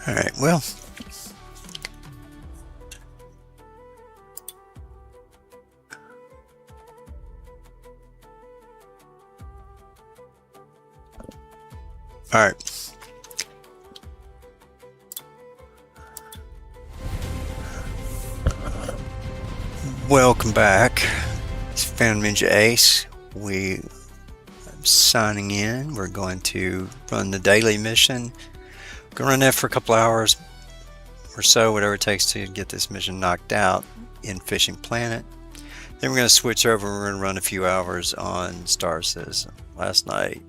All right, well, all right. Welcome back. It's Phantom Ninja Ace. We signing in. We're going to run the daily mission. We're going to run that for a couple hours or so, whatever it takes to get this mission knocked out in Fishing Planet. Then we're going to switch over. We're going to run a few hours on Star Citizen. Last night,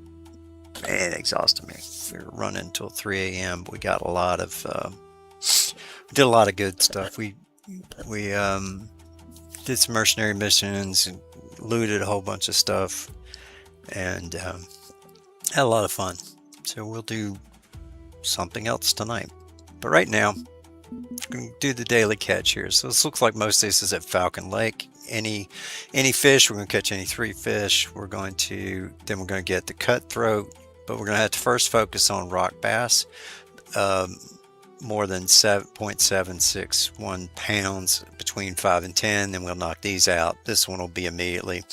man, it exhausted me. We were running until 3 a.m. We got a lot of, we did a lot of good stuff. We did some mercenary missions and looted a whole bunch of stuff and had a lot of fun. So we'll do something else tonight. But right now, we're going to do the daily catch here. So this looks like most of this is at Falcon Lake. Any fish, we're going to catch any 3 fish. Then we're going to get the cutthroat, but we're going to have to first focus on rock bass. More than 7.761 pounds between 5 and 10. Then we'll knock these out. This one will be immediately.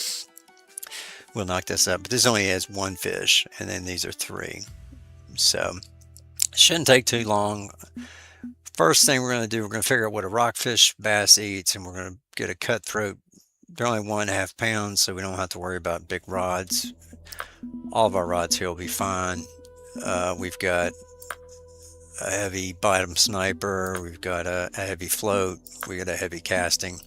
We'll knock this up, but this only has 1 fish, and then these are 3. So it shouldn't take too long. First thing we're going to do, we're going to figure out what a rockfish bass eats, and we're going to get a cutthroat. They're only 1.5 pounds, so we don't have to worry about big rods. All of our rods here will be fine. We've got a heavy bottom sniper, we've got a heavy float, we got a heavy casting.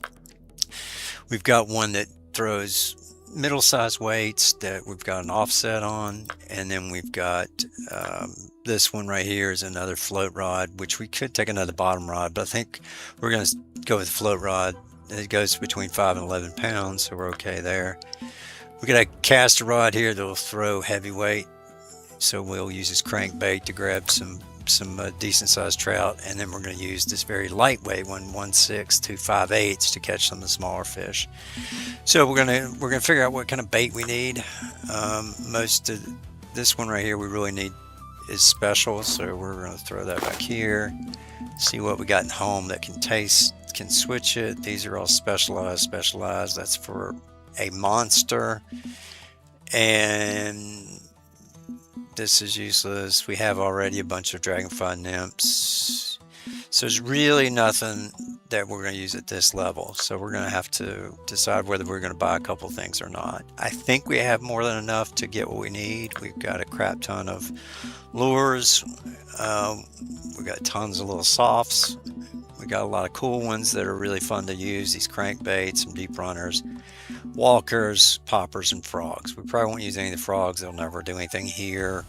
We've got one that throws middle-sized weights that we've got an offset on, and then we've got this one right here is another float rod, which we could take another bottom rod, but I think we're going to go with the float rod. It goes between 5 and 11 pounds, so we're okay there. We got a caster rod here that will throw heavyweight, so we'll use this crankbait to grab some decent sized trout, and then we're going to use this very lightweight one, 1/6 to 5/8, to catch some of the smaller fish. So we're gonna figure out what kind of bait we need. Most of this one right here we really need is special, so we're going to throw that back here. See what we got in home that can switch it. These are all specialized. That's for a monster, and this is useless. We have already a bunch of dragonfly nymphs, so there's really nothing that we're going to use at this level. So we're going to have to decide whether we're going to buy a couple things or not. I think we have more than enough to get what we need. We've got a crap ton of lures. We've got tons of little softs. We got a lot of cool ones that are really fun to use. These crankbaits, some deep runners, walkers, poppers, and frogs. We probably won't use any of the frogs. They'll never do anything here.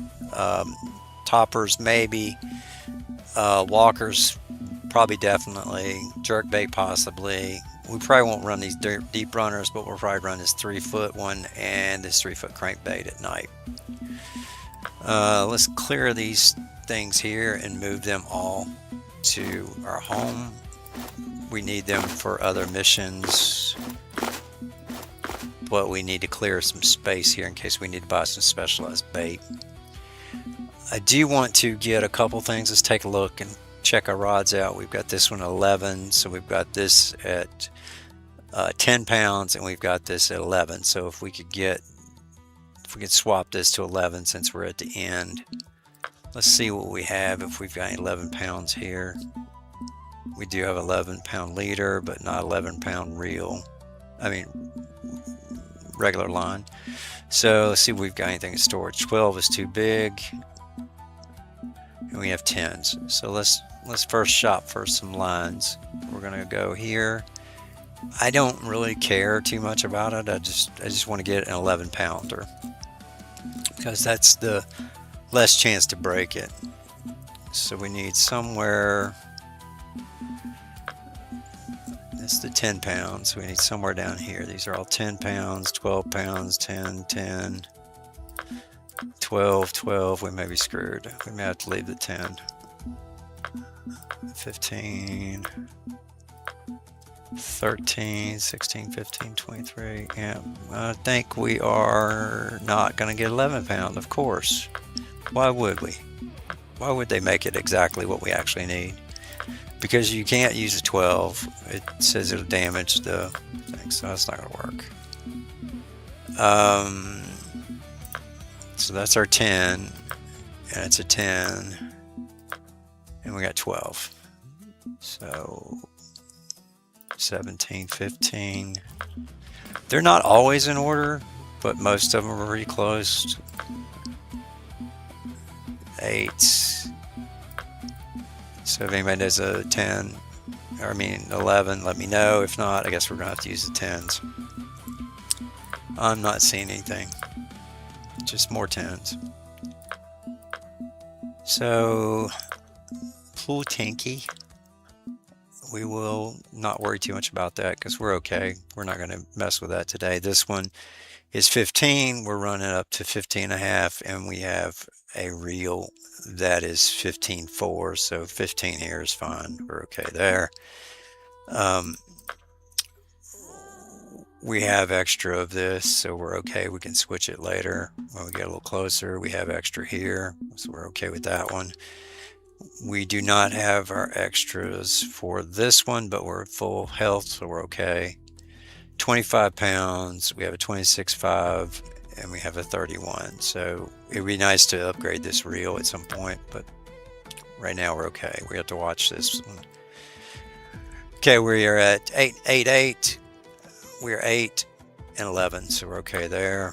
Toppers maybe. Walkers probably definitely. Jerkbait possibly. We probably won't run these deep runners, but we'll probably run this 3-foot one and this 3-foot crankbait at night. Let's clear these things here and move them all to our home. We need them for other missions, but we need to clear some space here in case we need to buy some specialized bait. I do want to get a couple things. Let's take a look and check our rods out. We've got this one at 11, so we've got this at 10 pounds, and we've got this at 11. So if we could swap this to 11 since we're at the end. Let's see what we have if we've got 11 pounds here. We do have 11-pound leader, but not 11-pound reel. Regular line. So let's see if we've got anything in storage. 12 is too big, and we have 10s. So let's first shop for some lines. We're gonna go here. I don't really care too much about it. I just want to get an 11-pounder because that's the less chance to break it. So we need somewhere. It's the 10 pounds. We need somewhere down here. These are all 10 pounds, 12 pounds, 10, 10, 12, 12. We may be screwed. We may have to leave the 10. 15, 13, 16, 15, 23. Yeah, I think we are not going to get 11 pound, of course. Why would we? Why would they make it exactly what we actually need? Because you can't use a 12. It says it'll damage the thing, so that's not going to work. So that's our 10, and it's a 10, and we got 12. So 17, 15. They're not always in order, but most of them are pretty close. 8. So if anybody does a 10, or I mean 11, let me know. If not, I guess we're gonna have to use the 10s. I'm not seeing anything, just more 10s. So pool tanky, we will not worry too much about that because we're okay. We're not going to mess with that today. This one is 15. We're running up to 15.5, and we have a reel that is 15.4. So 15 here is fine. We're okay there. We have extra of this, so we're okay. We can switch it later when we get a little closer. We have extra here, so we're okay with that one. We do not have our extras for this one, but we're full health, so we're okay. 25 pounds, we have a 26.5, and we have a 31. So it'd be nice to upgrade this reel at some point, but right now we're okay. We have to watch this one. Okay, we are at 8. We're 8 and 11, so we're okay there.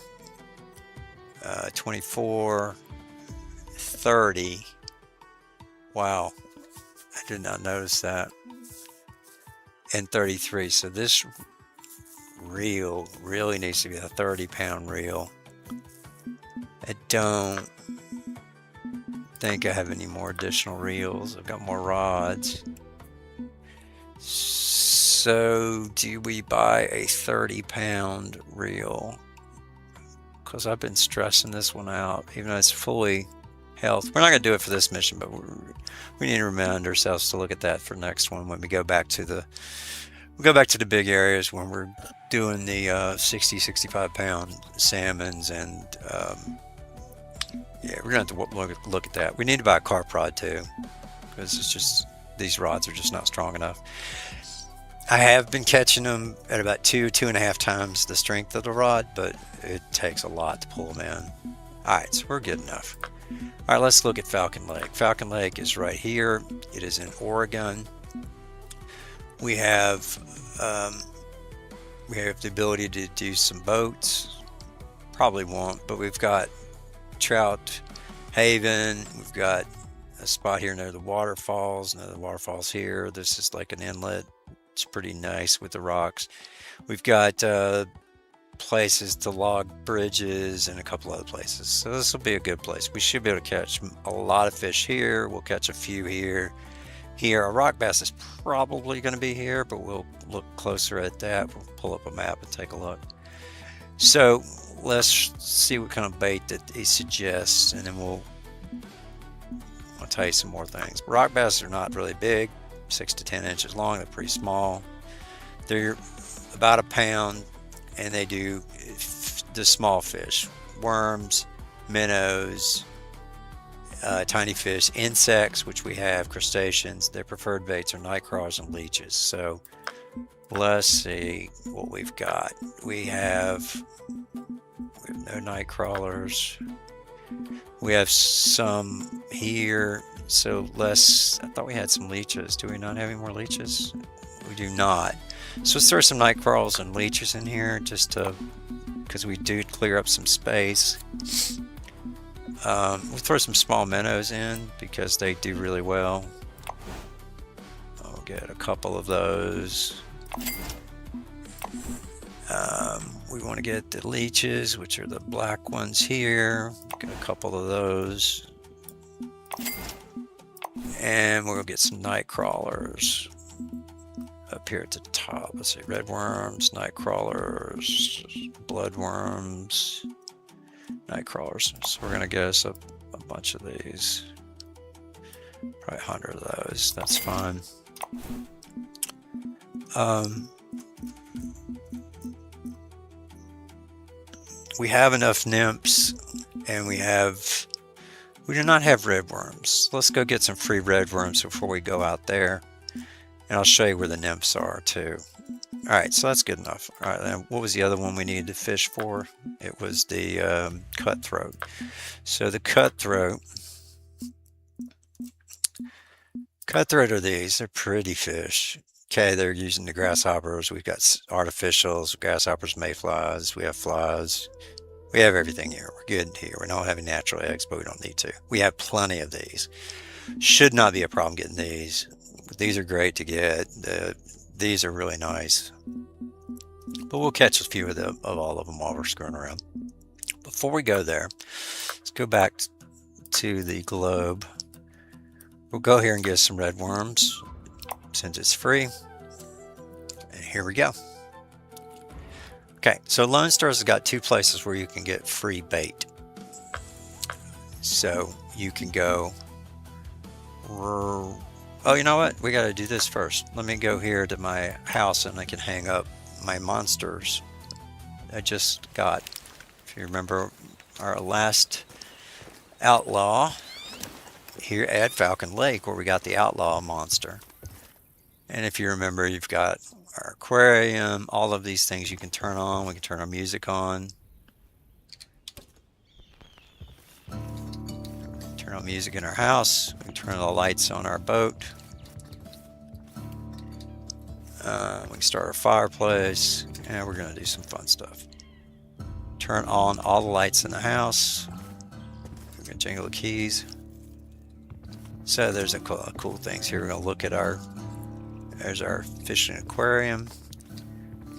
24, 30. Wow, I did not notice that. And 33. So this reel really needs to be a 30-pound reel. I don't think I have any more additional reels. I've got more rods. So do we buy a 30-pound reel? Because I've been stressing this one out, even though it's fully health. We're not going to do it for this mission, but we need to remind ourselves to look at that for next one when we go back to the big areas when we're doing the 65 pound salmons, and yeah, we're going to have to look at that. We need to buy a carp rod too, because it's just these rods are just not strong enough. I have been catching them at about 2.5 times the strength of the rod, but it takes a lot to pull them in. All right, so we're good enough. All right, let's look at Falcon Lake. Falcon Lake is right here. It is in Oregon. We have the ability to do some boats. Probably won't, but we've got Trout Haven. We've got a spot here near the waterfalls. Another waterfalls here. This is like an inlet. It's pretty nice with the rocks. We've got places to log bridges and a couple other places, so this will be a good place. We should be able to catch a lot of fish here. We'll catch a few here. Our rock bass is probably going to be here, but we'll look closer at that. We'll pull up a map and take a look. So let's see what kind of bait that he suggests, and then I'll tell you some more things. Rock bass are not really big, 6 to 10 inches long. They're pretty small. They're about a pound, and they do the small fish, worms, minnows, tiny fish, insects, which we have, crustaceans. Their preferred baits are night crawlers and leeches. So let's see what we've got. We have no night crawlers. We have some here. So I thought we had some leeches. Do we not have any more leeches? We do not. So let's throw some night crawls and leeches in here, just because we do clear up some space. We'll throw some small minnows in because they do really well. I'll get a couple of those. We want to get the leeches, which are the black ones here. Get a couple of those. And we'll get some night crawlers up here at the top. Let's see, red worms, night crawlers, blood worms, night crawlers. So we're going to get us a bunch of these. Probably 100 of those. That's fine. We have enough nymphs, and we have We do not have red worms. Let's go get some free red worms before we go out there. And I'll show you where the nymphs are too. Alright, so that's good enough. Alright, then what was the other one we needed to fish for? It was the cutthroat. So the cutthroat are these. They're pretty fish. Okay, they're using the grasshoppers. We've got artificials, grasshoppers, mayflies. We have flies. We have everything here. We're good here. We don't have any natural eggs, but we don't need to. We have plenty of these. Should not be a problem getting these. These are great to get. These are really nice. But we'll catch a few of all of them while we're screwing around. Before we go there, let's go back to the globe. We'll go here and get some red worms since it's free. And here we go. Okay, so Lone Star's has got two places where you can get free bait. So you can go... Oh, you know what? We got to do this first. Let me go here to my house and I can hang up my monsters I just got. If you remember our last outlaw here at Falcon Lake, where we got the outlaw monster. And if you remember, you've got our aquarium, all of these things you can turn on. We can turn our music on. Turn on music in our house. We can turn on the lights on our boat. We can start our fireplace, and we're going to do some fun stuff. Turn on all the lights in the house. We're going to jingle the keys. So there's a cool things here. We're going to look at there's our fishing aquarium.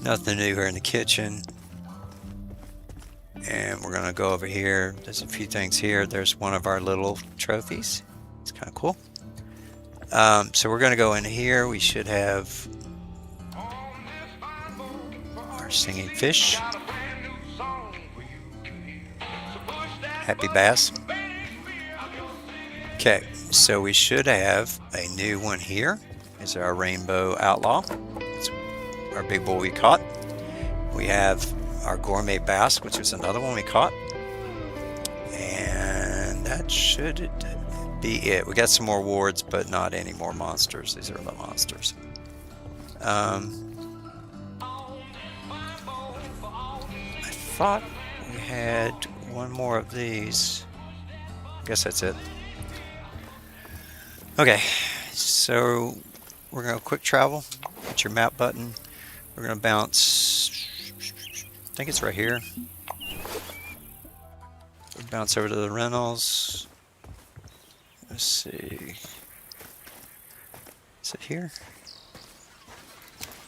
Nothing new here in the kitchen. And we're going to go over here. There's a few things here. There's one of our little trophies. It's kind of cool. So we're going to go in here. We should have our singing fish. Happy bass. Okay, so we should have a new one here. Is our rainbow outlaw. It's our big boy we caught. We have our gourmet bass, which is another one we caught. And that should be it. We got some more wards, but not any more monsters. These are the monsters. I thought we had one more of these. I guess that's it. Okay, so we're going to quick travel. Hit your map button. We're going to bounce. I think it's right here. We'll bounce over to the rentals. Let's see. Is it here?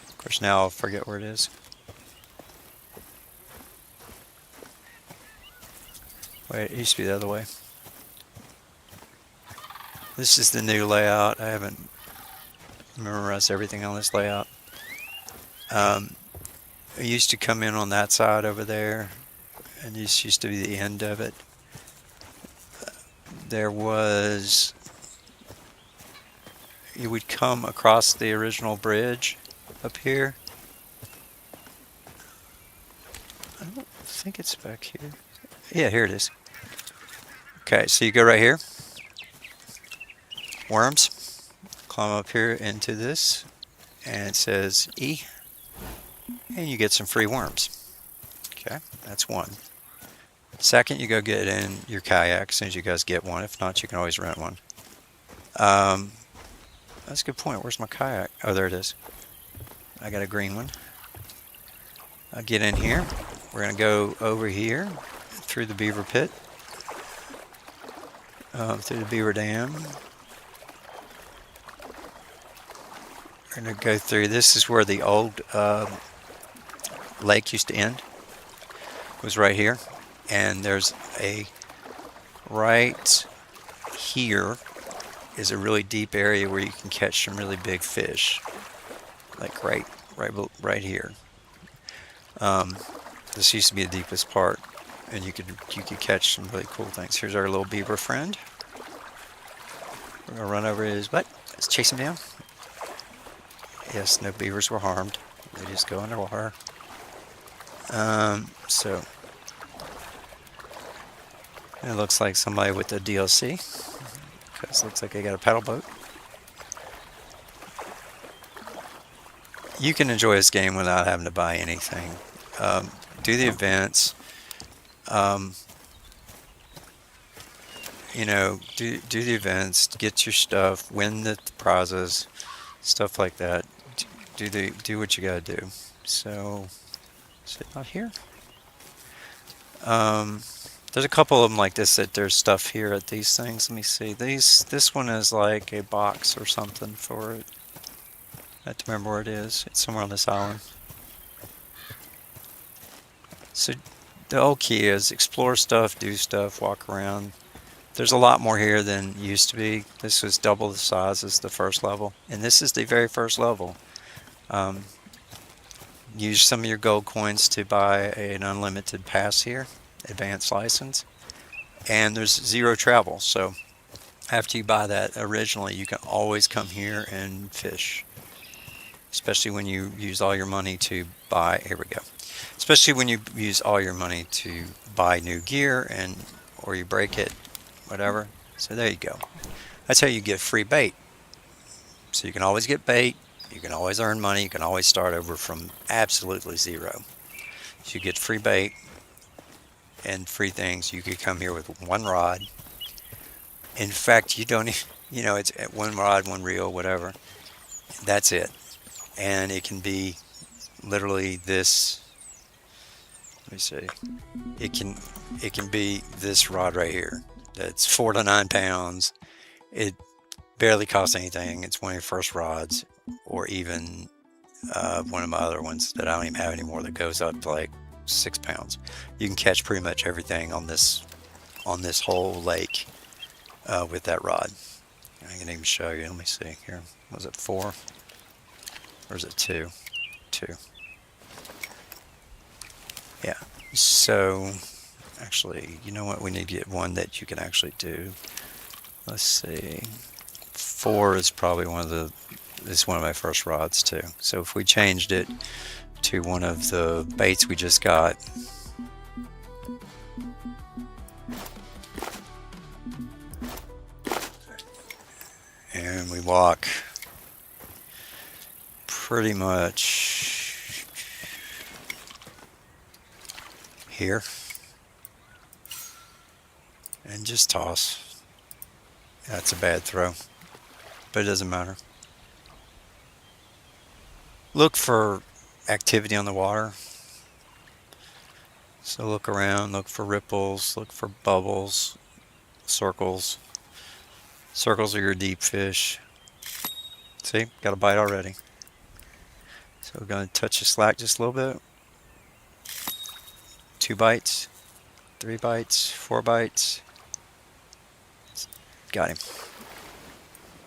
Of course, now I'll forget where it is. Wait, it used to be the other way. This is the new layout. I haven't memorized everything on this layout. I used to come in on that side over there, and this used to be the end of it. There was... You would come across the original bridge up here. I don't think it's back here. Yeah, here it is. Okay, so you go right here. Worms. Climb up here into this, and it says E, and you get some free worms. Okay, that's one. Second, you go get in your kayak as soon as you guys get one. If not, you can always rent one. That's a good point. Where's my kayak? Oh, there it is. I got a green one. I'll get in here. We're going to go over here through the beaver pit, through the beaver dam. We're going to go through. This is where the old lake used to end. It was right here. And there's a right here is a really deep area where you can catch some really big fish, like right here. This used to be the deepest part, and you could catch some really cool things. Here's our little beaver friend. We're gonna run over his butt. Let's chase him down. Yes, no beavers were harmed. They just go underwater. So It looks like somebody with the DLC, because it looks like they got a paddle boat. You can enjoy this game without having to buy anything. Do the events. Um, you know, do the events, get your stuff, win the prizes, stuff like that. Do what you gotta do. So, is it not here? Um, there's a couple of them like this that there's stuff here at these things. Let me see. This one is like a box or something for it. I have to remember where it is. It's somewhere on this island. So the old key is explore stuff, do stuff, walk around. There's a lot more here than used to be. This was double the size as the first level, and this is the very first level. Um, use some of your gold coins to buy an unlimited pass here, advanced license, and there's zero travel. So after you buy that originally, you can always come here and fish, especially when you use all your money to buy. Here we go. Especially when you use all your money to buy new gear and or you break it, whatever. So there you go. That's how you get free bait. So you can always get bait, you can always earn money, you can always start over from absolutely zero. So you get free bait and free things. You could come here with one rod. In fact, you don't, you know, it's one rod, one reel, whatever. That's it. And it can be literally this. Let me see. It can be this rod right here. That's 4 to 9 pounds. It barely costs anything. It's one of your first rods, or even one of my other ones that I don't even have anymore that goes up to like 6 pounds. You can catch pretty much everything on this whole lake with that rod. I can even show you. Let me see here. Was it 4 or is it 2? 2. Yeah. So actually, you know what? We need to get one that you can actually do. Let's see. 4 is probably it's one of my first rods too. So if we changed it to one of the baits we just got, and we walk pretty much here and just toss. That's a bad throw, but it doesn't matter. Look for activity on the water. So look around, look for ripples, look for bubbles, circles. Circles are your deep fish. See, got a bite already. So we're going to touch the slack just a little bit. 2 bites, 3 bites, 4 bites. Got him.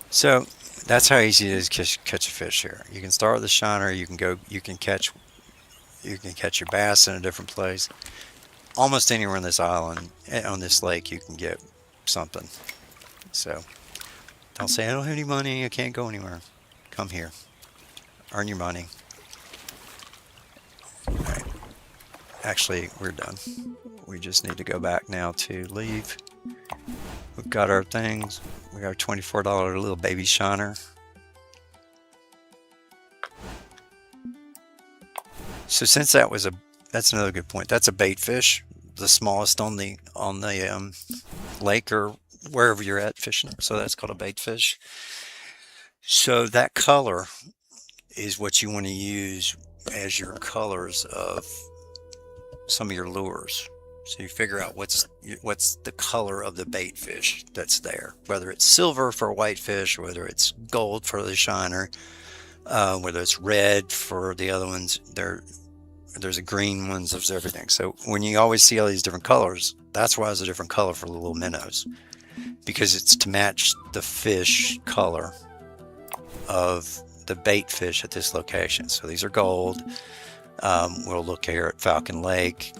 So that's how easy it is to catch a fish here. You can start with a shiner. You can catch your bass in a different place. Almost anywhere on this island, on this lake, you can get something. So don't say I don't have any money, I can't go anywhere. Come here, earn your money. All right. Actually, we're done. We just need to go back now to leave. We've got our things. We got our $24 little baby shiner. So since that's another good point. That's a bait fish, the smallest on the lake or wherever you're at fishing. So that's called a bait fish. So that color is what you want to use as your colors of some of your lures. So you figure out what's the color of the bait fish that's there, whether it's silver for whitefish, whether it's gold for the shiner, whether it's red for the other ones. There's a green ones, there's everything. So when you always see all these different colors, that's why there's a different color for the little minnows, because it's to match the fish color of the bait fish at this location. So these are gold. We'll look here at Falcon Lake,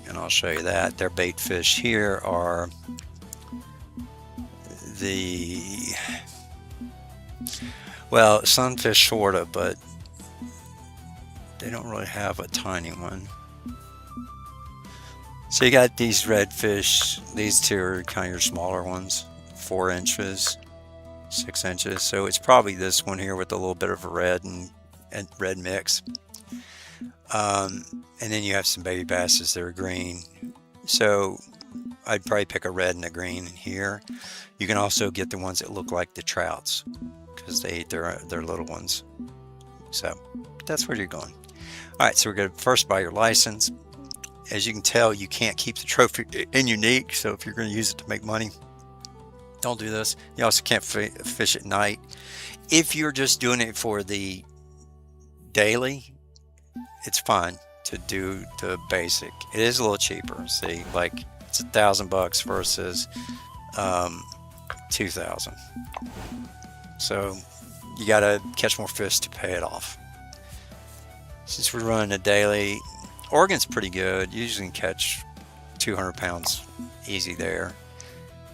and I'll show you that. Their bait fish here are sunfish sorta, but they don't really have a tiny one. So you got these redfish. These two are kind of your smaller ones, 4 inches, 6 inches. So it's probably this one here with a little bit of a and red mix. And then you have some baby basses that are green. So I'd probably pick a red and a green here. You can also get the ones that look like the trouts because they eat their little ones. So that's where you're going. All right, so we're going to first buy your license. As you can tell, you can't keep the trophy in unique. So if you're going to use it to make money, don't do this. You also can't fish at night. If you're just doing it for the daily, it's fine to do the basic. It is a little cheaper. See, like it's $1,000 versus 2,000. So you got to catch more fish to pay it off. Since we're running a daily, Oregon's pretty good. You usually can catch 200 pounds easy there.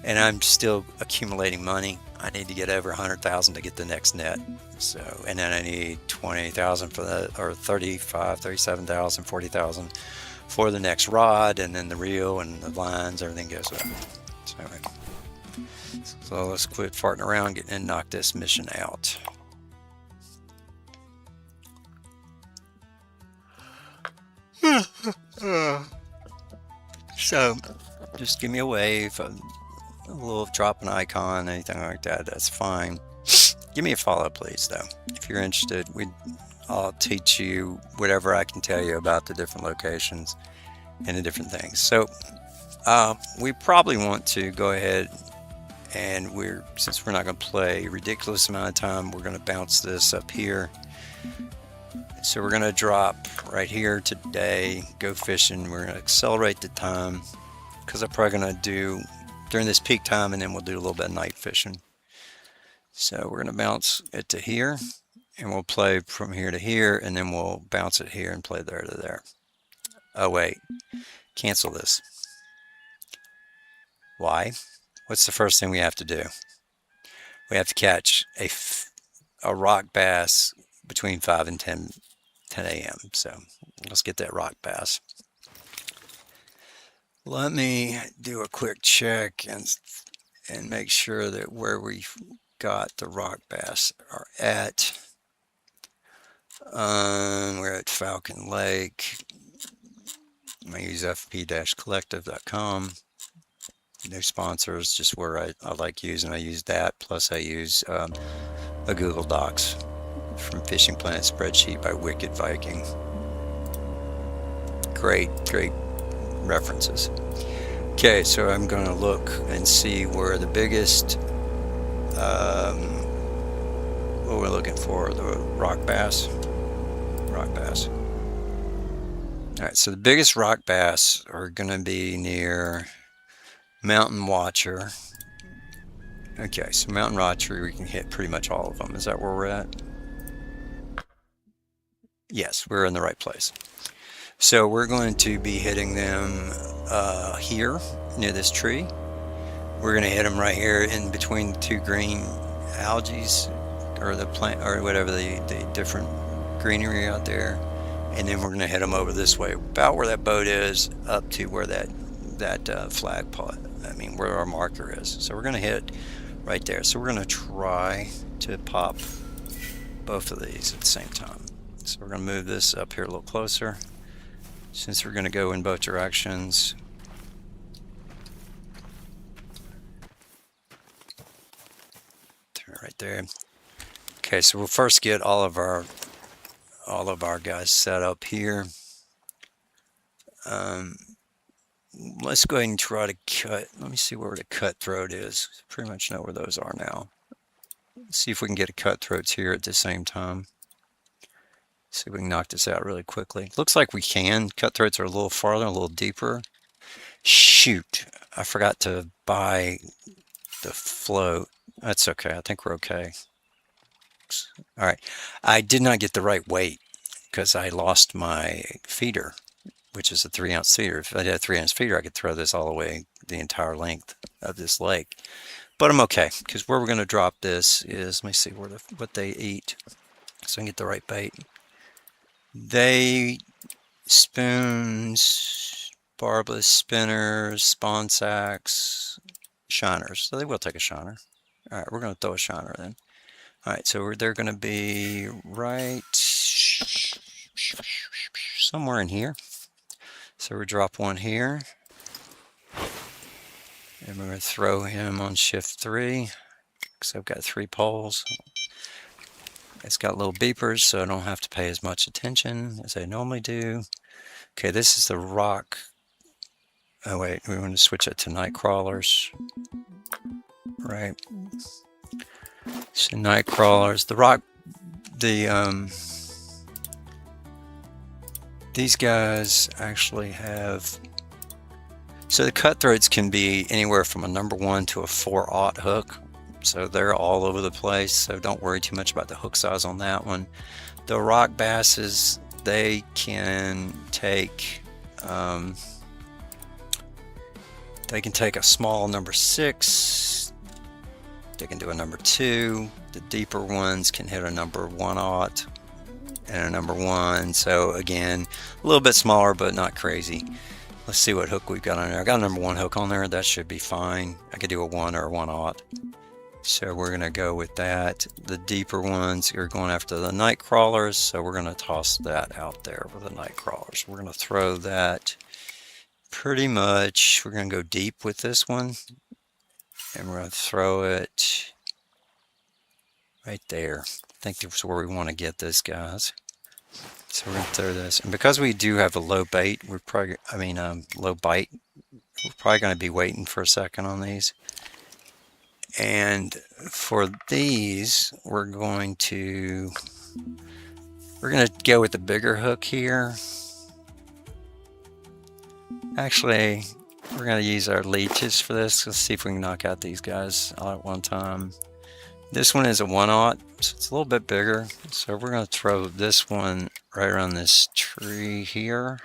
And I'm still accumulating money. I need to get over 100,000 to get the next net. So, and then I need 20,000 for that, or 35, 37,000, 40,000 for the next rod, and then the reel and the lines, everything goes up. So let's quit farting around and knock this mission out. So just give me a wave, a little drop an icon, anything like that, that's fine. Give me a follow, please, though. If you're interested, I'll teach you whatever I can tell you about the different locations and the different things. So we probably want to go ahead and since we're not going to play a ridiculous amount of time, we're going to bounce this up here. So we're going to drop right here today, go fishing. We're going to accelerate the time because I'm probably going to do during this peak time, and then we'll do a little bit of night fishing. So we're going to bounce it to here, and we'll play from here to here, and then we'll bounce it here and play there to there. Oh wait, cancel this. Why? What's the first thing we have to do? We have to catch a rock bass between 5 and 10 a.m. So let's get that rock bass. Let me do a quick check and make sure that where we got the rock bass are at. We're at Falcon Lake. I use fp-collective.com. No sponsors, just where I like using. I use that, plus I use a Google Docs from Fishing Planet spreadsheet by Wicked Viking. Great references. Okay, so I'm going to look and see where the biggest, what we're looking for, the rock bass. All right, so the biggest rock bass are going to be near Mountain Watcher. Okay, so Mountain Watcher, we can hit pretty much all of them. Is that where we're at? Yes, we're in the right place. So we're going to be hitting them here near this tree. We're going to hit them right here in between the two green algae or the plant or whatever the different greenery out there, and then we're going to hit them over this way, about where that boat is, up to where that flag pot. I mean, where our marker is. So we're going to hit right there. So we're going to try to pop both of these at the same time. So we're going to move this up here a little closer, since we're going to go in both directions. Turn it right there. Okay, so we'll first get all of our guys set up here. Let's go ahead and try to cut. Let me see where the cutthroat is. Pretty much know where those are now. Let's see if we can get a cutthroats here at the same time. See if we can knock this out really quickly. Looks like we can. Cutthroats are a little farther, a little deeper. Shoot, I forgot to buy the float. That's okay. I think we're okay. All right. I did not get the right weight because I lost my feeder, which is a 3-ounce feeder. If I had a 3-ounce feeder, I could throw this all the way the entire length of this lake. But I'm okay, because where we're going to drop this is, let me see what they eat so I can get the right bait. They spoons barbless spinners, spawn sacks, shiners. So they will take a shiner. All right, we're going to throw a shiner then. All right, so they're going to be right somewhere in here. So we drop one here. And we're going to throw him on shift 3 because I've got 3 poles. It's got little beepers, so I don't have to pay as much attention as I normally do. Okay, this is the rock. Oh wait, we want to switch it to night crawlers. Right. So night crawlers. The rock, these guys actually have. So the cutthroats can be anywhere from a number 1 to a 4/0 hook. So they're all over the place, so don't worry too much about the hook size on that one. The rock basses, they can take a small number 6. They can do a number 2. The deeper ones can hit a number 1/0 and a number 1. So again, a little bit smaller, but not crazy. Let's see what hook we've got on there. I got a number 1 hook on there. That should be fine. I could do a 1 or a 1/0. So we're going to go with that. The deeper ones are going after the night crawlers, so we're going to toss that out there with the night crawlers. We're going to throw that pretty much. We're going to go deep with this one, and we're going to throw it right there. I think that's where we want to get this, guys. So we're going to throw this, and because we do have a low bait, low bite, we're probably going to be waiting for a second on these. And for these, we're going to go with the bigger hook here. Actually, we're going to use our leeches for this. Let's see if we can knock out these guys all at one time. This one is a 1/0, so it's a little bit bigger. So we're going to throw this one right around this tree here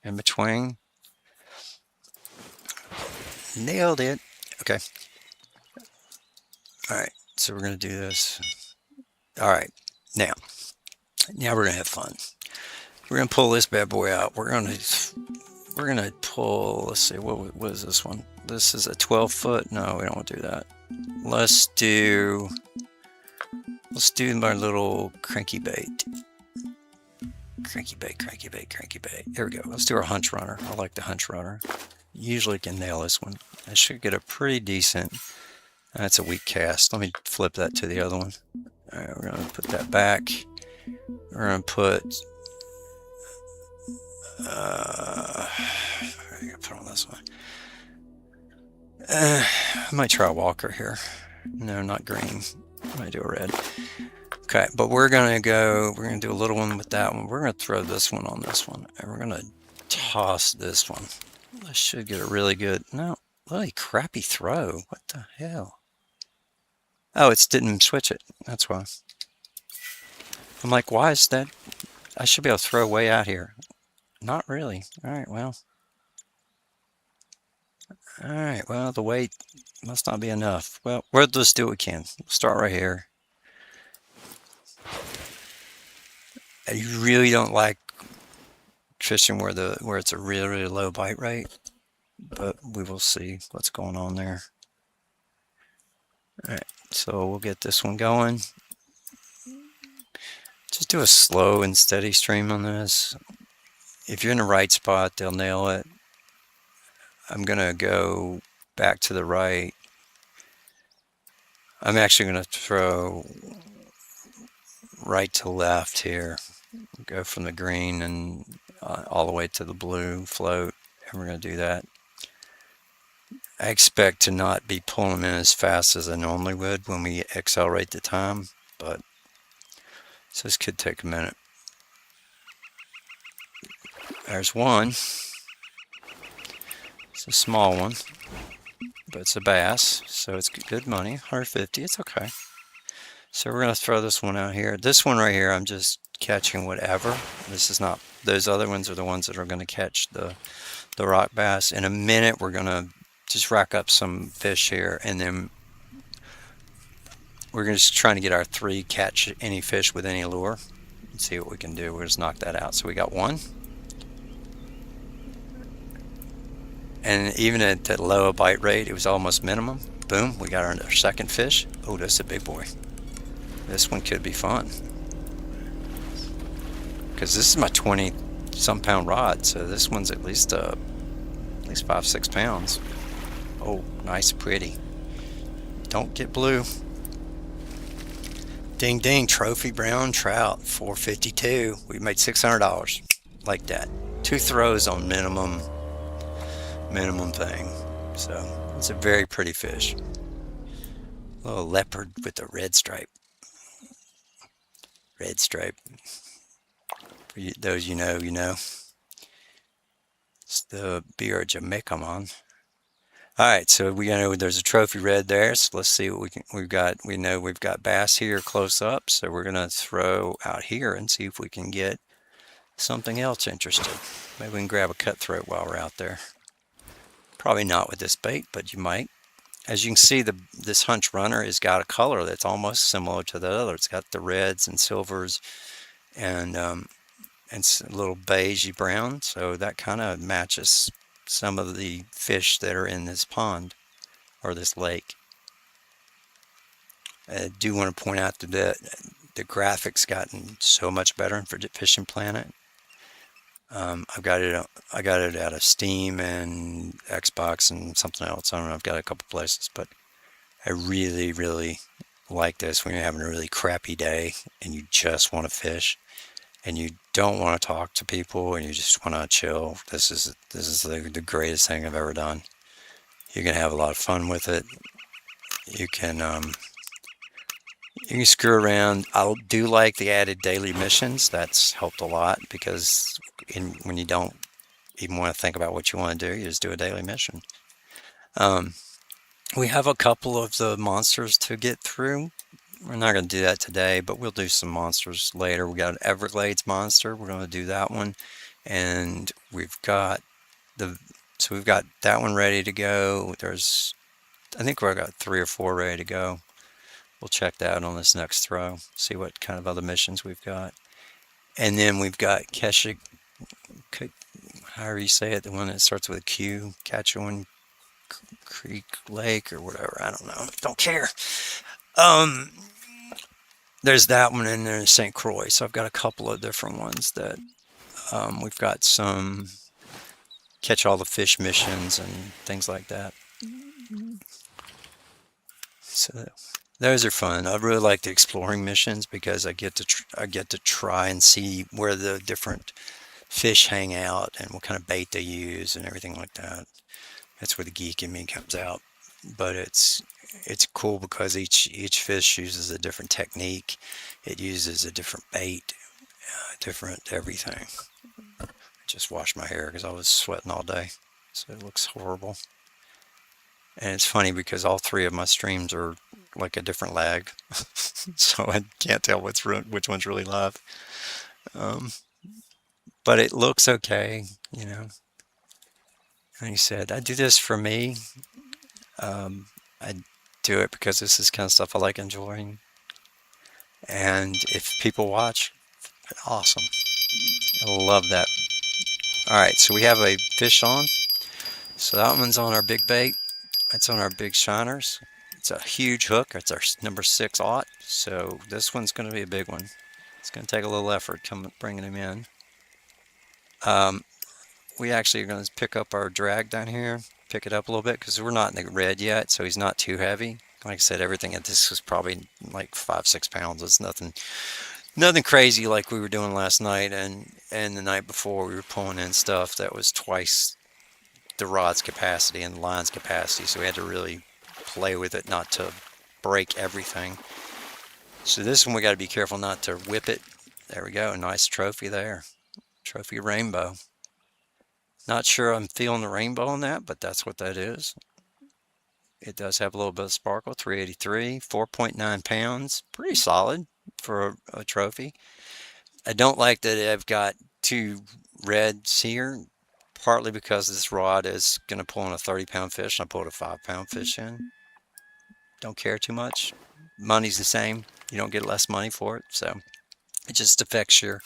in between. Nailed it. Okay. All right, so we're going to do this. All right, now we're going to have fun. We're going to pull this bad boy out. We're going to pull, let's see, what is this one? This is a 12 foot. No, we don't want to do that. Let's do my little cranky bait. Cranky bait. There we go. Let's do our hunch runner. I like the hunch runner. Usually can nail this one. I should get a pretty decent. That's a weak cast. Let me flip that to the other one. All right, we're going to put that back. We're going to put on this one. I might try a walker here. No, not green. I might do a red. Okay, but we're going to do a little one with that one. We're going to throw this one on this one, and we're going to toss this one. This should get a really good, no, really crappy throw. What the hell? Oh, it didn't switch it. That's why. I'm like, why is that? I should be able to throw way out here. Not really. All right, well. All right, well, the weight must not be enough. Well, we'll just do what we can. We'll start right here. I really don't like fishing where it's a really, really low bite rate, but we will see what's going on there. All right, so we'll get this one going. Just do a slow and steady stream on this. If you're in the right spot, they'll nail it. I'm going to go back to the right. I'm actually going to throw right to left here. Go from the green and all the way to the blue float. And we're going to do that. I expect to not be pulling them in as fast as I normally would when we accelerate the time, but so this could take a minute. There's one. It's a small one, but it's a bass, so it's good money. 150, it's okay. So we're going to throw this one out here. This one right here, I'm just catching whatever. This is not, those other ones are the ones that are going to catch the rock bass. In a minute, we're going to just rack up some fish here, and then we're just trying to get our 3 catch any fish with any lure and see what we can do. We'll just knock that out. So we got one. And even at that low bite rate, it was almost minimum. Boom, we got our second fish. Oh, that's a big boy. This one could be fun. Because this is my 20 some pound rod, so this one's at least 5, 6 pounds. Oh, nice, pretty. Don't get blue. Ding ding, trophy brown trout, 452. We made $600 like that. 2 throws on minimum thing. So it's a very pretty fish. A little leopard with a red stripe. Red stripe. For you, those you know, you know. It's the beer of Jamaica, man. All right, so we know there's a trophy red there. So let's see what we've got. We know we've got bass here close up, so we're gonna throw out here and see if we can get something else interested. Maybe we can grab a cutthroat while we're out there. Probably not with this bait, but you might. As you can see, this hunch runner has got a color that's almost similar to the other. It's got the reds and silvers and a little beigey brown, so that kind of matches some of the fish that are in this pond or this lake. I do want to point out that the graphics gotten so much better in Fishing Planet. I got it out of Steam and Xbox and something else. I don't know. I've got a couple places, but I really, really like this when you're having a really crappy day and you just want to fish and you don't want to talk to people and you just want to chill. This is the greatest thing I've ever done. You can have a lot of fun with it. You can screw around. I do like the added daily missions. That's helped a lot because when you don't even want to think about what you want to do, you just do a daily mission. We have a couple of the monsters to get through. We're not going to do that today, but we'll do some monsters later. We got an Everglades monster. We're going to do that one. And we've got that one ready to go. I think we've got 3 or 4 ready to go. We'll check that on this next throw, see what kind of other missions we've got. And then we've got Keswick, however you say it, the one that starts with a Q, Catchwan Creek Lake or whatever. I don't know. Don't care. There's that one and there's St. Croix. So I've got a couple of different ones that we've got some catch all the fish missions and things like that. So those are fun. I really like the exploring missions because I get to try and see where the different fish hang out and what kind of bait they use and everything like that. That's where the geek in me comes out. But it's cool because each fish uses a different technique. It uses a different bait, different everything. I just washed my hair because I was sweating all day, so it looks horrible. And it's funny because all 3 of my streams are like a different lag, so I can't tell which one's really live. But it looks okay, you know. Like I said, I do this for me. I do it because this is kind of stuff I like enjoying. And if people watch, awesome. I love that. All right, so we have a fish on. So that one's on our big bait. That's on our big shiners. It's a huge hook. It's our number 6/0. So this one's going to be a big one. It's going to take a little effort bringing him in. We actually are going to pick up our drag down here, pick it up a little bit because we're not in the red yet, so he's not too heavy. Like I said, everything at this was probably like 5, 6 pounds. It's nothing crazy like we were doing last night and the night before. We were pulling in stuff that was twice the rod's capacity and the line's capacity, so we had to really play with it not to break everything. So this one we got to be careful not to whip it. There we go, a nice trophy there. Trophy rainbow. Not sure I'm feeling the rainbow on that, but that's what that is. It does have a little bit of sparkle, 383, 4.9 pounds. Pretty solid for a trophy. I don't like that I've got 2 reds here, partly because this rod is going to pull in a 30-pound fish, and I pulled a 5-pound fish in. Don't care too much. Money's the same. You don't get less money for it, so it just affects your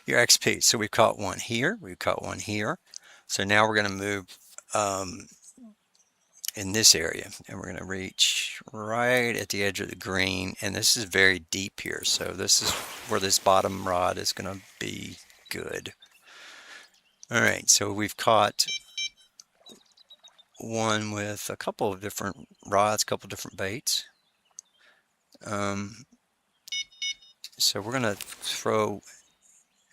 XP. So we've caught one here. We've caught one here. So now we're going to move in this area, and we're going to reach right at the edge of the green, and this is very deep here, so this is where this bottom rod is going to be good. All right, so we've caught one with a couple of different rods, a couple of different baits. So we're going to throw,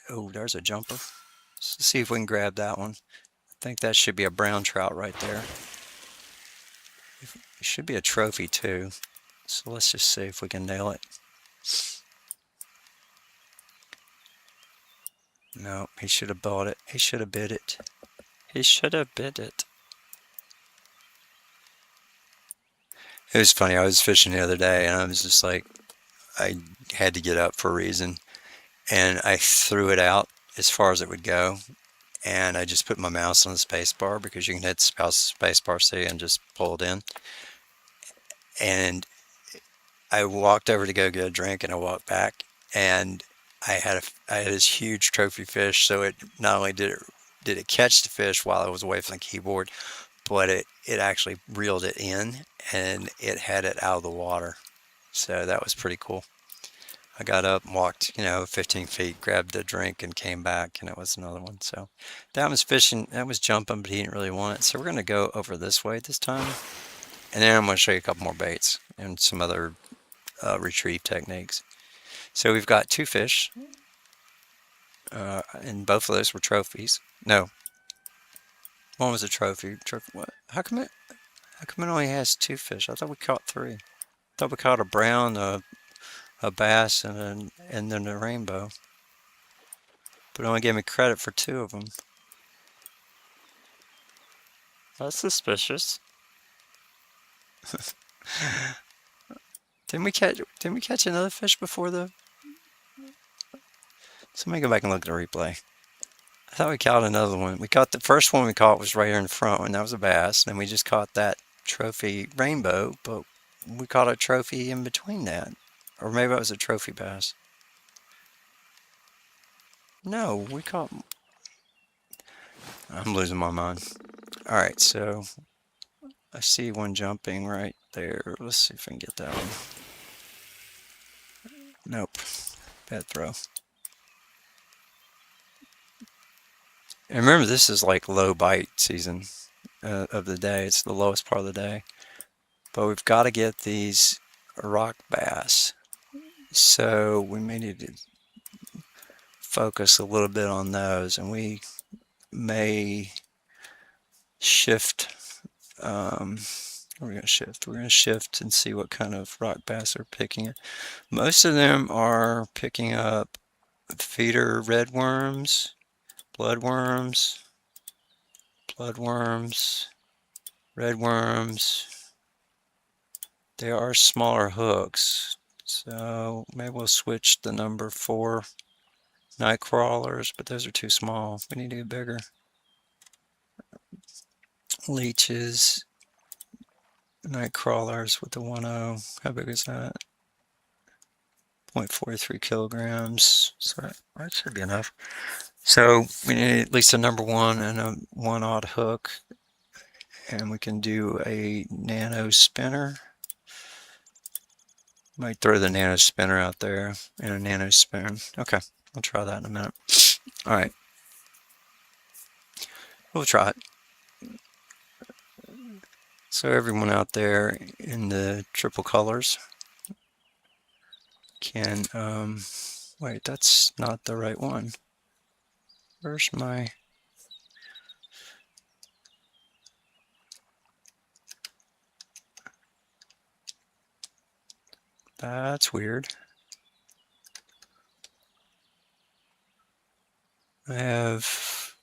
oh, there's a jumper. Let's see if we can grab that one. I think that should be a brown trout right there. It should be a trophy too. So let's just see if we can nail it. No, he should have bought it. He should have bid it. He should have bid it. It was funny. I was fishing the other day and I was just like, I had to get up for a reason. And I threw it out as far as it would go. And I just put my mouse on the space bar because you can hit space bar C and just pull it in. And I walked over to go get a drink and I walked back and I had this huge trophy fish. So it not only did it catch the fish while I was away from the keyboard, but it actually reeled it in and it had it out of the water. So that was pretty cool. I got up and walked, 15 feet, grabbed a drink and came back and it was another one. So that was fishing, that was jumping, but he didn't really want it. So we're going to go over this way this time. And then I'm going to show you a couple more baits and some other retrieve techniques. So we've got two fish, and both of those were trophies. No, one was a trophy. What? How come it only has two fish? I thought we caught three. I thought we caught a brown, a bass, and then a rainbow. But it only gave me credit for two of them. That's suspicious. Didn't we catch another fish before the? Somebody go back and look at the replay. I thought we caught another one. We caught the first one we caught was right here in the front, and that was a bass. Then we just caught that trophy rainbow, but we caught a trophy in between that. Or maybe it was a trophy bass. No, we caught... I'm losing my mind. Alright, so I see one jumping right there. Let's see if I can get that one. Nope. Bad throw. And remember, this is like low bite season of the day. It's the lowest part of the day. But we've got to get these rock bass. So we may need to focus a little bit on those, and we may shift. We're going to shift. We're going to shift and see what kind of rock bass are picking up. Most of them are picking up feeder redworms, bloodworms, redworms. There are smaller hooks, so maybe we'll switch the number 4 night crawlers, but those are too small. We need to get bigger. Leeches, night crawlers with the 1.0. How big is that? 0.43 kilograms. So that should be enough. So we need at least a number 1 and a 1/0 hook. And we can do a nano spinner. Might throw the nano spinner out there and a nano spin. Okay, I'll try that in a minute. All right, we'll try it. So everyone out there in the triple colors can, wait, that's not the right one. Where's my... That's weird. I have...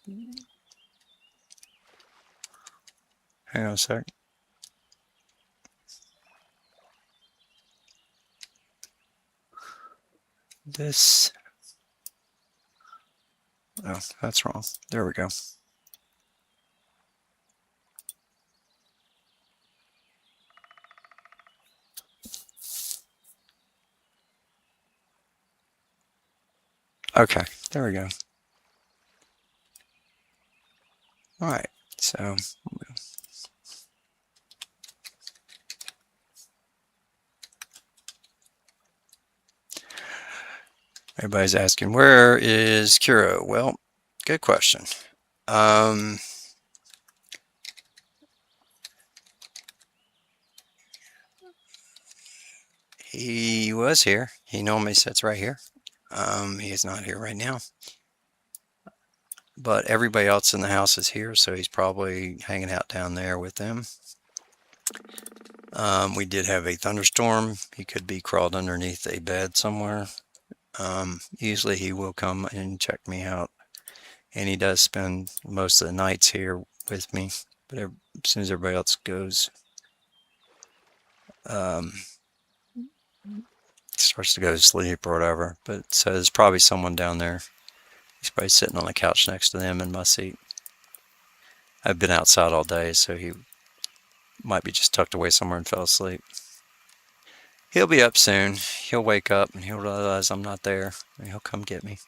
Hang on a sec. This... Oh, that's wrong. There we go. Okay, there we go. All right, so Everybody's asking, where is Kuro? Well, good question. He was here. He normally sits right here. He is not here right now. But everybody else in the house is here, so he's probably hanging out down there with them. We did have a thunderstorm. He could be crawled underneath a bed somewhere. Usually he will come and check me out, and he does spend most of the nights here with me. But as soon as everybody else goes, starts to go to sleep or whatever. But so there's probably someone down there. He's probably sitting on the couch next to them in my seat. I've been outside all day, so he might be just tucked away somewhere and fell asleep. He'll be up soon. He'll wake up and he'll realize I'm not there, and he'll come get me.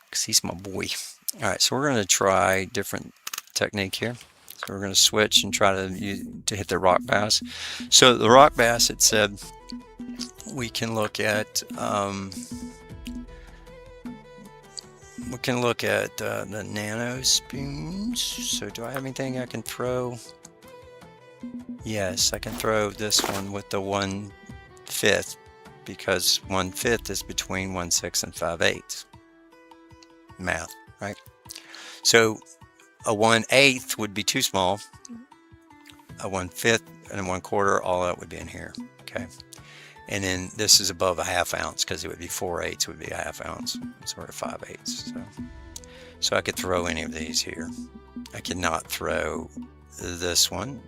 Because he's my boy. Alright, so we're going to try different technique here. So we're going to switch and try to hit the rock bass. So the rock bass, it said we can look at the nano spoons. So do I have anything I can throw? Yes, I can throw this one with the 1/5 because 1/5 is between 1/6 and 5/8. Math, right? So a 1/8 would be too small. A 1/5 and a 1/4, all that would be in here. Okay. And then this is above a 1/2 ounce because it would be 4/8 would be a 1/2 ounce. So we're at 5/8. So I could throw any of these here. I cannot throw this one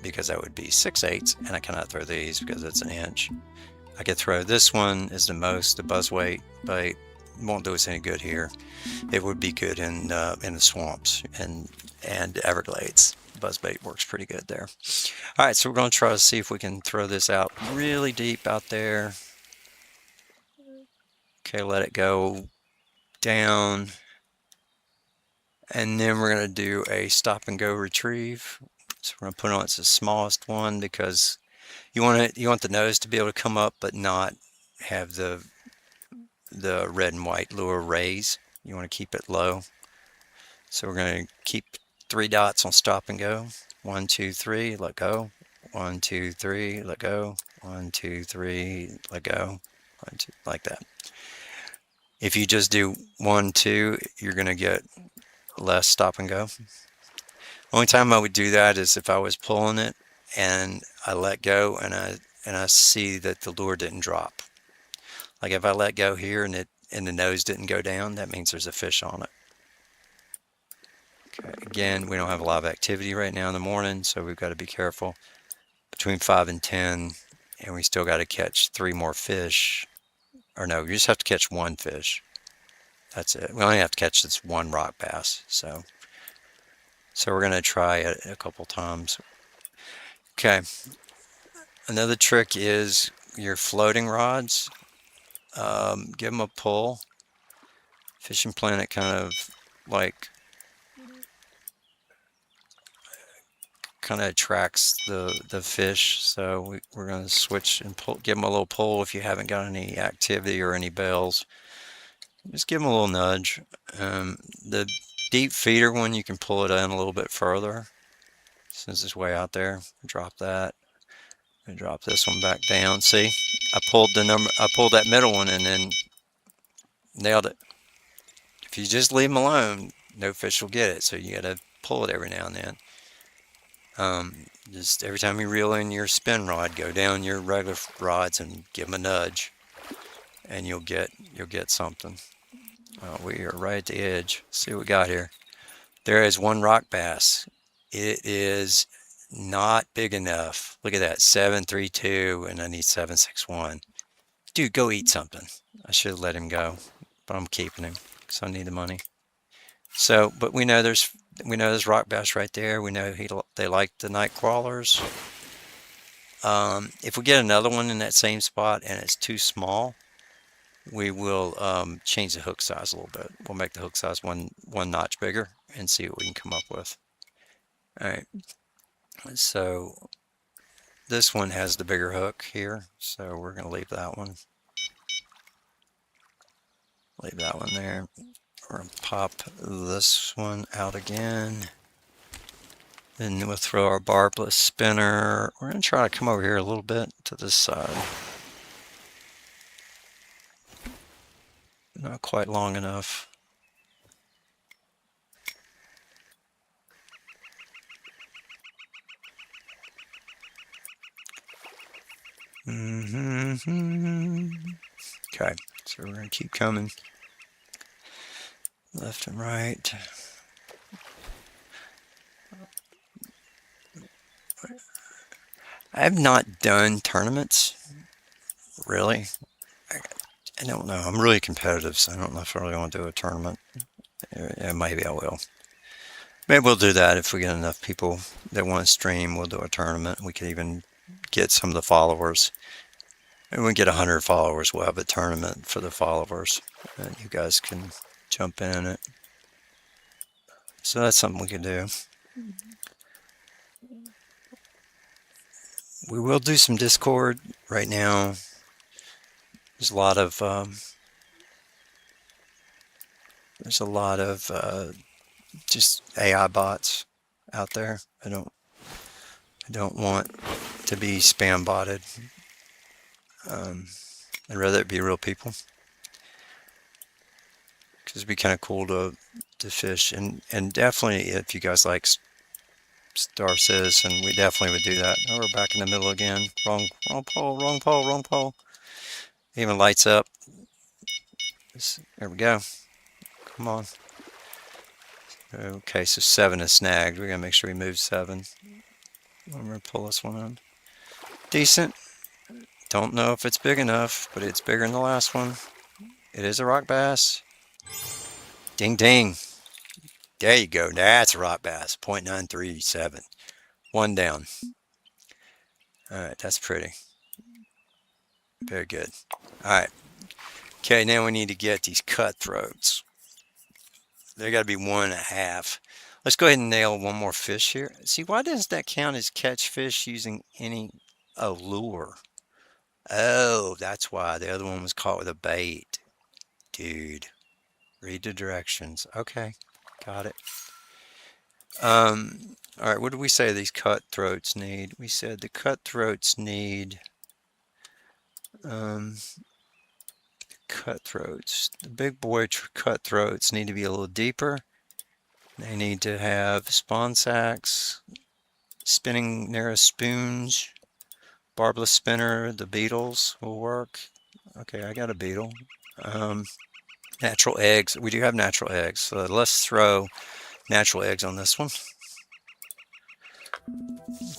because that would be 6/8, and I cannot throw these because it's an inch. I could throw this one as the most, the buzzbait, but it won't do us any good here. It would be good in the swamps and Everglades. Buzzbait works pretty good there. All right, so we're going to try to see if we can throw this out really deep out there. Okay, let it go down. And then we're going to do a stop and go retrieve. So we're going to put on, it's the smallest one because you want the nose to be able to come up but not have the red and white lure raise. You want to keep it low. So we're going to keep 3 dots on stop and go. 1, 2, 3, let go. 1, 2, 3, let go. 1, 2, 3, let go. 1, 2, like that. If you just do 1, 2, you're going to get less stop and go. Only time I would do that is if I was pulling it and I let go and I see that the lure didn't drop. Like if I let go here and the nose didn't go down, that means there's a fish on it. Okay, again, we don't have a lot of activity right now in the morning, so we've got to be careful. Between 5 and 10, and we still got to catch 3 more fish. Or no, you just have to catch 1 fish. That's it. We only have to catch this 1 rock bass. So we're going to try it a couple times. Okay. Another trick is your floating rods. Give them a pull. Fishing Planet kind of attracts the fish, so we're going to switch and give them a little pull. If you haven't got any activity or any bells, just give them a little nudge. The deep feeder one, you can pull it in a little bit further since it's way out there. Drop that and drop this one back down. See, I pulled that middle one and then nailed it. If you just leave them alone, no fish will get it, so you got to pull it every now and then. Just every time you reel in your spin rod, go down your regular rods and give them a nudge, and you'll get something. We are right at the edge. Let's see what we got here. There is 1 rock bass. It is not big enough. Look at that, 732, and I need 761. Dude, go eat something. I should have let him go, but I'm keeping him because I need the money. So, but we know there's rock bass right there. We know they like the night crawlers. If we get another one in that same spot and it's too small, we will change the hook size a little bit. We'll make the hook size one notch bigger and see what we can come up with. All right. So this one has the bigger hook here, so we're going to leave that one. Leave that one there. We're going to pop this one out again. Then we'll throw our barbless spinner. We're going to try to come over here a little bit to this side. Not quite long enough. Okay, so we're going to keep coming left and right. I have not done tournaments, really. I don't know. I'm really competitive, so I don't know if I really want to do a tournament. Yeah, maybe I will. Maybe we'll do that if we get enough people that want to stream. We'll do a tournament. We could even get some of the followers. And when we get 100 followers, we'll have a tournament for the followers. And you guys can jump in it. So that's something we can do. We will do some Discord right now. There's a lot of just AI bots out there. I don't want to be spam botted. I'd rather it be real people, because it'd be kind of cool to fish, and definitely if you guys like Star Citizen, we definitely would do that. Oh, we're back in the middle again. Wrong pole, wrong pole, wrong pole. Even lights up. There we go. Come on. Okay, so 7 is snagged. We gotta make sure we move 7. I'm gonna pull this one in. Decent. Don't know if it's big enough, but it's bigger than the last one. It is a rock bass. Ding ding. There you go. That's a rock bass. 0.937. One down. Alright, that's pretty. Very good. Alright. Okay, now we need to get these cutthroats. They gotta be 1.5. Let's go ahead and nail one more fish here. See, why doesn't that count as catch fish using any lure? Oh, that's why. The other one was caught with a bait. Dude. Read the directions. Okay. Got it. Alright, what did we say these cutthroats need? We said the cutthroats need cutthroats. The big boy cutthroats need to be a little deeper. They need to have spawn sacks, spinning narrow spoons, barbless spinner. The beetles will work. Okay, I got a beetle. Natural eggs. We do have natural eggs, so let's throw natural eggs on this one.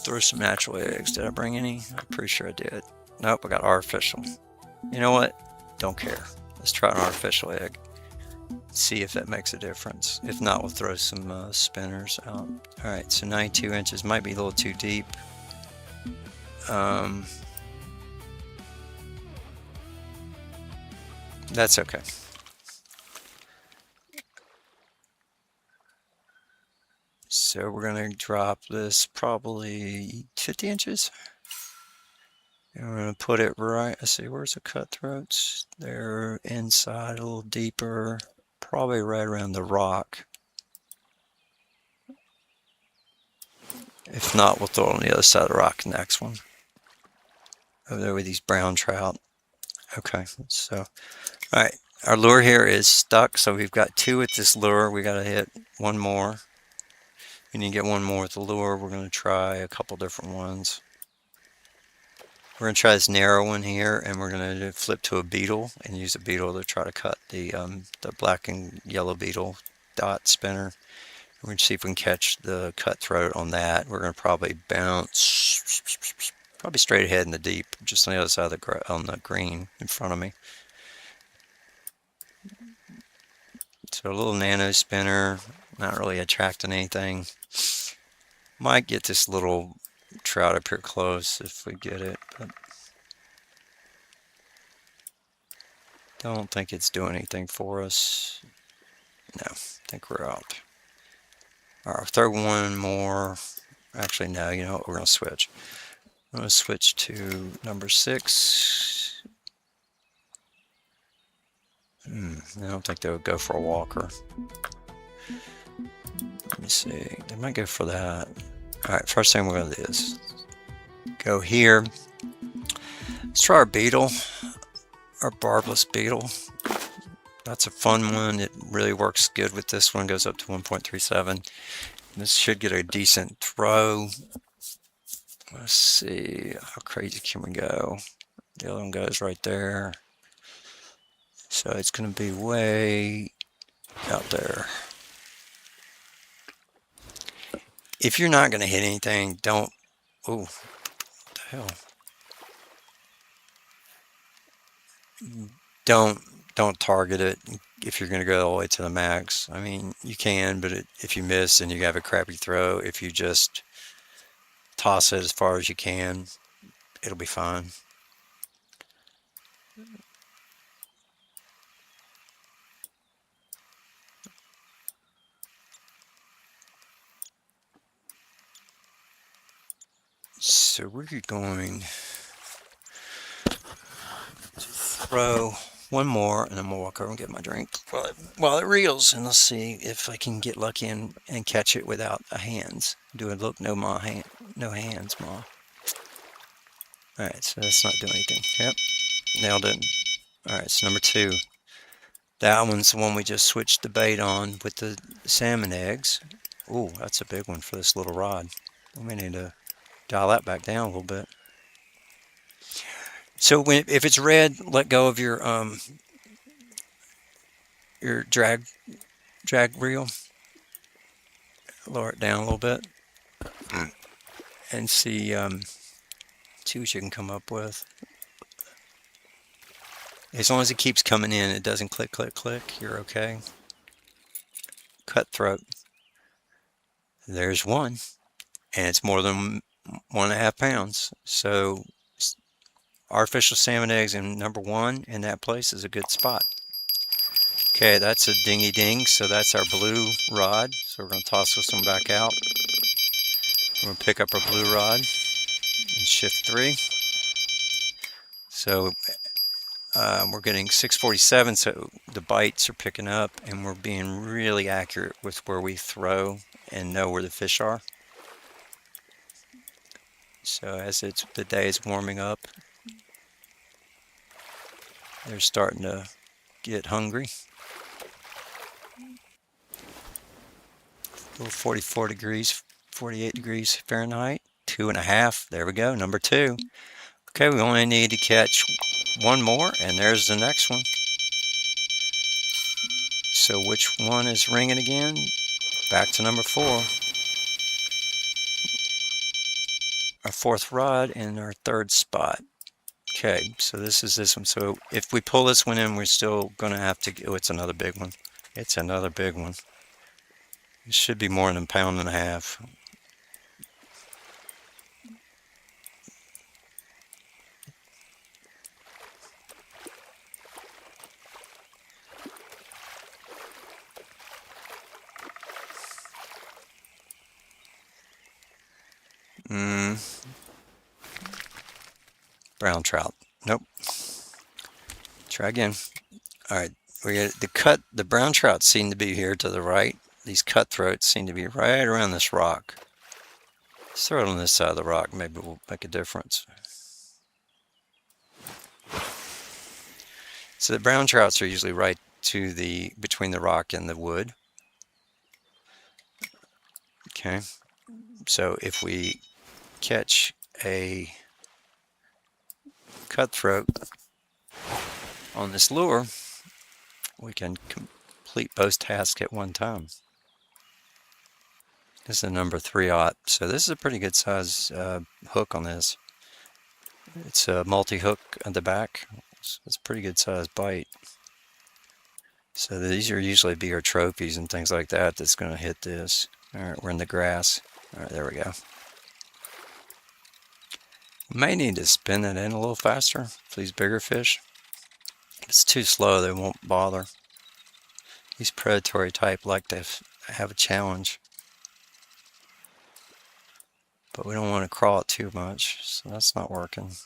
Throw some natural eggs. Did I bring any? I'm pretty sure I did. Nope, I got artificial. You know what? Don't care. Let's try an artificial egg. See if that makes a difference. If not, we'll throw some spinners out. Alright, so 92 inches might be a little too deep. That's okay. So we're going to drop this probably 50 inches. And we're going to put it right, let's see, where's the cutthroats? They're inside a little deeper, probably right around the rock. If not, we'll throw it on the other side of the rock, next one. Over there with these brown trout. Okay, so, alright, our lure here is stuck, so we've got 2 with this lure. We got to hit one more. We need to get one more with the lure. We're going to try a couple different ones. We're going to try this narrow one here, and we're going to flip to a beetle and use a beetle to try to cut the black and yellow beetle dot spinner. We're going to see if we can catch the cutthroat on that. We're going to probably bounce probably straight ahead in the deep, just on the other side of the green in front of me. So a little nano spinner, not really attracting anything. Might get this little trout up here close if we get it, but don't think it's doing anything for us. No, I think we're out. Alright, throw one more. Actually, no, you know what? We're going to switch. I'm going to switch to number 6. I don't think they would go for a walker. Let me see. They might go for that. All right, first thing we're going to do is go here. Let's try our beetle, our barbless beetle. That's a fun one. It really works good with this one. Goes up to 1.37. This should get a decent throw. Let's see, how crazy can we go? The other one goes right there. So it's going to be way out there. If you're not going to hit anything, don't. Oh, what the hell? Don't target it if you're going to go all the way to the max. I mean, you can, but if you miss and you have a crappy throw, if you just toss it as far as you can, it'll be fine. So we're going to throw one more, and then we'll walk over and get my drink while it reels, and let's see if I can get lucky and catch it without a hands. Do a look, no hands, ma. All right, so that's not doing anything. Yep, nailed it. All right, so number 2. That one's the one we just switched the bait on with the salmon eggs. Ooh, that's a big one for this little rod. We may need to dial that back down a little bit. So if it's red, let go of your drag reel. Lower it down a little bit and see what you can come up with. As long as it keeps coming in, it doesn't click, click, click, you're okay. Cutthroat. There's one, and it's more than 1.5 pounds. So artificial salmon eggs in number 1 in that place is a good spot. Okay, that's a dingy ding, so that's our blue rod. So we're going to toss this one back out. We're going to pick up our blue rod and shift 3. So we're getting 647, so the bites are picking up, and we're being really accurate with where we throw and know where the fish are. So as the day is warming up, they're starting to get hungry. A little 44 degrees, 48 degrees Fahrenheit, 2.5. There we go, number 2. Okay, we only need to catch one more, and there's the next one. So which one is ringing again? Back to number 4. Our 4th rod and our 3rd spot. Okay, so this is this one. So if we pull this one in, we're still going to have to. Oh, it's another big one. It's another big one. It should be more than 1.5 pounds. Brown trout. Nope. Try again. All right, we get the brown trout seem to be here to the right. These cutthroats seem to be right around this rock. Let's throw it on this side of the rock. Maybe it will make a difference. So the brown trouts are usually right to between the rock and the wood. Okay, so if we catch a cutthroat on this lure, we can complete both tasks at one time. This is a number 3/0, so this is a pretty good size hook on this. It's a multi-hook at the back. So it's a pretty good size bite. So these are usually bigger trophies and things like that that's going to hit this. All right, we're in the grass. All right, there we go. May need to spin it in a little faster for these bigger fish. If it's too slow, they won't bother. These predatory type like to have a challenge. But we don't want to crawl it too much, so that's not working.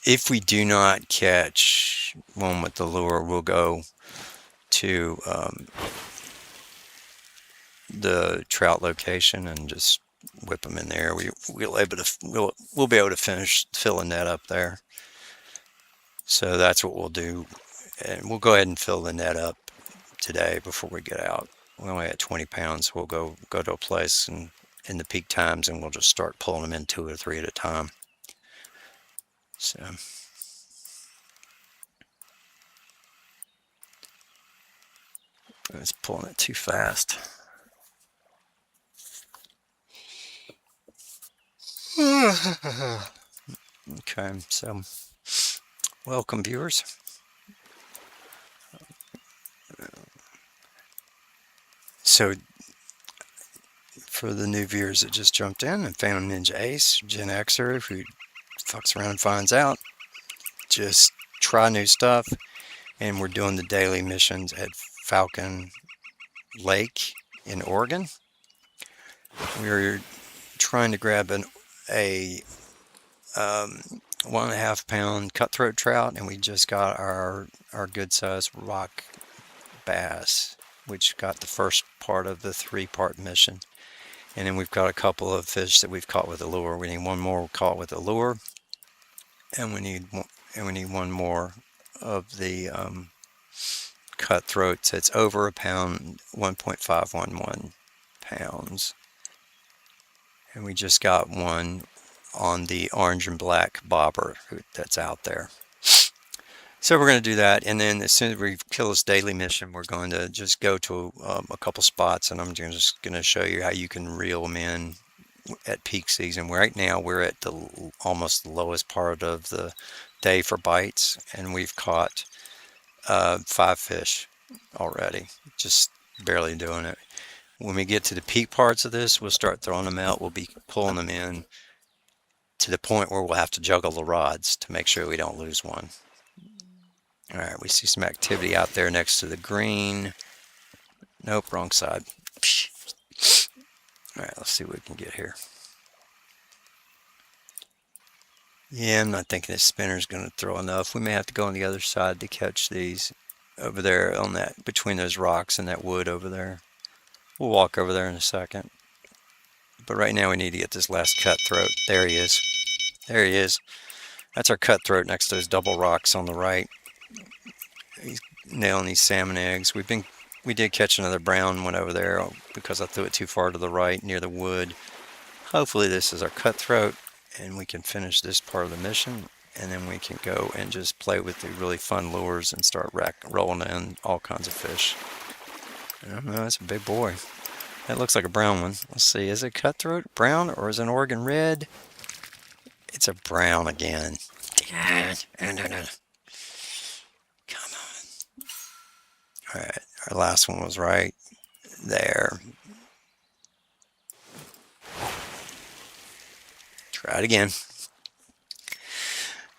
If we do not catch one with the lure, we'll go to the trout location and just whip them in there. We'll be able to finish filling that up there. So that's what we'll do, and we'll go ahead and fill the net up today before we get out. We're only at 20 pounds. We'll go to a place and in the peak times, and we'll just start pulling them in 2 or 3 at a time. So it's pulling it too fast. Okay, so welcome viewers. So for the new viewers that just jumped in, and Phantom Ninja Ace, Gen Xer, who fucks around and finds out, just try new stuff, and we're doing the daily missions at Falcon Lake in Oregon. We're trying to grab a 1.5 pound cutthroat trout, and we just got our good sized rock bass, which got the first part of the 3-part mission. And then we've got a couple of fish that we've caught with a lure. We need one more caught with a lure, and we need one more of the cutthroats. It's over a pound, 1.511 pounds. And we just got one on the orange and black bobber that's out there. So we're going to do that, and then as soon as we kill this daily mission, we're going to just go to a couple spots, and I'm just going to show you how you can reel them in at peak season. Right now we're at the almost the lowest part of the day for bites, and we've caught 5 fish already, just barely doing it. When we get to the peak parts of this, we'll start throwing them out. We'll be pulling them in to the point where we'll have to juggle the rods to make sure we don't lose one. All right, we see some activity out there next to the green. Nope, wrong side. All right, let's see what we can get here. Yeah, I'm not thinking this spinner's going to throw enough. We may have to go on the other side to catch these over there on that, between those rocks and that wood over there. We'll walk over there in a second. But right now we need to get this last cutthroat. There he is. There he is. That's our cutthroat next to those double rocks on the right. He's nailing these salmon eggs. We did catch another brown one over there because I threw it too far to the right near the wood. Hopefully this is our cutthroat, and we can finish this part of the mission, and then we can go and just play with the really fun lures and start rolling in all kinds of fish. I don't know, that's a big boy. That looks like a brown one. Let's see, is it cutthroat brown or is it an Oregon red? It's a brown again. Come on. All right, our last one was right there. Try it again.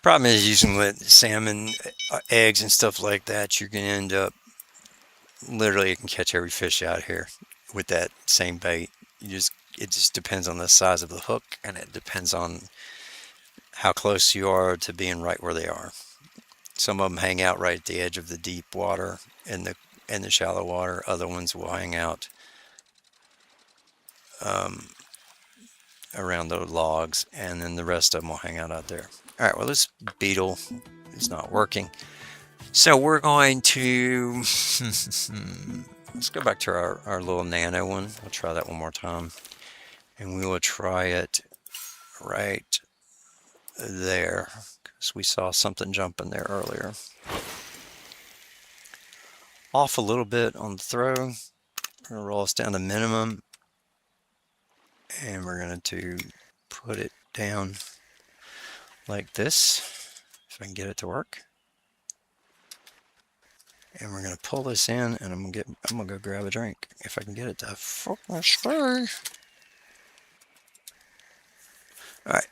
Problem is, using with salmon eggs and stuff like that, you're going to end up literally, you can catch every fish out here with that same bait. It just depends on the size of the hook, and it depends on how close you are to being right where they are. Some of them hang out right at the edge of the deep water and the shallow water. Other ones will hang out around the logs, and then the rest of them will hang out there. All right, well, this beetle is not working. So we're going to, let's go back to our little nano one. I'll try that one more time. And we will try it right there, because we saw something jump in there earlier. Off a little bit on the throw. We're going to roll us down to minimum. And we're going to put it down like this, if I can get it to work. And we're gonna pull this in, and I'm gonna go grab a drink if I can get it to fucking stay. All right,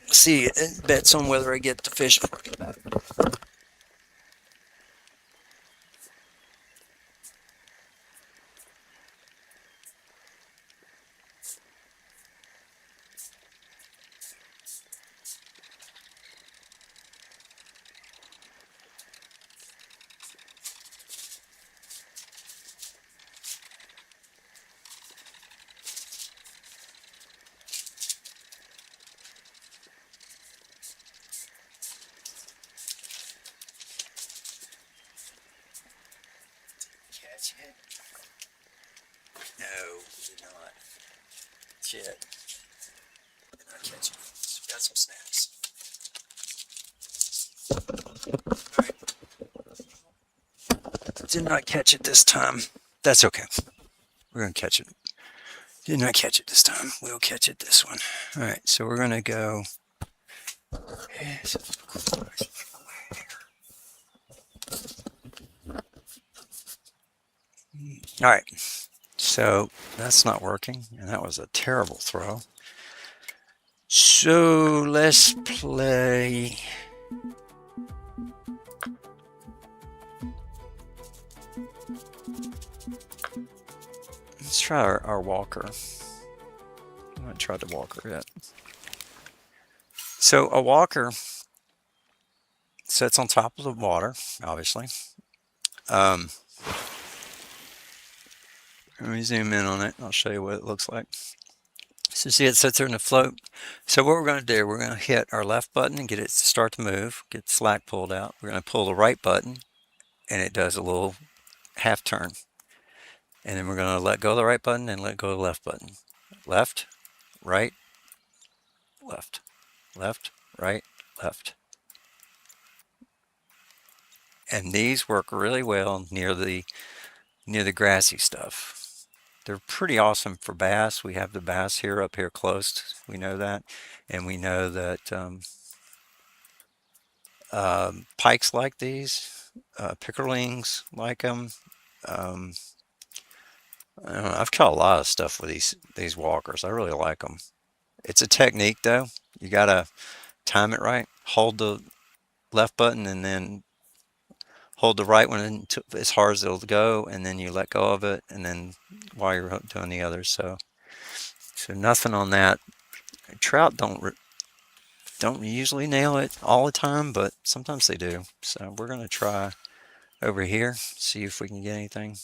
see, it bets on whether I get the fish. not yet. Did not catch it. Got some snacks. Alright. Did not catch it this time. That's okay. We're going to catch it. Did not catch it this time. We'll catch it this one. Alright, so we're going to go. Alright, so that's not working, and that was a terrible throw. So let's play. Let's try our walker. I haven't tried the walker yet. So a walker sits on top of the water, obviously. Let me zoom in on it. I'll show you what it looks like. So see, it sits there in the float. So what we're going to do, we're going to hit our left button and get it to start to move, get the slack pulled out. We're going to pull the right button, and it does a little half turn. And then we're going to let go of the right button and let go of the left button. Left, right, left, left, right, left. And these work really well near the grassy stuff. They're pretty awesome for bass. We have the bass here up here close. We know that. And we know that pikes like these, pickerlings like them. I don't know, I've caught a lot of stuff with these walkers. I really like them. It's a technique though. You gotta time it right. Hold the left button and then hold the right one as hard as it'll go, and then you let go of it, and then while you're doing the others. So nothing on that. Trout don't usually nail it all the time, but sometimes they do. So we're gonna try over here, see if we can get anything.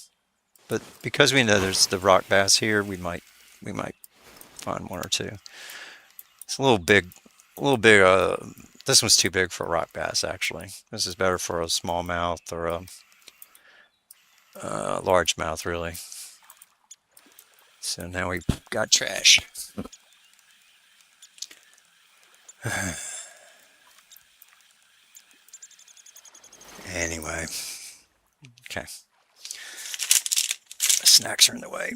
But because we know there's the rock bass here, we might find one or two. It's a little big. This one's too big for a rock bass, actually. This is better for a smallmouth or a largemouth, really. So now we've got trash. Anyway, okay. Snacks are in the way.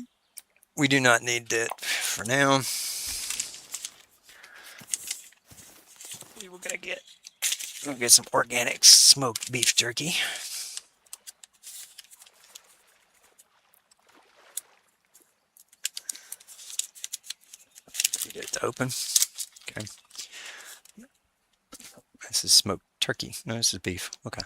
We do not need that for now. We're gonna get some organic smoked beef jerky. Get it to open. Okay. This is smoked turkey. No, this is beef. Okay.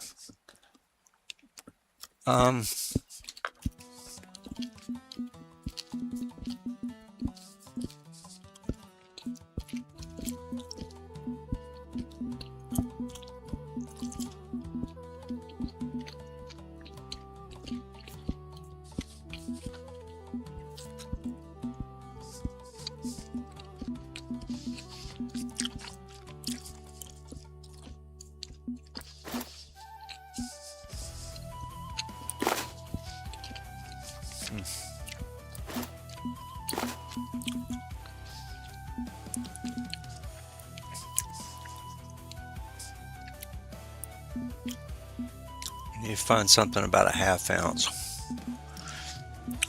You find something about a ½ ounce.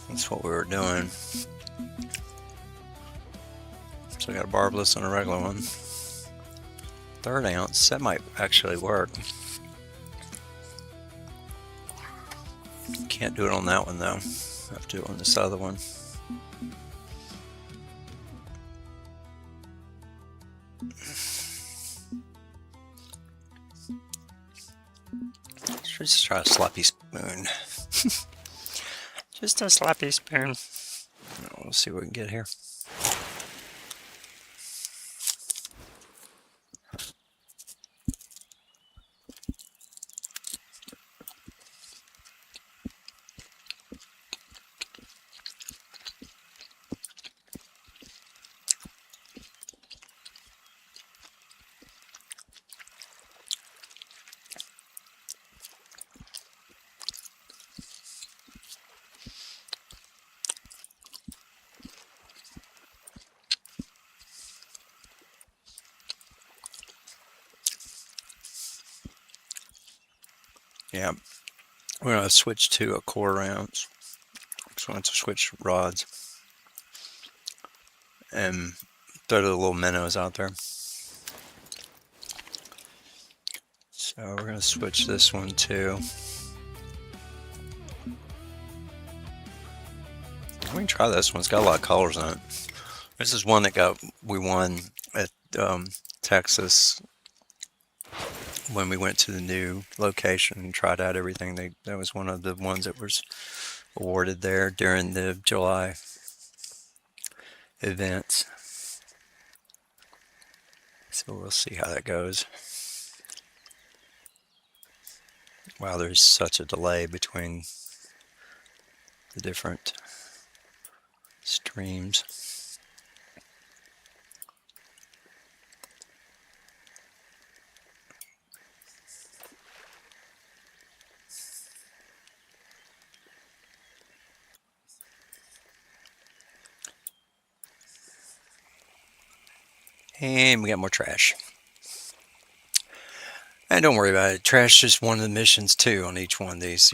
That's what we were doing. So I got a barbless and a regular one. 1/3 ounce, that might actually work. Can't do it on that one though. I have to do it on this other one. Let's just try a sloppy spoon. Just a sloppy spoon. We'll see what we can get here. Yeah, we're gonna switch to a quarter ounce. So let's switch rods and throw the little minnows out there. So we're gonna switch this one too. We can try this one. It's got a lot of colors on it. This is one that we won at Texas when we went to the new location and tried out everything. That was one of the ones that was awarded there during the July events. So we'll see how that goes. Wow, there's such a delay between the different streams. And we got more trash. And don't worry about it. Trash is one of the missions too on each one of these.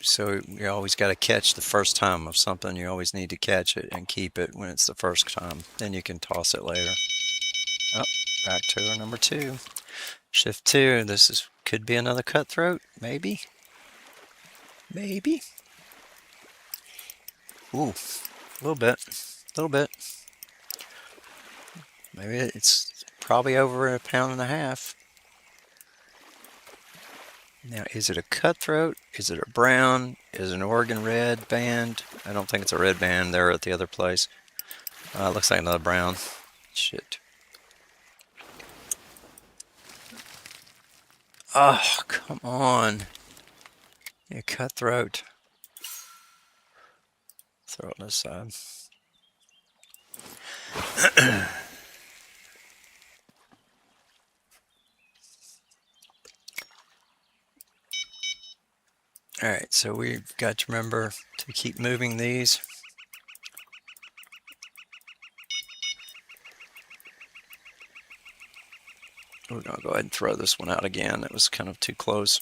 So you always got to catch the first time of something. You always need to catch it and keep it when it's the first time. Then you can toss it later. Oh, back to our number 2. Shift 2. Could be another cutthroat. Maybe. Maybe. Ooh, a little bit. A little bit. Maybe it's probably over 1.5 pounds. Now, is it a cutthroat? Is it a brown? Is it an Oregon red band? I don't think it's a red band there at the other place. Looks like another brown. Shit. Oh, come on. Yeah, cutthroat. Throw it on this side. Alright, so we've got to remember to keep moving these. We're going to go ahead and throw this one out again. It was kind of too close.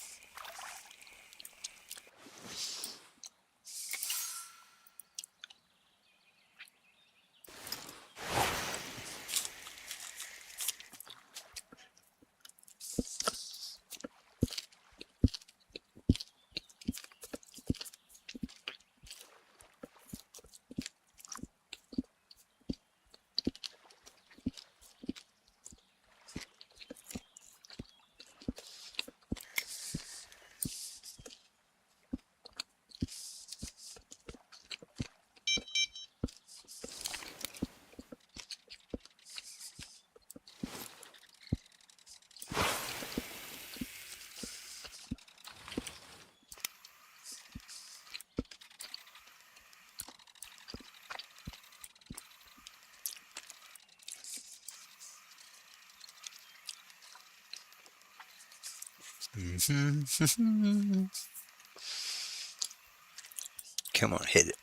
Come on, hit it.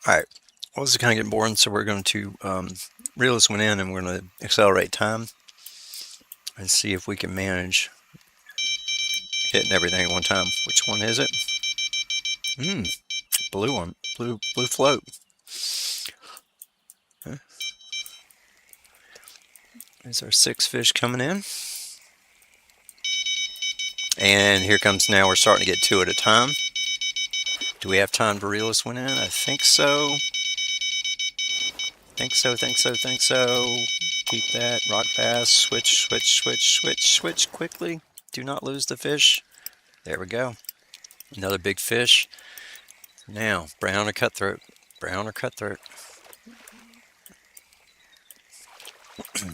Alright, well, this is kind of getting boring, so we're going to reel this one in and we're going to accelerate time and see if we can manage hitting everything at one time. Which one is it? Blue one. Blue float. Huh? There's our 6 fish coming in. And here comes, now we're starting to get 2 at a time. Do we have time to reel this one in? I think so. Think so. Keep that. Rock bass. Switch quickly. Do not lose the fish. There we go. Another big fish. Now, brown or cutthroat. Brown or cutthroat.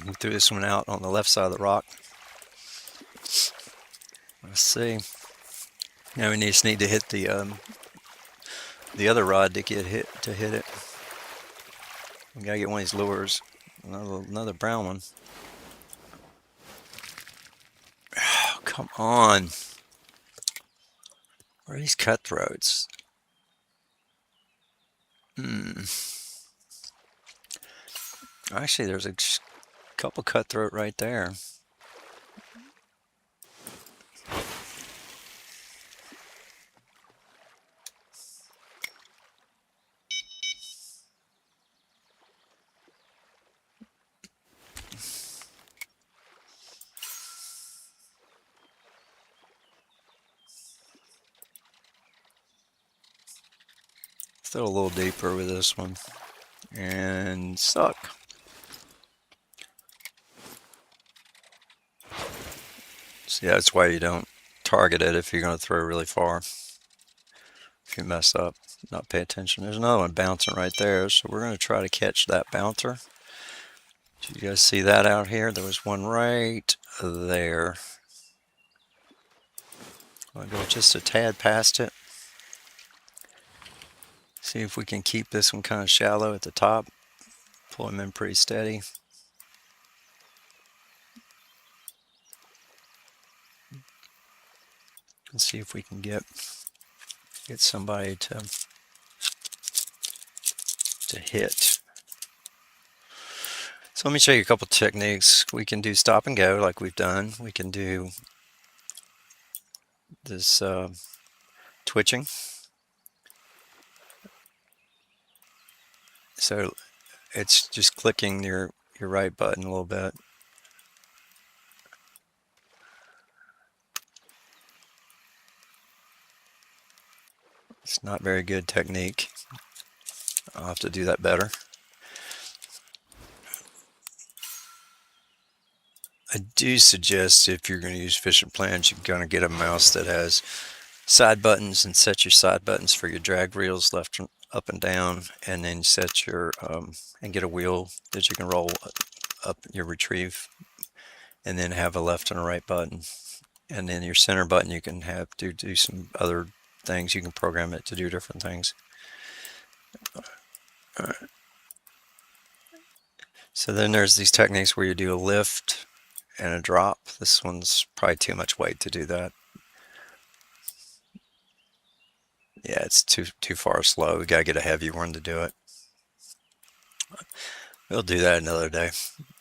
We threw this one out on the left side of the rock. Let's see. Now we just need to hit the other rod to hit it. We gotta get one of these lures. Another brown one. Oh, come on. Where are these cutthroats? Actually, there's a Couple cutthroat right there. Throw a little deeper with this one. And suck. See, that's why you don't target it if you're going to throw really far. If you mess up, not pay attention. There's another one bouncing right there, so we're going to try to catch that bouncer. Do you guys see that out here? There was one right there. I'll go just a tad past it. See if we can keep this one kind of shallow at the top. Pull him in pretty steady. And see if we can get somebody to hit. So let me show you a couple techniques. We can do stop and go like we've done. We can do this twitching. So it's just clicking your right button a little bit. It's not very good technique. I'll have to do that better. I do suggest if you're going to use fishing plans, you're going to get a mouse that has side buttons and set your side buttons for your drag reels left and up and down, and then set your and get a wheel that you can roll up your retrieve, and then have a left and a right button, and then your center button you can have to do some other things. You can program it to do different things. All right. So then there's these techniques where you do a lift and a drop. This one's probably too much weight to do that. Yeah, it's too far slow. We gotta get a heavy one to do it. We'll do that another day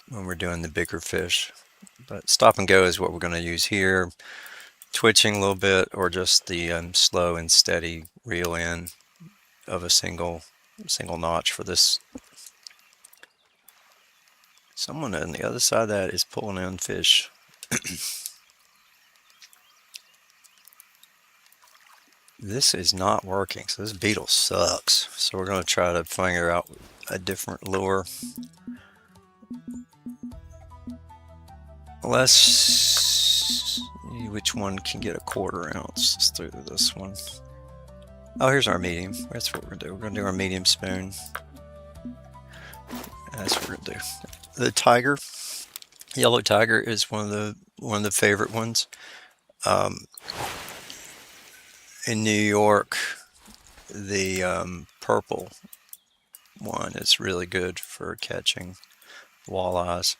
when we're doing the bigger fish. But stop and go is what we're going to use here. Twitching a little bit, or just the slow and steady reel in of a single notch for this. Someone on the other side of that is pulling in fish. This is not working, so this beetle sucks. So we're going to try to figure out a different lure. Which one can get a 1/4 ounce? Let's do this one. Oh, here's our medium. That's what we're going to do. We're going to do our medium spoon. That's what we're going to do. The tiger, yellow tiger, is one of the favorite ones. In New York, the purple one is really good for catching walleyes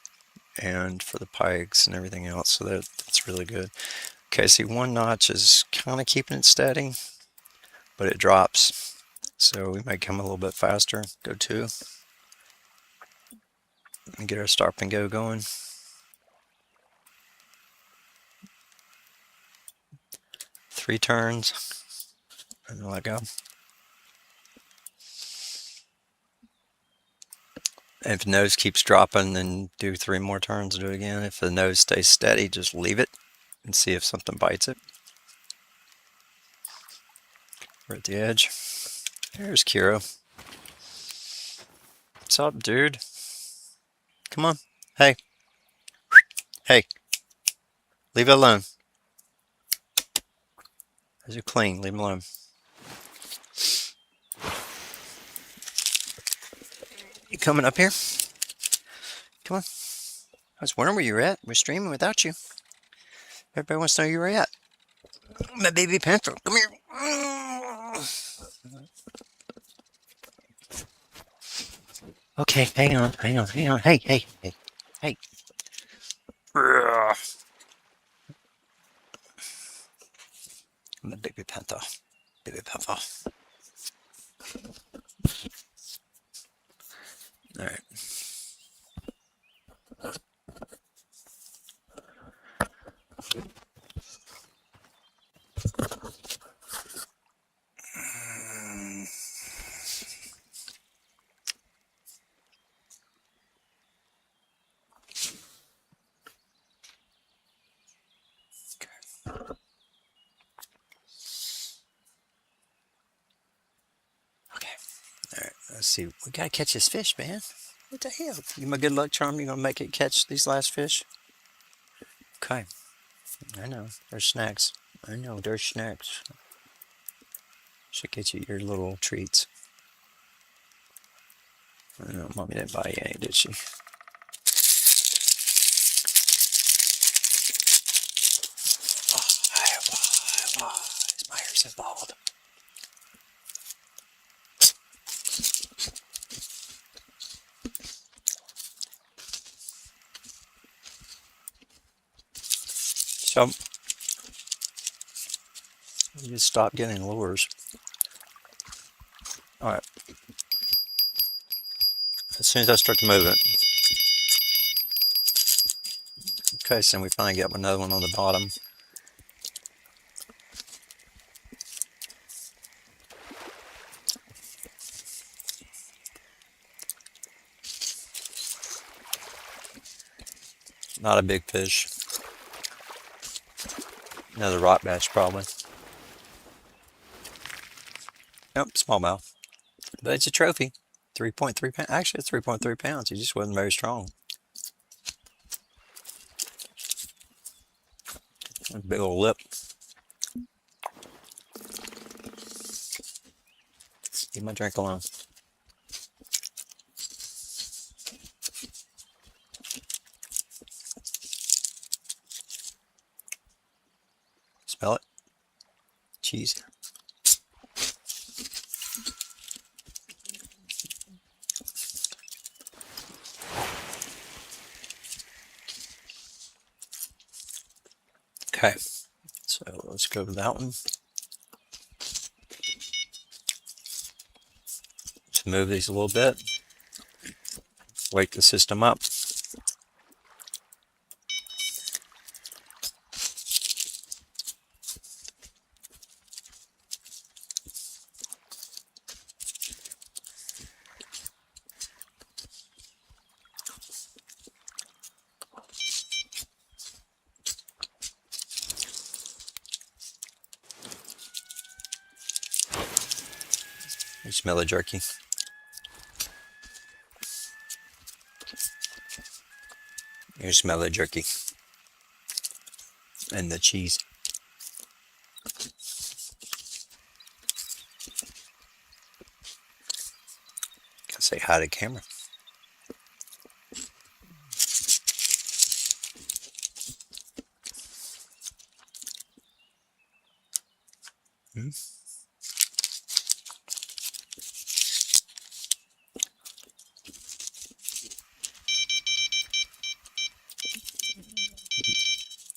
and for the pikes and everything else, so that's really good. Okay, see, one notch is kind of keeping it steady, but it drops, so we might come a little bit faster. Go 2 and get our stop and go going. 3 turns and then let go. And if the nose keeps dropping, then do 3 more turns and do it again. If the nose stays steady, just leave it and see if something bites it. We're at the edge. There's Kiro. What's up, dude? Come on. Hey. Hey. Leave it alone. Those are clean. Leave them alone. You coming up here? Come on. I was wondering where you were at. We're streaming without you. Everybody wants to know you were at. My baby panther. Come here. Okay, hang on. Hey. My baby panther. All right. Let's see. We gotta catch this fish, man. What the hell? You my good luck charm? You gonna make it catch these last fish? Okay. I know. There's snacks. I know. There's snacks. Should get you your little treats. I know. Mommy didn't buy you any, did she? My hair's so bald. So, you just stop getting lures. Alright. As soon as I start to move it. Okay, so we finally got another one on the bottom. Not a big fish. Another rock bass, probably. Yep, smallmouth. But it's a trophy. 3.3 pounds. Actually, it's 3.3 pounds. He just wasn't very strong. Big old lip. Leave my drink alone. Smell it? Cheese. Okay, so let's go to that one. Just move these a little bit. Wake the system up. You smell the jerky. You smell the jerky. And the cheese. Gotta say hi to the camera. Hmm?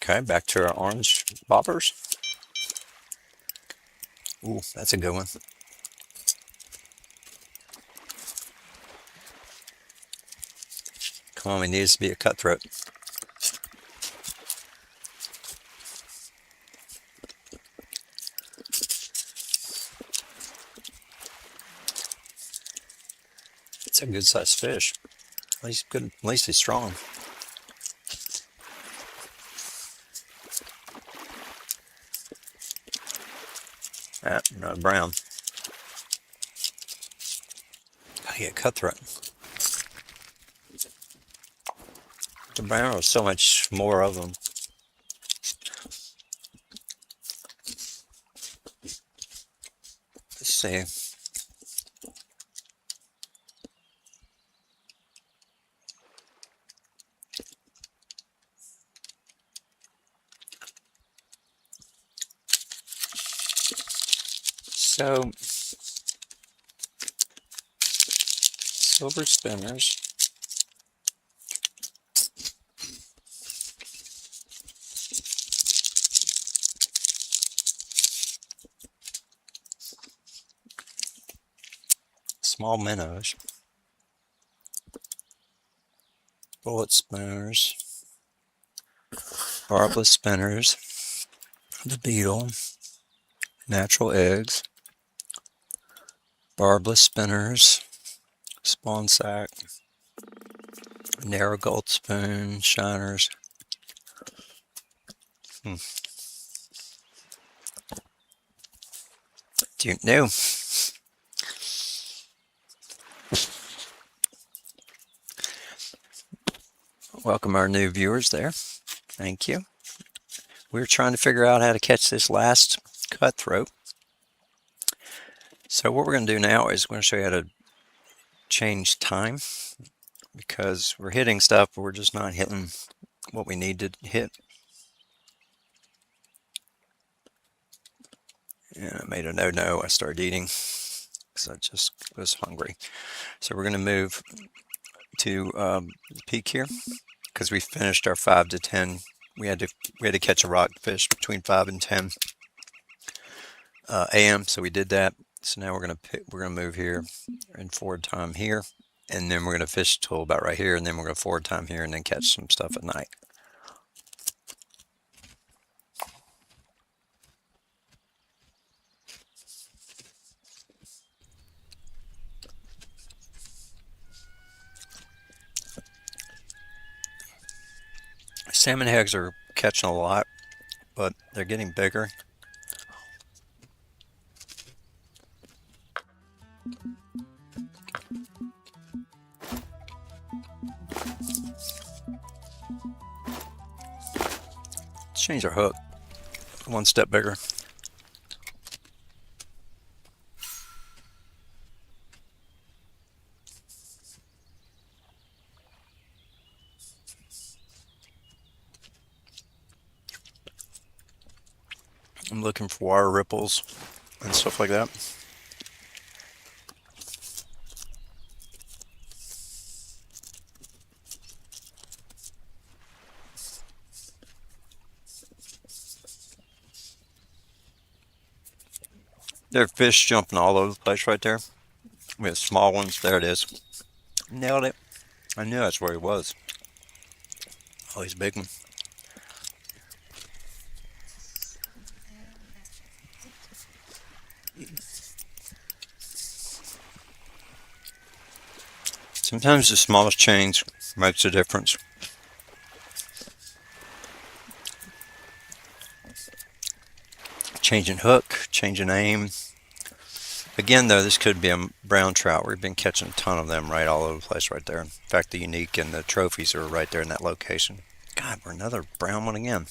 Okay, back to our orange bobbers. Ooh, that's a good one. Come on, it needs to be a cutthroat. It's a good sized fish. At least good. At least he's strong. Not brown. Gotta get cutthroat. The brown is so much more of them. Let's see. So, silver spinners. Small minnows. Bullet spinners. Barbless spinners. The beetle. Natural eggs. Barbless spinners. Spawn sack. Narrow gold spoon. Shiners. Do you know? Welcome our new viewers there. Thank you. We're trying to figure out how to catch this last cutthroat. So what we're going to do now is we're going to show you how to change time, because we're hitting stuff, but we're just not hitting what we need to hit. And I made a no-no. I started eating because I just was hungry. So we're going to move to the peak here, because we finished our 5 to 10. We had to catch a rockfish between 5 and 10 a.m. So we did that. So now we're gonna move here and forward time here, and then we're gonna fish till about right here, and then we're gonna forward time here, and then catch some stuff at night. Salmon heads are catching a lot, but they're getting bigger. Let's change our hook. One step bigger. I'm looking for water ripples and stuff like that. There are fish jumping all over the place right there. We have small ones. There it is. Nailed it. I knew that's where he was. Oh, he's a big one. Sometimes the smallest change makes a difference. Changing hook, changing aim. Again, though, this could be a brown trout. We've been catching a ton of them right all over the place right there. In fact, the unique and the trophies are right there in that location. God, we're another brown one again.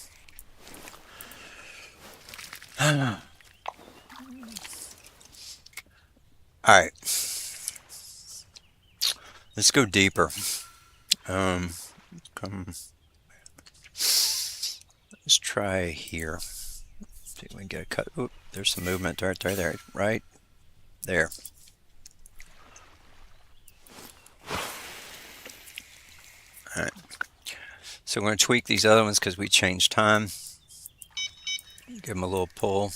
All right. Let's go deeper. Let's try here. See if we can get a cut. Oop, there's some movement right there, right there. All right. So we're going to tweak these other ones because we changed time. Give them a little pull.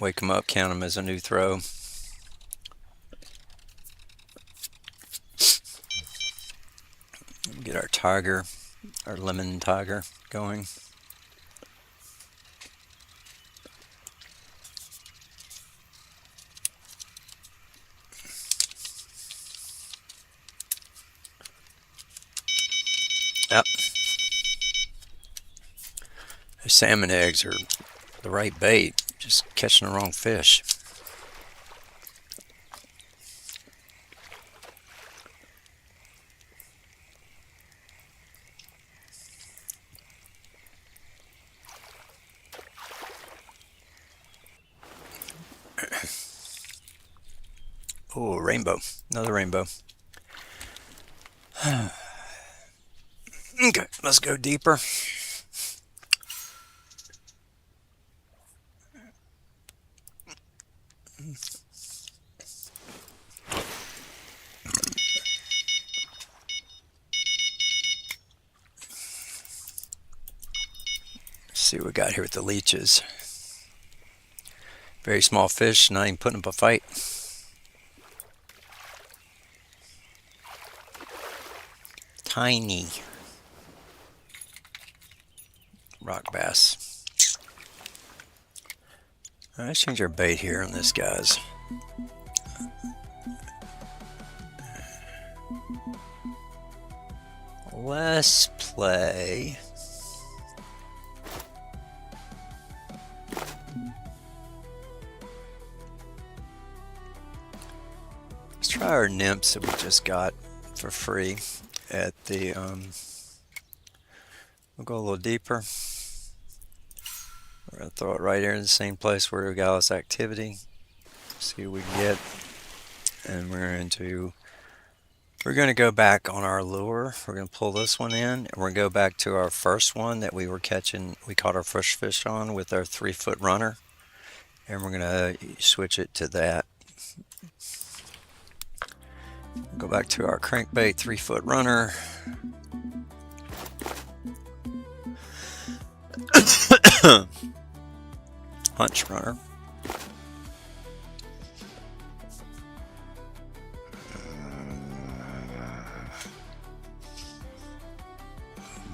Wake them up, count them as a new throw. Get our tiger, our lemon tiger going. Yep. The salmon eggs are the right bait, just catching the wrong fish. Oh, rainbow. Another rainbow. Okay, let's go deeper. See what we got here with the leeches. Very small fish, not even putting up a fight. Tiny rock bass. All right, let's change our bait here on this, guys. Let's play Let's try our nymphs that we just got for free at the, we'll go a little deeper. We're going to throw it right here in the same place where we got all this activity. See what we can get. And we're going to go back on our lure. We're going to pull this one in, and we're going to go back to our first one that we were catching. We caught our first fish on with our 3-foot runner, and we're going to switch it to that. Go back to our crankbait 3-foot runner. Hunch runner.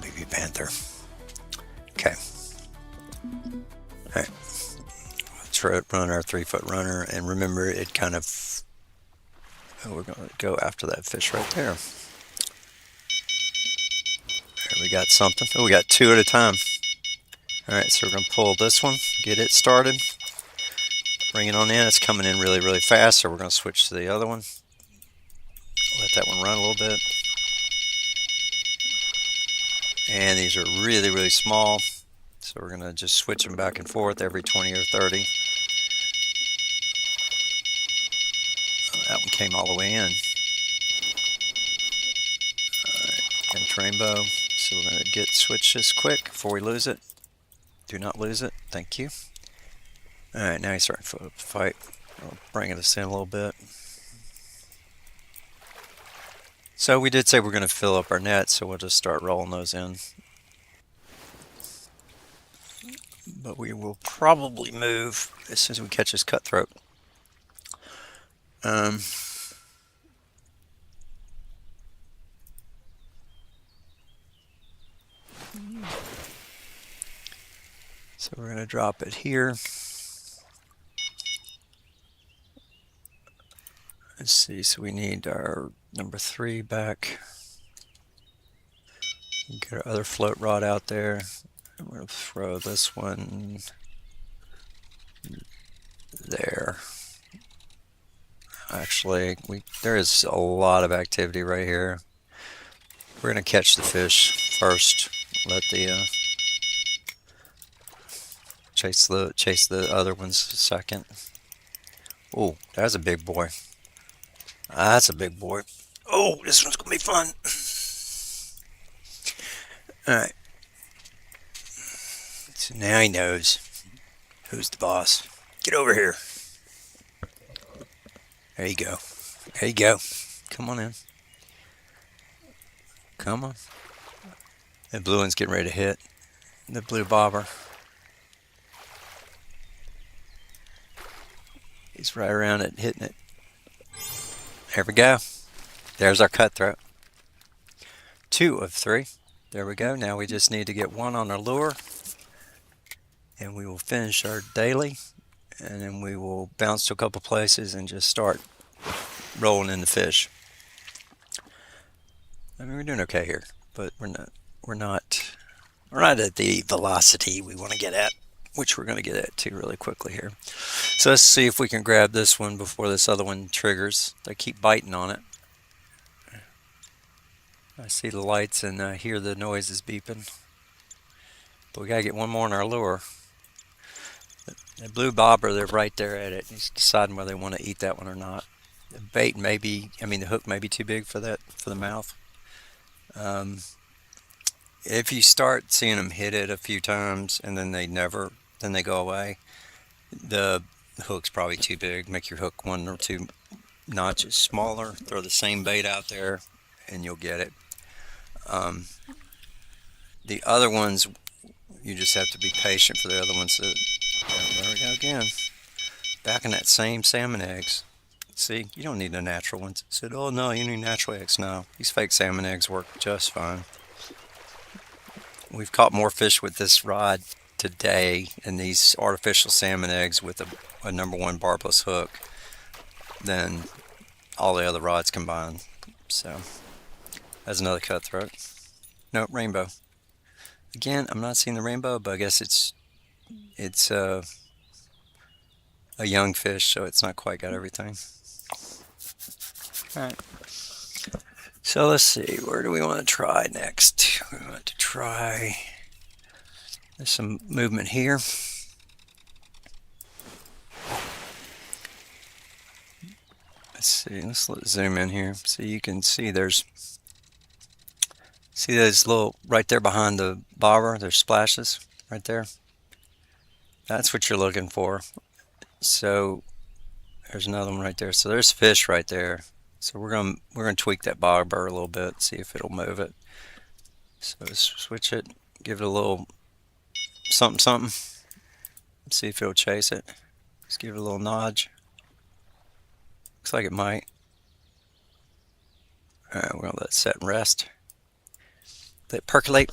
Baby panther. Okay. Alright. Let's run our 3-foot runner, and remember it kind of, we're going to go after that fish right there. There, we got something. Oh, we got 2 at a time. Alright, so we're going to pull this one, get it started, bring it on in. It's coming in really, really fast, so we're going to switch to the other one. Let that one run a little bit. And these are really, really small, so we're going to just switch them back and forth every 20 or 30. Oh, that one came all the way in. Alright, Kent rainbow. So we're going to switch this quick before we lose it. Do not lose it. Thank you. Alright, now he's starting to fight. I'll bring us in a little bit. So we did say we're going to fill up our net, so we'll just start rolling those in. But we will probably move as soon as we catch this cutthroat. So we're going to drop it here. Let's see, so we need our number 3 back. Get our other float rod out there. I'm going to throw this one there. Actually, there is a lot of activity right here. We're going to catch the fish first. Let the chase the other ones second. Oh, that's a big boy. That's a big boy. Oh, this one's gonna be fun. Alright. So now he knows who's the boss. Get over here. There you go. There you go. Come on in. Come on. That blue one's getting ready to hit. The blue bobber. He's right around it, hitting it. There we go. There's our cutthroat. 2 of 3. There we go. Now we just need to get 1 on our lure. And we will finish our daily. And then we will bounce to a couple places and just start rolling in the fish. I mean, we're doing okay here, but we're not at the velocity we want to get at, which we're going to get at too really quickly here. So let's see if we can grab this one before this other one triggers. They keep biting on it. I see the lights and I hear the noises beeping. But we got to get 1 more on our lure. The blue bobber, they're right there at it. He's deciding whether they want to eat that one or not. The bait may be, the hook may be too big for the mouth. If you start seeing them hit it a few times and then they go away, the hook's probably too big. Make your hook 1 or 2 notches smaller. Throw the same bait out there and you'll get it. The other ones, you just have to be patient for the other ones. There we go again. Back in that same salmon eggs. See, you don't need the natural ones. I said, oh no, you need natural eggs. No, these fake salmon eggs work just fine. We've caught more fish with this rod today and these artificial salmon eggs with a number 1 barbless hook than all the other rods combined. So that's another cutthroat. No, rainbow. Again, I'm not seeing the rainbow, but I guess it's a young fish, so it's not quite got everything. Alright. So let's see, where do we want to try next? We want to try, there's some movement here. Let's see, let's zoom in here so you can see see those little, right there behind the bobber, there's splashes right there. That's what you're looking for. So there's another one right there. So there's fish right there. So we're gonna tweak that bobber a little bit, see if it'll move it. So switch it, give it a little something something. See if it'll chase it. Just give it a little nudge. Looks like it might. Alright, we're gonna let it set and rest. Let it percolate.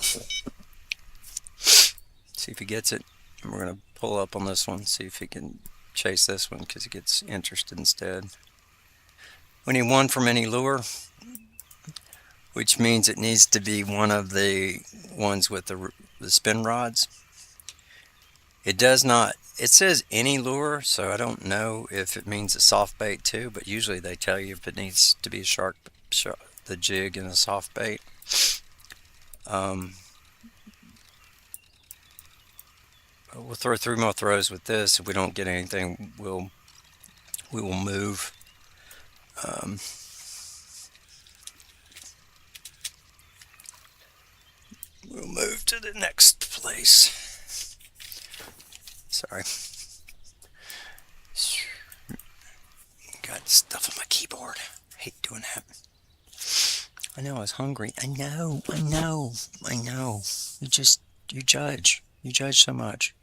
See if he gets it. And we're gonna pull up on this one, see if he can chase this one because he gets interested instead. We need one from any lure, which means it needs to be one of the ones with the spin rods. It does not, it says any lure, so I don't know if it means a soft bait too, but usually they tell you if it needs to be a shark, the jig and a soft bait. We'll throw 3 more throws with this. If we don't get anything, we will move. We'll move to the next place. Sorry. Got stuff on my keyboard. I hate doing that. I know I was hungry. I know. You judge. You judge so much.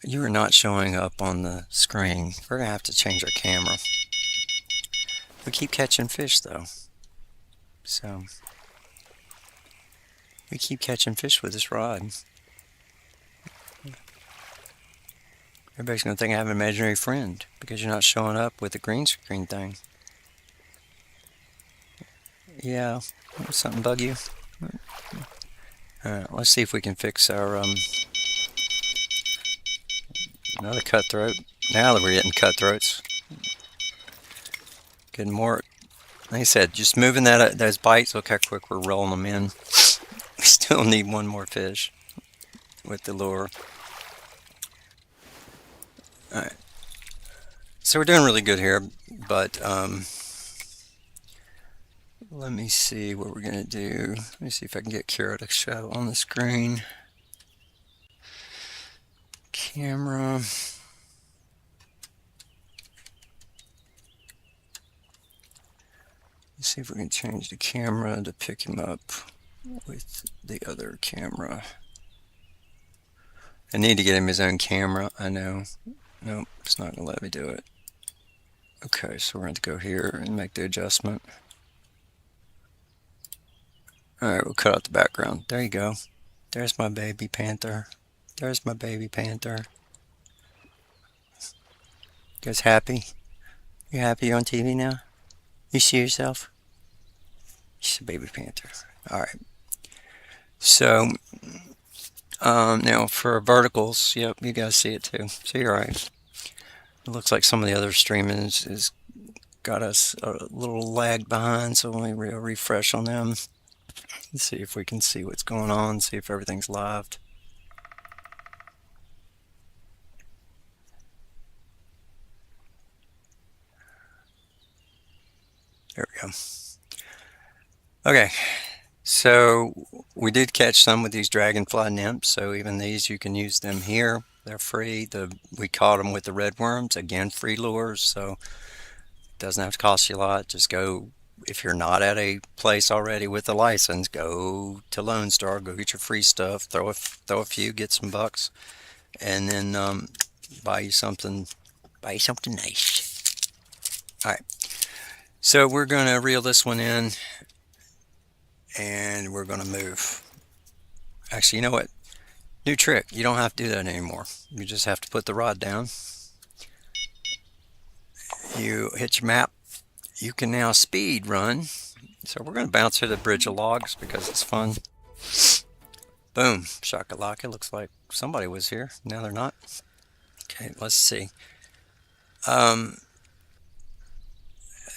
You are not showing up on the screen. We're gonna have to change our camera. We keep catching fish though. So we keep catching fish with this rod. Everybody's gonna think I have an imaginary friend because you're not showing up with the green screen thing. Yeah, something bug you? Alright, let's see if we can fix our another cutthroat. Now that we're getting cutthroats. Getting more. Like I said, just moving those bites. Look how quick we're rolling them in. We still need one more fish with the lure. Alright. So we're doing really good here, but let me see what we're going to do. Let me see if I can get Kira to show on the screen. Camera. Let's see if we can change the camera to pick him up with the other camera. I need to get him his own camera, I know. Nope, it's not going to let me do it. Okay, so we're going to go here and make the adjustment. Alright, we'll cut out the background. There you go. There's my baby panther. There's my baby panther. You guys happy? You happy you're on TV now? You see yourself? She's a baby panther. Alright. So, now for verticals, yep, you guys see it too. So you're right. It looks like some of the other streaming is got us a little lagged behind, so let me refresh on them. Let's see if we can see what's going on, see if everything's live. There we go. Okay, so we did catch some with these dragonfly nymphs, so even these you can use them here. They're free. We caught them with the red worms, again free lures, so it doesn't have to cost you a lot. Just go, if you're not at a place already with a license, go to Lone Star, go get your free stuff, throw a few, get some bucks, and then buy you something nice. Alright, so we're going to reel this one in and we're going to move. Actually, you know what? New trick. You don't have to do that anymore. You just have to put the rod down. You hit your map. You can now speed run. So we're going to bounce through the bridge of logs because it's fun. Boom. Shakalaka. Looks like somebody was here. Now they're not. Okay, let's see.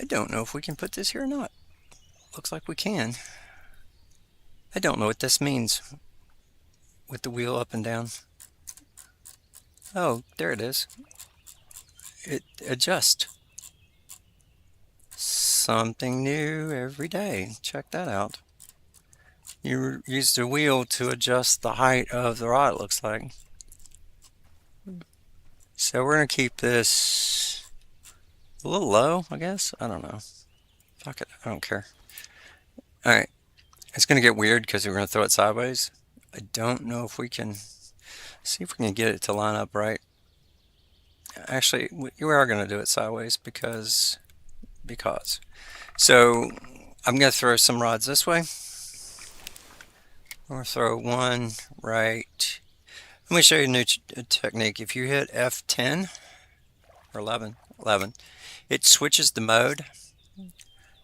I don't know if we can put this here or not. Looks like we can. I don't know what this means with the wheel up and down. Oh, there it is. It adjusts. Something new every day. Check that out. You use the wheel to adjust the height of the rod, it looks like. So we're going to keep this a little low, I guess. I don't know. Fuck it. I don't care. Alright. It's going to get weird because we're going to throw it sideways. I don't know if we can see if we can get it to line up right. Actually, we are going to do it sideways because. So I'm going to throw some rods this way. I'm going to throw one right. Let me show you a new technique. If you hit F10 or 11, it switches the mode.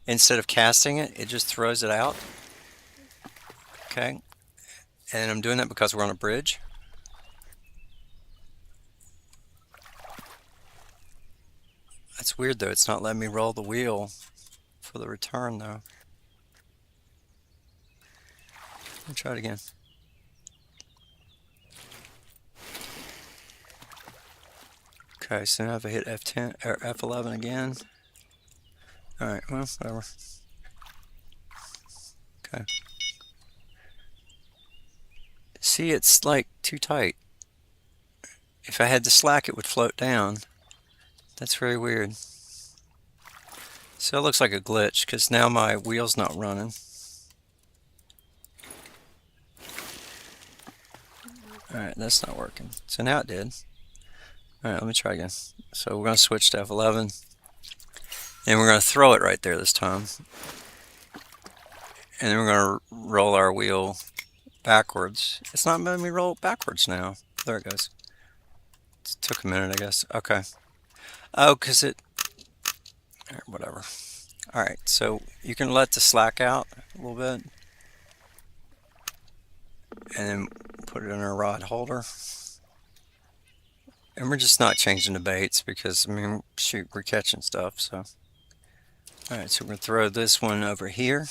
Instead of casting it, it just throws it out. Okay. And I'm doing that because we're on a bridge. That's weird though. It's not letting me roll the wheel for the return though. Let me try it again. Okay, so now if I hit F10 or F11 again. Alright, well, whatever. Okay. See, it's like too tight. If I had to slack, it would float down. That's very weird. So it looks like a glitch because now my wheel's not running. Alright, that's not working. So now it did. Alright, let me try again. So we're going to switch to F11. And we're going to throw it right there this time. And then we're going to roll our wheel backwards. It's not letting me roll it backwards now. There it goes. It took a minute, I guess. Okay. Oh, because it... whatever. Alright, so you can let the slack out a little bit. And then put it in our rod holder. And we're just not changing the baits because, I mean, shoot, we're catching stuff, so. Alright, so we're going to throw this one over here.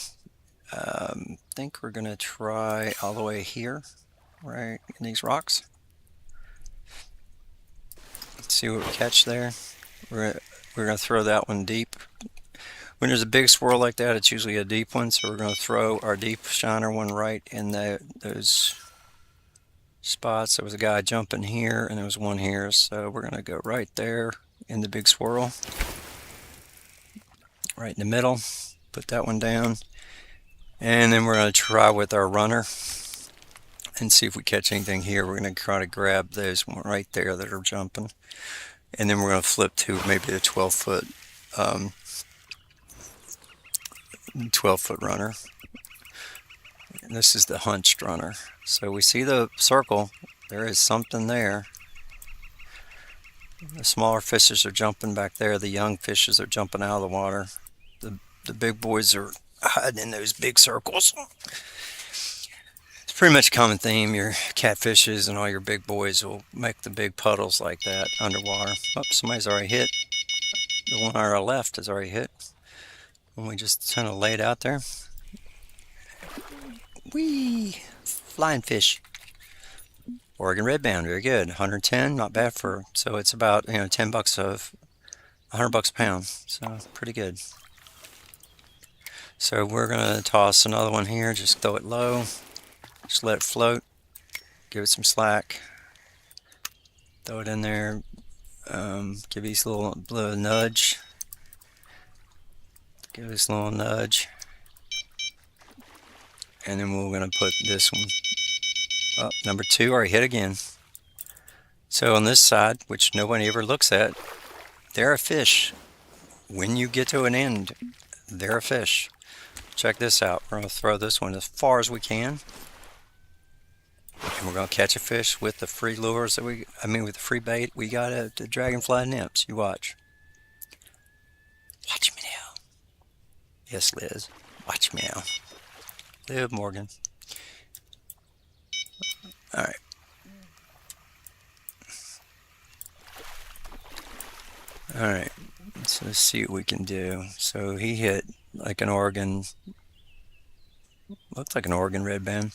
I think we're going to try all the way here, right in these rocks. Let's see what we catch there. We're going to throw that one deep. When there's a big swirl like that, it's usually a deep one, so we're going to throw our deep shiner one right in those spots. There was a guy jumping here, and there was one here, so we're going to go right there in the big swirl. Right in the middle. Put that one down. And then we're going to try with our runner and see if we catch anything here. We're going to try to grab those right there that are jumping. And then we're going to flip to maybe a 12-foot 12-foot runner. And this is the hunched runner. So we see the circle. There is something there. The smaller fishes are jumping back there. The young fishes are jumping out of the water. The big boys are hiding in those big circles. It's pretty much a common theme. Your catfishes and all your big boys will make the big puddles like that underwater. Oh, somebody's already hit. The one on our left is already hit. And we just kind of lay it out there. Whee! Flying fish. Oregon redbound, very good. 110, not bad for. So it's about, you know, $10 of $100 a pound. So pretty good. So we're gonna toss another one here. Just throw it low. Just let it float. Give it some slack. Throw it in there. Give these a little nudge. Give this a little nudge. And then we're gonna put this one. Oh, number 2 already hit again. So on this side, which nobody ever looks at, there are fish. When you get to an end, there are fish. Check this out. We're going to throw this one as far as we can. And we're going to catch a fish with the free lures that with the free bait we got at the Dragonfly Nymphs. You watch. Watch me now. Yes, Liz. Watch me now. Liv Morgan. Alright. Alright. So So let's see what we can do. So he hit like an Oregon, looks like an Oregon red band.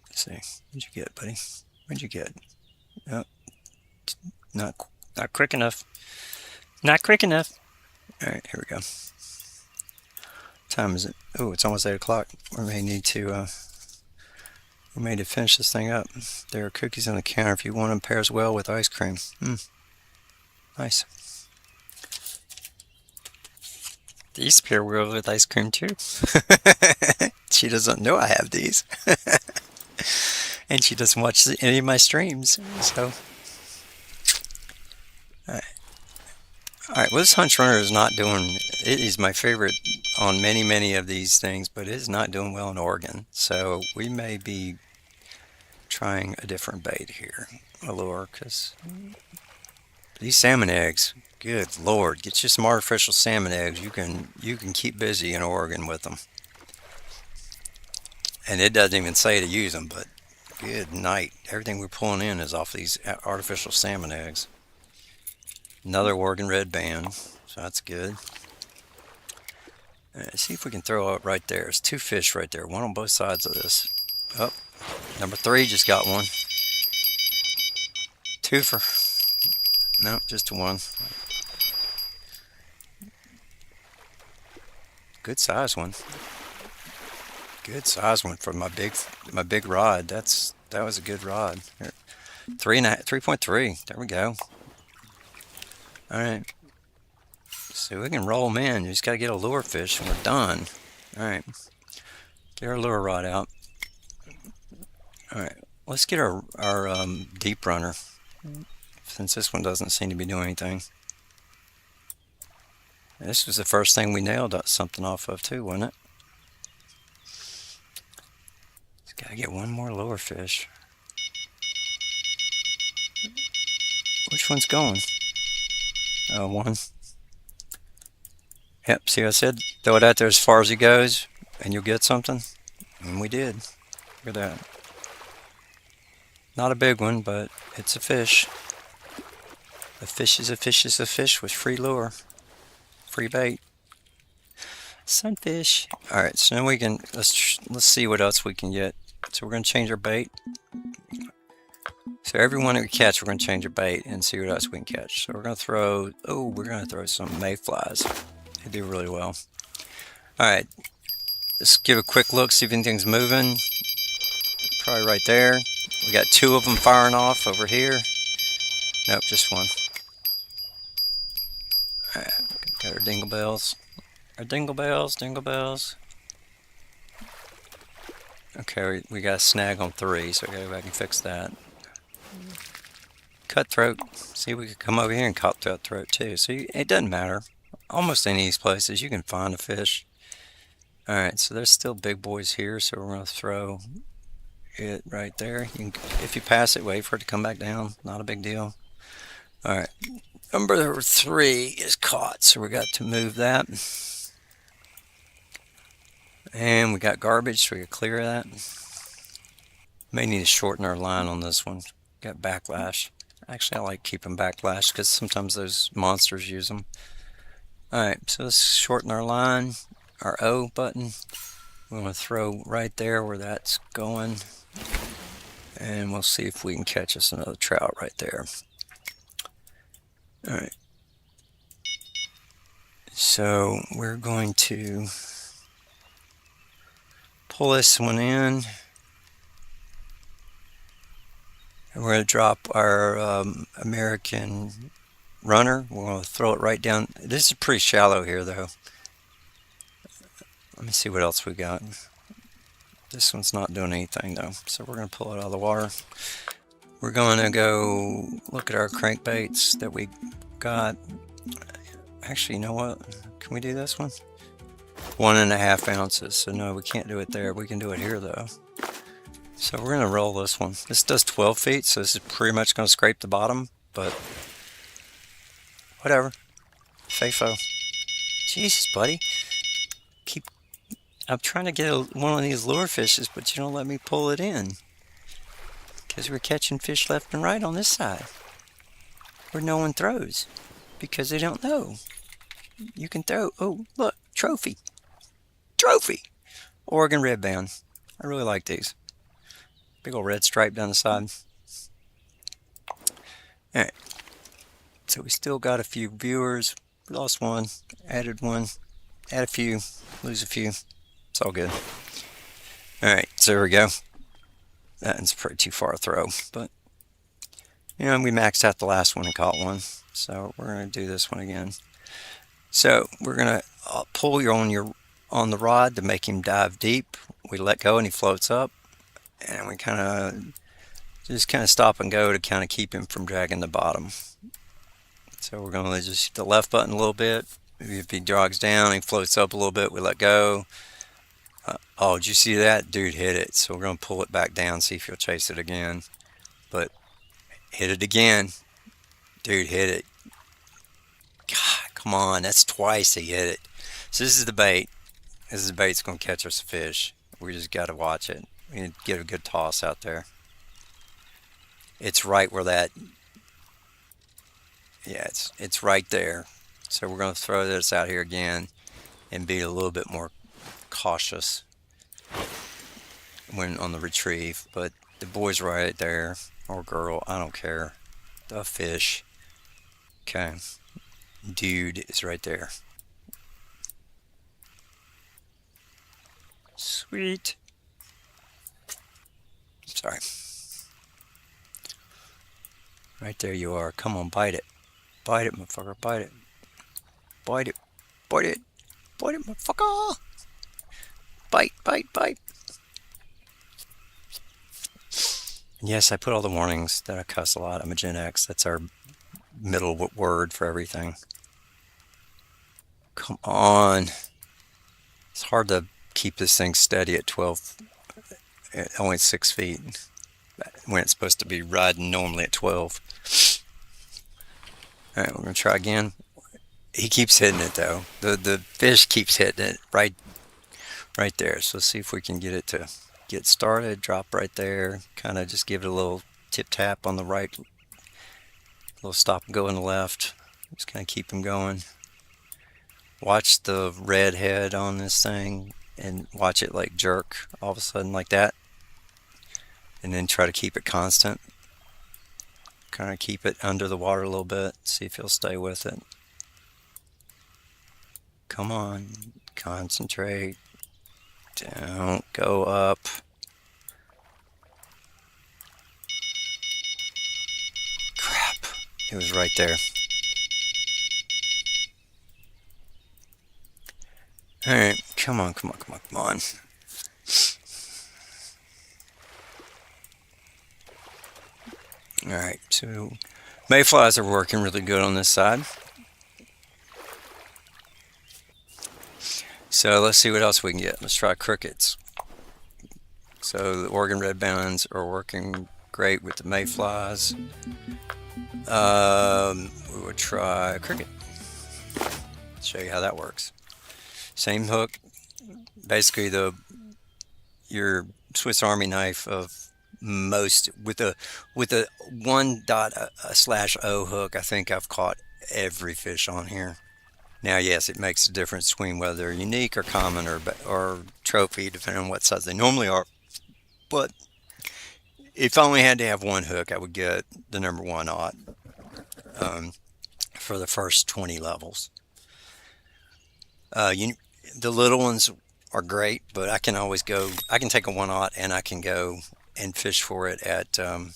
Let's see, what'd you get, buddy? What'd you get? Oh, not quick enough. Not quick enough. All right, here we go. What time is it? Oh, it's almost 8 o'clock. We may need to finish this thing up. There are cookies on the counter if you want them. Pairs well with ice cream. Nice. These pair well with ice cream too. She doesn't know I have these. And she doesn't watch any of my streams. So, all right. Well, this Hunch Runner is not doing. It is my favorite on many of these things, but it is not doing well in Oregon. So we may be trying a different bait here, a lure, because these salmon eggs. Good Lord, get you some artificial salmon eggs. You can keep busy in Oregon with them. And it doesn't even say to use them, but good night. Everything we're pulling in is off these artificial salmon eggs. Another Oregon red band, so that's good. Let's see if we can throw it right there. There's 2 fish right there, one on both sides of this. Oh, number 3 just got one. 2 for, no, just 1. Good size one. Good size one for my big rod. That was a good rod. 3.3. There we go. All right. So we can roll them in. You just gotta get a lure fish, and we're done. All right. Get our lure rod out. All right. Let's get our deep runner, since this one doesn't seem to be doing anything. This was the first thing we nailed something off of too, wasn't it? Just gotta get one more lure fish. Which one's going? One. Yep, see what I said? Throw it out there as far as he goes, and you'll get something. And we did. Look at that. Not a big one, but it's a fish. A fish is a fish is a fish with free lure. Free bait. Sunfish. Alright, so now we can, let's see what else we can get. So we're going to change our bait. So every one that we catch, we're going to change our bait and see what else we can catch. So we're going to throw, some mayflies. They do really well. Alright, let's give a quick look, see if anything's moving. Probably right there. We got 2 of them firing off over here. Nope, just 1. Alright, got our dingle bells. Our dingle bells. Okay, we got a snag on 3, so I gotta go back and fix that. Cutthroat. See, we could come over here and caught cutthroat too. So it doesn't matter. Almost any of these places you can find a fish. Alright, so there's still big boys here, so we're going to throw it right there. If you pass it, wait for it to come back down. Not a big deal. Alright, number 3 is caught, so we got to move that. And we got garbage, so we can clear that. May need to shorten our line on this one. Got backlash. Actually, I like keeping backlash because sometimes those monsters use them. Alright, so let's shorten our line. Our O button. We want to throw right there where that's going. And we'll see if we can catch us another trout right there. Alright. So we're going to pull this one in. And we're going to drop our American runner. We're going to throw it right down. This is pretty shallow here though. Let me see what else we got. This one's not doing anything though, so we're going to pull it out of the water. We're going to go look at our crankbaits that we got. Actually, you know what? Can we do this one? 1.5 ounces. So no, we can't do it there. We can do it here though. So we're going to roll this one. This does 12 feet, so this is pretty much going to scrape the bottom, but whatever. FAFO. Jesus, buddy. I'm trying to get one of these lure fishes, but you don't let me pull it in. Because we're catching fish left and right on this side. Where no one throws. because they don't know. You can throw, oh, look, trophy, trophy, Oregon red band. I really like these. Big old red stripe down the side. All right, so we still got a few viewers. We lost one, added one, add a few, lose a few. It's all good. All right, so there we go. That's pretty too far a throw, but you know, we maxed out the last one and caught one. So we're gonna do this one again. So we're gonna pull on the rod to make him dive deep. We let go and he floats up, and we just kind of stop and go to kind of keep him from dragging the bottom. So we're gonna just hit the left button a little bit. If he drags down, he floats up a little bit. We let go. Oh, did you see that? Dude hit it. So we're gonna pull it back down, see if he'll chase it again. But hit it again. Dude hit it. God, come on, that's twice he hit it. So this is the bait. This is the bait that's going to catch us a fish. We just got to watch it. We need to get a good toss out there. It's right where that, yeah, it's right there. So we're going to throw this out here again and be a little bit more cautious when on the retrieve. But the boy's right there, or girl, I don't care. The fish. Okay. Dude is right there. Sweet. Sorry. Right there you are. Come on, bite it. Bite it, motherfucker. Bite it. Bite it. Bite it. Bite it, motherfucker. Bite, bite, bite. Yes, I put all the warnings that I cuss a lot. I'm a Gen X. That's our middle word for everything. Come on. It's hard to keep this thing steady at 12, only 6 feet, when it's supposed to be riding normally at 12. All right, we're going to try again. He keeps hitting it, though. The fish keeps hitting it right there. So let's see if we can get it to get started. Drop right there. Kind of just give it a little tip tap on the right. A little stop and go on the left. Just kind of keep him going. Watch the red head on this thing and watch it like jerk all of a sudden like that. And then try to keep it constant. Kind of keep it under the water a little bit. See if he'll stay with it. Come on. Concentrate. Don't go up. Crap. It was right there. Alright, come on, come on, come on, come on. Alright, so mayflies are working really good on this side. So let's see what else we can get. Let's try crickets. So the Oregon red bands are working great with the mayflies. We would try cricket. Show you how that works. Same hook. Basically your Swiss Army knife of most with a 1./O hook. I think I've caught every fish on here. Now, yes, it makes a difference between whether they're unique or common or trophy, depending on what size they normally are. But if I only had to have one hook, I would get the number 1/0 for the first 20 levels. The little ones are great, but I can take a 1/0 and I can go and fish for it at, oh,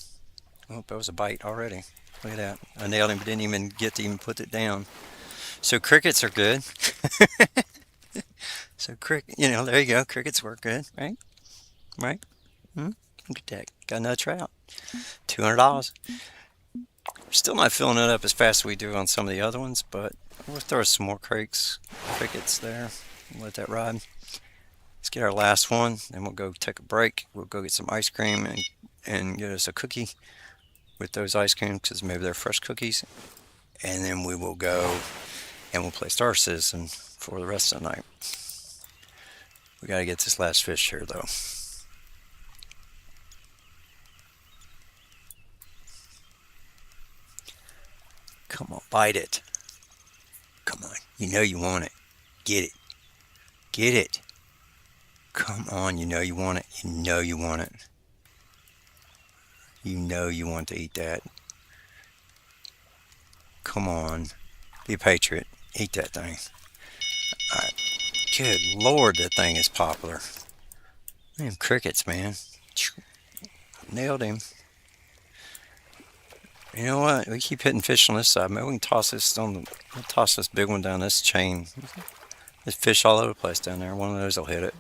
that was a bite already. Look at that. I nailed him, but didn't even get to even put it down. So crickets are good. So there you go. Crickets work good, right? Right? Look at that. Got another trout. $200. Still not filling it up as fast as we do on some of the other ones, but we'll throw some more crickets there. Let that ride. Let's get our last one, then we'll go take a break. We'll go get some ice cream and get us a cookie with those ice creams, because maybe they're fresh cookies. And then we will go and we'll play Star Citizen for the rest of the night. We got to get this last fish here, though. Come on, bite it. You know you want it. Get it. Get it. Come on, you know you want it. You know you want it. You know you want to eat that. Come on. Be a patriot. Eat that thing. Alright. Good Lord, that thing is popular. Damn crickets, man. Nailed him. You know what? We keep hitting fish on this side. Maybe we can toss this we'll toss this big one down this chain. There's fish all over the place down there. One of those will hit it.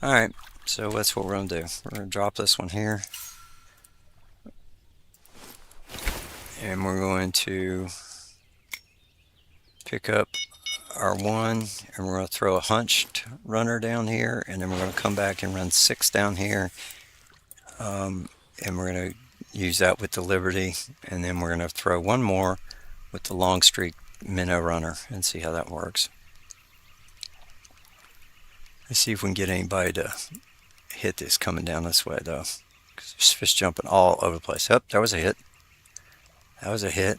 Alright, so that's what we're going to do. We're going to drop this one here. And we're going to pick up our one, and we're going to throw a hunched runner down here, and then we're going to come back and run 6 down here. And we're going to use that with the Liberty, and then we're going to throw one more with the long streak minnow runner and see how that works. Let's see if we can get anybody to hit this coming down this way, though, because there's fish jumping all over the place. Yep, that was a hit. That was a hit.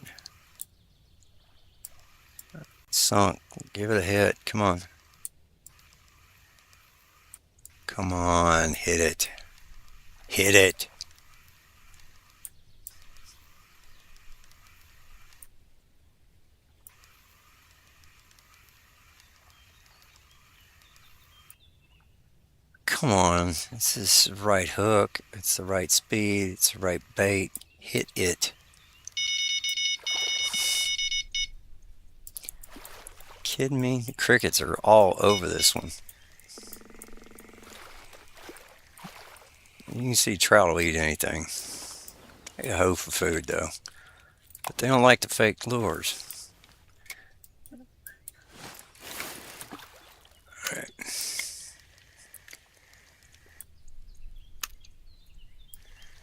Sunk. Give it a hit. Come on. Come on. Hit it. Hit it. Come on. This is the right hook. It's the right speed. It's the right bait. Hit it. Kidding me? The crickets are all over this one. You can see trout will eat anything. They a hoe for food, though. But they don't like the fake lures. Alright.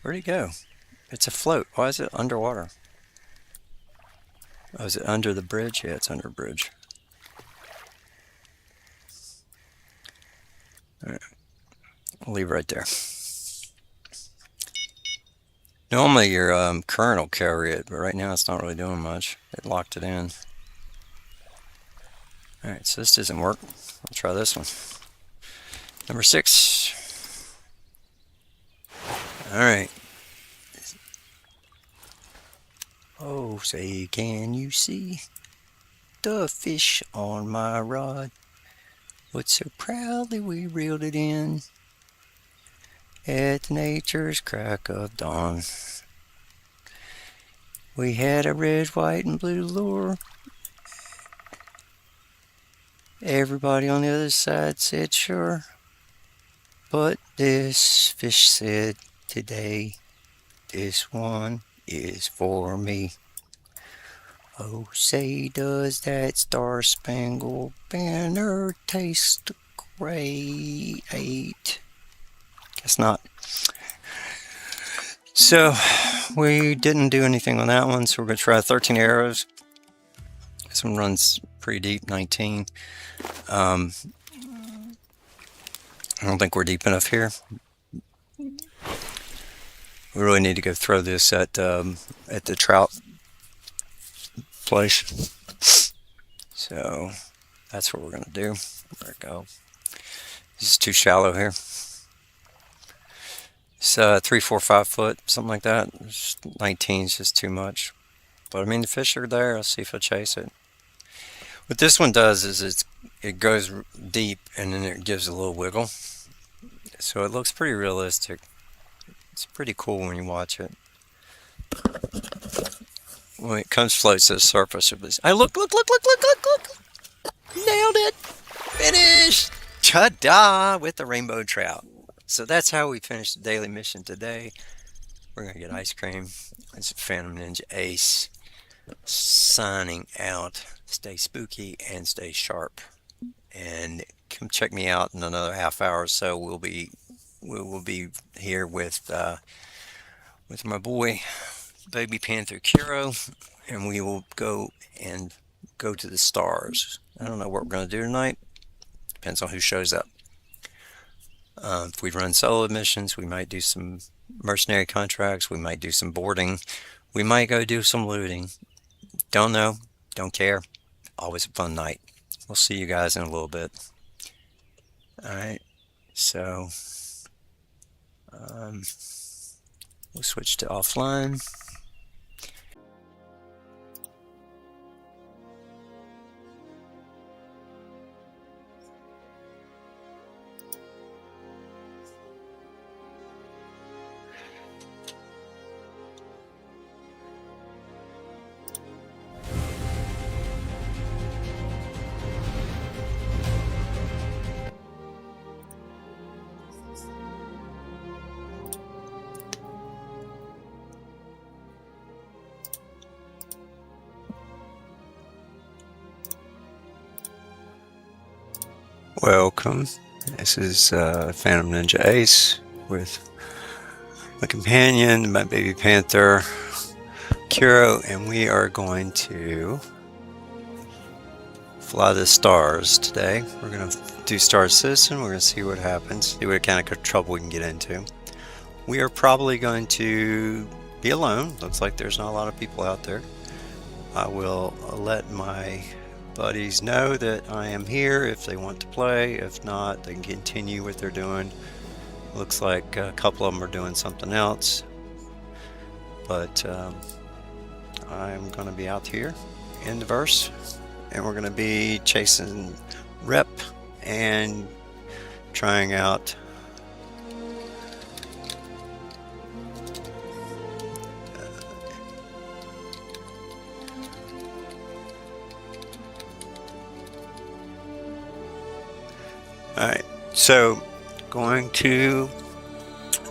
Where'd he go? It's a float. Why is it underwater? Oh, is it under the bridge? Yeah, it's under a bridge. Alright. I'll leave it right there. Normally your current will carry it, but right now it's not really doing much. It locked it in. Alright, so this doesn't work. I'll try this one. Number 6. Alright. Oh, say, can you see the fish on my rod? But so proudly we reeled it in at nature's crack of dawn. We had a red, white, and blue lure. Everybody on the other side said sure. But this fish said today, this one is for me. Oh, say, does that star-spangled banner taste great? Guess not. So, we didn't do anything on that one, so we're going to try 13 arrows. This one runs pretty deep, 19. I don't think we're deep enough here. We really need to go throw this at the trout place. So that's what we're going to do. There we go. This is too shallow here. It's 3, 4, 5 foot, something like that. 19 is just too much. But I mean, the fish are there. Let's see if I chase it. What this one does is it goes deep and then it gives a little wiggle. So it looks pretty realistic. It's pretty cool when you watch it. When it comes floats to the surface of this. Look! Nailed it! Finished! Ta-da! With the rainbow trout. So that's how we finished the daily mission today. We're going to get ice cream. It's Phantom Ninja Ace signing out. Stay spooky and stay sharp. And come check me out in another half hour or so. We will be here with my boy Baby Panther Kiro, and we will go to the stars. I don't know what we're going to do tonight. Depends on who shows up. If we run solo missions, we might do some mercenary contracts. We might do some boarding. We might go do some looting. Don't know. Don't care. always a fun night. We'll see you guys in a little bit. All right, so we'll switch to offline. Welcome. This is Phantom Ninja Ace with my companion, my baby panther, Kuro, and we are going to fly the stars today. We're going to do Star Citizen. We're going to see what happens, see what kind of trouble we can get into. We are probably going to be alone. Looks like there's not a lot of people out there. I will let my buddies know that I am here if they want to play. If not, they can continue what they're doing. Looks like a couple of them are doing something else, but I'm going to be out here in the verse, and we're going to be chasing rep and trying out Alright, so going to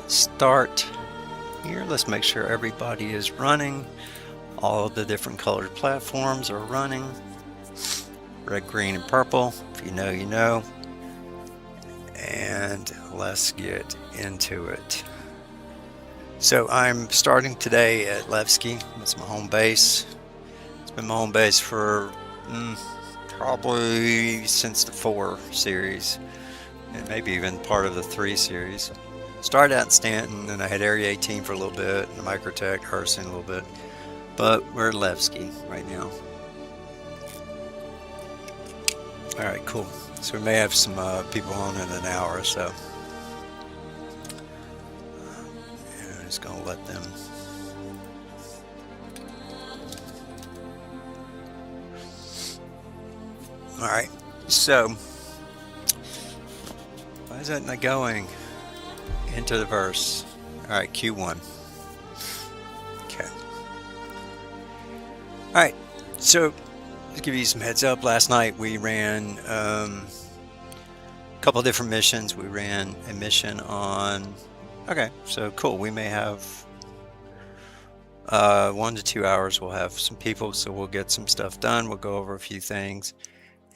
start here. Let's make sure everybody is running. All of the different colored platforms are running. Red, green, and purple. If you know, you know. And let's get into it. So I'm starting today at Levski. That's my home base. It's been my home base for probably since the 4 series, and maybe even part of the 3 series. Started out in Stanton, and I had Area 18 for a little bit, and Microtech, Hurston a little bit, but we're at Levski right now. Alright, cool. So we may have some people on in an hour or so. And I'm just going to let them. Alright, so why is that not going into the verse? Alright, Q1. Okay. Alright, so to give you some heads up, last night we ran a couple different missions. We ran a mission on, okay, so cool, we may have 1 to 2 hours. We'll have some people, so we'll get some stuff done. We'll go over a few things,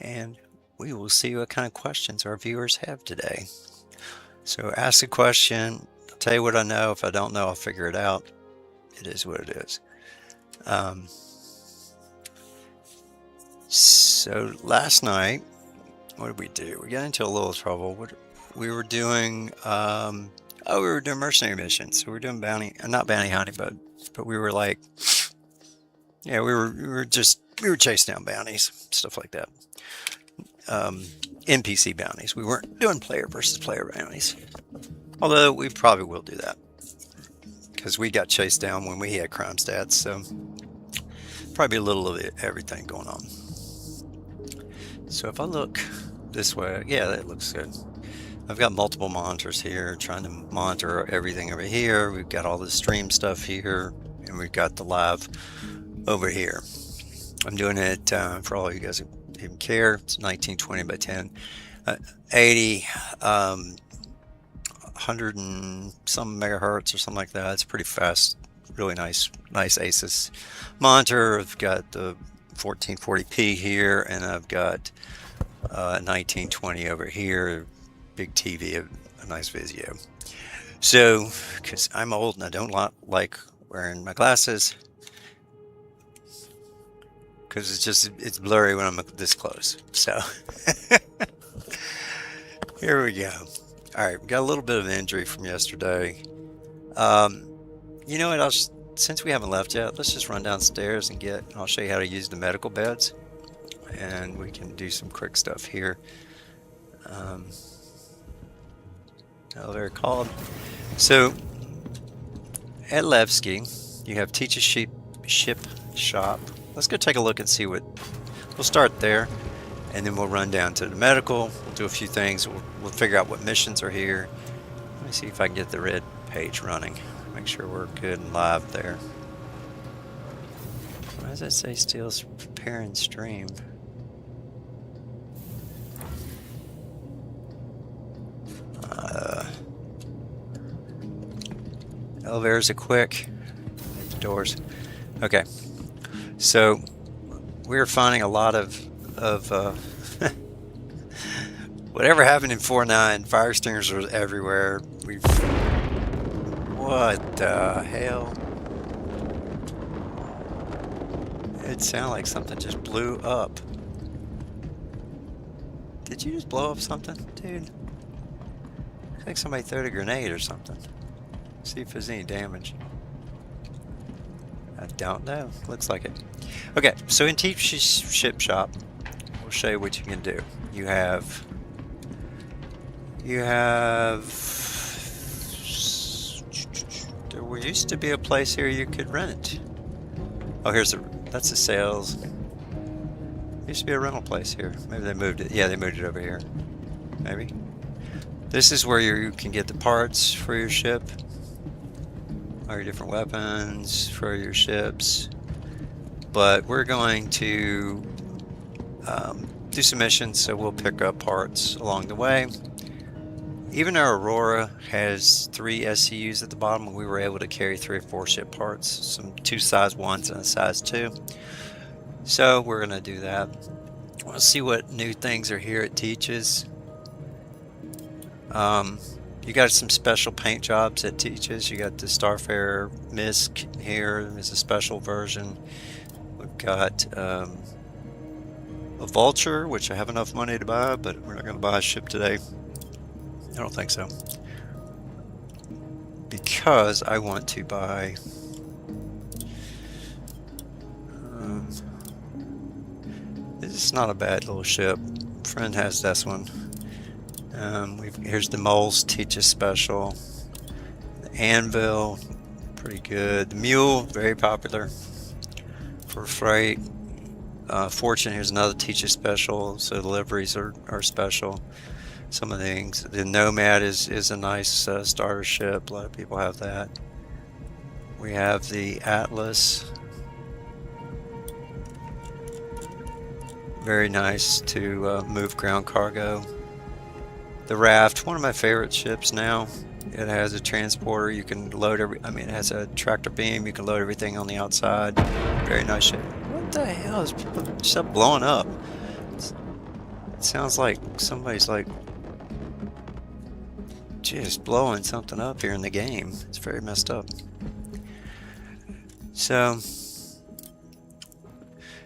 and we will see what kind of questions our viewers have today. So ask a question, I'll tell you what I know. If I don't know, I'll figure it out. It is what it is. So last night, what did we do? We got into a little trouble. We were doing, we were doing mercenary missions. So we were doing not bounty hunting, but we were like, yeah, we were chasing down bounties, stuff like that. NPC bounties. We weren't doing player versus player bounties. Although we probably will do that, because we got chased down when we had crime stats, so probably a little of everything going on. So if I look this way, yeah, that looks good. I've got multiple monitors here, trying to monitor everything over here. We've got all the stream stuff here, and we've got the live over here. I'm doing it for all of you guys who even care. It's 1920 by 10, 80, 100 and some megahertz or something like that. It's pretty fast, really nice ASUS monitor. I've got the 1440p here, and I've got 1920 over here. Big TV, a nice Vizio. So, because I'm old and I don't like wearing my glasses, because it's blurry when I'm this close. So here we go. All right, we got a little bit of an injury from yesterday. You know what? Since we haven't left yet, let's just run downstairs and I'll show you how to use the medical beds. and we can do some quick stuff here. Elevator called. So at Levski, you have teach a ship shop. Let's go take a look and see what. We'll start there, and then we'll run down to the medical. We'll do a few things. We'll figure out what missions are here. Let me see if I can get the red page running. Make sure we're good and live there. Why does it say still prepare and stream? Elevators are quick. The doors. Okay. So we're finding a lot of whatever happened in 4.9. Fire extinguishers are everywhere. What the hell? It sounded like something just blew up. Did you just blow up something, dude? I think somebody threw a grenade or something. See if there's any damage. I don't know. Looks like it. Okay, so in Teach Ship Shop, we'll show you what you can do. You have there used to be a place here you could rent it. Oh, that's the sales. There used to be a rental place here. Maybe they moved it. Yeah, they moved it over here. Maybe. This is where you can get the parts for your ship. All your different weapons for your ships. But we're going to do some missions, so we'll pick up parts along the way. Even our Aurora has 3 SCUs at the bottom, and we were able to carry 3 or 4 ship parts, 2 size 1s and a size 2. So we're going to do that. We'll see what new things are here at Teach's. You got some special paint jobs at Teach's. You got the Starfarer Misk here. There's a special version. We've got a Vulture, which I have enough money to buy, but we're not going to buy a ship today. I don't think so. Because I want to buy... this is not a bad little ship. Friend has this one. Here's the Moles Teach's special. The Anvil, pretty good. The Mule, very popular for freight. Fortune, here's another Teach's special, so the liveries are special. Some of the things. The Nomad is a nice starter ship. A lot of people have that. We have the Atlas. Very nice to move ground cargo. The Raft, one of my favorite ships now. It has a transporter. You can load it has a tractor beam. You can load everything on the outside. Very nice ship. What the hell is stuff blowing up? It sounds like somebody's like just blowing something up here in the game. It's very messed up. So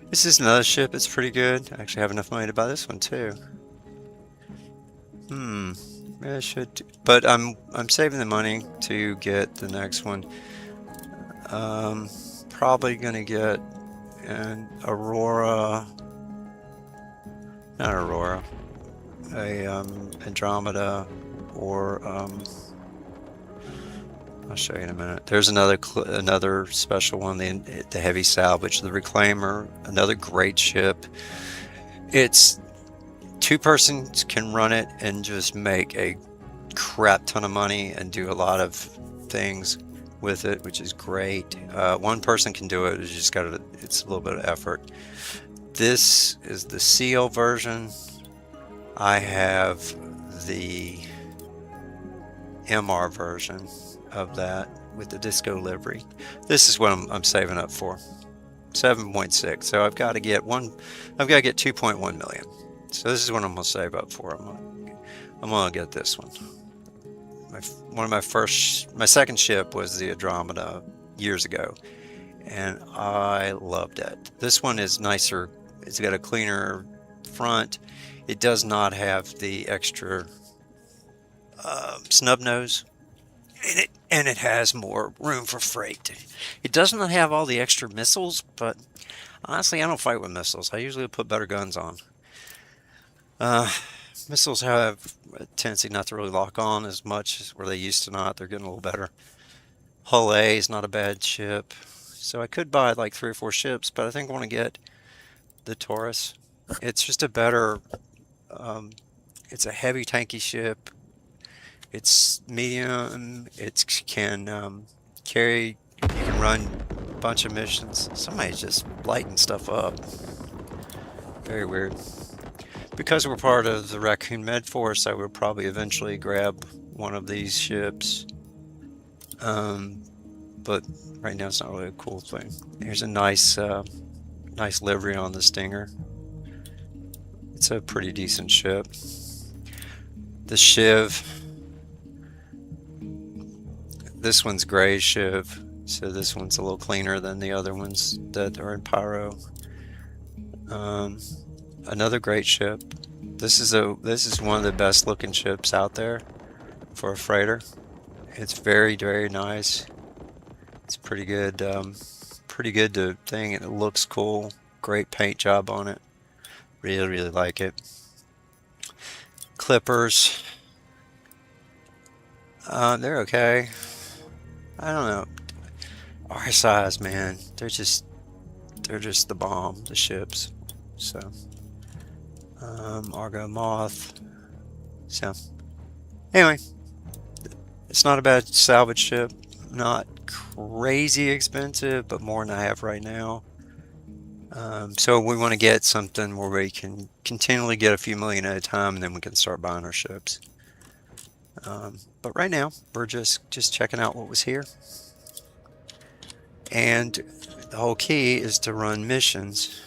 this is another ship. It's pretty good. I actually have enough money to buy this one too. Maybe I should, but I'm saving the money to get the next one. Probably gonna get an Aurora, not Aurora, a Andromeda, or I'll show you in a minute. There's another special one, the Heavy Salvage, the Reclaimer, another great ship. It's 2 persons can run it and just make a crap ton of money and do a lot of things with it, which is great. 1 person can do it. It's a little bit of effort. This is the Seal version. I have the MR version of that with the Disco livery. This is what I'm saving up for. 7.6. So I've got to get 2.1 million. So this is what I'm gonna save up for. I'm gonna get this one. My second ship was the Andromeda years ago, and I loved it. This one is nicer. It's got a cleaner front. It does not have the extra snub nose and it has more room for freight. It does not have all the extra missiles, but honestly, I don't fight with missiles. I usually put better guns on. Uh, Missiles have a tendency not to really lock on as much as where they used to not. They're getting a little better. Hull A is not a bad ship. So I could buy like 3 or 4 ships, but I think I want to get the Taurus. It's just a better, um, it's a heavy tanky ship. It's medium. It can carry, you can run a bunch of missions. Somebody's just lighting stuff up. Very weird. Because we're part of the Raccoon Med Force, I would probably eventually grab one of these ships. But right now it's not really a cool thing. Here's a nice livery on the Stinger. It's a pretty decent ship. The Shiv, this one's gray Shiv, so this one's a little cleaner than the other ones that are in Pyro. Another great ship. This is one of the best looking ships out there for a freighter. It's very, very nice. It's pretty good. Pretty good to thing, and it looks cool. Great paint job on it. Really, really like it. Clippers. They're okay. I don't know. RSIs, man, they're just the bomb. The ships. So, Argo Moth. So, anyway, it's not a bad salvage ship. Not crazy expensive, but more than I have right now. So we want to get something where we can continually get a few million at a time, and then we can start buying our ships. But right now, we're just checking out what was here. And the whole key is to run missions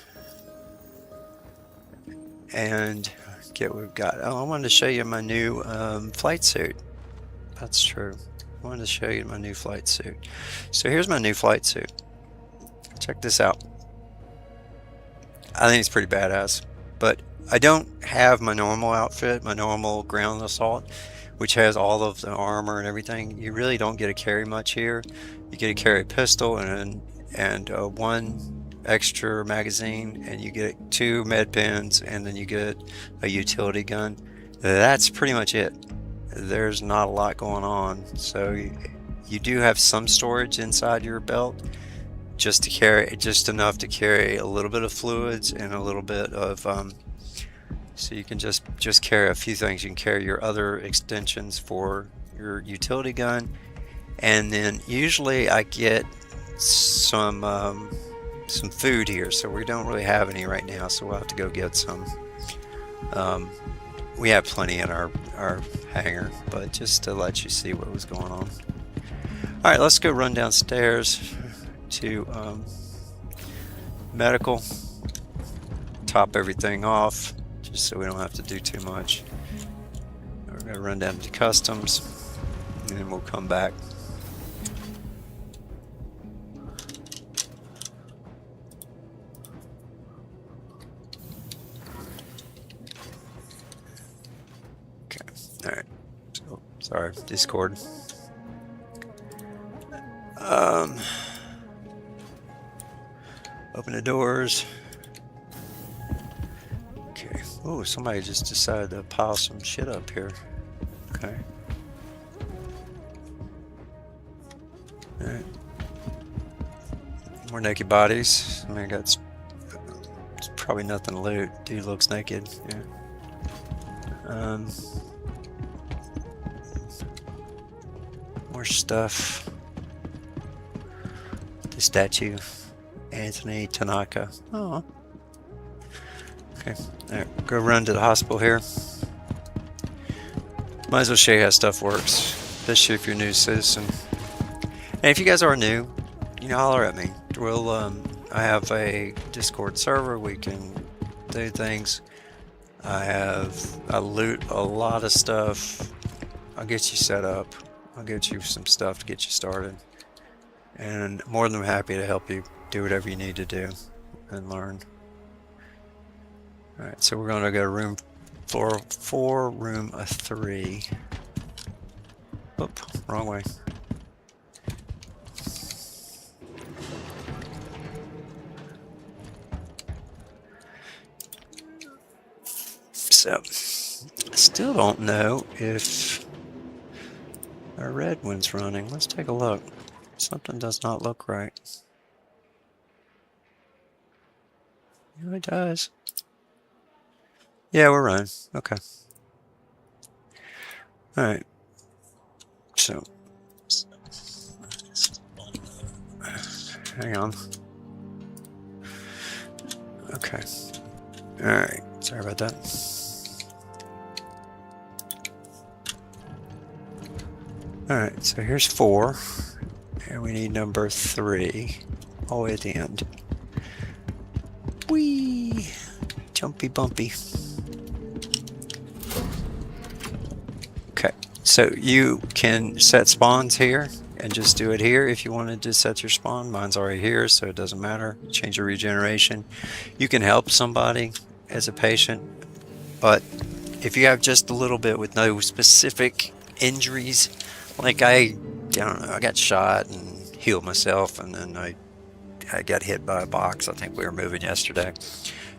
and get what we've got. Oh, I wanted to show you my new flight suit. That's true. I wanted to show you my new flight suit. So here's my new flight suit. Check this out. I think it's pretty badass. But I don't have my normal outfit, my normal ground assault, which has all of the armor and everything. You really don't get to carry much here. You get to carry a pistol and one extra magazine, and you get 2 med pens, and then you get a utility gun. That's pretty much it. There's not a lot going on, so you do have some storage inside your belt, just enough to carry a little bit of fluids and a little bit of so you can just carry a few things. You can carry your other extensions for your utility gun, and then usually I get some food here, so we don't really have any right now, so we'll have to go get some. We have plenty in our hangar, but just to let you see what was going on. Alright, let's go run downstairs to medical, top everything off, just so we don't have to do too much. We're going to run down to customs, and then we'll come back. Alright, so, sorry, Discord. Open the doors. Okay. Oh, somebody just decided to pile some shit up here. Okay. Alright. More naked bodies. I mean, it's probably nothing to loot. Dude looks naked. Yeah. More stuff. The statue. Anthony Tanaka. Oh. Okay. Alright, go run to the hospital here. Might as well show you how stuff works, especially if you're a new citizen. And if you guys are new, holler at me. We'll, I have a Discord server. We can do things. I loot a lot of stuff. I'll get you set up. I'll get you some stuff to get you started. And more than happy to help you do whatever you need to do and learn. Alright, so we're going to go to room floor 4, room 3. Oop, wrong way. So, I still don't know if our red one's running. Let's take a look. Something does not look right. Yeah, it does. Yeah, we're running. Okay. All right. So, hang on. Okay. All right. Sorry about that. All right. So here's 4, and we need number 3 all the way at the end. Whee! Jumpy bumpy. Okay. So you can set spawns here and just do it here if you wanted to set your spawn. Mine's already here, so it doesn't matter. Change your regeneration. You can help somebody as a patient, but if you have just a little bit with no specific injuries, like I don't know, I got shot and healed myself, and then I got hit by a box. I think we were moving yesterday,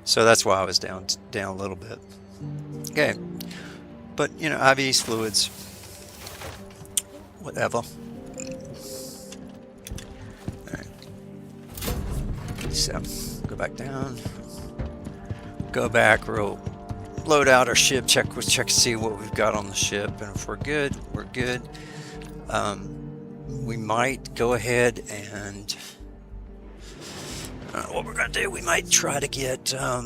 so that's why I was down a little bit. Okay, but you know, IVs, fluids, whatever. So go back down, go back, we'll load out our ship, check to see what we've got on the ship, and if we're good, we're good. We might go ahead and what we're gonna do, we might try to get I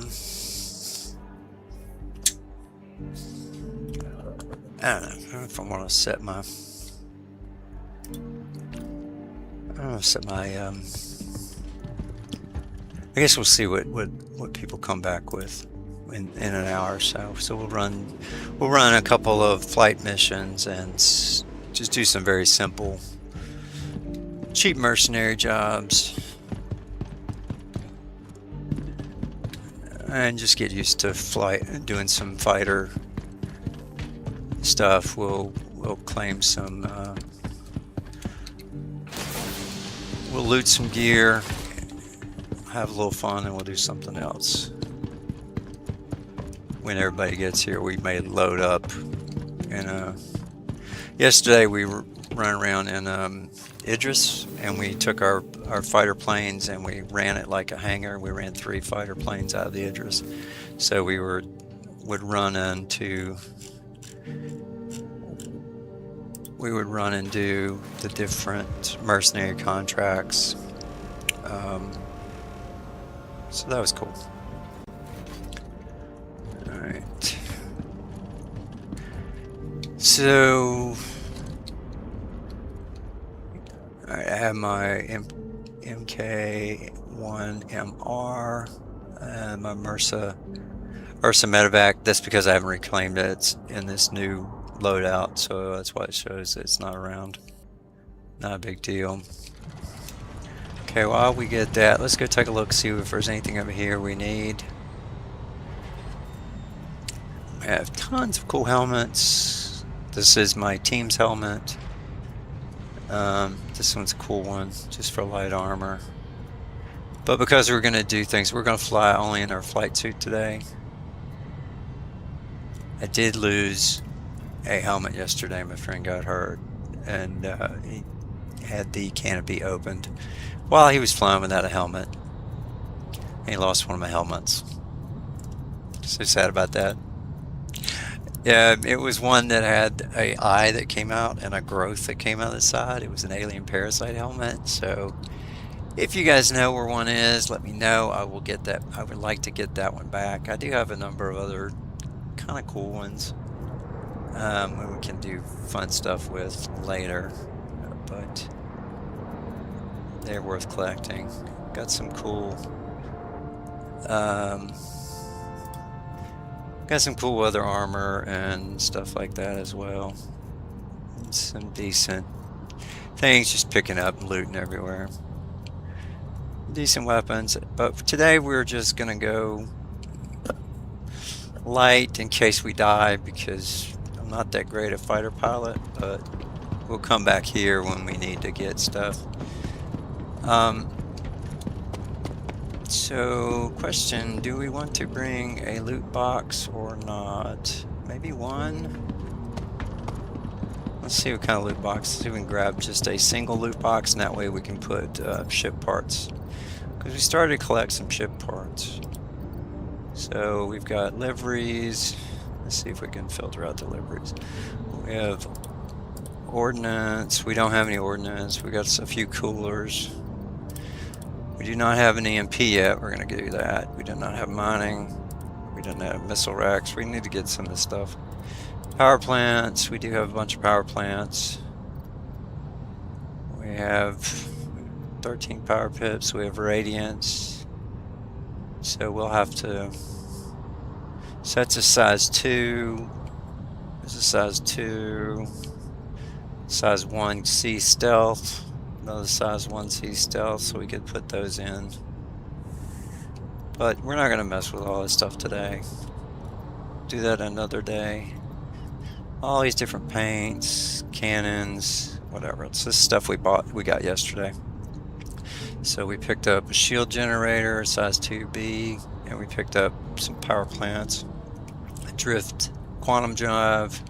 don't know if I want to set my I guess we'll see what people come back with in an hour or so. So we'll run a couple of flight missions and just do some very simple, cheap mercenary jobs, and just get used to doing some fighter stuff. We'll claim some, we'll loot some gear, have a little fun, and we'll do something else. When everybody gets here, we may load up. And yesterday we were running around in Idris, and we took our fighter planes and we ran it like a hangar. We ran 3 fighter planes out of the Idris, so we would run and do the different mercenary contracts. So that was cool. Alright. So I have my MK1MR and my Ursa medevac. That's because I haven't reclaimed it. It's in this new loadout, so that's why it shows it's not around. Not a big deal. Okay, while we get that, let's go take a look, see if there's anything over here we need. I have tons of cool helmets. This is my team's helmet. This one's a cool one, just for light armor. But because we're going to do things, we're going to fly only in our flight suit today. I did lose a helmet yesterday. My friend got hurt, and he had the canopy opened while he was flying without a helmet, and he lost one of my helmets. So sad about that. Yeah, it was one that had an eye that came out and a growth that came out of the side. It was an alien parasite helmet. So if you guys know where one is, let me know. I will get that. I would like to get that one back. I do have a number of other kind of cool ones that we can do fun stuff with later, but they're worth collecting. Got some cool other armor and stuff like that as well. And some decent things, just picking up and looting everywhere. Decent weapons, but today we're just gonna go light in case we die, because I'm not that great a fighter pilot, but we'll come back here when we need to get stuff. So question, do we want to bring a loot box or not? Maybe one? Let's see what kind of loot box. See if we can grab just a single loot box, and that way we can put ship parts. Because we started to collect some ship parts. So we've got liveries. Let's see if we can filter out the liveries. We have ordnance. We don't have any ordnance. We got a few coolers. We do not have an EMP yet. We're going to do that. We do not have mining. We don't have missile racks. We need to get some of this stuff. Power plants. We do have a bunch of power plants. We have 13 power pips. We have radiance. So we'll have to... So that's a size 2. There's a size 2. Size 1C stealth. Another size 1C stealth, so we could put those in. But we're not going to mess with all this stuff today. Do that another day. All these different paints, cannons, whatever. It's this stuff we got yesterday. So we picked up a shield generator, size 2B, and we picked up some power plants, a drift quantum drive,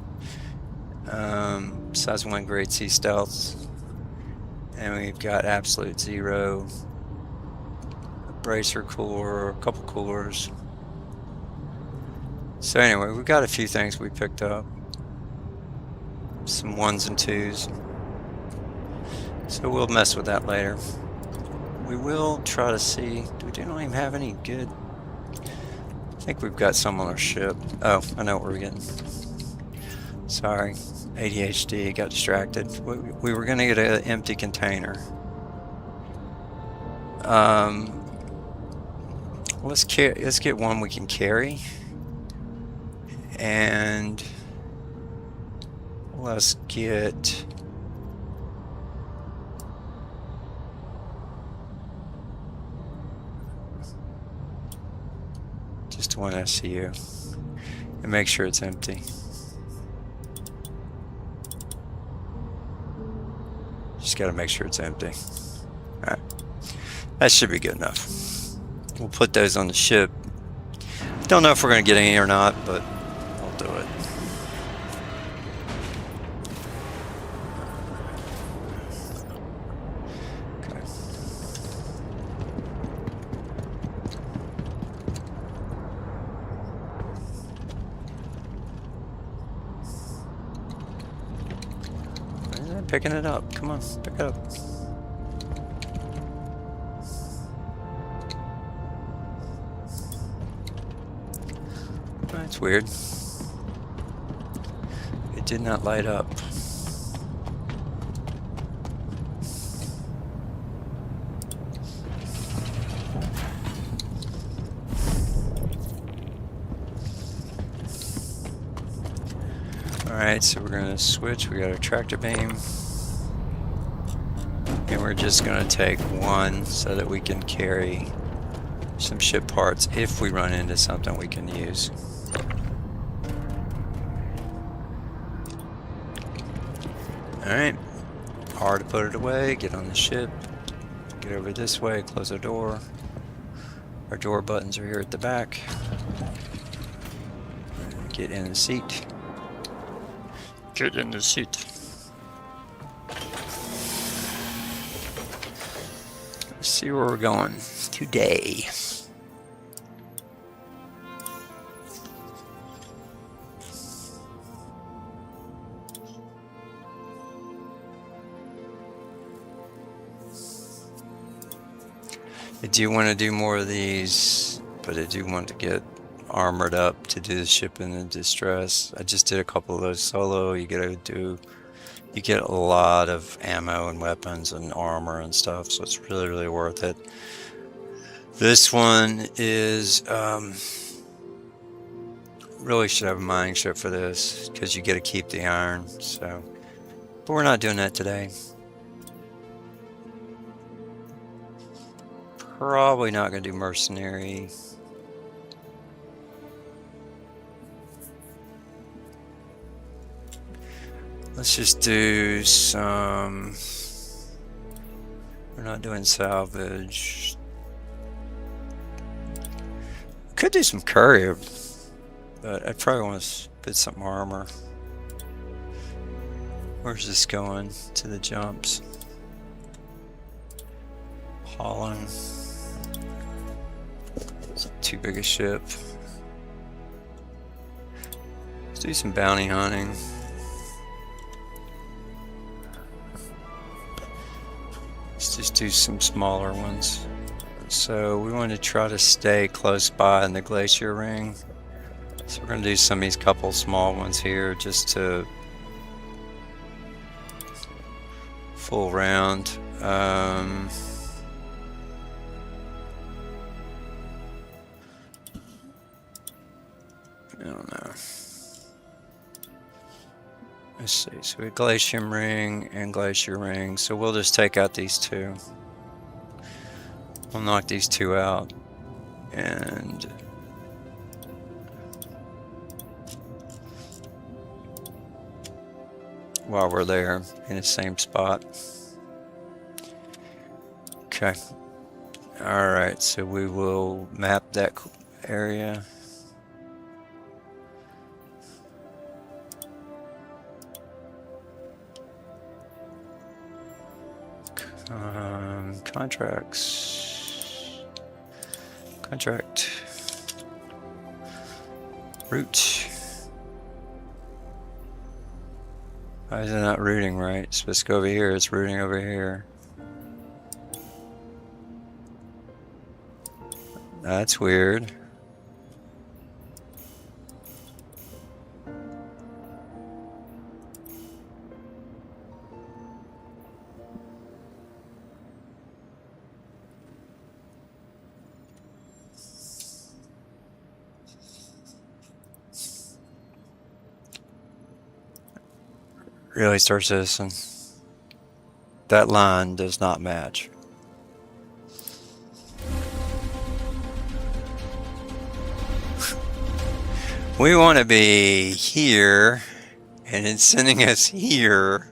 size 1 grade C stealth. And we've got absolute 0, a bracer cooler, a couple coolers. So anyway, we've got a few things we picked up. Some 1s and 2s. So we'll mess with that later. We will try to see, we don't even have any good, I think we've got some on our ship. Oh, I know what we're getting. Sorry. ADHD, got distracted. We were going to get an empty container. Let's get one we can carry, and let's get just one SCU and make sure it's empty. Just got to make sure it's empty. Alright. That should be good enough. We'll put those on the ship. Don't know if we're going to get any or not, but I'll do it. Okay. Picking it up. Come on, pick it up. That's weird. It did not light up. Alright, so we're going to switch. We got our tractor beam. And we're just going to take one so that we can carry some ship parts if we run into something we can use. Alright, R to put it away, get on the ship, get over this way, close our door. Our door buttons are here at the back. Get in the seat. Get in the seat. Let's see where we're going today. I do want to do more of these, but I do want to get armored up to do the shipping and distress. I just did a couple of those solo. You get a lot of ammo and weapons and armor and stuff, so it's really, really worth it. This one is really should have a mining ship for this because you get to keep the iron. So, but we're not doing that today. Probably not going to do mercenary. Let's just do some. We're not doing salvage. Could do some courier, but I probably want to put some armor. Where's this going? To the jumps. Holland. It's too big a ship. Let's do some bounty hunting. Let's just do some smaller ones. So we want to try to stay close by in the glacier ring. So we're going to do some of these couple small ones here just to full round. I don't know. Let's see, so we glacier ring and glacier ring, so we'll just take out these two. We'll knock these two out, and while we're there in the same spot. Okay. Alright, so we will map that area. Contracts. Contract. Route. Why is it not routing right? It's supposed to go over here. It's routing over here. That's weird. Really, Star Citizen. That line does not match. We want to be here, and it's sending us here.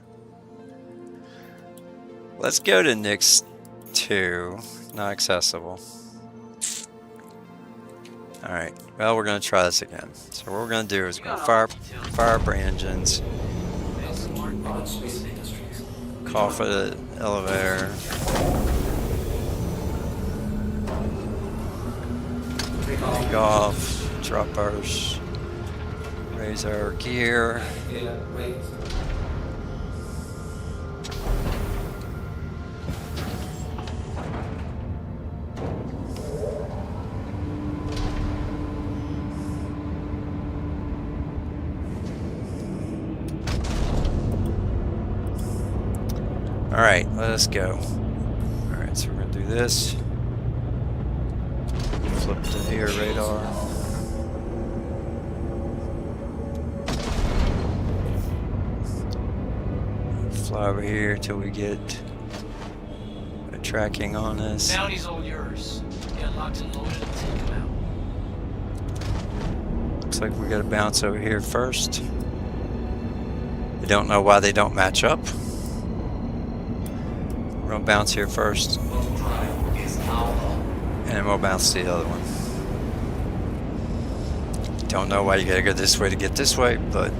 Let's go to Nix 2. Not accessible. Alright, well, we're going to try this again. So what we're going to do is we're going to fire up our engines. Call for the elevator. Take off. Drop ours. Raise our gear. Alright, let us go. Alright, so we're going to do this. Flip to air radar. Fly over here till we get a tracking on us. Bounty's all yours. Get locked and loaded and take them out. Looks like we got to bounce over here first. I don't know why they don't match up. We're going to bounce here first, and then we'll bounce to the other one. Don't know why you gotta go this way to get this way, but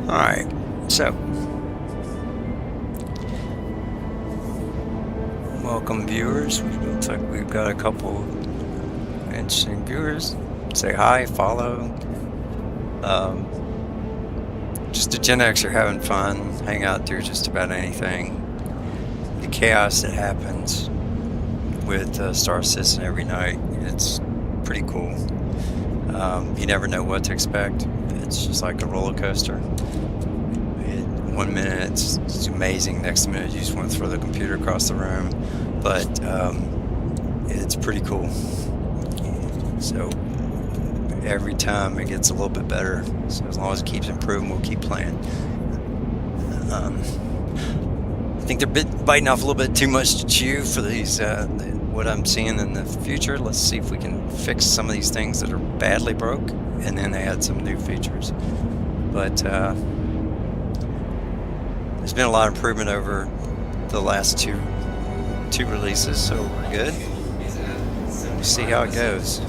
Alright, so welcome viewers. Looks like we've got a couple interesting viewers. Say hi, follow. Just a Gen Xer having fun, hang out through just about anything. The chaos that happens with Star Citizen every night, it's pretty cool. You never know what to expect. It's just like a roller coaster. 1 minute it's amazing, next minute you just want to throw the computer across the room, but it's pretty cool. So every time it gets a little bit better, so as long as it keeps improving, we'll keep playing. I think they're biting off a little bit too much to chew for these what I'm seeing in the future. Let's see if we can fix some of these things that are badly broke and then add some new features. But there's been a lot of improvement over the last two releases, so we're good. We'll see how it goes.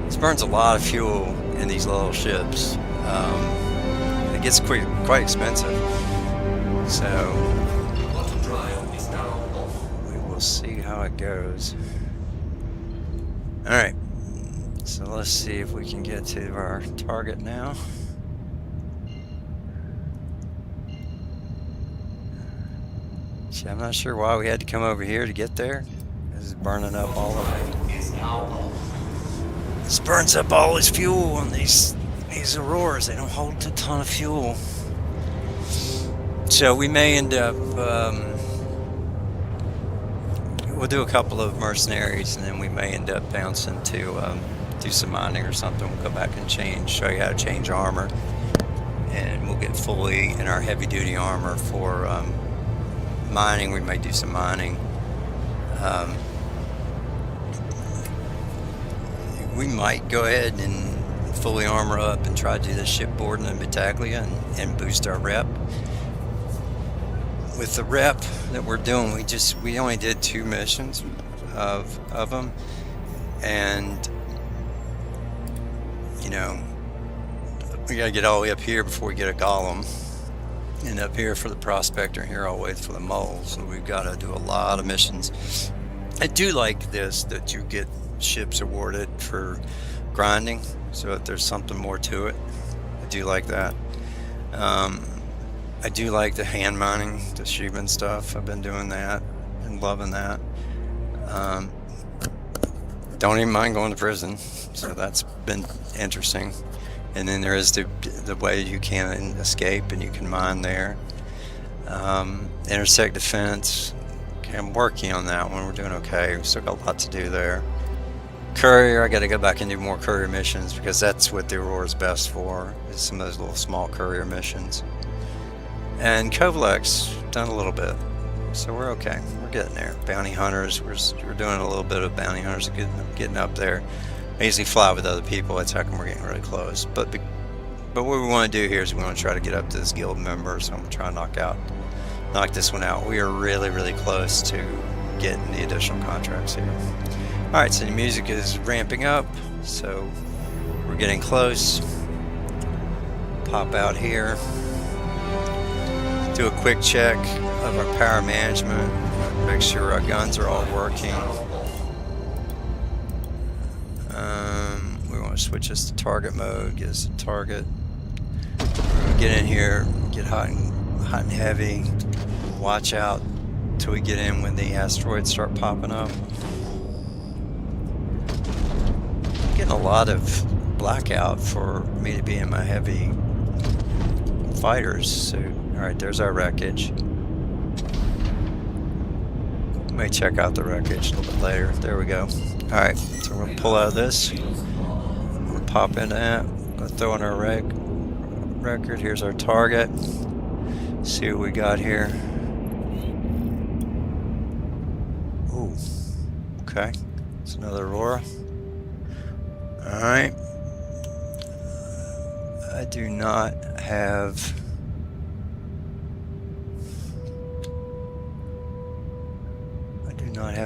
This burns a lot of fuel in these little ships. It gets quite expensive, so we will see how it goes. Alright, so let's see if we can get to our target now. See, I'm not sure why we had to come over here to get there. This is burning up all of it. This burns up all this fuel on these Auroras. They don't hold a ton of fuel. So we may end up, we'll do a couple of mercenaries, and then we may end up bouncing to do some mining or something. We'll go back and show you how to change armor, and we'll get fully in our heavy duty armor for mining. We may do some mining. We might go ahead and fully armor up and try to do the shipboard and Battaglia and boost our rep. With the rep that we're doing, we only did 2 missions of them, and you know, we gotta get all the way up here before we get a golem, and up here for the prospector, and here all the way for the mole. So we've got to do a lot of missions. I do like this, that you get ships awarded for grinding, so that there's something more to it. I do like that. I do like the hand mining, the achievement stuff. I've been doing that and loving that. Don't even mind going to prison, so that's been interesting. And then there is the way you can escape, and you can mine there. Intersect defense. Okay, I'm working on that one. We're doing okay. We've still got a lot to do there. Courier, I got to go back and do more courier missions, because that's what the Aurora is best for, is some of those little small courier missions. And Kovalex, done a little bit, so we're okay. We're getting there. Bounty hunters, we're doing a little bit of bounty hunters, getting up there. I usually fly with other people. That's how come we're getting really close. But what we want to do here is we want to try to get up to this guild member. So I'm gonna try to knock this one out. We are really, really close to getting the additional contracts here. All right, so the music is ramping up, so we're getting close. Pop out here. Do a quick check of our power management. Make sure our guns are all working. We want to switch this to target mode. Get us a target. Get in here. Get hot and heavy. Watch out till we get in when the asteroids start popping up. Getting a lot of blackout for me to be in my heavy fighters. So, all right, there's our wreckage. May check out the wreckage a little bit later. There we go. All right, so we're gonna pull out of this. We'll pop into that. We'll throw in our record. Here's our target. See what we got here. Ooh, okay. It's another Aurora. All right. I do not have.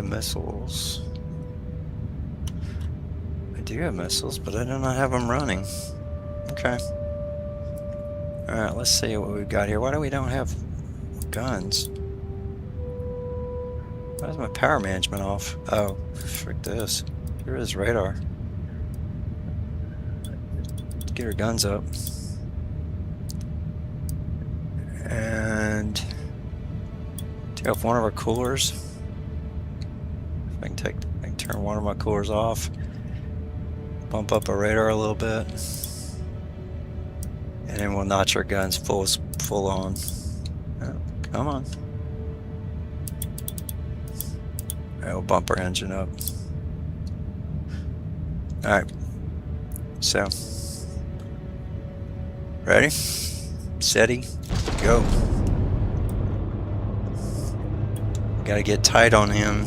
Missiles. I do have missiles, but I do not have them running. Okay. Alright, let's see what we've got here. Why do we don't have guns? Why is my power management off? Oh, frick this. Here is radar. Let's get our guns up. And take off one of our coolers. I can turn one of my coolers off. Bump up our radar a little bit. And then we'll notch our guns full on. Oh, come on. Alright, we'll bump our engine up. Alright. So. Ready? Steady. Go. Gotta get tight on him.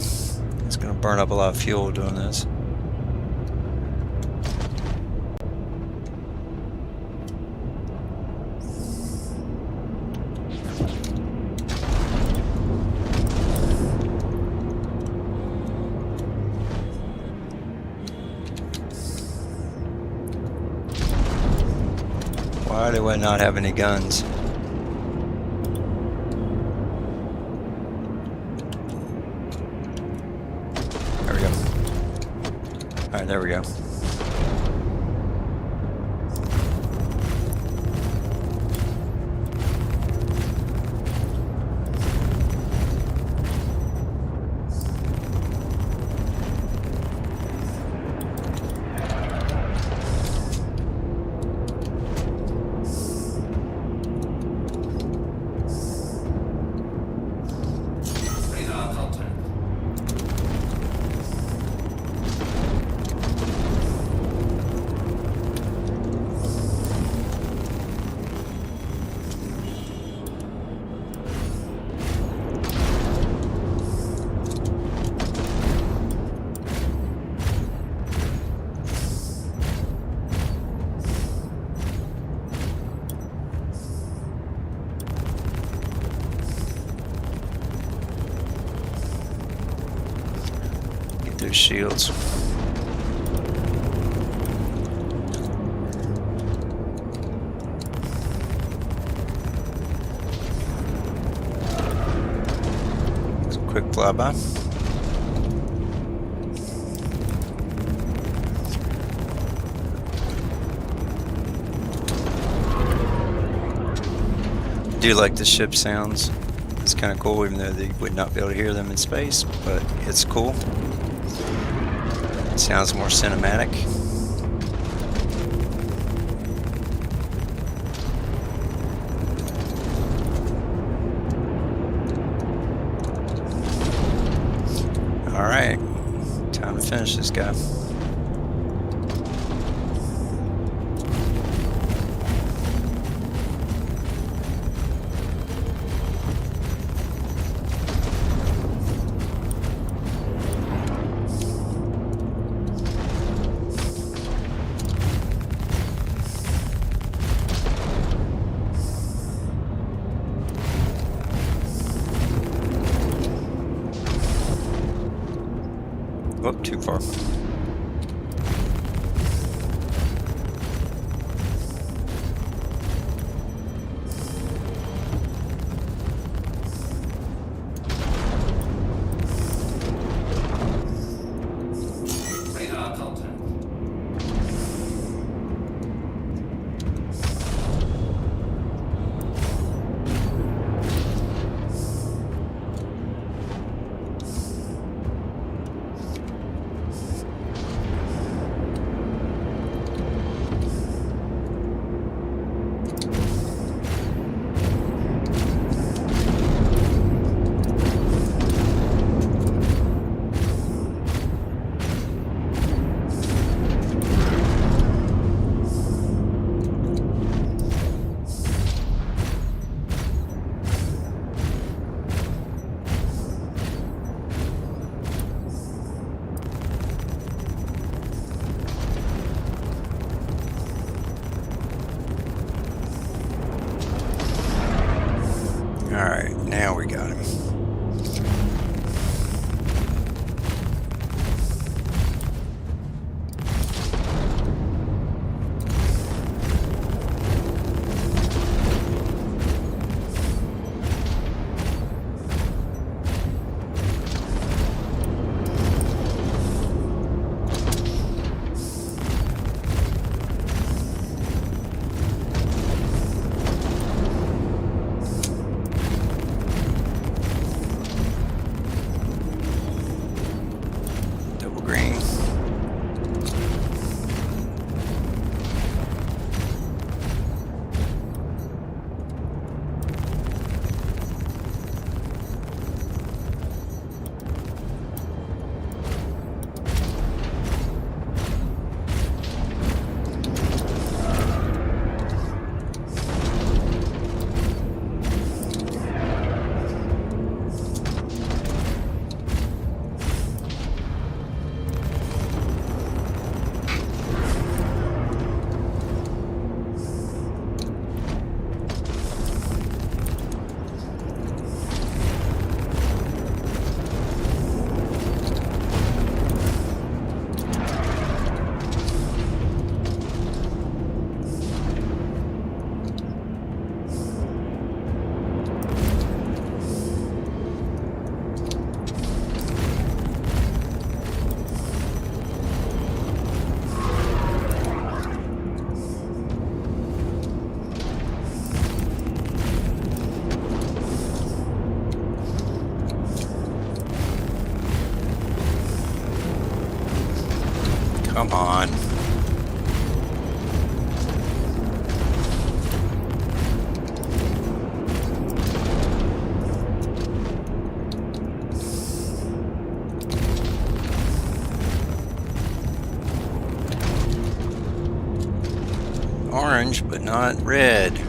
It's gonna burn up a lot of fuel doing this. Why do I not have any guns? There we go. Alright, there we go. Those shields. Some quick flyby. I do like the ship sounds. It's kind of cool, even though they would not be able to hear them in space, but it's cool. It sounds more cinematic. Alright, time to finish this guy. Oh, too far. Radar contact. Come on. Orange, but not red.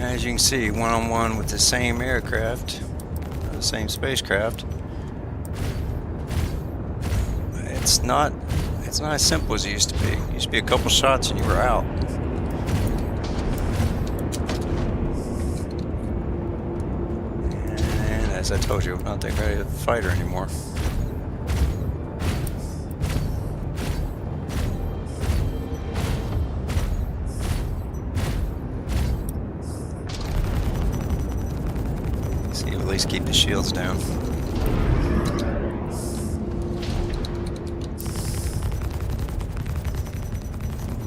As you can see, one-on-one with the same aircraft, the same spacecraft. It's not as simple as it used to be. It used to be a couple shots and you were out. And as I told you, I'm not that great a fighter anymore. See, at least keep the shields down.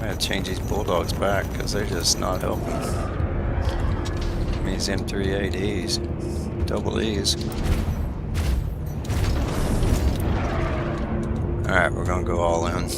I have to change these bulldogs back because they're just not helping. These M38Es, double E's. Alright, we're gonna go all in.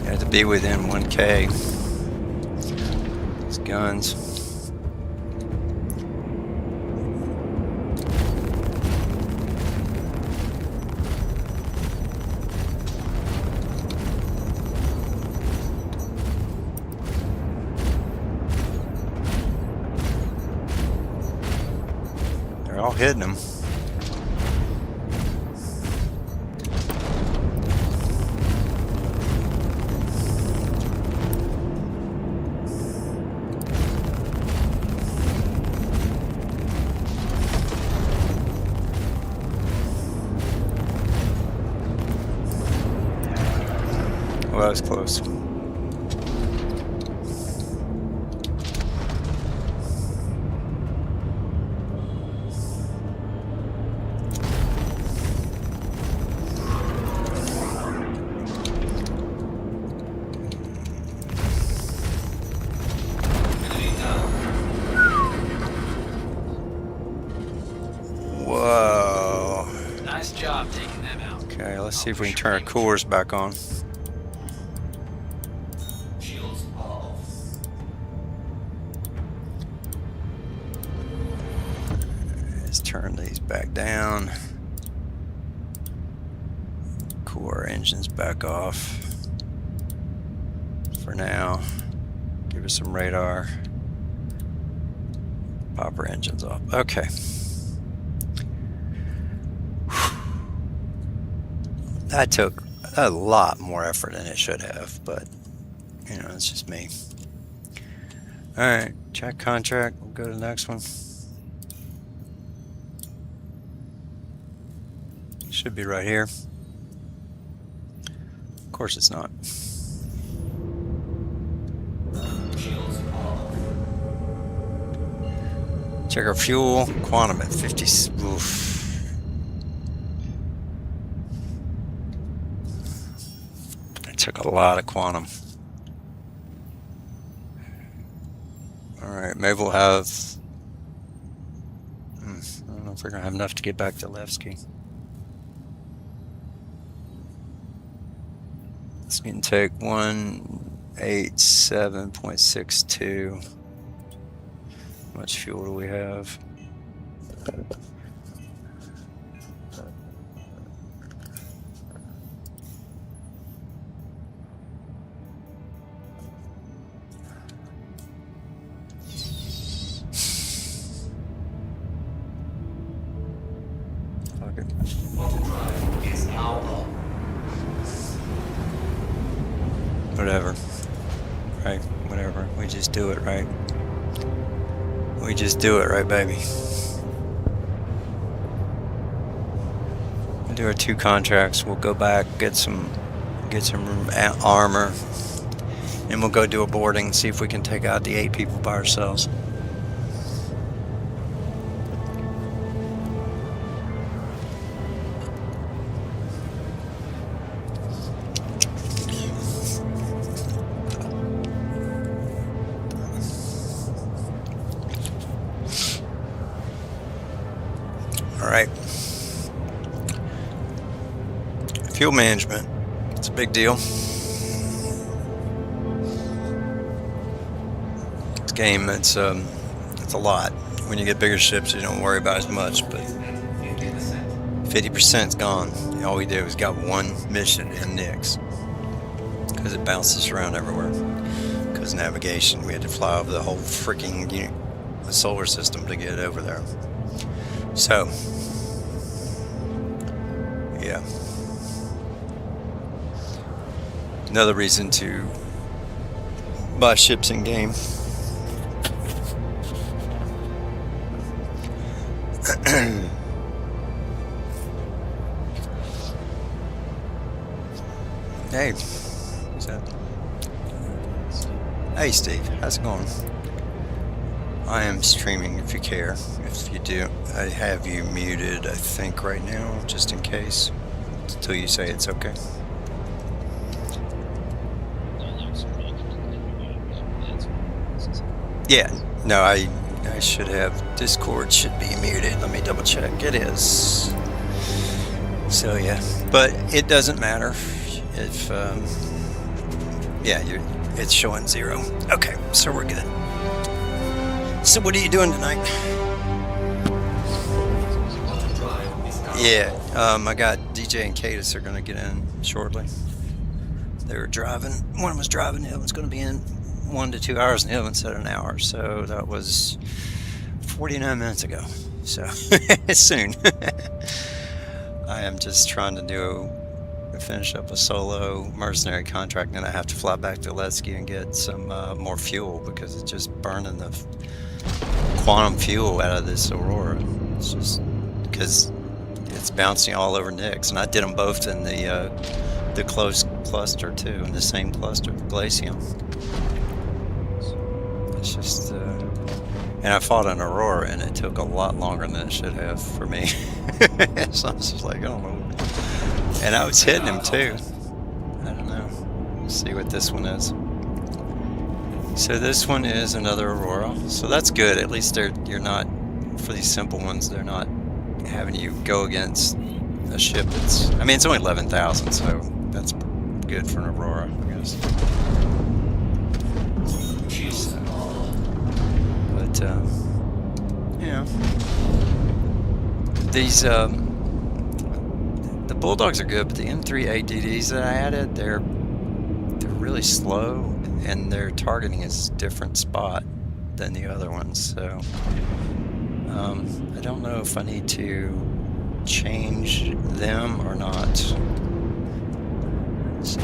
You have to be within 1K. These guns. They're all hitting them. Well, that was close. Whoa. Nice job taking them out. Okay, let's see if we can turn our coolers back on. Shields off. Let's turn these back down. Cool our engines back off. For now. Give us some radar. Pop our engines off. Okay. That took a lot more effort than it should have, but you know, it's just me. Alright, check contract. We'll go to the next one. Should be right here. Of course it's not. Shields off. Check our fuel. Quantum at 50. Oof. It took a lot of quantum. Alright, maybe we'll have... I don't know if we're going to have enough to get back to Levski. It's going to take 187.62. How much fuel do we have? Auto drive is now on. Whatever. Right? Whatever. We just do it, right? We just do it, right, baby? We'll do our 2 contracts. We'll go back, get some armor, and we'll go do a boarding, see if we can take out the 8 people by ourselves. All right. Fuel management. It's a big deal. This game, it's a lot. When you get bigger ships, you don't worry about as much, but 50%'s gone. All we did was got 1 mission in Nix because it bounces around everywhere. Because navigation, we had to fly over the whole freaking the solar system to get over there. So, yeah. Another reason to buy ships in game. Hey, what's that? Hey Steve, how's it going? I am streaming if you care. If you do, I have you muted, I think, right now, just in case, until you say it's okay. Yeah, no, I should have. Discord should be muted. Let me double check. It is. So yeah, but it doesn't matter if yeah, it's showing 0. Okay, so we're good. So what are you doing tonight? Yeah, I got DJ and Cadis are gonna get in shortly. They were driving. One was driving. The other one's gonna be in 1 to 2 hours, and the other one said an hour. So that was 49 minutes ago. So soon. I am just trying to finish up a solo mercenary contract, and then I have to fly back to Letsky and get some more fuel because it's just burning the quantum fuel out of this Aurora. It's just because it's bouncing all over Nix, and I did them both in the close cluster too, in the same cluster, Glacium. It's just, and I fought an Aurora, and it took a lot longer than it should have for me. So I was just like, I don't know. And I was hitting him too. I don't know. Let's see what this one is. So this one is another Aurora. So that's good. At least you're not, for these simple ones, they're not having you go against a ship that's, I mean, it's only 11,000, so that's good for an Aurora, I guess. So, but, you know, these, the Bulldogs are good, but the M3 ADDs that I added, they're really slow, and their targeting is a different spot than the other ones. So I don't know if I need to change them or not. So,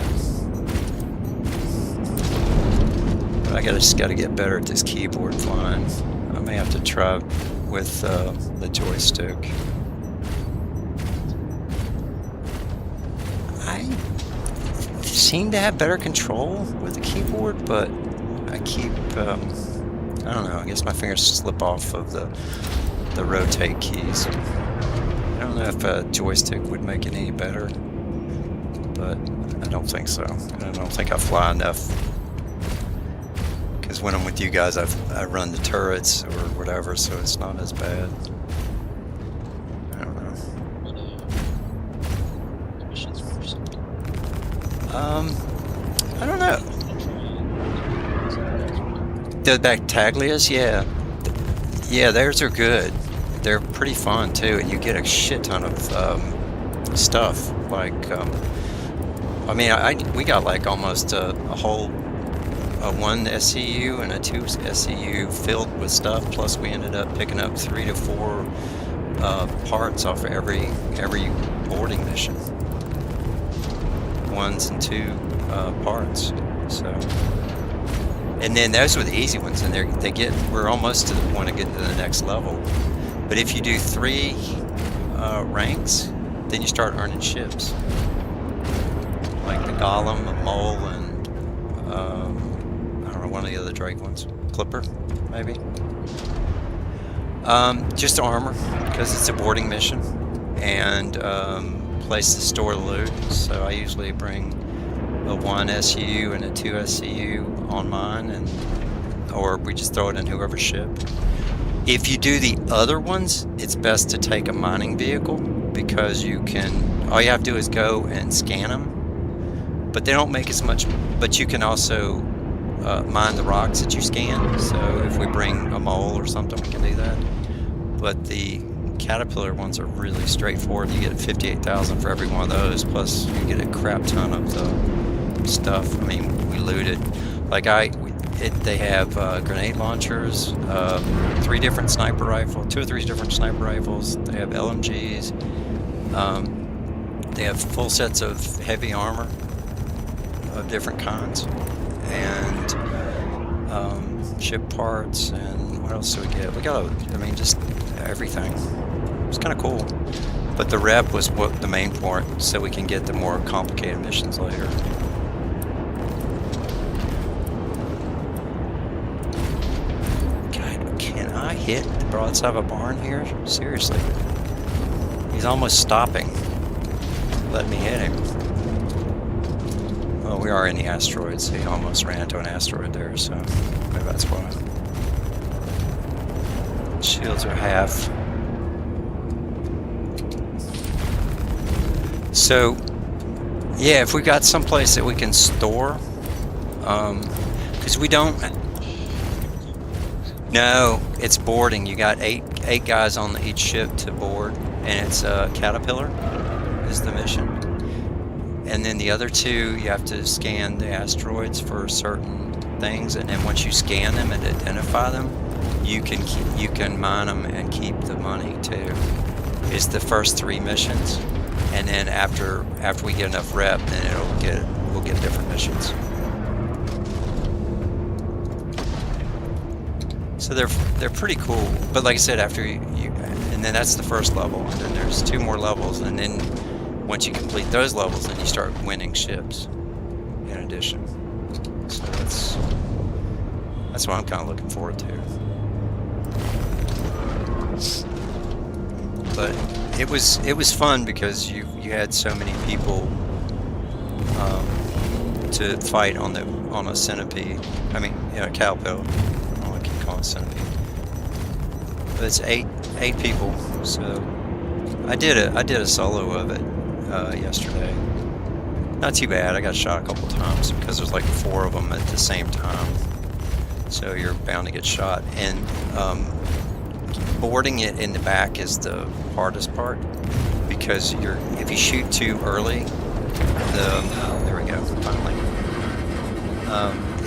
but I just got to get better at this keyboard flying. I may have to try with the joystick. I seem to have better control with the keyboard, but I keep, I don't know, I guess my fingers slip off of the rotate keys. I don't know if a joystick would make it any better, but I don't think so. I don't think I fly enough, because when I'm with you guys, I run the turrets or whatever, so it's not as bad. I don't know. I don't know. The Bactaglias, yeah. Yeah, theirs are good. They're pretty fun too, and you get a shit ton of stuff. Like, I mean, we got like almost a whole 1 SCU and a 2 SCU filled with stuff. Plus, we ended up picking up 3 to 4 parts off of every boarding mission. ones and two parts. So, and then those were the easy ones, and we're almost to the point of getting to the next level. But if you do 3 ranks, then you start earning ships, like the Golem, a Mole, and I don't know, one of the other Drake ones, Clipper, maybe. Just armor, because it's a boarding mission, and place to store loot. So I usually bring a 1 SU and a 2 SCU on mine, or we just throw it in whoever's ship. If you do the other ones, it's best to take a mining vehicle, because all you have to do is go and scan them, but they don't make as much. But you can also mine the rocks that you scan. So if we bring a Mole or something, we can do that. But the Caterpillar ones are really straightforward. You get 58,000 for every one of those, plus you get a crap ton of the stuff. I mean, we looted. Like they have grenade launchers, 3 different sniper rifles, 2 or 3 different sniper rifles. They have LMGs. They have full sets of heavy armor of different kinds, and ship parts, and what else do we get? We got, just everything. It's kind of cool. But the rep was the main part, so we can get the more complicated missions later. God, can I hit the broadside of a barn here? Seriously. He's almost stopping. Let me hit him. Well, we are in the asteroids. He almost ran into an asteroid there, so maybe that's why. Shields are half. So, yeah, if we got someplace that we can store, because we don't. No, it's boarding. You got eight guys on each ship to board, and it's Caterpillar is the mission. And then the other 2, you have to scan the asteroids for certain things, and then once you scan them and identify them, you can mine them and keep the money too. It's the first 3 missions, and then after we get enough rep, then we'll get different missions. So they're pretty cool. But like I said, after and then that's the first level, and then there's 2 more levels, and then once you complete those levels, then you start winning ships in addition. So that's what I'm kind of looking forward to. But it was fun because you had so many people to fight on a centipede. I mean, cowbell. I don't like to call it centipede. But it's eight people. So I did a solo of it yesterday. Not too bad. I got shot a couple times because there's like 4 of them at the same time. So you're bound to get shot. And boarding it in the back is the hardest part, because if you shoot too early, there we go, finally.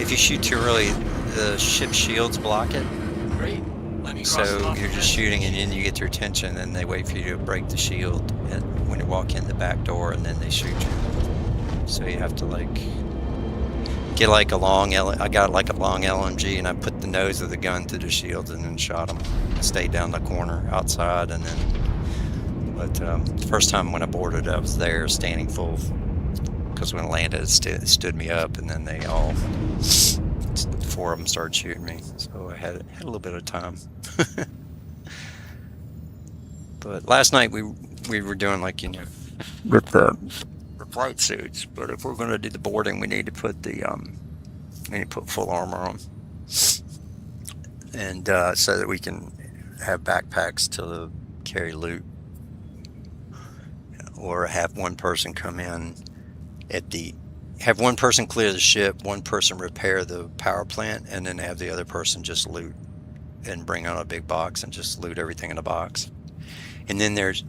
If you shoot too early, the ship shields block it. Great. Let me cross So off you're the just mission. shooting, and then you get their attention, and they wait for you to break the shield when you walk in the back door, and then they shoot you. So you have to get like a long I got like a long LMG, and I put the nose of the gun through the shields and then shot them. Stayed down the corner outside, and then. But the first time when I boarded, I was there standing full, because when I landed, it stood me up, and then they all 4 of them started shooting me. So I had a little bit of time. But last night we were doing with the flight suits. But if we're going to do the boarding, we need to put full armor on, and so that we can have backpacks to carry loot, or have one person come in have one person clear the ship, one person repair the power plant, and then have the other person just loot and bring out a big box and just loot everything in the box. And then there's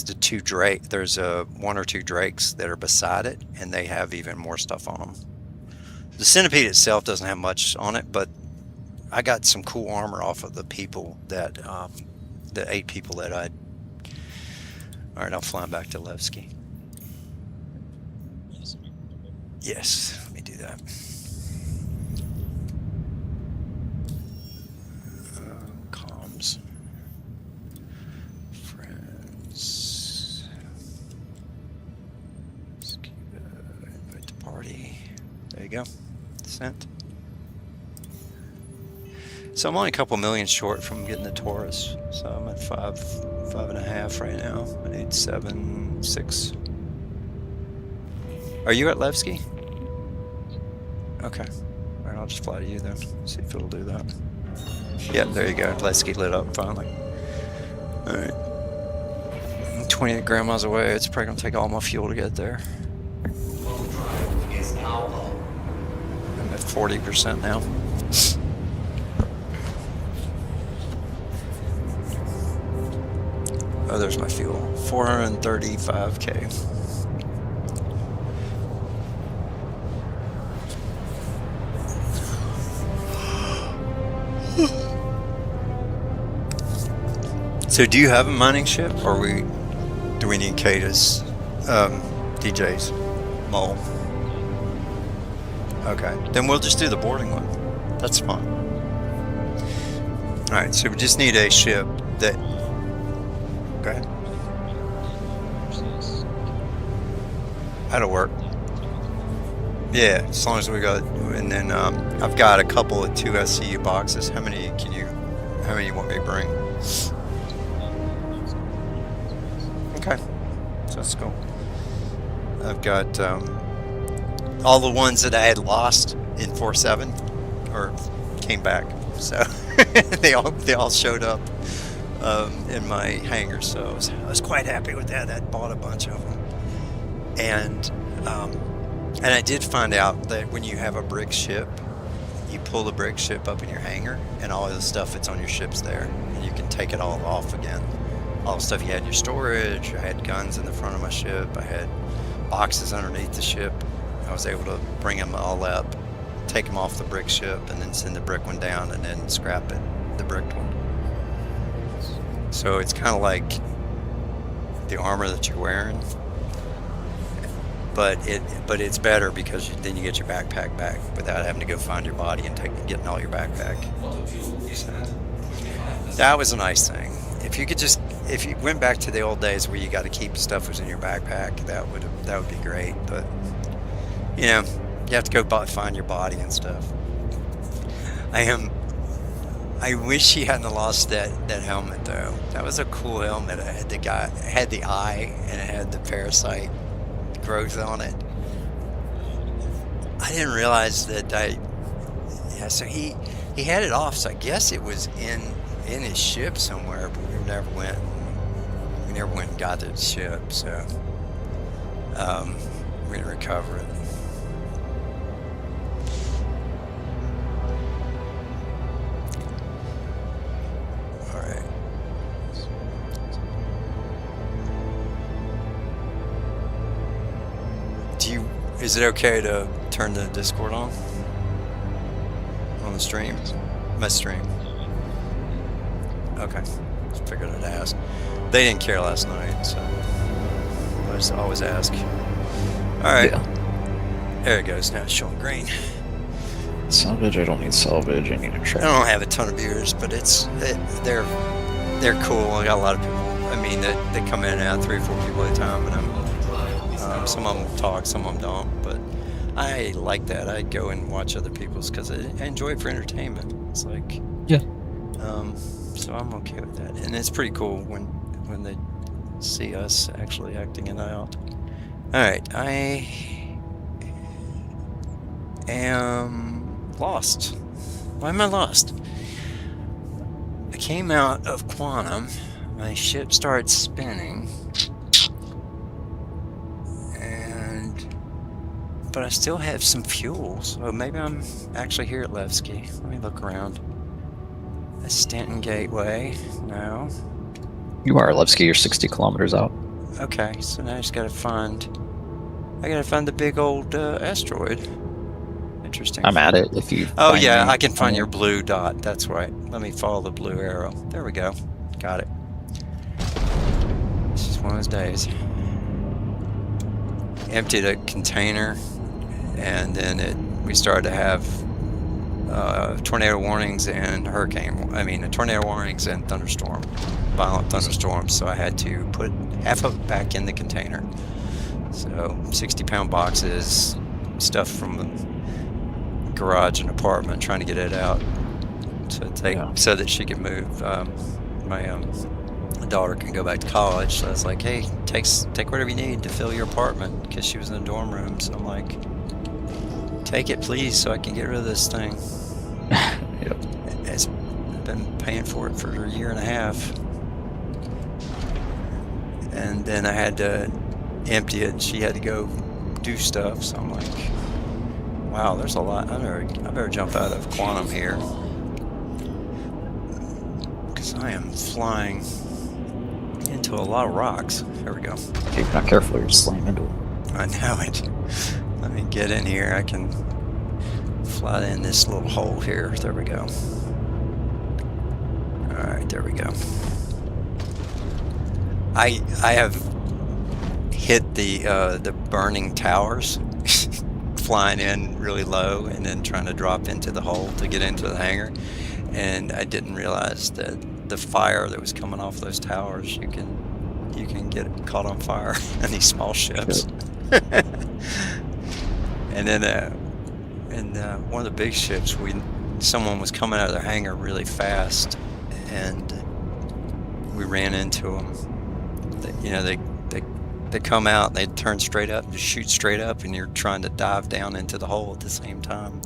the 2 Drake. There's 1 or 2 Drakes that are beside it, and they have even more stuff on them. The centipede itself doesn't have much on it, but I got some cool armor off of the people that the 8 people that I. All right, I'll fly back to Levski. Yes, let me do that. Comms. Friends. Invite the party. There you go. Sent. So I'm only a couple million short from getting the Taurus. So I'm at 5.5 right now. I need 7, 6. Are you at Levski? Okay. All right, I'll just fly to you then. See if it'll do that. Yeah, there you go. Levski lit up finally. All right. I'm 28 grand miles away. It's probably gonna take all my fuel to get there. I'm at 40% now. Oh, there's my fuel. 435K. So do you have a mining ship, or do we need Kata's DJ's mole? Okay, then we'll just do the boarding one. That's fine. All right, so we just need a ship that. Okay. That'll work. Yeah, as long as we got, and then I've got a couple of 2 SCU boxes. How many you want me to bring? Okay, so that's cool. I've got all the ones that I had lost in 4.7 or came back, so they all showed up in my hangar. So I was quite happy with that. I bought a bunch of them, and I did find out that when you have a brick ship, you pull the brick ship up in your hangar, and all of the stuff that's on your ship's there, and you can take it all off again. All the stuff you had in your storage. I had guns in the front of my ship. I had boxes underneath the ship. I was able to bring them all up, take them off the brick ship, and then send the brick one down, and then scrap it, the bricked one. So it's kind of like the armor that you're wearing, but it's better because then you get your backpack back without having to go find your body and getting all your backpack. So that was a nice thing. If you went back to the old days where you got to keep stuff was in your backpack, that would be great. But you have to go find your body and stuff. I wish he hadn't lost that helmet though. That was a cool helmet. It had the eye and it had the parasite growth on it. I didn't realize that. So he had it off. So I guess it was in his ship somewhere, but we never went and got the ship. So we're gonna recover it. Is it okay to turn the Discord on the stream? My stream. Okay. Just figured I'd ask. They didn't care last night, so I just always ask. Alright. Yeah. There it goes. Now it's showing green. Salvage? I don't need salvage. I need a truck. I don't have a ton of viewers, but they're cool. I got a lot of people. I mean, they come in and out, 3 or 4 people at a time, and some of them talk, some of them don't, but I like that. I go and watch other people's because I enjoy it for entertainment. It's like, yeah. So I'm okay with that, and it's pretty cool when they see us actually acting it out. All right, I am lost. Why am I lost? I came out of Quantum. My ship started spinning. But I still have some fuel, so maybe I'm actually here at Levski. Let me look around. A Stanton Gateway. No. You are at Levski. You're 60 kilometers out. Okay, so now I just gotta find the big old asteroid. Interesting. I'm at it. If you. Oh yeah, I can find your blue dot. That's right. Let me follow the blue arrow. There we go. Got it. This is one of those days. Emptied a container and then we started to have tornado warnings and tornado warnings and violent thunderstorms. So I had to put half of it back in the container. So 60-pound boxes, stuff from the garage and apartment, trying to get it out so that she could move. My daughter can go back to college. So I was like, hey, take whatever you need to fill your apartment, because she was in the dorm room. So I'm like, take it, please, so I can get rid of this thing. Yep. It's been paying for it for a year and a half. And then I had to empty it, and she had to go do stuff. So I'm like, wow, there's a lot. I better jump out of quantum here, because I am flying into a lot of rocks. There we go. If you're not careful, you're slamming into it. I know it. Let me get in here. I can fly in this little hole here. There we go. Alright, there we go. I have hit the burning towers flying in really low and then trying to drop into the hole to get into the hangar, and I didn't realize that the fire that was coming off those towers, you can get caught on fire in these small ships. And then one of the big ships, someone was coming out of their hangar really fast, and we ran into them. They come out and they turn straight up and just shoot straight up, and you're trying to dive down into the hole at the same time.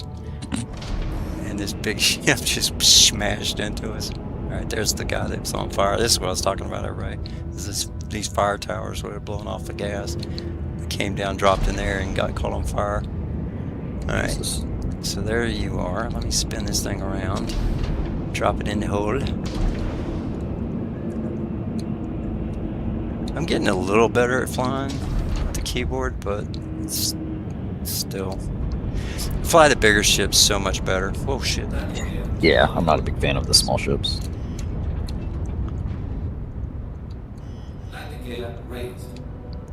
And this big ship just smashed into us. All right, there's the guy that was on fire. This is what I was talking about, everybody. These fire towers were blowing off the gas. It came down, dropped in there, and got caught on fire. All right, so there you are. Let me spin this thing around. Drop it in the hole. I'm getting a little better at flying with the keyboard, but it's still. Fly the bigger ships so much better. Whoa, shit. Yeah, I'm not a big fan of the small ships.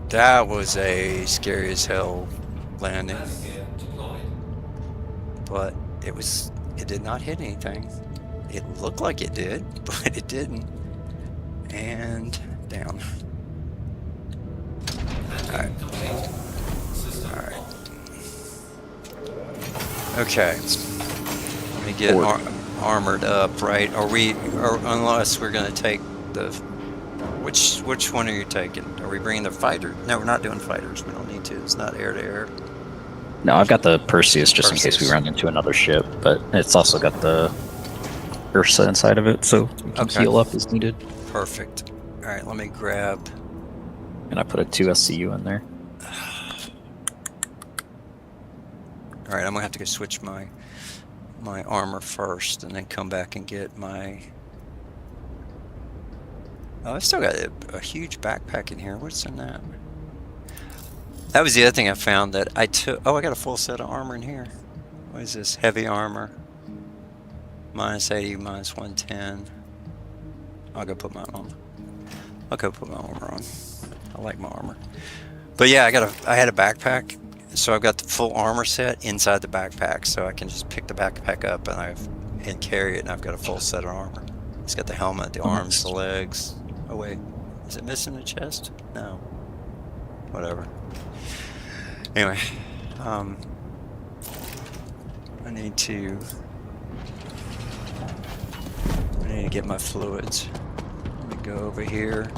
That was a scary as hell landing. But it did not hit anything. It looked like it did, but it didn't. And down. Alright. Alright. Okay. Let me get armored up, right? Or unless we're gonna take the. Which one are you taking? Are we bringing the fighter? No, we're not doing fighters. We don't need to. It's not air to air. No, I've got the Perseus just in case we run into another ship, but it's also got the Ursa inside of it, so we can heal up as needed. Perfect. All right, let me grab. And I put a 2 SCU in there. All right, I'm gonna have to go switch my armor first, and then come back and get my. Oh, I still got a huge backpack in here. What's in that? That was the other thing I found that I took. Oh, I got a full set of armor in here. What is this? Heavy armor. -80, -110. I'll go put my armor. I'll go put my armor on. I like my armor. But yeah, I had a backpack, so I've got the full armor set inside the backpack, so I can just pick the backpack up and carry it, and I've got a full set of armor. It's got the helmet, the arms, the legs. Oh wait, is it missing the chest? No. Whatever. Anyway, I need to get my fluids. Let me go over here,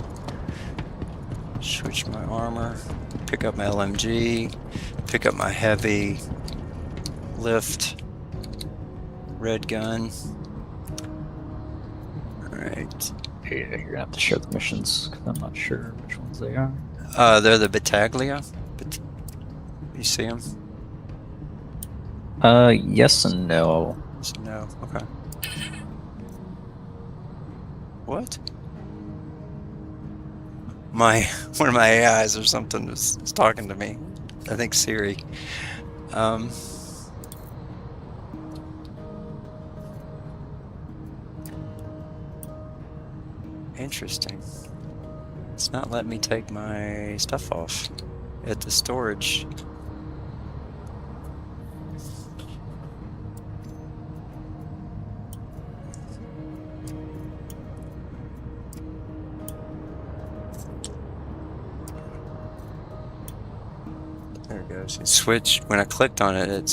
switch my armor, pick up my LMG, pick up my heavy lift red gun. Alright. Yeah, you're gonna have to share the missions, because I'm not sure which ones they are. They're the Battaglia. You see them? Yes and no. No, okay. What? One of my AIs or something is talking to me. I think Siri. Interesting. It's not letting me take my stuff off at the storage. There it goes. It switched when I clicked on it. It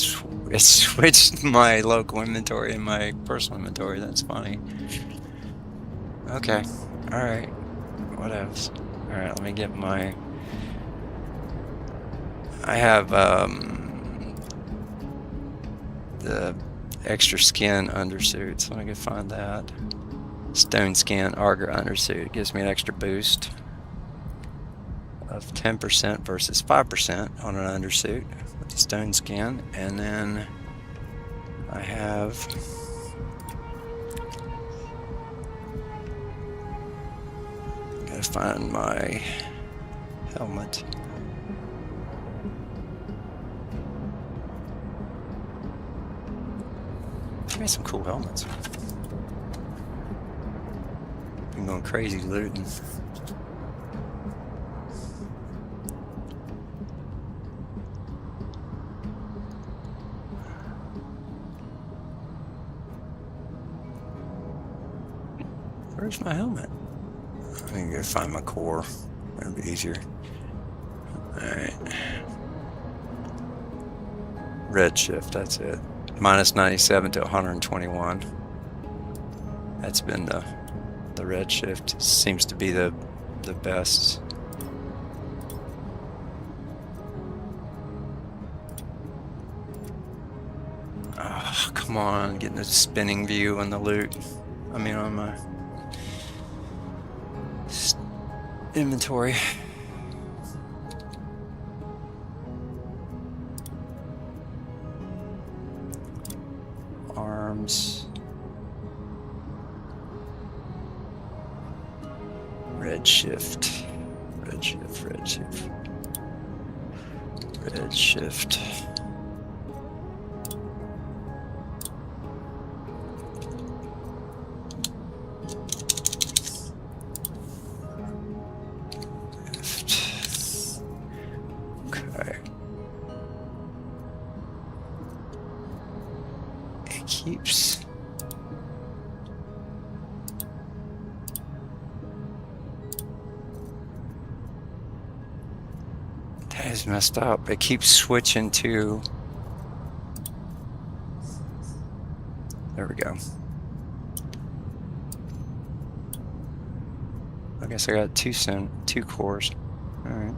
switched my local inventory and my personal inventory. That's funny. Okay. All right. What else? All right. Let me get my. I have the extra skin undersuit. So let me go find that. Stone skin auger undersuit gives me an extra boost of 10% versus 5% on an undersuit with the stone skin. And then I have gotta find my helmet. They made some cool helmets. Been going crazy looting. Where's my helmet? I need to go find my core. That'll be easier. Alright. Red shift, that's it. Minus 97 to 121. That's been the red shift. Seems to be the best. Oh, come on, getting the spinning view on the loot. I mean on my inventory. Arms. Red shift. Red shift, red shift. Red shift. Okay. It keeps that is messed up. It keeps switching to. There we go. I guess I got two cores. All right.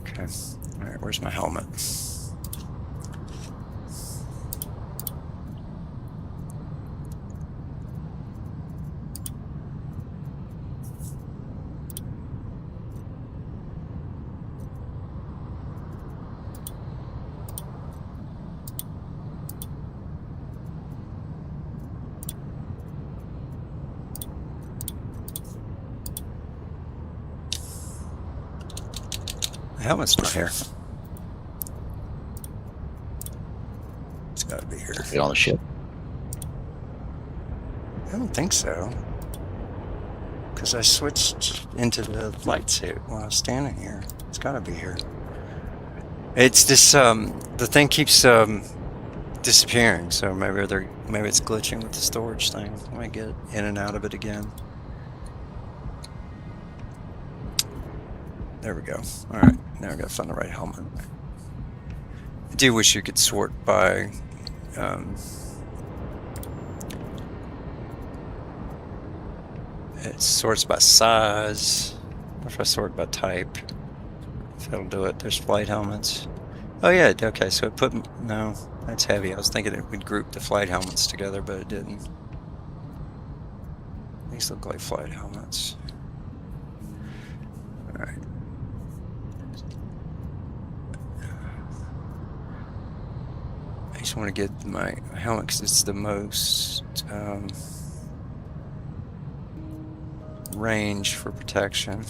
Okay. All right. Where's my helmet? The helmet's not here. It's got to be here. Is it on the ship? I don't think so. Because I switched into the flight suit while I was standing here. It's got to be here. It's this. The thing keeps disappearing. So maybe it's glitching with the storage thing. I might get in and out of it again. There we go. All right, now I gotta find the right helmet. I do wish you could sort by it sorts by size. Or if I sort by type, if it'll do it. There's flight helmets. Oh yeah, okay. So it put no. That's heavy. I was thinking it would group the flight helmets together, but it didn't. These look like flight helmets. All right. I just want to get my helmet because it's the most range for protection.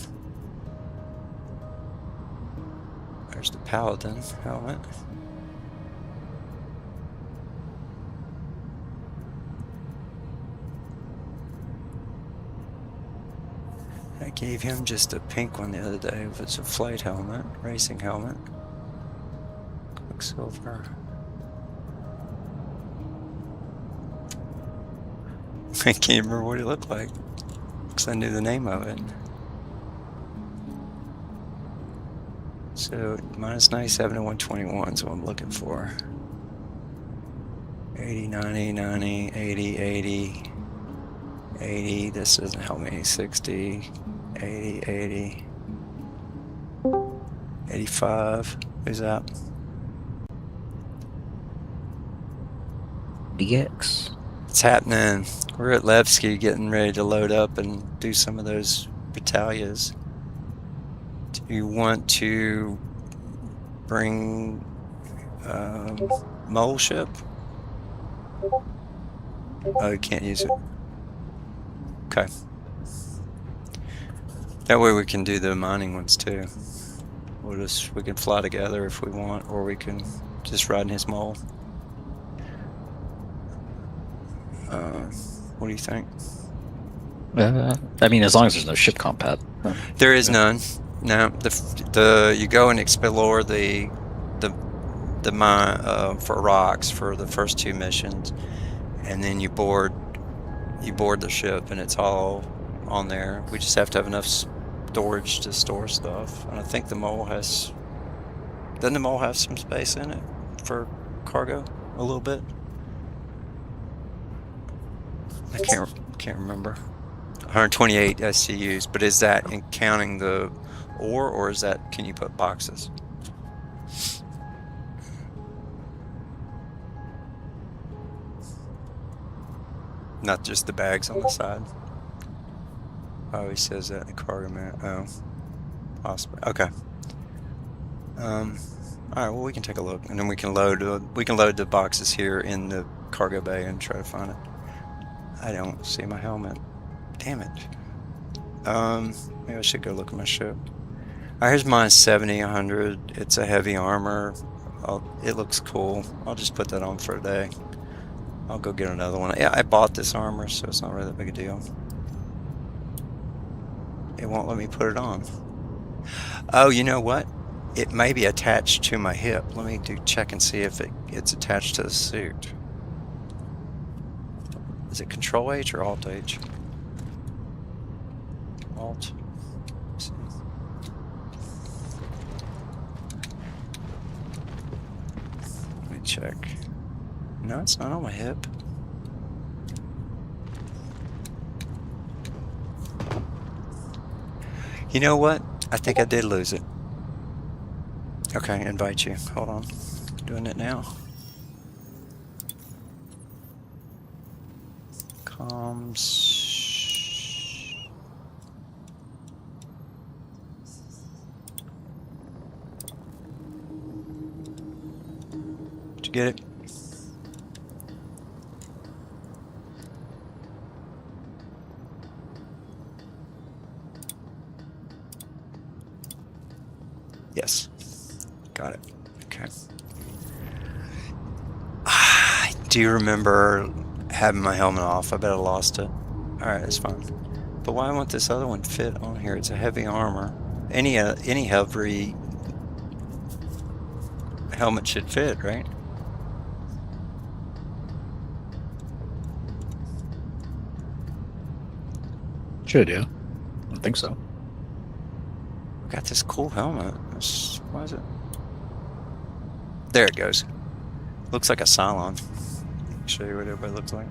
There's the Paladin helmet. I gave him just a pink one the other day. It's a flight helmet, racing helmet. Quicksilver. I can't remember what it looked like because I knew the name of it. So minus 97 to 121 is what I'm looking for. 80, 90, 90, 80, 80, 80. This doesn't help me. 60, 80, 80, 85. Who's that? DX. It's happening. We're at Levski getting ready to load up and do some of those battalions. Do you want to bring mole ship? Oh, you can't use it. Okay. That way we can do the mining ones too. We can fly together if we want, or we can just ride in his mole. What do you think? I mean, as long as there's no ship compat. There is none. No, you go and explore the mine for rocks for the first 2 missions, and then you board the ship, and it's all on there. We just have to have enough storage to store stuff, and I think the mole doesn't the mole have some space in it for cargo a little bit? I can't remember. 128 SCUs, but is that in counting the ore, or is that, can you put boxes? Not just the bags on the side. Oh, he says that in the cargo man. Oh, possibly. Okay. All right. Well, we can take a look, and then we can load the boxes here in the cargo bay and try to find it. I don't see my helmet. Damn it. Maybe I should go look at my ship. All right, here's mine 70, 100. It's a heavy armor. It looks cool. I'll just put that on for a day. I'll go get another one. Yeah, I bought this armor, so it's not really that big a deal. It won't let me put it on. Oh, you know what? It may be attached to my hip. Let me check and see if it's attached to the suit. Is it Control H or Alt H? Alt. Let's see. Let me check. No, it's not on my hip. You know what? I think I did lose it. Okay, invite you. Hold on. Doing it now. Comms. Did you get it? Yes. Got it. Okay. I do remember having my helmet off. I bet I lost it. Alright, that's fine. But why won't this other one fit on here? It's a heavy armor. Any heavy helmet should fit, right? Should, yeah. I think so. Got this cool helmet. Why is it? There it goes. Looks like a Cylon. I'll show you what everybody looks like.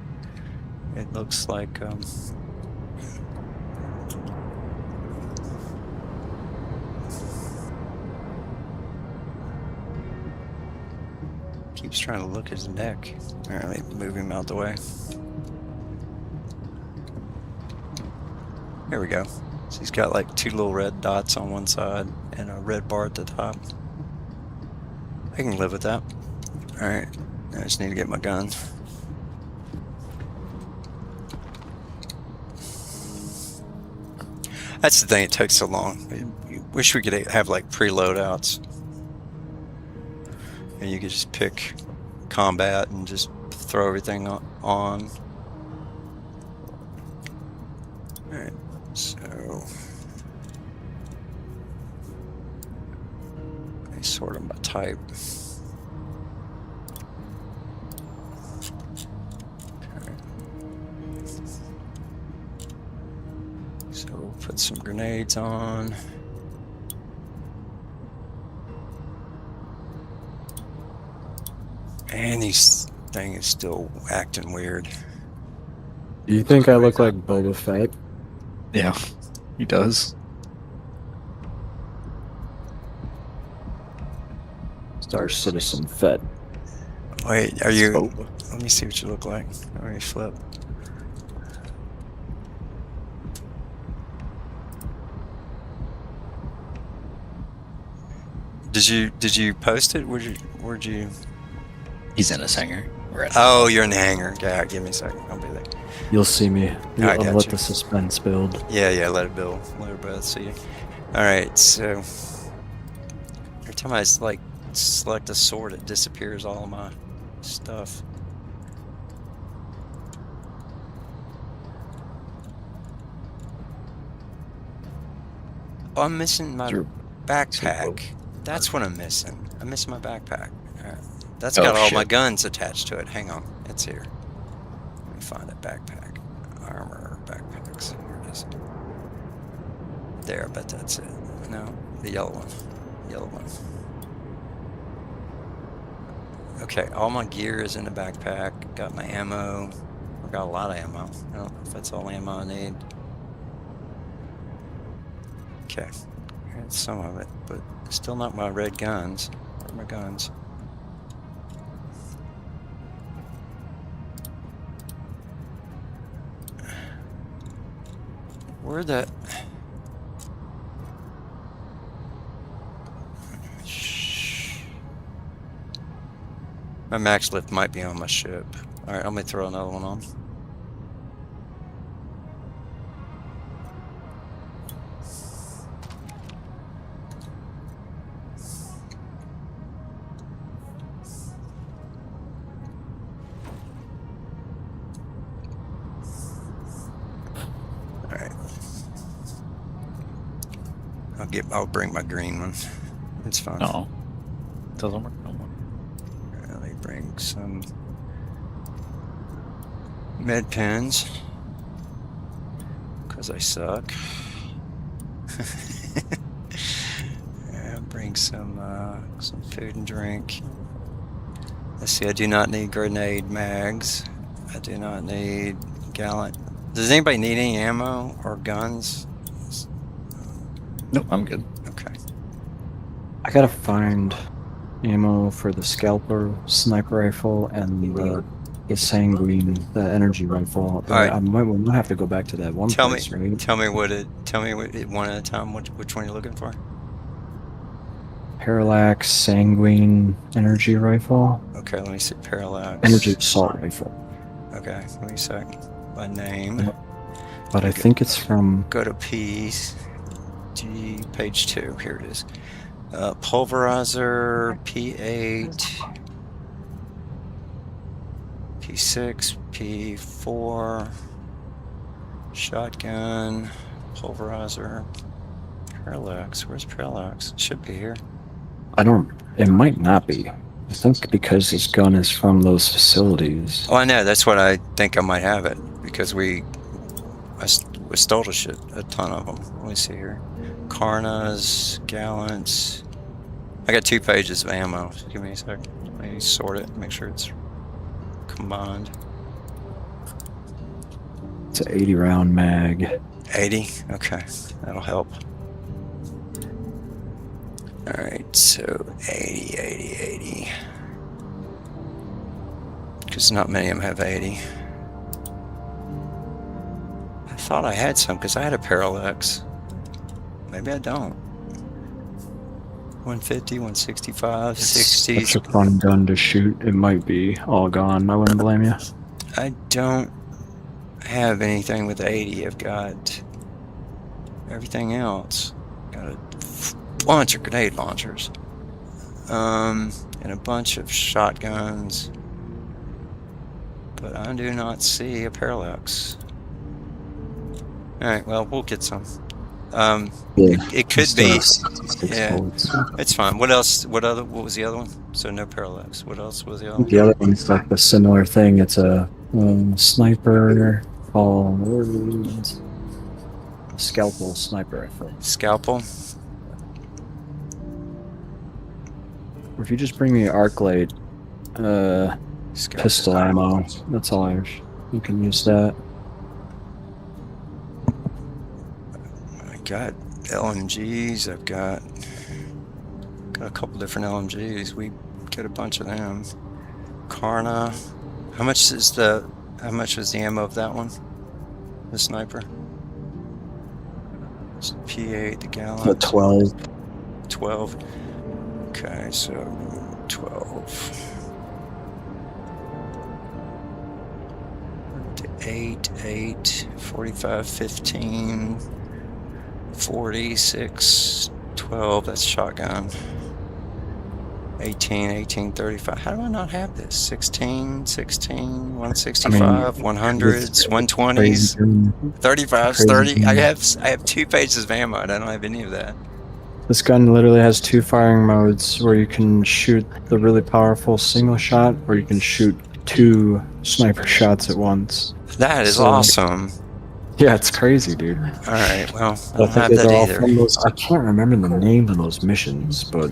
It looks like keeps trying to look at his neck. Alright, let me move him out the way. There we go. So he's got like 2 little red dots on one side and a red bar at the top. I can live with that. Alright, I just need to get my gun. That's the thing, it takes so long. You wish we could have like pre-loadouts. And you could just pick combat and just throw everything on. Alright, so I sort them by type. Go put some grenades on. And this thing is still acting weird. Do you think I look like Boba Fett? Yeah, he does. Star Citizen Fett. Wait, are you? Boba. Let me see what you look like. Let me flip. Did you post it? Where'd you? He's in his hangar. Oh, you're in the hangar. Yeah, give me a second. I'll be there. You'll see me. I I'll got let you. the suspense build. Yeah, let it build. Let her both see you. All right, so every time I like select a sword, it disappears all of my stuff. Oh, I'm missing my backpack. That's what I'm missing. I missed my backpack. All right. That's got all my guns attached to it. Hang on, it's here. Let me find that backpack. Armor backpacks. Here it is. There, I bet that's it. No, the yellow one. Yellow one. Okay, all my gear is in the backpack. Got my ammo. I got a lot of ammo. I don't know if that's all ammo I need. Okay, here's some of it, but still not my red guns. Where are my guns? Where the... My max lift might be on my ship. Alright, let me throw another one on. Alright. I'll bring my green one. It's fine. No. Doesn't work no more. Let me bring some med pens. Because I suck. I'll bring some food and drink. Let's see, I do not need grenade mags. I do not need gallant. Does anybody need any ammo or guns? Nope, I'm good. Okay. I gotta find ammo for the scalper sniper rifle and the sanguine, the energy rifle. Alright. I might have to go back to that one place, right? Tell me what one at a time. Which one you're looking for? Parallax sanguine energy rifle. Okay, let me see. Parallax. Energy assault rifle. Okay, let me see. By name. But I think it's from... Go to page 2. Here it is. Pulverizer, P8, P6, P4, shotgun, pulverizer, parallax. Where's parallax? It should be here. It might not be. I think because his gun is from those facilities. Oh, I know. That's what I think I might have it because we stole a ton of them. Let me see here. Karnas, gallants. I got 2 pages of ammo. So give me a second. Let me sort it. Make sure it's combined. It's an 80 round mag. 80? Okay. That'll help. Alright, so 80. Because not many of them have 80. I thought I had some because I had a parallax. Maybe I don't. 150, 165, 60. Such a fun gun to shoot. It might be all gone. I wouldn't blame you. I don't have anything with 80. I've got everything else. Got a bunch of grenade launchers. And a bunch of shotguns. But I do not see a parallax. Alright, well, we'll get some. It could be. Yeah, it's fine. What else? What was the other one? So no parallax. What else was the other one? The other one's like a similar thing. It's a sniper called scalpel sniper rifle. Scalpel. Or if you just bring me Arclight, Scalpel. pistol ammo, that's all I have. You can use that. I got LMGs. I've got a couple different LMGs. We get a bunch of them. Karna. How much was the ammo of that one? The sniper. It's P8, the gallon. The 12. 12. Okay, so 12. 8, 45, 15, 46, 12. That's shotgun. 18, 35. How do I not have this? 16, 165, 100s, 120s, 35s, 30. I have 2 pages of ammo and I don't have any of that. This gun literally has 2 firing modes where you can shoot the really powerful single shot, or you can shoot 2 sniper shots at once. That is awesome. Yeah, it's crazy, dude. Alright, well, I I don't have that either. I can't remember the name of those missions, but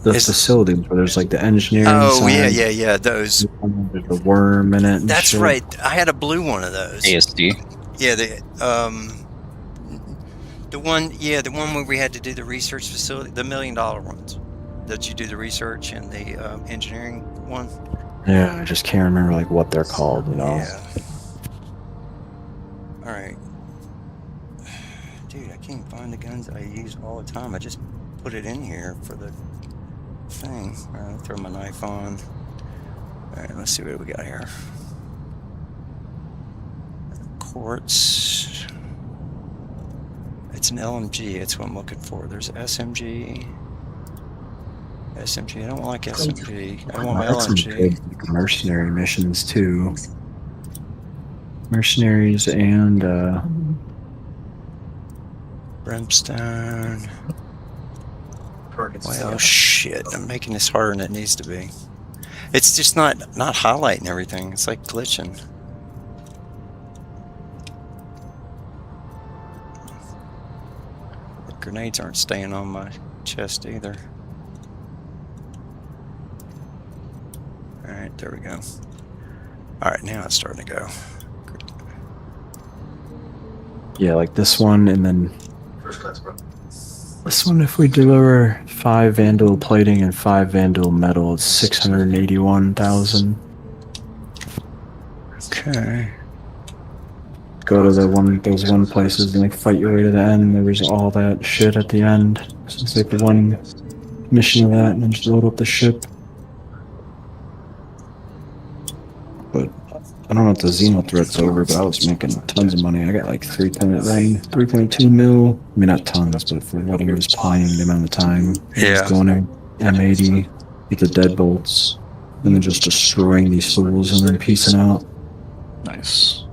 the facilities where there's like the engineering side, yeah, those. there's the worm in it. And That's shit. right. I had a blue one of those. ASD. Yeah, the one where we had to do the research facility, the $1 million ones. That you do the research and the engineering one. Yeah, I just can't remember like what they're called, you know. Yeah. All right, dude, I can't find the guns I use all the time. I just put it in here for the thing. All right, throw my knife on. All right, let's see what we got here. Quartz. It's an LMG. It's what I'm looking for. There's SMG. I don't like SMG. I want my Some LMG. good mercenary missions too. Mercenaries and Brimstone. Well, shit. I'm making this harder than it needs to be. It's just not highlighting everything. It's like glitching. The grenades aren't staying on my chest either. Alright, there we go. Alright, now it's starting to go. yeah, like this one, and then this one. If we deliver 5 Vandal plating and 5 Vandal metal, it's 681,000. Okay. Go to those one places and like fight your way to the end. There was all that shit at the end. So it's like the one mission of that, and then just load up the ship. But I don't know if the Xeno threat's over, but I was making tons of money. I got like 3.2 mil. I mean, not tons, but for what he was playing, the amount of time he was going in M80 with the deadbolts, and then just destroying these fools and then piecing out. Nice.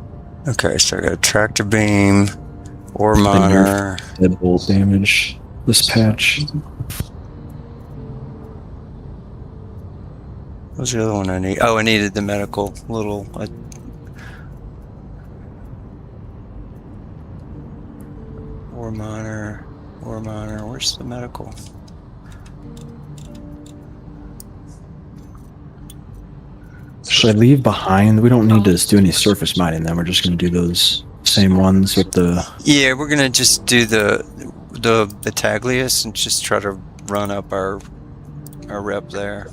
Okay, so I got a tractor beam, ore miner. Deadbolt damage this patch. What's the other one I need? Oh, I needed the medical little. Ore miner. Where's the medical? Should I leave behind? We don't need to do any surface mining then. We're just going to do those same ones with the... Yeah, we're going to just do the Taglius and just try to run up our rep there.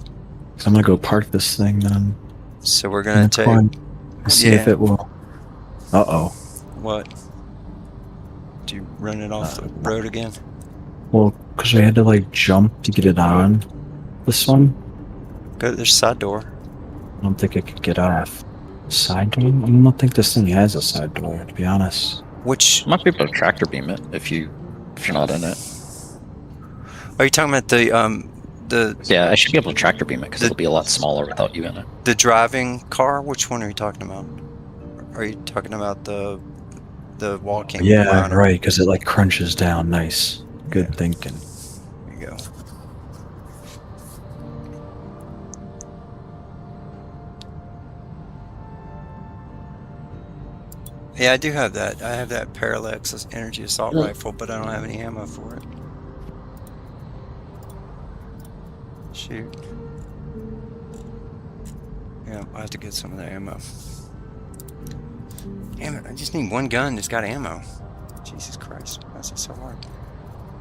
So I'm going to go park this thing then. So we're going to take... and see if it will... Uh-oh. What? Do you run it off the road again? Well, because we had to like jump to get it on. This one? Go to the side door. I don't think it could get off. Side door? I don't think this thing has a side door, to be honest. Which... Might be able to tractor beam it if you're not in it. Are you talking about the Yeah, I should be able to tractor beam it because it'll be a lot smaller without you in it. the driving car? Which one are you talking about? Are you talking about the walking? Yeah, runner? right, because it like crunches down. Nice. Good thinking. There you go. Yeah, I do have that. I have that Parallax energy assault rifle, but I don't have any ammo for it. Shoot. Yeah, I'll have to get some of the ammo. Damn it, I just need one gun that's got ammo. Jesus Christ, why is it so hard?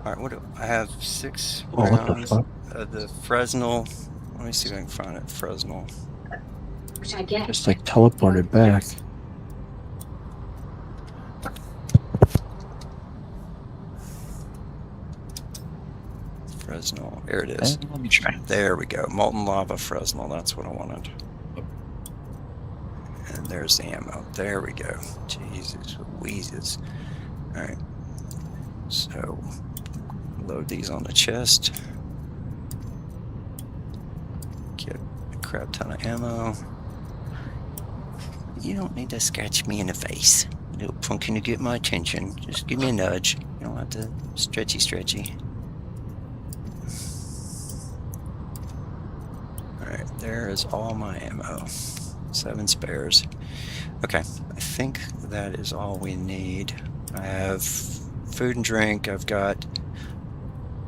Alright, what do I have? 6 Oh, what the rounds fuck? of the Fresnel. Let me see if I can find it. Fresnel. Just like teleported back. Fresnel. There it is. Let me try. There we go. Molten lava Fresnel. That's what I wanted. And there's the ammo. There we go. Jesus Louises. Alright. So, load these on the chest. Get a crap ton of ammo. You don't need to scratch me in the face. Little pumpkin to get my attention. Just give me a nudge. You don't have to stretchy. Alright, there is all my ammo. 7 spares. Okay, I think that is all we need. I have food and drink. I've got...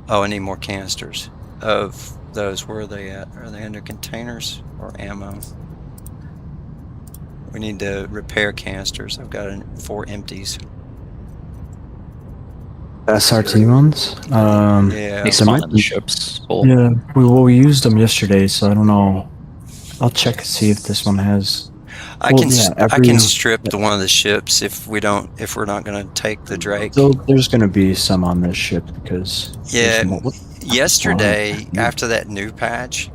Oh, I need more canisters. Of those, where are they at? Are they under containers or ammo? We need to repair canisters. I've got 4 empties. SRT ones? Yeah. They Some spawn might in the be- ships. Full. Yeah, we used them yesterday, so I don't know. I'll check and see if this one has. I Well, can yeah, I every- can strip the one of the ships if we're not going to take the Drake. So there's going to be some on this ship because. Yeah. What- Yesterday, Wow. after that new patch,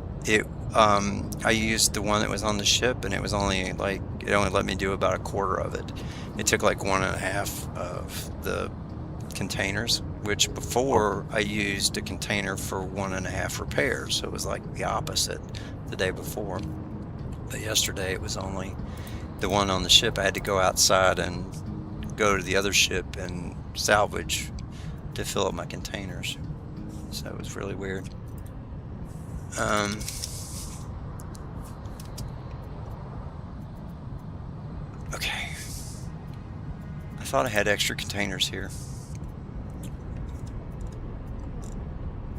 I used the one that was on the ship, and it only let me do about a quarter of it. It took like 1.5 of the containers, which before I used a container for 1.5 repairs, so it was like the opposite the day before. But yesterday it was only the one on the ship. I had to go outside and go to the other ship and salvage to fill up my containers. So it was really weird. Okay. I thought I had extra containers here.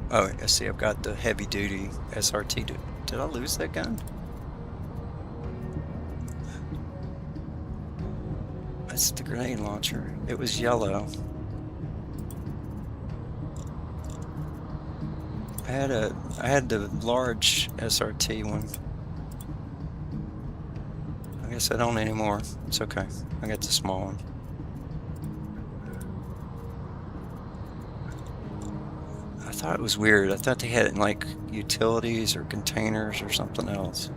Oh, I see I've got the heavy duty SRT. Did I lose that gun? That's the grenade launcher. It was yellow. I had the large SRT one. I guess I don't anymore. It's okay. I got the small one. I thought it was weird. I thought they had it in like utilities or containers or something else.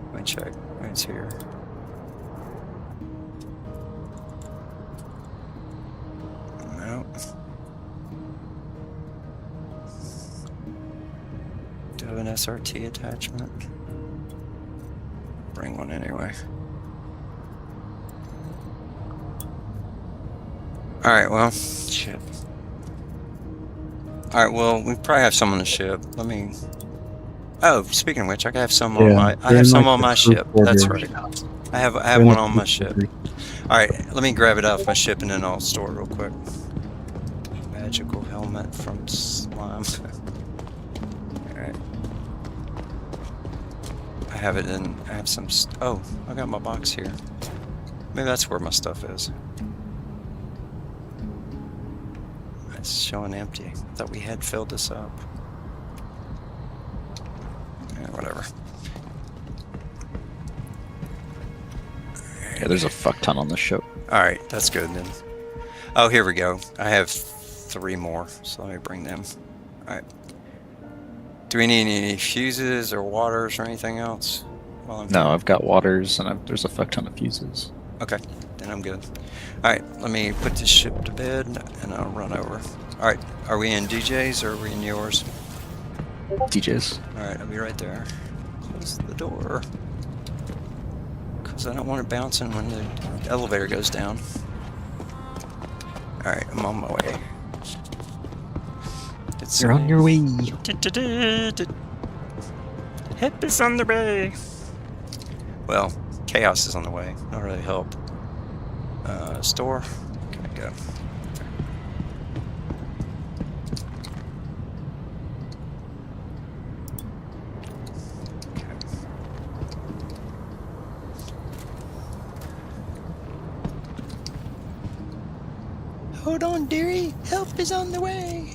Let me check. It's here. No. Do I have an SRT attachment? Bring one anyway. Alright, well, shit. Alright, well, we probably have some on the ship. Let me... Oh, speaking of which, I have some on my... I have some on my ship. That's right. I have one on my ship. Alright, let me grab it off my ship and then I'll store it real quick. Magical helmet from slime. Alright. I have it in... I have some... Oh, I got my box here. Maybe that's where my stuff is. It's showing empty. I thought we had filled this up. Yeah, whatever. Yeah, there's a fuck ton on this ship. Alright, that's good then. Oh, here we go. I have 3 more, so let me bring them. Alright. Do we need any fuses or waters or anything else? No, I've got waters and there's a fuck ton of fuses. Okay, then I'm good. Alright, let me put this ship to bed and I'll run over. Alright, are we in DJ's or are we in yours? DJs. Alright, I'll be right there. Close the door. Because I don't want it bouncing when the elevator goes down. Alright, I'm on my way. You're on your way. Hip is on the way. Well, chaos is on the way. Not really help. Store. Can I go? Hold on, dearie. Help is on the way.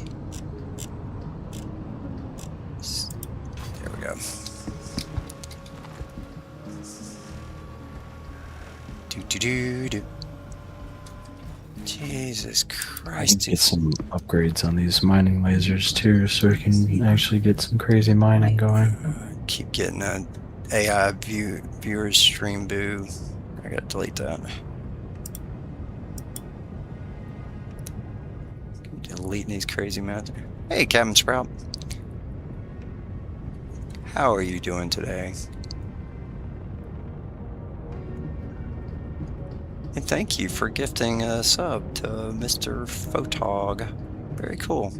There we go. Do. Jesus I can Christ. get some upgrades on these mining lasers too, so we can actually get some crazy mining going. Keep getting a AI viewers stream boo. I gotta delete that. Deleting these crazy math. Hey, Captain Sprout. How are you doing today? And thank you for gifting a sub to Mr. Photog. Very cool.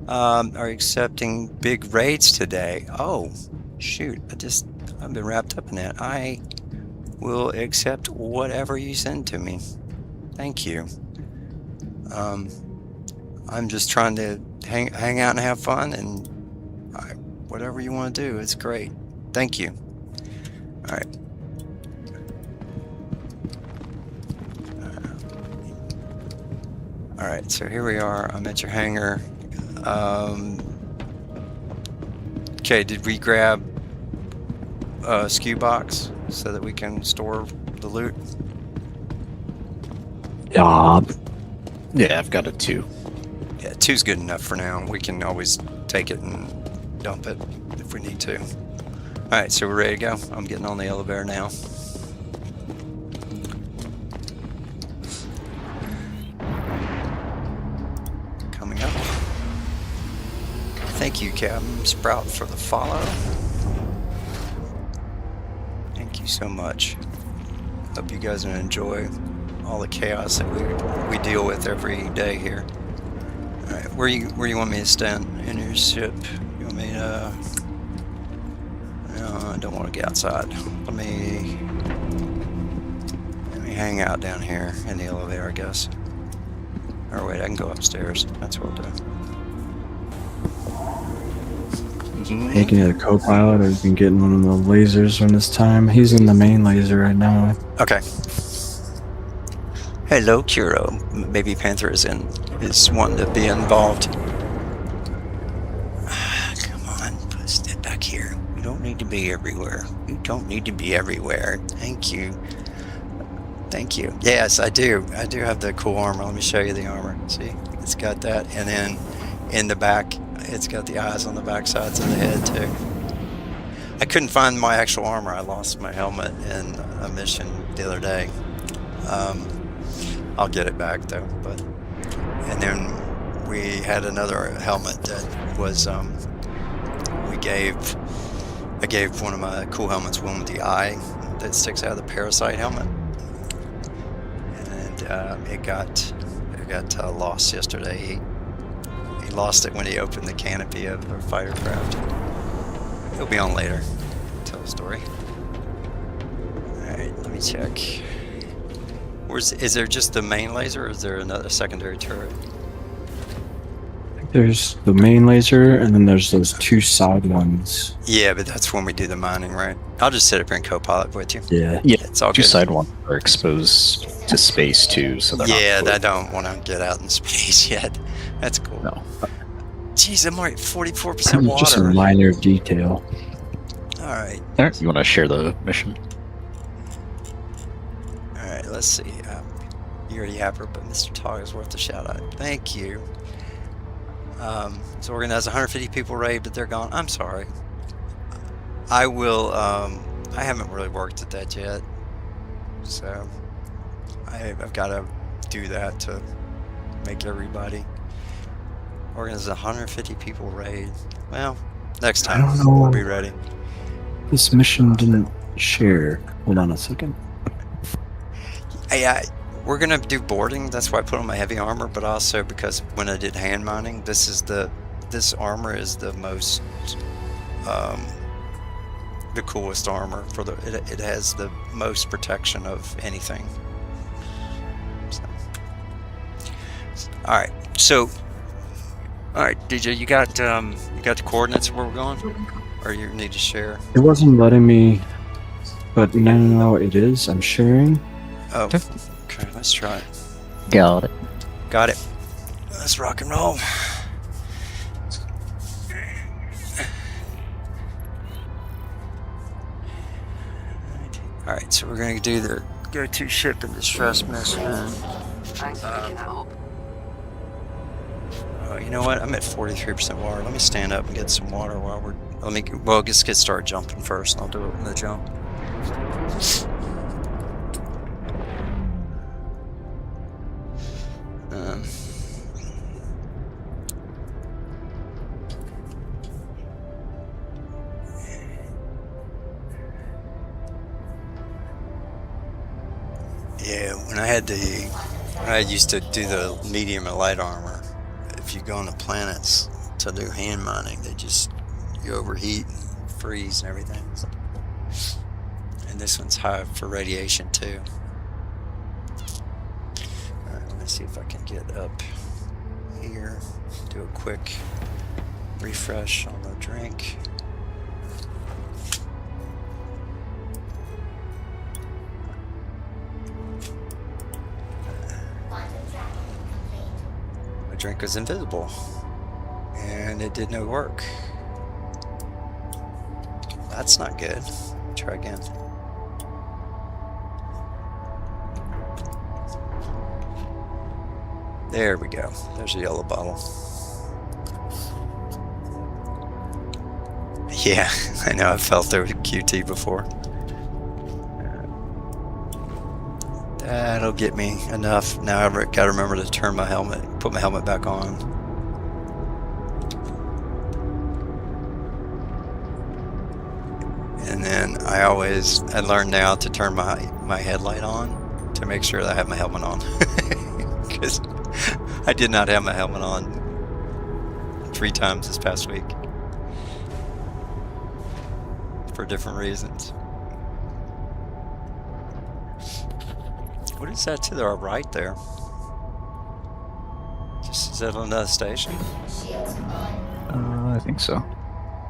Are you accepting big raids today? Oh, shoot. I've been wrapped up in that. I will accept whatever you send to me. Thank you. I'm just trying to hang out and have fun, and whatever you want to do, it's great. Thank you. All right. All right, so here we are. I'm at your hangar. Okay, did we grab a SKU box so that we can store the loot? Yeah. Yeah, I've got a 2. Yeah, 2's good enough for now. We can always take it and dump it if we need to. All right, so we're ready to go. I'm getting on the elevator now. Coming up. Thank you, Captain Sprout, for the follow. Thank you so much. Hope you guys will enjoy all the chaos that we deal with every day here. All right, where you want me to stand in your ship? You want me to? No, I don't want to get outside. Let me hang out down here in the elevator, I guess. Or wait, I can go upstairs. That's what I'll do. You can get a co-pilot, or you can get in one of the lasers when it's time. He's in the main laser right now. Okay. Hello, Kuro. Maybe Panther is wanting to be involved. Come on, step back here. You don't need to be everywhere. You don't need to be everywhere. Thank you. Thank you. Yes, I do. I do have the cool armor. Let me show you the armor. See, it's got that, and then in the back, it's got the eyes on the back sides of the head too. I couldn't find my actual armor. I lost my helmet in a mission the other day. I'll get it back though. And then we had another helmet that was I gave one of my cool helmets, one with the eye that sticks out of the parasite helmet, and it got lost yesterday. He lost it when he opened the canopy of a fighter craft. He'll be on later. Tell the story. Alright, let me check. Is there just the main laser, or is there another secondary turret? There's the main laser, and then there's those 2 side ones. Yeah, but that's when we do the mining, right? I'll just sit up here and co-pilot with you. Yeah. Yeah, It's all 2 good. side ones are exposed to space too, so they're Yeah, not I don't want to get out in space yet. That's cool. No. Jeez, I'm already 44% water. Just a minor detail. Alright. Alright, you want to share the mission? Alright, let's see. You're a yapper, but Mr. Tog is worth a shout out. Thank you. So organized 150 people raid, but they're gone. I'm sorry. I will, I haven't really worked at that yet. So I've got to do that to make everybody. Organize 150 people raid. Well, next I don't time know. we'll be ready. This mission didn't share. Hold on a second. We're gonna do boarding. That's why I put on my heavy armor, but also because when I did hand mining, this armor is the most, the coolest armor for it has the most protection of anything. All right. So, all right, DJ, you got the coordinates of where we're going, or you need to share? It wasn't letting me, but now it is. I'm sharing. Oh, okay. Let's try it. Got it. Got it. Let's rock and roll. All right, so we're going to do the go-to ship in distress mission. You know what? I'm at 43% water. Let me stand up and get some water while we're. Well, let's get started jumping first. And I'll do it in the jump. Yeah, when I used to do the medium and light armor. If you go on the planets to do hand mining, you overheat and freeze and everything. And this one's high for radiation too. Alright, let me see if I can get up here. Do a quick refresh on the drink. My drink was invisible and it did no work. That's not good. Try again. There we go. There's a yellow bottle. Yeah, I know. I've felt there with QT before. That'll get me enough. Now I've got to remember to put my helmet back on. And then I learn now to turn my headlight on to make sure that I have my helmet on. Because I did not have my helmet on 3 times this past week. For different reasons. What is that to our right there? Is that another station? I think so.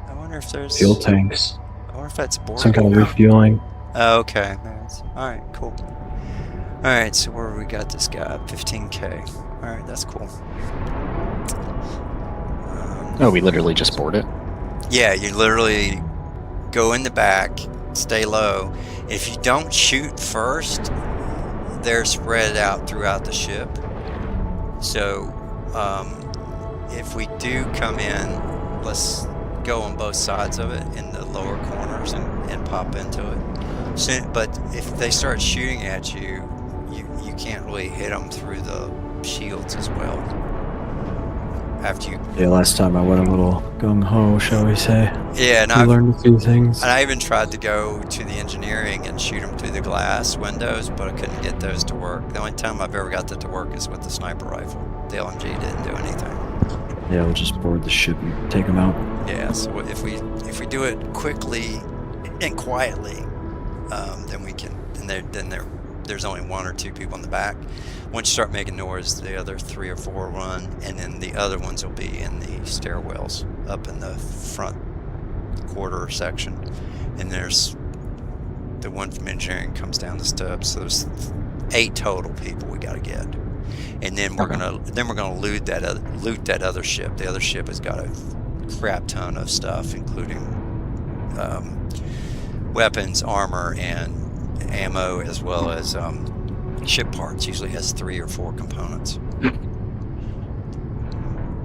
I wonder if there's Fuel tanks. I wonder if that's boring. Some kind of refueling. Oh, okay. Alright, cool. Alright, so where we got this guy? 15k. Alright, that's cool. We literally just board it. Yeah, you literally go in the back, stay low. If you don't shoot first, they're spread out throughout the ship. So if we do come in, let's go on both sides of it in the lower corners and pop into it. So, but if they start shooting at you, you can't really hit them through the shields as well. After you... Yeah, last time I went a little gung-ho, shall we say. Yeah, and I learned a few things. And I even tried to go to the engineering and shoot them through the glass windows, but I couldn't get those to work. The only time I've ever got that to work is with the sniper rifle. The LMG didn't do anything. Yeah, we'll just board the ship and take them out. Yeah, so if we do it quickly and quietly, then we can. And there's only 1 or 2 people in the back. Once you start making noise, the other 3 or 4 run, and then the other ones will be in the stairwells up in the front quarter section. And there's the one from engineering comes down the steps. So there's 8 total people we got to get, and then we're gonna loot that other ship. The other ship has got a crap ton of stuff, including weapons, armor, and ammo, as well as ship parts. Usually has 3 or 4 components.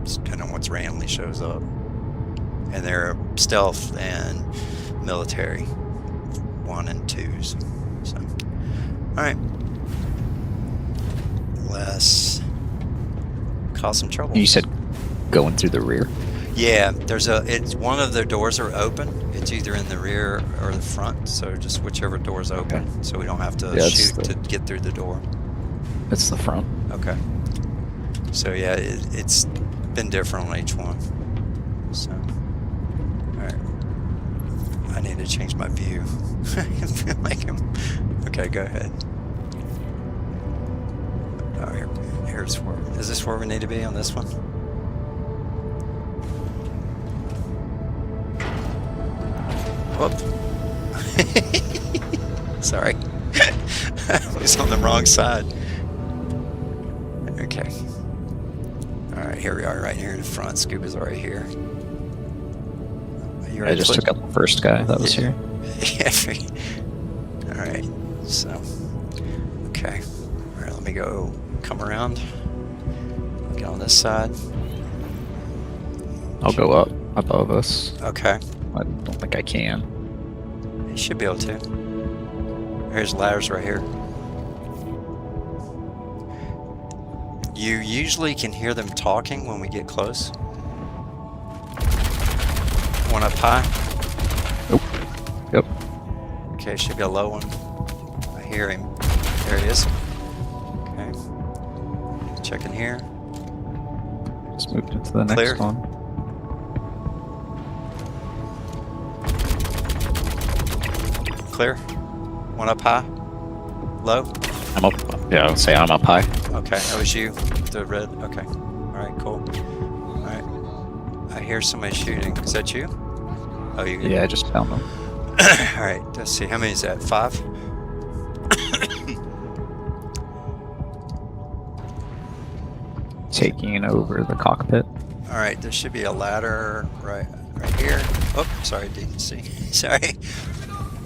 Just depending on what's randomly shows up. And they're stealth and military 1 and 2s. So, all right. Let's cause some trouble. You said going through the rear. Yeah, it's one of the doors are open. It's either in the rear or the front, so just whichever door's open, okay. So we don't have to shoot to get through the door. It's the front. Okay. So yeah, it's been different on each one. So, all right. I need to change my view. I feel like I'm... Okay, go ahead. Here's where. Is this where we need to be on this one? Whoop. Sorry. I was on the wrong side. Okay. Alright, here we are right here in the front. Scuba's right here. I just took out the first guy that was here. Yeah. Alright, so. Okay. Alright, let me go come around. Get on this side. I'll go up above us. Okay. I don't think I can. You should be able to. There's ladders right here. You usually can hear them talking when we get close. One up high. Nope. Yep. Okay, should be a low one. I hear him. There he is. Okay. Checking here. Just moved into the Clear. next one. Clear. One up high. Low. I'm up. Yeah, I'll say I'm up high. Okay, that was you. The red. Okay. Alright, cool. Alright. I hear somebody shooting. Is that you? Oh, you Yeah, I just found them. Alright, let's see. How many is that? 5? Taking over the cockpit. Alright, there should be a ladder right here. Oh, sorry, didn't see. Sorry.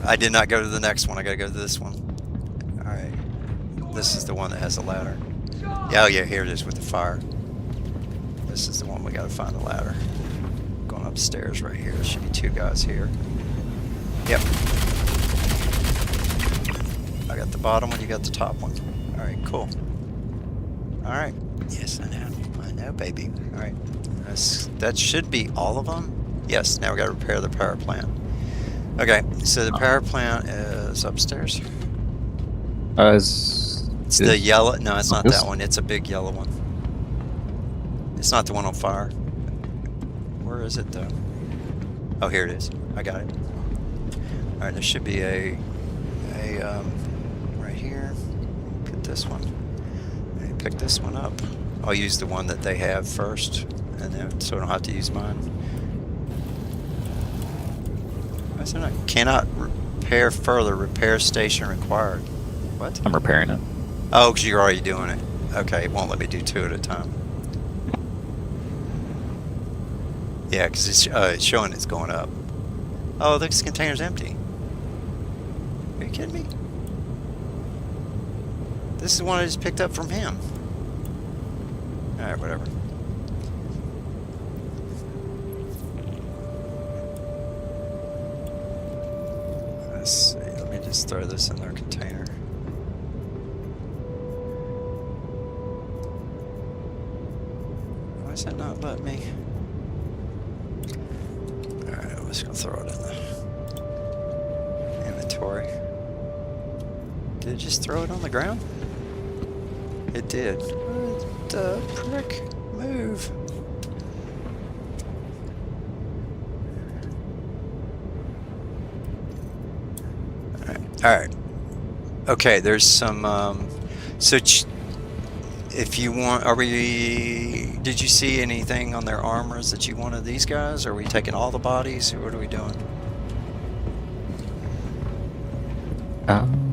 I did not go to the next one. I gotta go to this one. Alright. This is the one that has a ladder. Yeah, oh yeah, here it is with the fire. This is the one we gotta find the ladder. Going upstairs right here. There should be 2 guys here. Yep. I got the bottom one, you got the top one. Alright, cool. Alright. Yes, I know, baby. Alright. That should be all of them. Yes, now we gotta repair the power plant. Okay, so the power plant is upstairs. It's the yellow. No, it's not that one. It's a big yellow one. It's not the one on fire. Where is it though? Oh, here it is. I got it. All right, there should be a right here. Put this one. Maybe pick this one up. I'll use the one that they have first, and then so I don't have to use mine. Why is it not? Cannot repair further. Repair station required. What? I'm repairing it. Oh, because you're already doing it. Okay, it won't let me do 2 at a time. Yeah, because it's showing it's going up. Oh, this container's empty. Are you kidding me? This is the one I just picked up from him. Alright, whatever. Let's see, let me just throw this in their container. Why is that not letting me? Alright, I'm just gonna throw it in the inventory. Did it just throw it on the ground? It did. What the prick? Move. Alright. Okay, there's some, so if you want, did you see anything on their armors that you wanted these guys? Are we taking all the bodies, or what are we doing?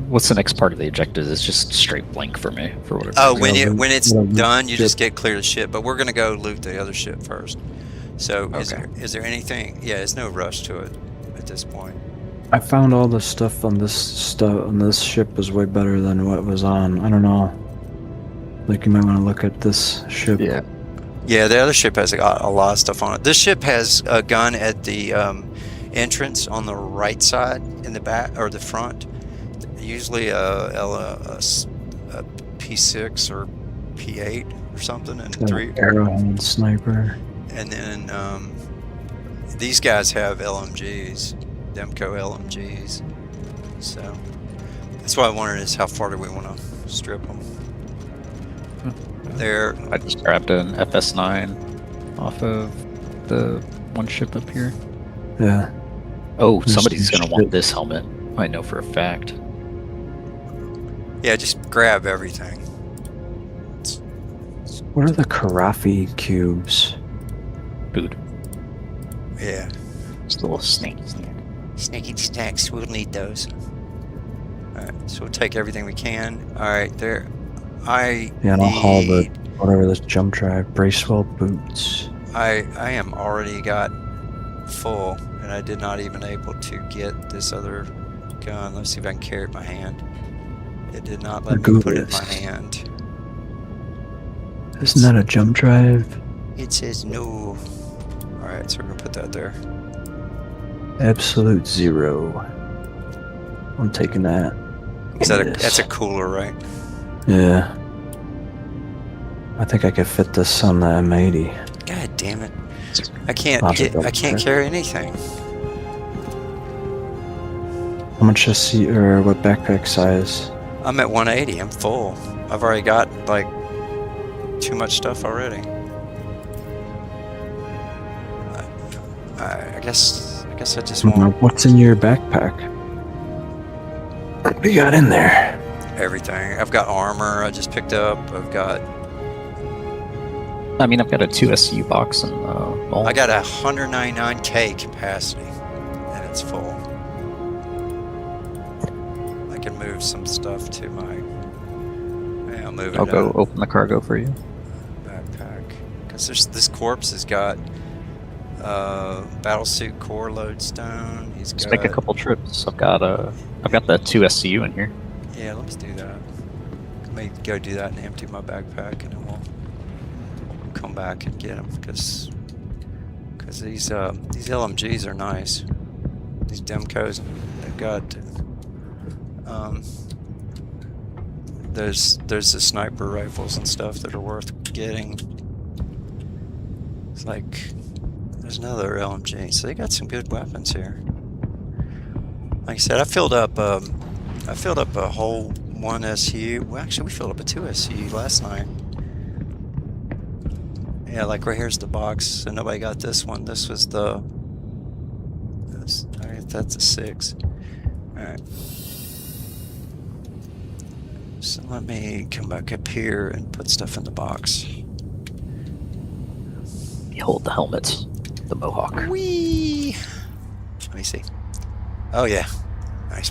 What's the next part of the objective? It's just straight blank for me, for whatever. Oh, when it's done, you just get clear the ship, but we're going to go loot the other ship first. So, Okay. is there anything? Yeah, there's no rush to it at this point. I found all the stuff on this ship was way better than what was on. I don't know. Like you might want to look at this ship. Yeah. Yeah, the other ship has a lot of stuff on it. This ship has a gun at the entrance on the right side, in the back or the front. Usually a P6 or P8 or something, and 3 arrowhead sniper. And then these guys have LMGs, Demco LMGs. So that's why I wondered is how far do we want to strip them? There. I just grabbed an FS9 off of the one ship up here. Yeah. Oh, There's somebody's some gonna want shit. this helmet. I know for a fact. Yeah, just grab everything. What are the Karafi cubes? Food. Yeah. Just a little snake. Snaky snacks, we'll need those. Alright, so we'll take everything we can. Alright, there. I Yeah, and I'll haul the need... whatever this jump drive, Bracewell boots. I am already got full, and I did not even able to get this other gun. Let's see if I can carry it in my hand. It did not let me put it in my hand. Isn't that a jump drive? It says no. Alright, so we're gonna put that there. Absolute zero. I'm taking that. Is that Yes. that's a cooler, right? Yeah. I think I could fit this on the M80. God damn it. I can't carry anything. How much or what backpack size? I'm at 180, I'm full. I've already got like too much stuff already. I guess I just want What's in your backpack? What do you got in there? everything. I've got armor I just picked up. I've got I mean, I've got a 2 SU box and all. I got 199k capacity and it's full. I can move some stuff to my I'll move it I'll go out. open the cargo for you. Backpack, because this corpse has got battlesuit core lodestone. He's Let's got make a couple trips. I've got the 2 SU in here. yeah. Let's do that. Let me go do that and empty my backpack, and then we'll come back and get them because these LMGs are nice. These Demcos, they've got there's the sniper rifles and stuff that are worth getting. It's like there's another LMG, so they got some good weapons here. Like I said, I filled up a whole 1 SU. Well, actually, we filled up a 2 SU last night. Yeah, like right here's the box. So nobody got this one. This was the. That's a 6. All right. So let me come back up here and put stuff in the box. Behold the helmet, the mohawk. Whee! Let me see. Oh yeah, nice.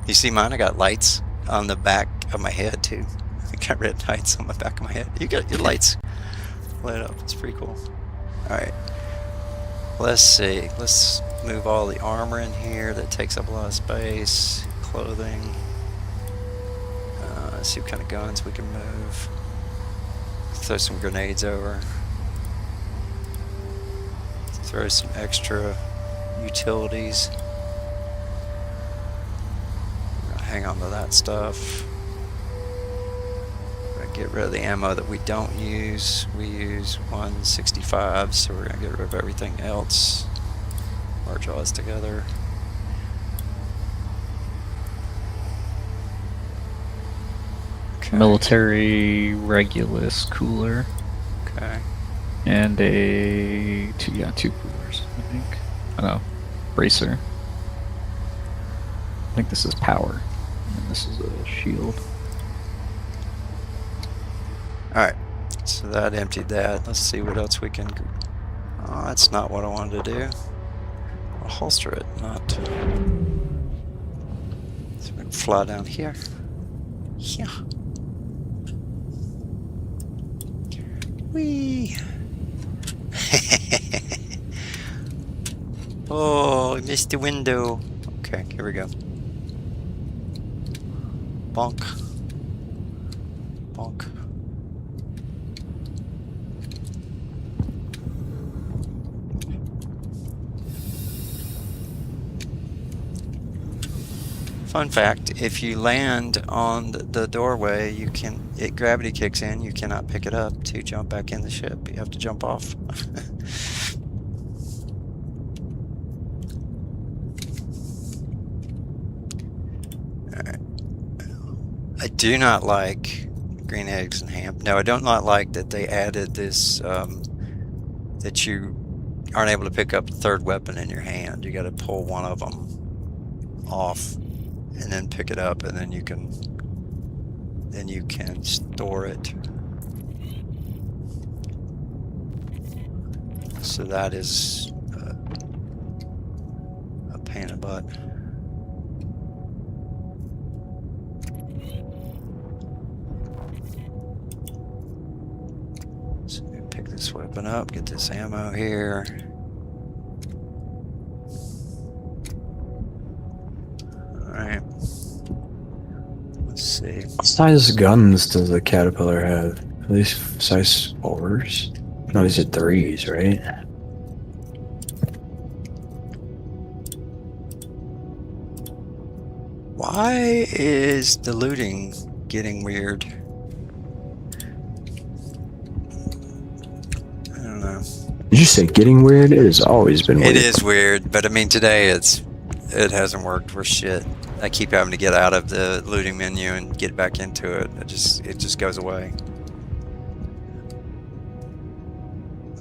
You see mine? I got lights on the back of my head too. I got red lights on the back of my head. You got your lights lit up. It's pretty cool. All right. Let's see. Let's move all the armor in here. That takes up a lot of space. Clothing. Let's see what kind of guns we can move. Throw some grenades over. Throw some extra utilities. We're gonna hang on to that stuff. We're gonna get rid of the ammo that we don't use. We use 165, so we're gonna get rid of everything else. Merge all this together. Okay. Military Regulus cooler. Okay. And two coolers, I think. I know. Bracer. I think this is power. And this is a shield. Alright. So that emptied that. Let's see what else we can. Oh, that's not what I wanted to do. I'll holster it, not. So we can fly down here. Yeah. Whee! Oh, I missed the window. Okay, here we go. Bonk. Bonk. Fun fact, if you land on the doorway, gravity kicks in, you cannot pick it up to jump back in the ship. You have to jump off. Alright. I do not like green eggs and ham. No, I do not like that they added this, that you aren't able to pick up a third weapon in your hand. You gotta pull one of them off and then pick it up, and then you can store it. So that is a pain in the butt. So pick this weapon up, get this ammo here. Alright. Let's see. What size guns does the Caterpillar have? At least size 4s? No, these are 3s, right? Why is the looting getting weird? I don't know. Did you say getting weird? It has always been weird. It is weird, but I mean today it hasn't worked for shit. I keep having to get out of the looting menu and get back into it. It just goes away.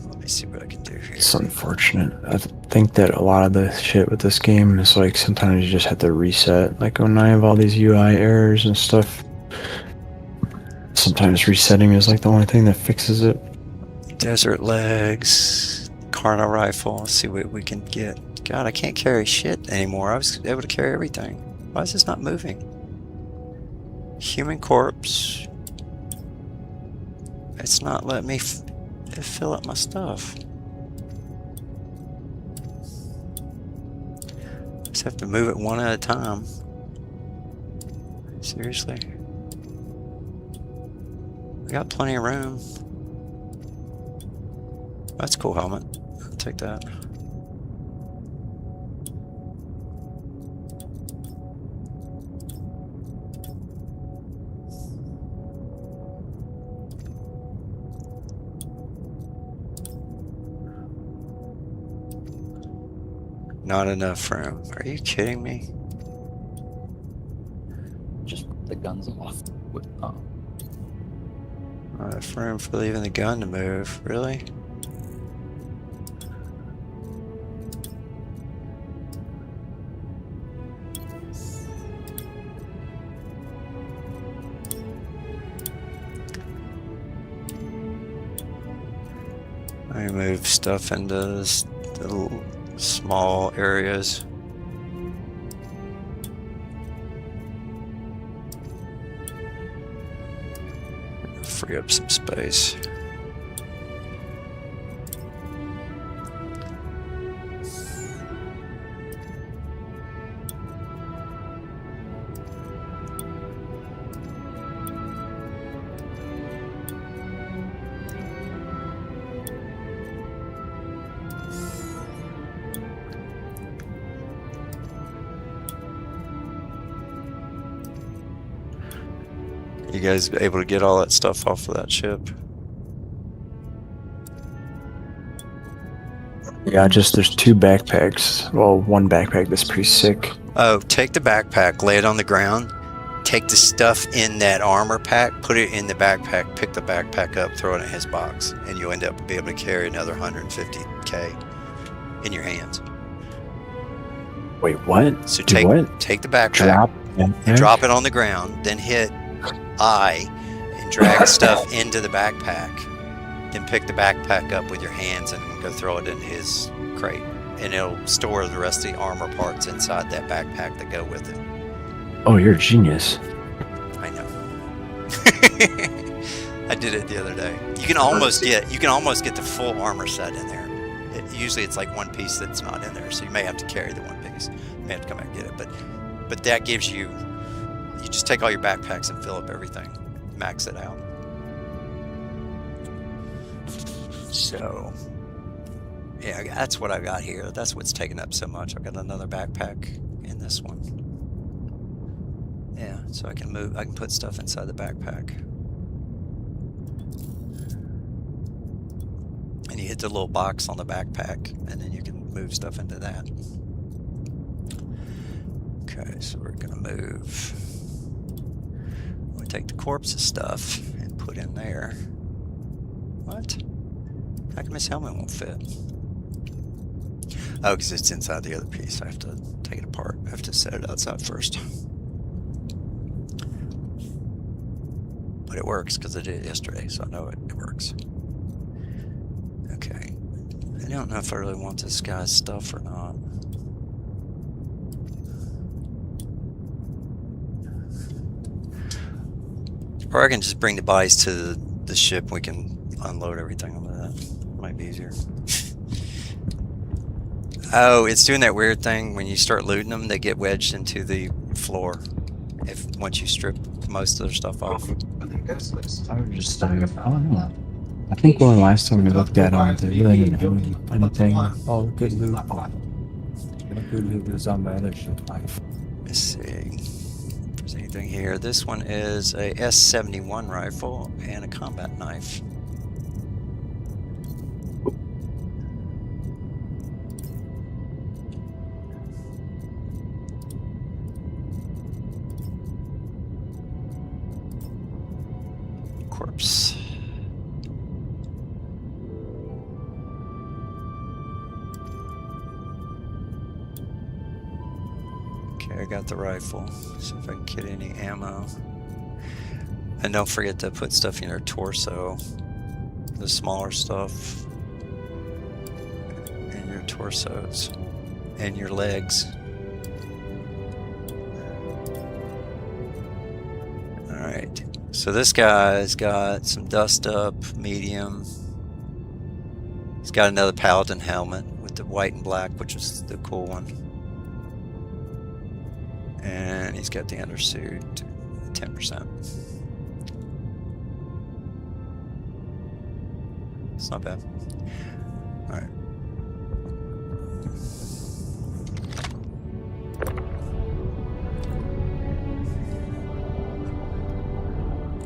Let me see what I can do here. It's unfortunate. I think that a lot of the shit with this game is like sometimes you just have to reset. Like when I have all these UI errors and stuff, sometimes resetting is like the only thing that fixes it. Desert legs, Carno rifle. Let's see what we can get. God, I can't carry shit anymore. I was able to carry everything. Why is this not moving? Human corpse. It's not letting me fill up my stuff. Just have to move it one at a time. Seriously? We got plenty of room. That's a cool helmet. I'll take that. Not enough room. Are you kidding me? Just put the guns off. Not enough room for leaving the gun to move. Really? I move stuff into this little small areas. Free up some space. You guys able to get all that stuff off of that ship? Yeah, just there's 2 backpacks. Well, one backpack that's pretty sick. Oh, take the backpack, lay it on the ground, take the stuff in that armor pack, put it in the backpack, pick the backpack up, throw it in his box, and you'll end up being able to carry another 150k in your hands. Wait, what? So Do take what? take the backpack Drop and drop it on the ground, then hit I and drag stuff into the backpack. Then pick the backpack up with your hands and go throw it in his crate. And it'll store the rest of the armor parts inside that backpack that go with it. Oh, you're a genius. I know. I did it the other day. You can almost get the full armor set in there. Usually it's like one piece that's not in there, so you may have to carry the one piece. You may have to come back and get it. But that gives you just take all your backpacks and fill up everything. Max it out. So yeah, that's what I got here. That's what's taking up so much. I've got another backpack in this one. Yeah, so I can put stuff inside the backpack. And you hit the little box on the backpack, and then you can move stuff into that. Okay, so we're gonna move. We'll take the corpse stuff and put in there. What? How come his helmet won't fit? Oh, because it's inside the other piece. I have to take it apart. I have to set it outside first. But it works because I did it yesterday, so I know it works. Okay. And don't know if I really want this guy's stuff or not. Or I can just bring the bodies to the ship. We can unload everything on that. Might be easier. Oh, it's doing that weird thing when you start looting them, they get wedged into the floor. If once you strip most of their stuff off. I would just, I don't know. I think when last time we looked at them, they really didn't have anything. Oh, good loot. Good loot is on my other ship. Let's see if there's anything here. This one is a S-71 rifle and a combat knife. Corpse. Okay, I got the rifle. See if I can get any ammo. And don't forget to put stuff in your torso. The smaller stuff. And your torsos. And your legs. Alright. So this guy's got some dust up, medium. He's got another paladin helmet with the white and black, which is the cool one. And he's got the undersuit, 10%. It's not bad. Alright.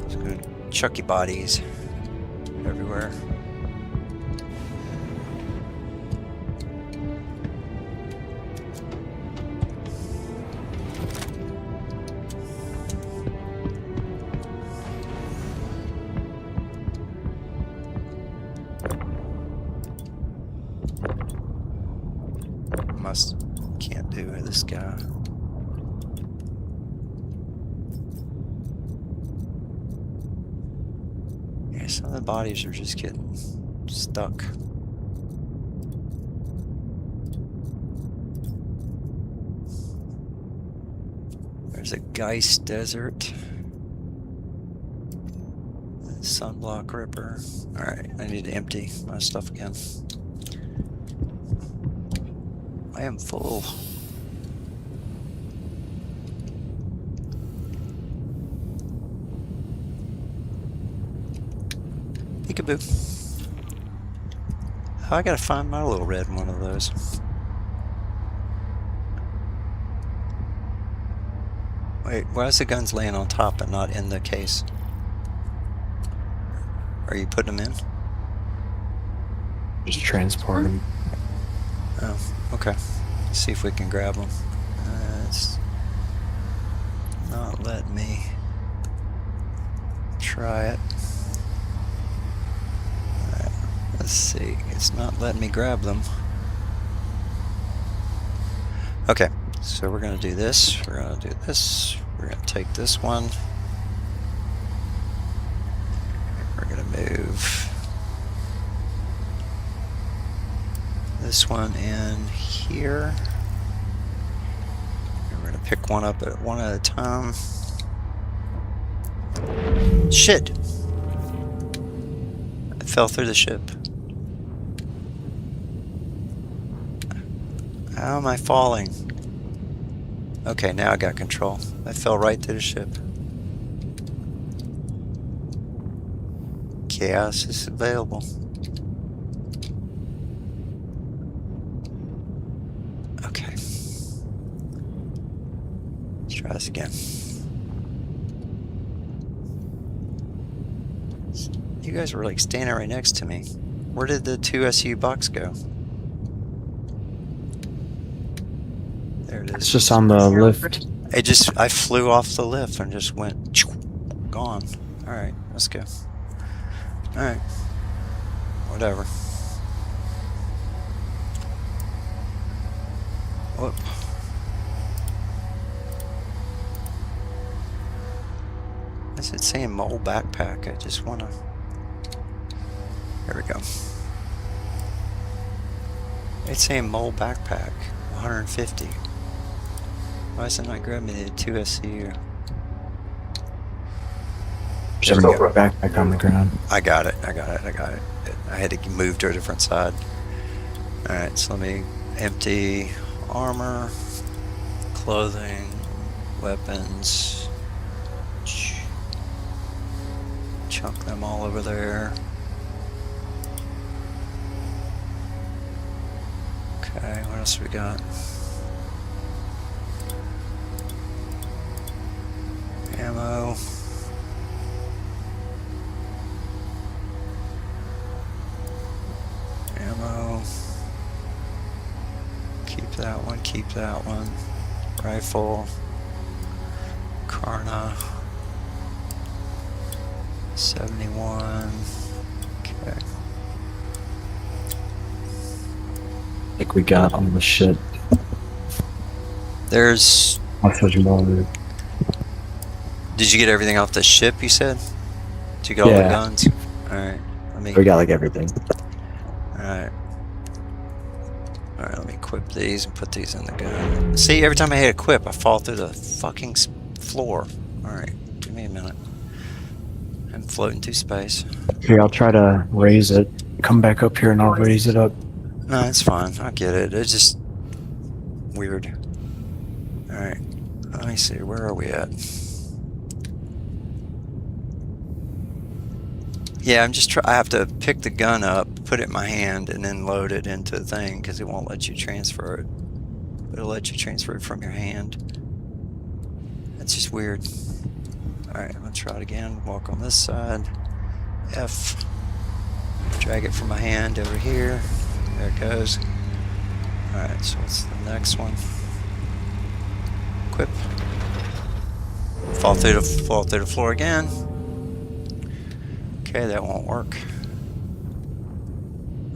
It's good. Chucky bodies everywhere. Can't do it, this guy. Yeah, some of the bodies are just getting stuck. There's a Geist Desert. Sunblock Ripper. Alright, I need to empty my stuff again. I am full. Peekaboo. Oh, I gotta find my little red one of those. Wait, why is the guns laying on top and not in the case? Are you putting them in? Just transport them. Oh, okay. Let's see if we can grab them. It's not letting me try it. Alright, let's see. It's not letting me grab them. Okay, so we're going to do this. We're going to do this. We're going to take this one. We're going to move this one in here. And we're going to pick one up at one at a time. Shit! I fell through the ship. How am I falling? Okay, now I got control. I fell right through the ship. Chaos is available. Okay. Let's try this again. You guys were like standing right next to me. Where did the 2SU box go? There it is. It's just on the lift. I flew off the lift and just went gone. Alright, let's go. Alright. Whatever. Whoop. Is it saying mole backpack? I just wanna. There we go. It's saying mole backpack, 150. Why is it not grabbing me the 2 SC here? There's a backpack on the ground. I got it. I had to move to a different side. Alright, so let me empty armor, clothing, weapons. Chunk them all over there. Okay, what else we got? Ammo. Ammo. Keep that one. Rifle. Karna. 71. Okay. I think we got all the shit. There's... That's what you wanted. Did you get everything off the ship, you said? Did you get all the guns? Alright, We got like everything. Alright, let me equip these and put these in the gun. See, every time I hit equip, I fall through the fucking floor. Alright, give me a minute. I'm floating through space. Here, I'll try to raise it. Come back up here and I'll raise it up. No, it's fine. I get it. It's just weird. Alright, let me see. Where are we at? Yeah, I'm just I have to pick the gun up, put it in my hand, and then load it into the thing because it won't let you transfer it. It'll let you transfer it from your hand. That's just weird. Alright, I'm gonna try it again. Walk on this side. F. Drag it from my hand over here. There it goes. Alright, so what's the next one? Equip. Fall through the floor again. Okay, that won't work.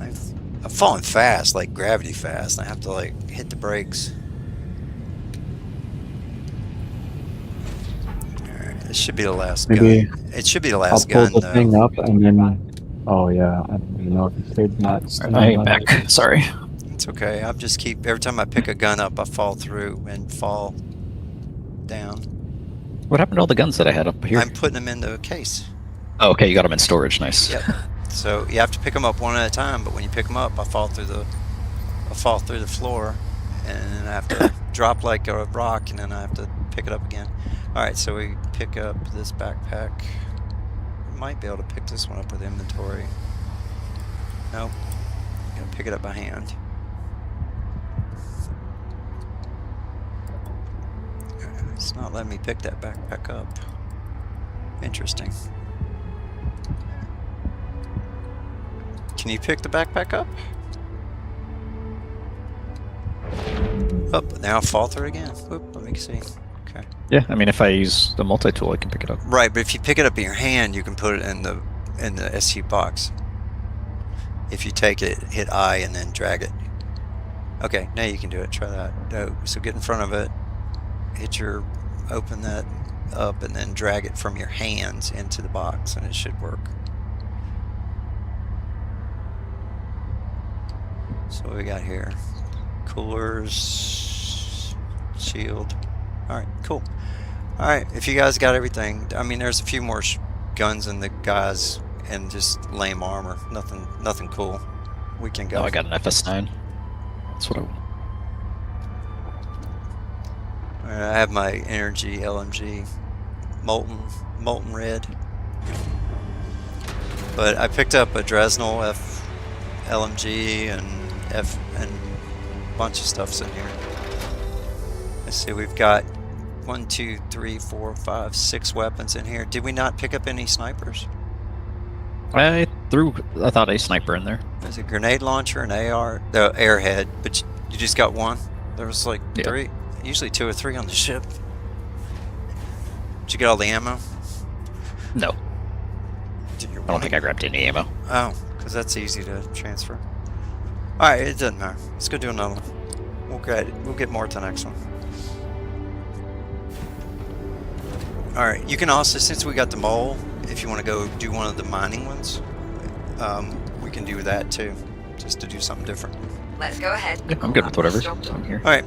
I'm falling fast, like gravity fast, and I have to like hit the brakes. Alright, this should be the last Maybe gun. It should be the I'll last pull gun, the though. thing up and then... Oh yeah, I don't even know if it stayed nuts. I'm back. Sorry. It's okay. I just keep every time I pick a gun up, I fall through and fall down. What happened to all the guns that I had up here? I'm putting them in the case. Oh, okay, you got them in storage. Nice. Yep. So you have to pick them up one at a time, but when you pick them up, I fall through the floor, and then I have to drop like a rock, and then I have to pick it up again. All right, so we pick up this backpack. We might be able to pick this one up with inventory. Nope. I'm gonna pick it up by hand. It's not letting me pick that backpack up. Interesting. Can you pick the backpack up? Oh, now I fall through again. Whoop, let me see. Okay. Yeah, I mean, if I use the multi-tool, I can pick it up. Right, but if you pick it up in your hand, you can put it in the SU box. If you take it, hit I, and then drag it. Okay, now you can do it. Try that. No, so get in front of it. Open that up, and then drag it from your hands into the box, and it should work. So what we got here? Coolers, shield. Alright, cool. Alright, if you guys got everything, I mean, there's a few more guns in the guys and just lame armor. Nothing cool. We can go. Oh, I got an FS9. That's what I want. I have my energy LMG, molten red. But I picked up a Dresnel F LMG and a bunch of stuff's in here. Let's see, we've got 1, 2, 3, 4, 5, 6 weapons in here. Did we not pick up any snipers? I thought a sniper in there. There's a grenade launcher, an AR, the airhead, but you just got one? There was like 3, usually 2 or 3 on the ship. Did you get all the ammo? No. I don't think I grabbed any ammo. Oh, because that's easy to transfer. Alright, it doesn't matter. Let's go do another one. We'll get more to the next one. Alright, you can also, since we got the mole, if you want to go do one of the mining ones, we can do that too, just to do something different. Let's go ahead. Yeah, I'm good with whatever. I'm here. All right.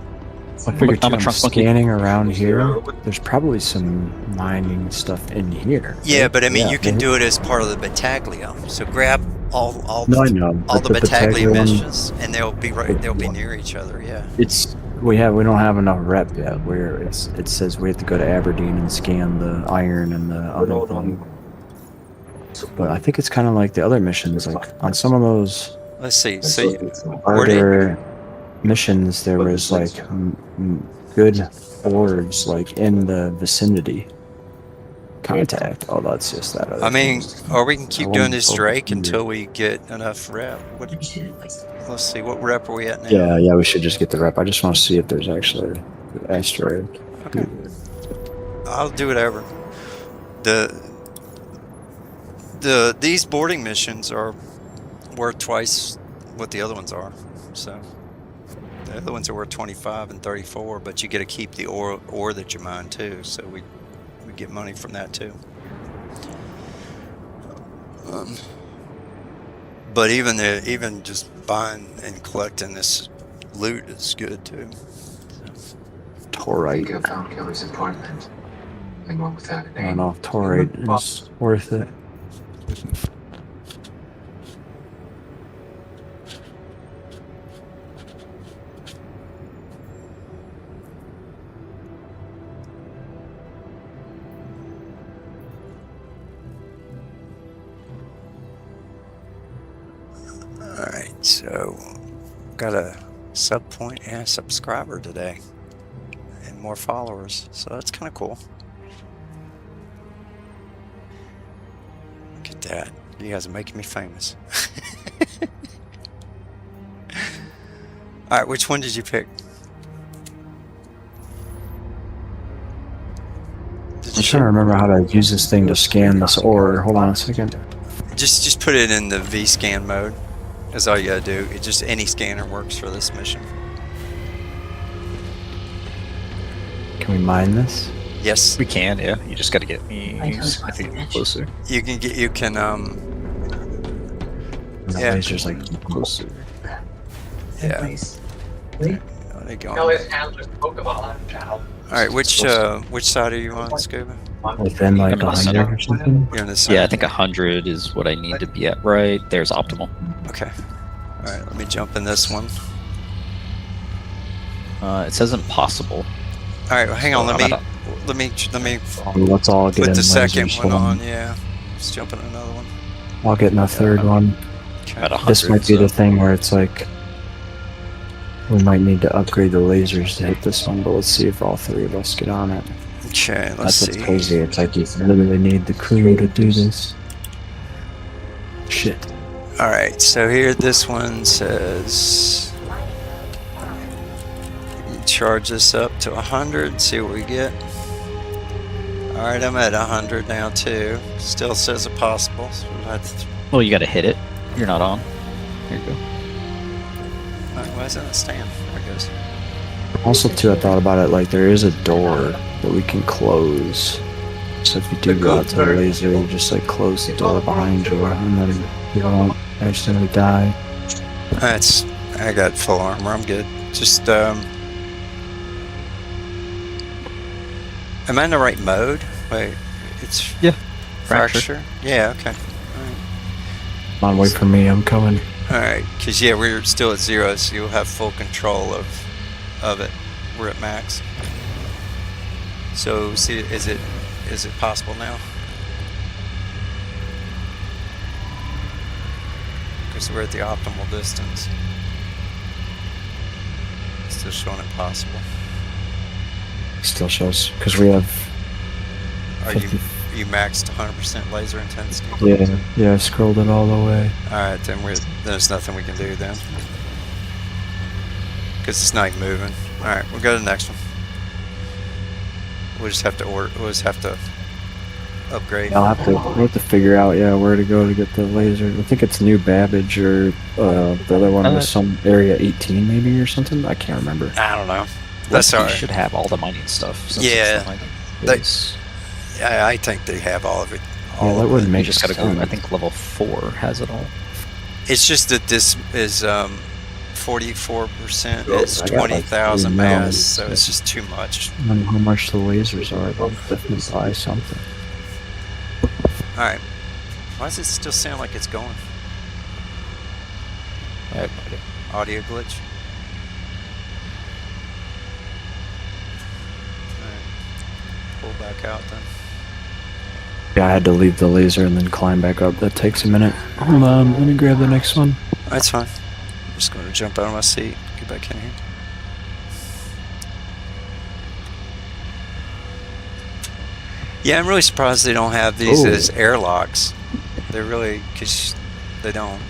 I figured I'm too, a I'm trunk monkey. scanning around here. There's probably some mining stuff in here. Yeah, right? but I mean, you can maybe. do it as part of the battaglia. So grab all No, I know. all but the battaglia one, missions, and they'll be right. They'll be near each other. Yeah. we don't have enough rep yet. Where it says we have to go to Aberdeen and scan the iron and the other one. But I think it's kind of like the other missions. Like on some of those Let's see. So harder missions, there was like good orbs like in the vicinity. Contact. Oh, that's just that. Other I mean, thing. or we can keep I doing won't this focus Drake here. until we get enough rep. Let's see. What rep are we at now? Yeah, we should just get the rep. I just want to see if there's actually an asteroid. Okay. I'll do whatever. These boarding missions are worth twice what the other ones are. So the other ones are worth 25 and 34, but you get to keep the ore that you mine too. So we get money from that too. But even just buying and collecting this loot is good too. Taurite. I found Kelly's apartment. Nothing wrong with that. I don't know if taurite is worth it. Alright, so got a subscriber today and more followers, so that's kind of cool. Look at that. You guys are making me famous. Alright, which one did you pick? I'm trying to remember how to use this thing to scan this ore. Hold on a second. Just put it in the V-scan mode. That's all you gotta do. It just any scanner works for this mission. Can we mine this? Yes, We can, yeah. You just got to get me significantly closer. you can The Yeah. laser's like closer. yeah. Place. There you go. Kelly's handler's Pokemon channel. All right, which side are you on, Scuba? Within like I'm in the 100 center. or something? You're in the center. Yeah, I think 100 is what I need to be at. Right there's optimal. Okay. All right, let me jump in this one. It says impossible. All right, well, hang on. So Let I'm me Let's all get put in the second lasers. one Hold on. Yeah, let's jump in another one. I'll get in the third one. Okay. At 100. This might be so- the thing where it's like we might need to upgrade the lasers to hit this one, but let's see if all three of us get on it. Okay, let's That's what's see. crazy. It's like you literally need the crew to do this. Shit. All right, so here this one says you charge this up to 100. See what we get. All right, I'm at 100 now too. Still says impossible. So we'll have to Well, you got to hit it. You're not on. Here you go. why isn't it stand? There it goes. Also, too, I thought about it. Like there is a door that we can close. So if you do go out to the laser, you just like close the door behind you, and then you won't accidentally die. I got full armor. I'm good. Just am I in the right mode? Wait, it's Yeah. fracture. Yeah. Okay. Come on, wait for me. I'm coming. All right. Because yeah, we're still at 0, so you'll have full control of it. We're at max. So see, is it possible now? Because we're at the optimal distance. Still showing it possible. Still shows because we have. Are 50. you maxed 100% laser intensity? Yeah, I scrolled it all the way. All right, then there's nothing we can do then. Because it's not even moving. All right, we'll go to the next one. We'll just have to upgrade. We'll have to figure out where to go to get the laser. I think it's New Babbage or the other one was some area 18 maybe or something. I can't remember. I don't know. That's all You right. should have all the mining stuff. Since Yeah, it's the mining they- base. I think they have all of it. Yeah, All that of wouldn't it. make You just got to go. sense. I think level 4 has it all. It's just that this is 44% Oh, is I got like 20,000 3 mass, mils. so it's just too much. I don't know how much the lasers are, but I'll definitely buy something. Alright. Why does it still sound like it's going? I have no idea. Audio glitch? Alright. Pull back out then. Yeah, I had to leave the laser and then climb back up. That takes a minute. Hold on, let me grab the next one. That's fine. I'm just going to jump out of my seat, get back in here. Yeah, I'm really surprised they don't have these as airlocks. They're really, because they don't.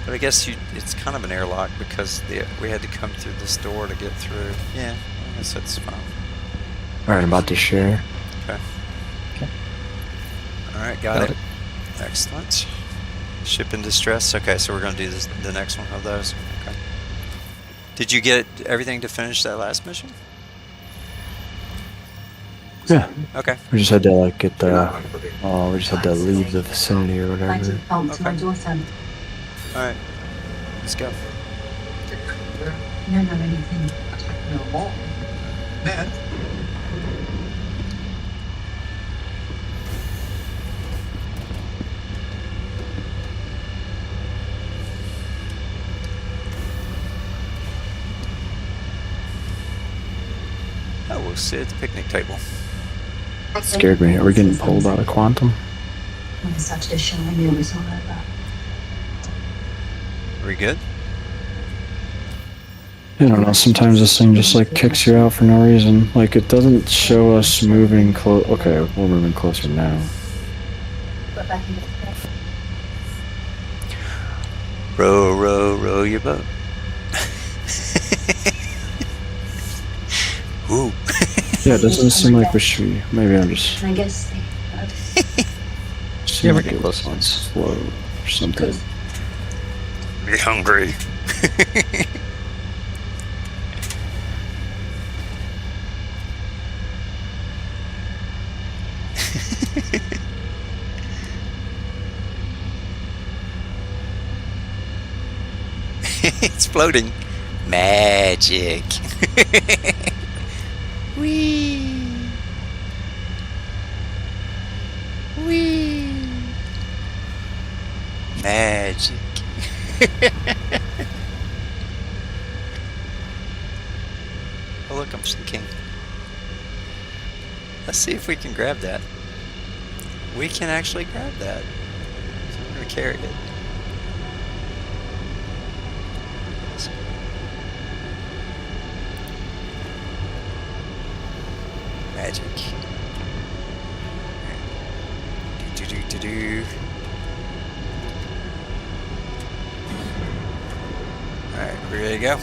But I guess it's kind of an airlock because we had to come through this door to get through. Yeah, I guess that's fine. Alright, I'm about to share. Okay. Okay. Alright, got it. Excellent. Ship in distress. Okay, so we're going to do the next one of those. Okay. Did you get everything to finish that last mission? Yeah. Okay. We just had to like get the. Oh, we just had to leave the vicinity or whatever. Alright. Let's go. You don't have anything. No more. Dad. Oh, we'll sit at the picnic table. Scared me. Are we getting pulled out of quantum? When I started to show, I knew it was all over. Are we good? I don't know. Sometimes this thing just like kicks you out for no reason. Like it doesn't show us moving close. Okay, we're moving closer now. But back in the day, Row, row, row your boat. Ooh. Yeah, it doesn't seem like we should be. Maybe I'm just. and I guess they Seem we're like getting it close. was slow or something. Be hungry. It's floating. Magic. Wee. Wee. Magic. Oh look, I'm sinking. Let's see if we can grab that. We can actually grab that. So I'm going to carry it. Magic. Do do do do do. Alright, we ready to go?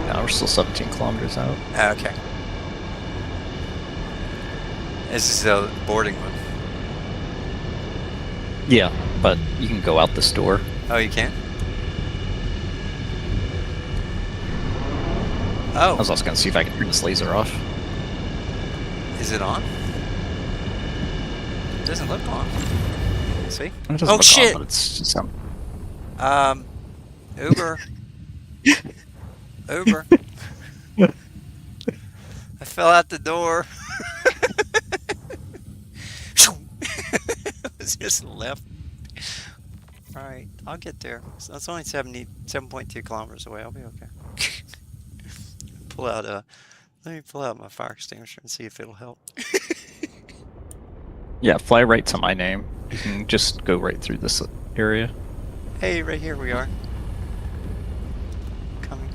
Now we're still 17 kilometers out. Ah, okay. This is the boarding one. Yeah, but you can go out this door. Oh, you can? I Oh, was also gonna see if I can turn this laser off. is it on? It doesn't look on. See? It doesn't Oh, look shit! on, but it's just Uber. Uber. I fell out the door. It was just left. Alright, I'll get there. So that's only 7.2 kilometers away. I'll be okay. Let me pull out my fire extinguisher and see if it'll help. Yeah, fly right to my name. You can just go right through this area. Hey, right here we are. Coming.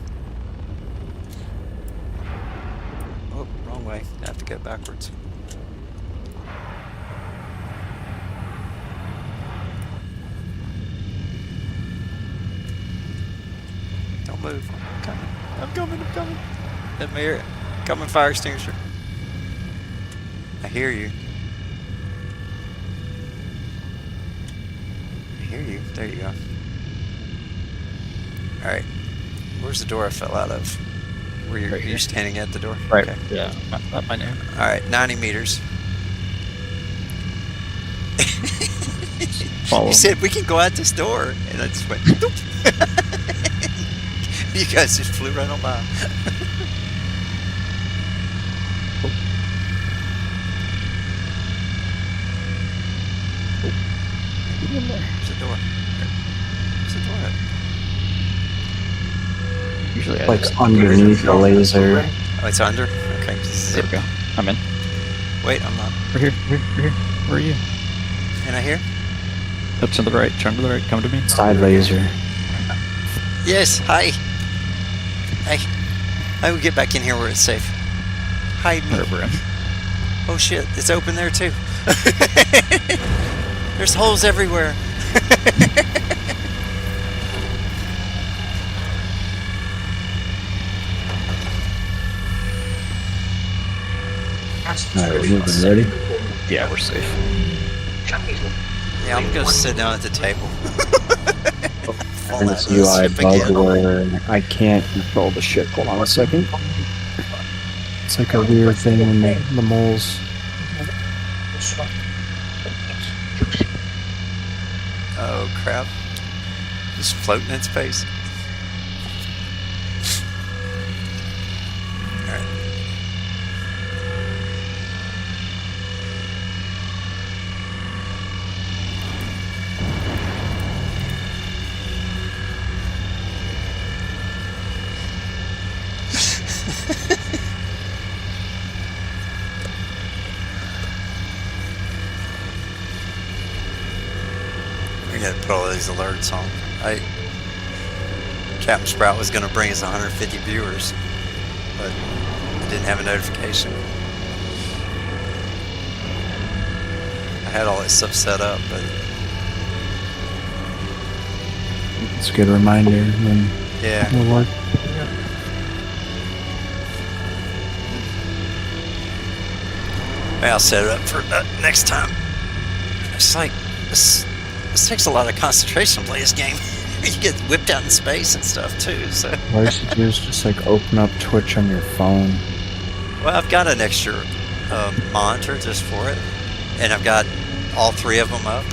Oh, wrong way. I have to go backwards. Don't move. I'm coming. I'm coming. I'm coming. Let me hear it. Coming, fire extinguisher. I hear you. I hear you. There you go. Alright. Where's the door I fell out of? Where you're, Right you're here. standing at the door? Right. Okay. Yeah. Not my name. All right, 90 meters. Follow. You said we can go out this door, and I just went. Doop. You guys just flew right on by. There's a door. There's a door. Usually I Like just... underneath the laser. Oh, it's under? Okay. There we go. I'm in. Wait, I'm not. We're here. We're here. Where are you? Can I hear? Up to the right. Turn to the right. Come to me. Side laser. Yes, hi. Hey. I will get back in here where it's safe. Hide me. Wherever we're in. Oh shit, it's open there too. There's holes everywhere. Alright, we're moving. Ready? Yeah, we're safe. Yeah, I'm gonna sit down at the table. Fall This out of the UI ship bug again. where I can't control the ship. Hold on a second. It's like a weird thing when the moles. Oh crap. Just floating in space. Alright. We gotta put all these alerts on. Captain Sprout was gonna bring us 150 viewers, but I didn't have a notification. I had all that stuff set up, but It's a good reminder when yeah. it'll work. Maybe I'll set it up for next time. It's like this takes a lot of concentration to play this game. You get whipped out in space and stuff too. So, What you should do is just like open up Twitch on your phone. well, I've got an extra monitor just for it, and I've got all three of them up.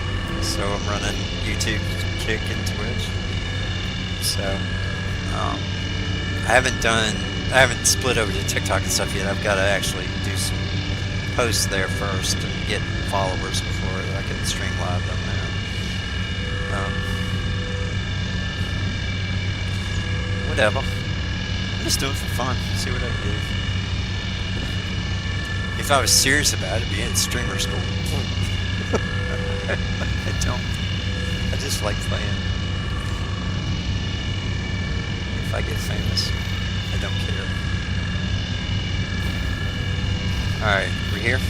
So I'm running YouTube, Kick, and Twitch. So I haven't split over to TikTok and stuff yet. I've got to actually do some posts there first and get followers before I can stream live on there. Whatever. I'm just doing it for fun. See what I can do. If I was serious about it, it'd be in streamer school. I don't. I just like playing. If I get famous, I don't care. Alright, we're here?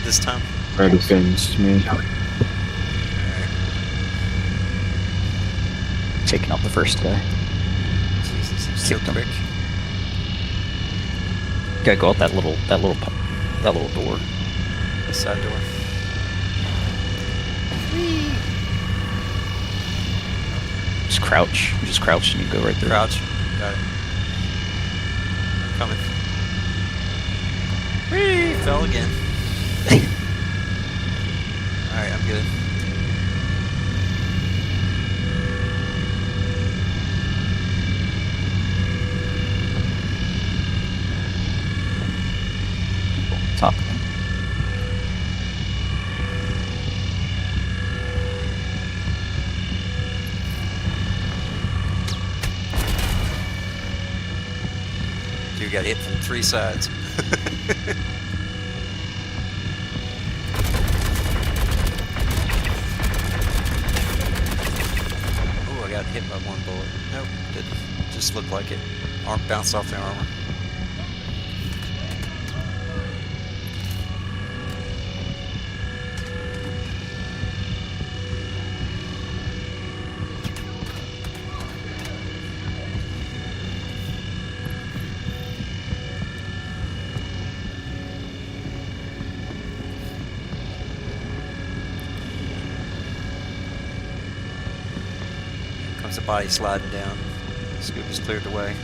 This time? Already finished me. Alright. Taking out the first guy. Jesus, he's so Kicked him. quick. Gotta go out that little door. The side door. Just crouch. You just crouch and you go right there. Crouch. Got it. I'm coming. Whee! Fell again. Alright, I'm good. Top. You got hit from 3 sides. Oh, I got hit by 1 bullet. Nope, didn't. Just looked like it. Arm bounced off the armor. Comes the body sliding down. Scoop is cleared away.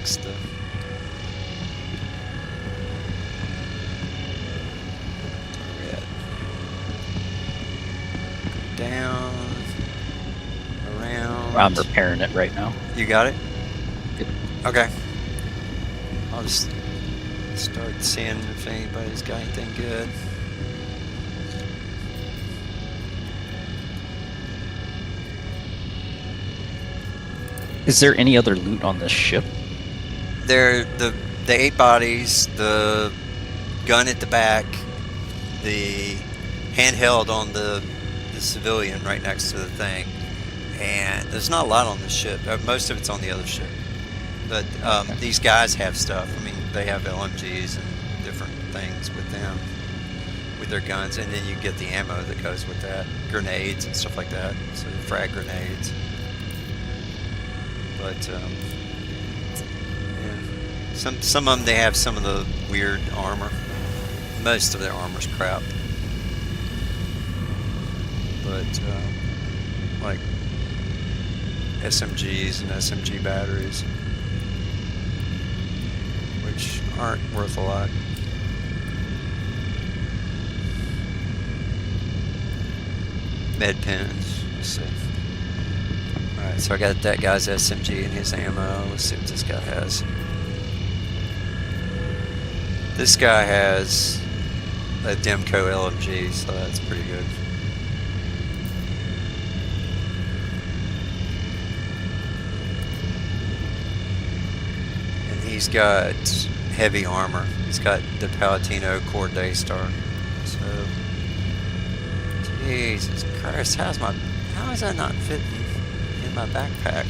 fix the. Red. Down. Around. I'm repairing it right now. You got it? Yep. Okay. I'll just start seeing if anybody's got anything good. Is there any other loot on this ship? There, the 8 bodies, the gun at the back, the handheld on the civilian right next to the thing, and there's not a lot on the ship. Most of it's on the other ship. But these guys have stuff. I mean, they have LMGs and different things with them, with their guns, and then you get the ammo that goes with that, grenades and stuff like that. So frag grenades. But yeah, some of them, they have some of the weird armor. Most of their armor's crap. But like SMGs and SMG batteries, which aren't worth a lot. Med pens. Let's see. Alright, so I got that guy's SMG and his ammo. Let's see what this guy has. This guy has a Demco LMG, so that's pretty good. And he's got heavy armor. He's got the Palatino Core Daystar. So, Jesus Christ, how is that not fitting in my backpack?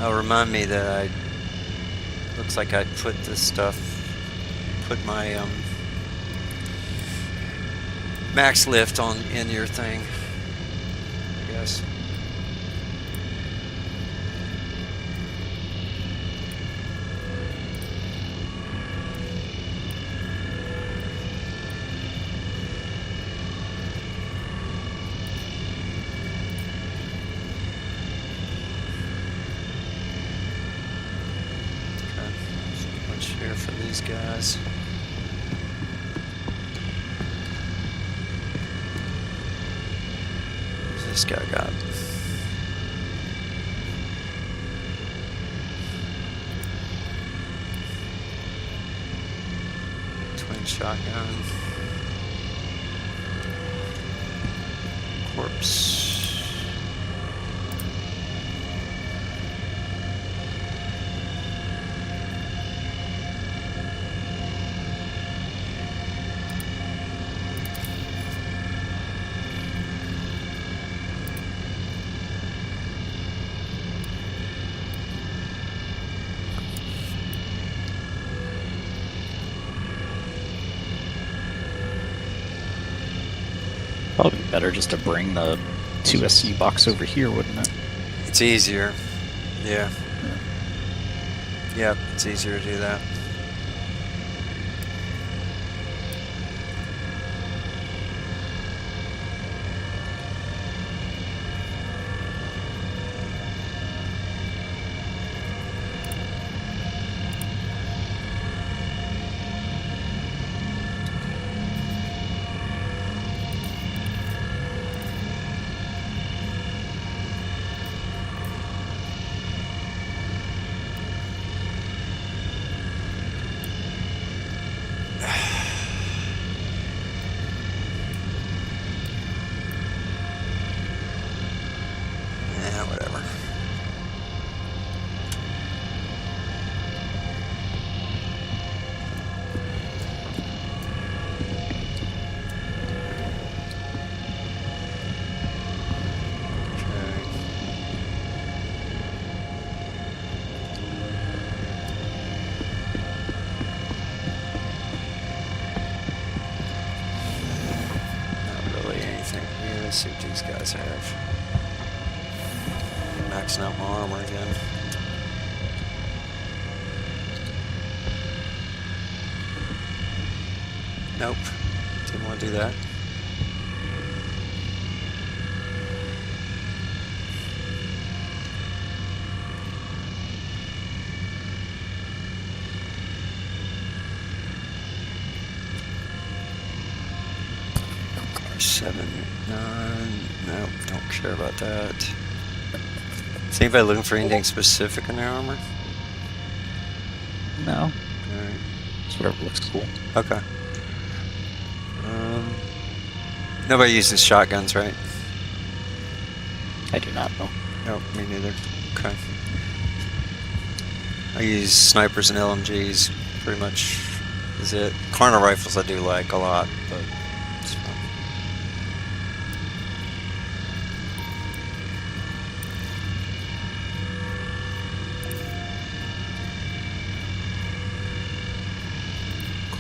Oh, remind me that looks like I put this stuff, put my max lift in your thing, I guess. Here for these guys. What's this guy got? Twin shotgun. Corpse. Probably better just to bring the 2SC box over here, wouldn't it? It's easier. Yeah. Yep, it's easier to do that. Whatever. Not really anything here. Let's see what these guys have. Maxing out my armor again. Nope. Didn't want to do that. R7, 9. Nope, don't care about that. Is anybody looking for anything specific in their armor? No, Alright. just whatever looks cool. Okay. Nobody uses shotguns, right? I do not know. Nope, me neither. Okay. I use snipers and LMGs, pretty much is it. Corner rifles I do like a lot, but it's fun.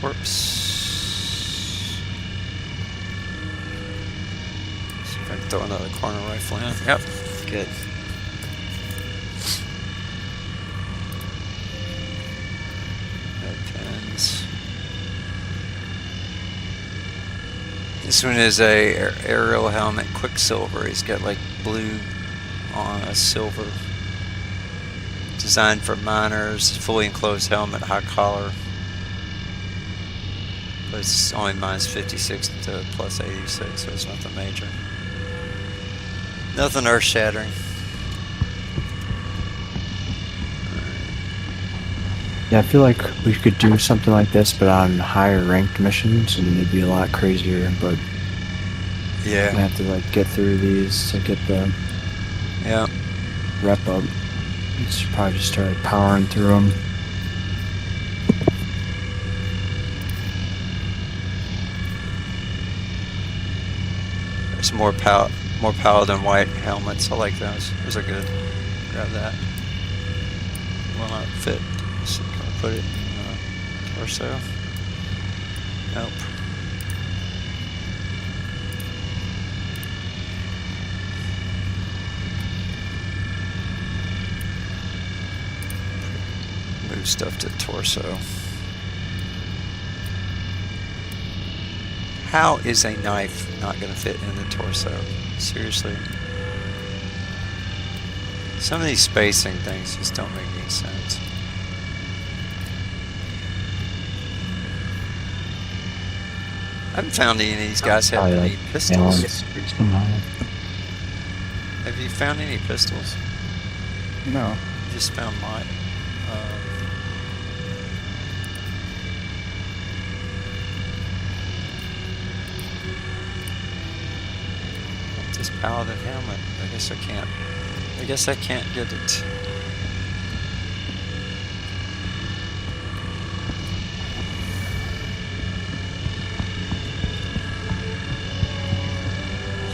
Corpse. See if I can throw another corner rifle in. Yep, good. Red pins. This one is a aerial helmet, Quicksilver. He's got like blue on a silver. Designed for miners, fully enclosed helmet, high collar. But it's only minus 56 to plus 86, so it's nothing major. Nothing earth shattering. Yeah, I feel like we could do something like this, but on higher ranked missions, and it'd be a lot crazier. But Yeah. we have to like get through these to get the Yeah. rep up. You should probably just start powering through them. There's more power than white helmets. I like those. Those are good. Grab that. Will not fit. So can we put it in the torso? Nope. Move stuff to torso. How is a knife not going to fit in the torso? Seriously. Some of these spacing things just don't make any sense. I haven't found any of these guys have Probably any like pistols. balance somehow. Have you found any pistols? No. Just found my. This paladin helmet. I guess I can't. I guess I can't get it.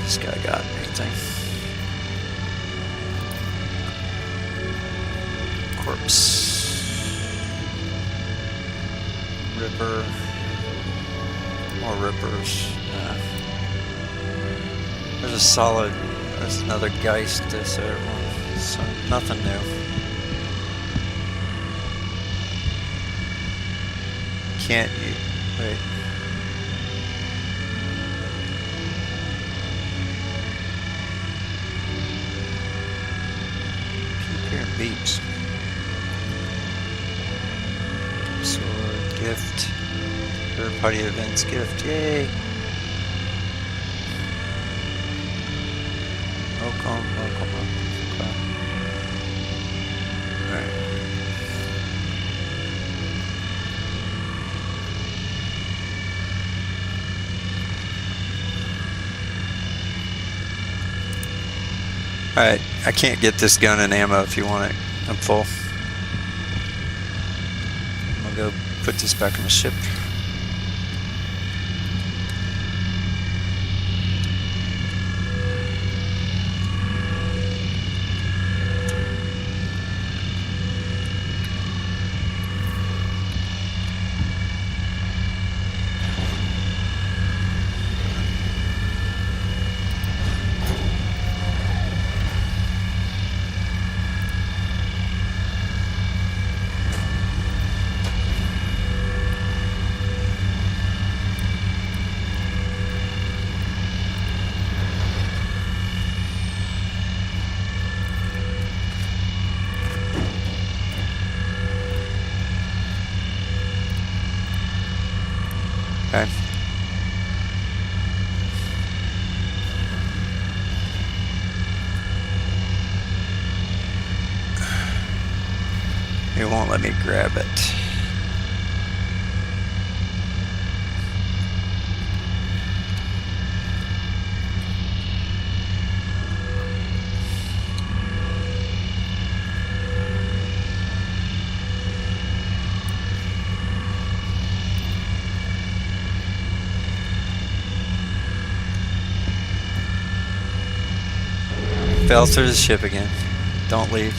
This guy got anything? Corpse. Ripper. More rippers. There's a solid. There's another Geist. This other one. So nothing new. Can't you? Wait. Keep hearing beeps. Sword gift. Third party events gift. Yay! Welcome. Okay. Alright. Alright, I can't get this gun and ammo if you want it. I'm full. I'll go put this back on the ship. Okay. It won't let me grab it. Fell through the ship again. Don't leave.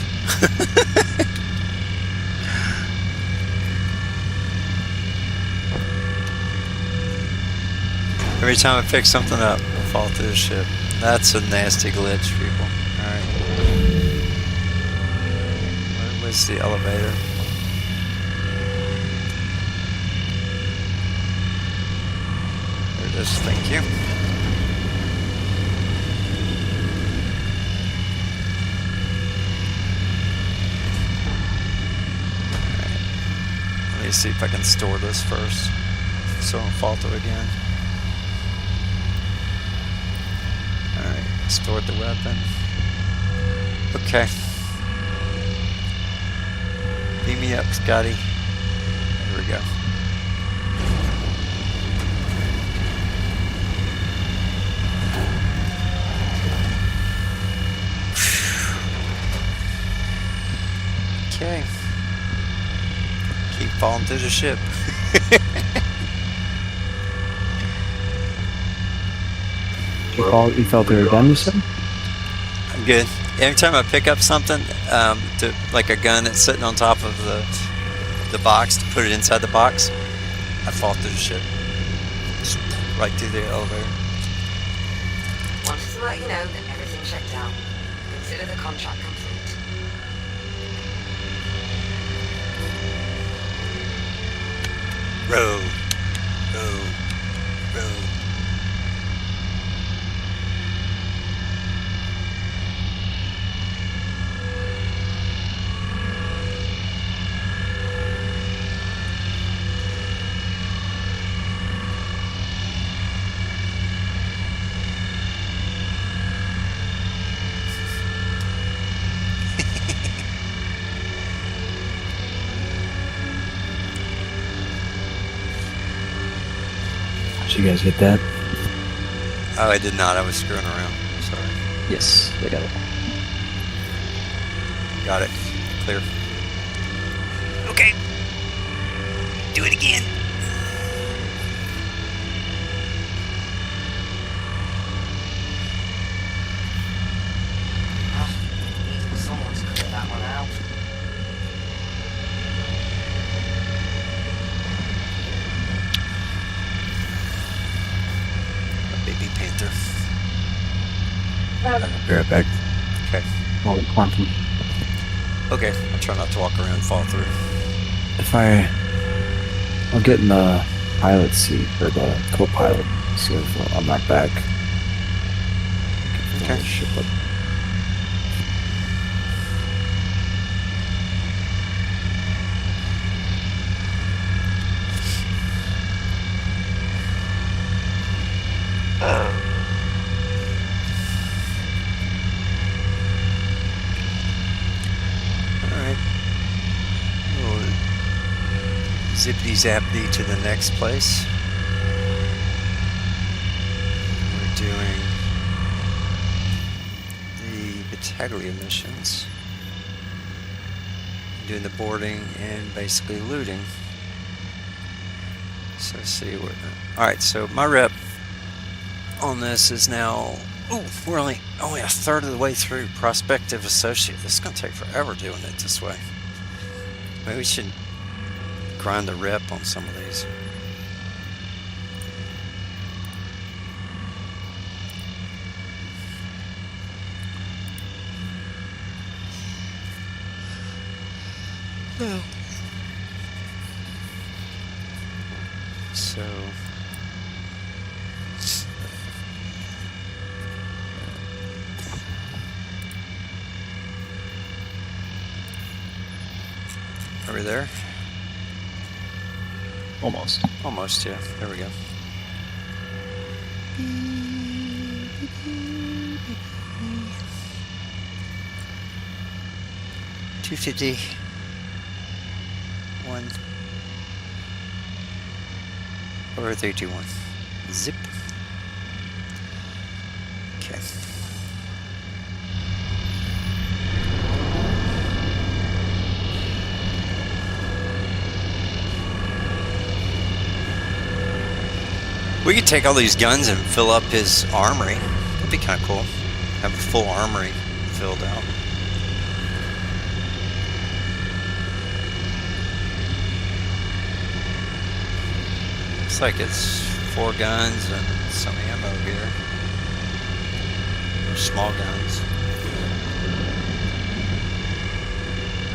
Every time I pick something up, I fall through the ship. That's a nasty glitch, people. Alright. Where's the elevator? There it is, thank you. Let me see if I can store this first, so I don't fall through again. Alright, stored the weapon. Okay. Beam me up, Scotty. There we go. Okay. Keep falling through the ship. You fell through again, you said? I'm good. Every time I pick up something, like a gun that's sitting on top of the box, to put it inside the box, I fall through the ship. Just right through the elevator. Wanted to let you know that everything checked out. Consider the contract complete. Row. Row. Row. Did you guys get that? Oh, I did not. I was screwing around. Sorry. Yes, they got it. Got it. Clear. Okay. Do it again. Needing someone to clear that one out. A baby panther. I'll be right back. Okay. Oh, quantum. Okay. I'll try not to walk around and fall through. I'll get in the pilot seat, or the co-pilot, see if I'm not back. Okay. Ship up. Alright. We'll zippity zappity to the next place. We're doing the Battaglia missions. Doing the boarding and basically looting. So let's see what. Alright, so my rep on this is now. Ooh, we're only a third of the way through prospective associate. This is gonna take forever doing it this way. Maybe we should grind the rep on some of these. No. So. Are we there? Almost. Almost, yeah. There we go. $250. 1 over 321. Zip. Okay. We could take all these guns and fill up his armory. That'd be kind of cool. Have a full armory filled out. Looks like it's 4 guns and some ammo here. Or small guns.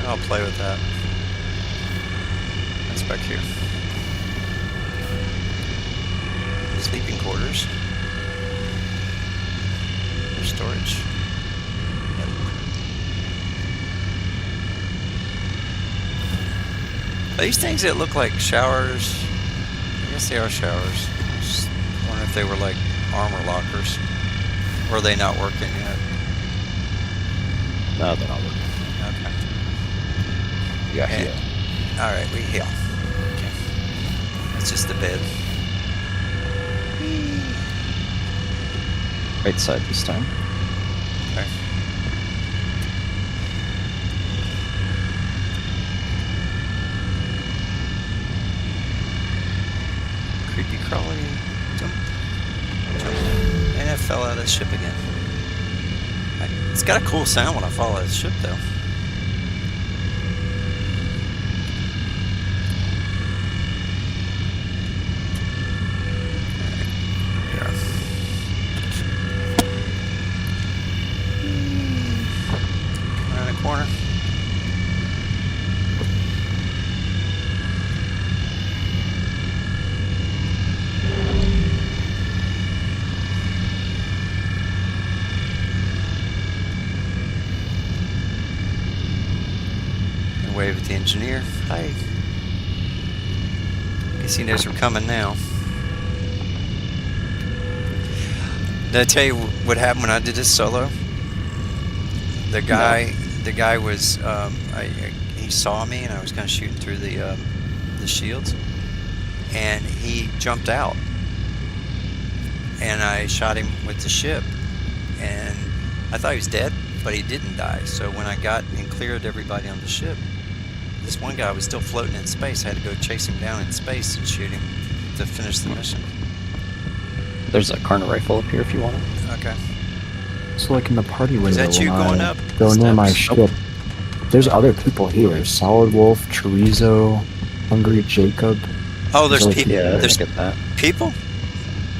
I'll play with that. That's back here. Sleeping quarters. For storage. Yep. Are these things that look like showers? I guess they are showers. Just wondering if they were like armor lockers. Or are they not working yet? No, they're not working. Okay. Yeah, And- heal. Alright, we heal. Okay. That's just the bed. Right side this time. Okay. Creepy crawly. Jump. Jump. And it fell out of the ship again. It's got a cool sound when I fall out of the ship though. Corner. And wave at the engineer. Hi. Guess he knows we're coming now. Did I tell you what happened when I did this solo? The guy was, he saw me and I was kind of shooting through the shields, and he jumped out, and I shot him with the ship, and I thought he was dead, but he didn't die. So when I got and cleared everybody on the ship, this one guy was still floating in space. I had to go chase him down in space and shoot him to finish the mission. There's a Karna rifle up here if you want it. Okay. So like in the party window, Is that you when going I up go near my steps? ship, there's other people here. Solid Wolf, Chorizo, Hungry Jacob. Oh, there's There's people. Yeah, There's get that. people.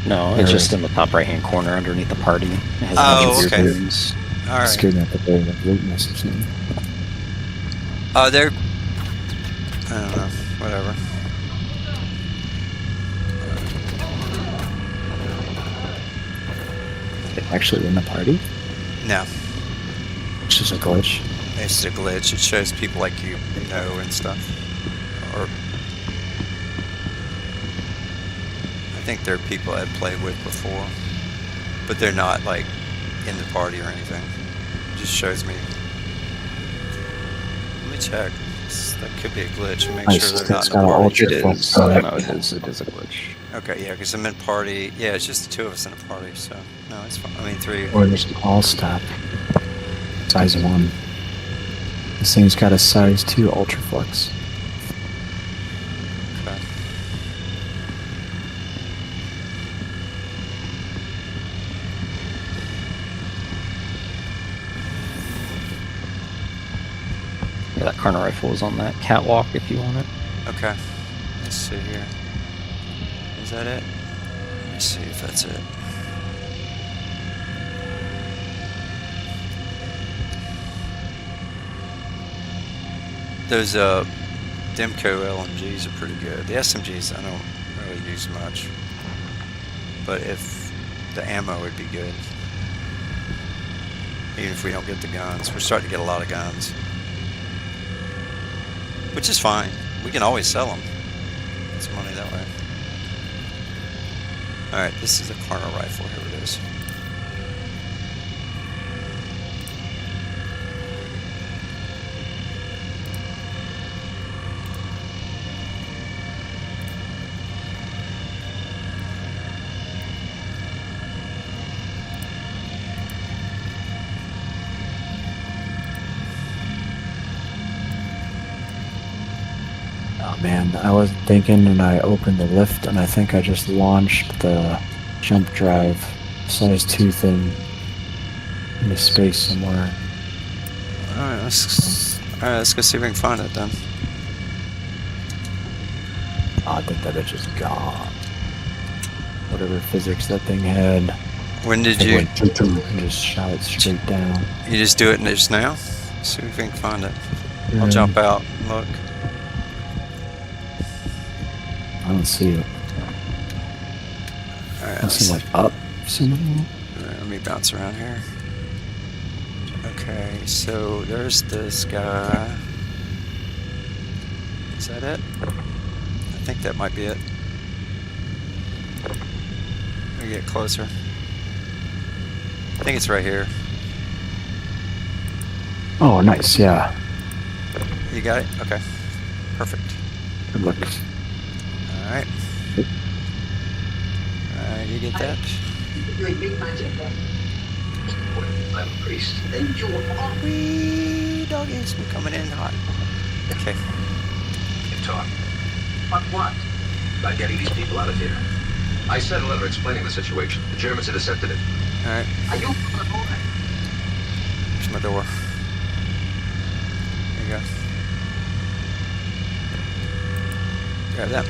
No, it's just in the top right hand corner underneath the party. It has a Oh, bunch of okay. weird rooms. All right. Scared me at the very lateness or something. Oh, they're. I don't know. Whatever. They're actually in the party? No, It's just a glitch. it's a glitch. It shows people like you know and stuff. Or I think they're people I've played with before, but they're not like in the party or anything. It just shows me. Let me check. That could be a glitch. And make Nice. sure they're not It's in the got an party. ultra It flex is. on it. No, it is a glitch. Okay, yeah, because I'm in party. Yeah, it's just the 2 of us in a party, so no, it's fine. I mean, 3. Or there's an all stop. Size 1. This thing's got a size 2 ultra flex. Okay. Yeah, that Karna rifle is on that catwalk if you want it. Okay. Let's see here. Is that it? Let me see if that's it. Those Demco LMGs are pretty good. The SMGs I don't really use much, but if the ammo would be good, even if we don't get the guns. We're starting to get a lot of guns, which is fine. We can always sell them. some money that way. Alright, this is a corner rifle. Here it is. Oh man, I was thinking and I opened the lift and I think I just launched the jump drive size 2 thing into space somewhere. Alright, let's go see if we can find it then. Oh, I think that bitch is gone. Whatever physics that thing had. When did I you... went and just shot it straight down. You just do it just now? See if we can find it. I'll jump out and look. I don't see it. Alright, I see like up somehow. let me bounce around here. Okay, so there's this guy. Is that it? I think that might be it. Let me get closer. I think it's right here. Oh, nice, yeah. You got it? Okay. Perfect. Good look. Alright. Alright, you get that? Doing big magic then. Well, I'm a priest. Then you are. Wee doggies, we're coming in hot. Okay. Can talk But what? about getting these people out of here. I sent a letter explaining the situation. The Germans intercepted it. Alright, Are you on board? here's my door. There you go. Grab that.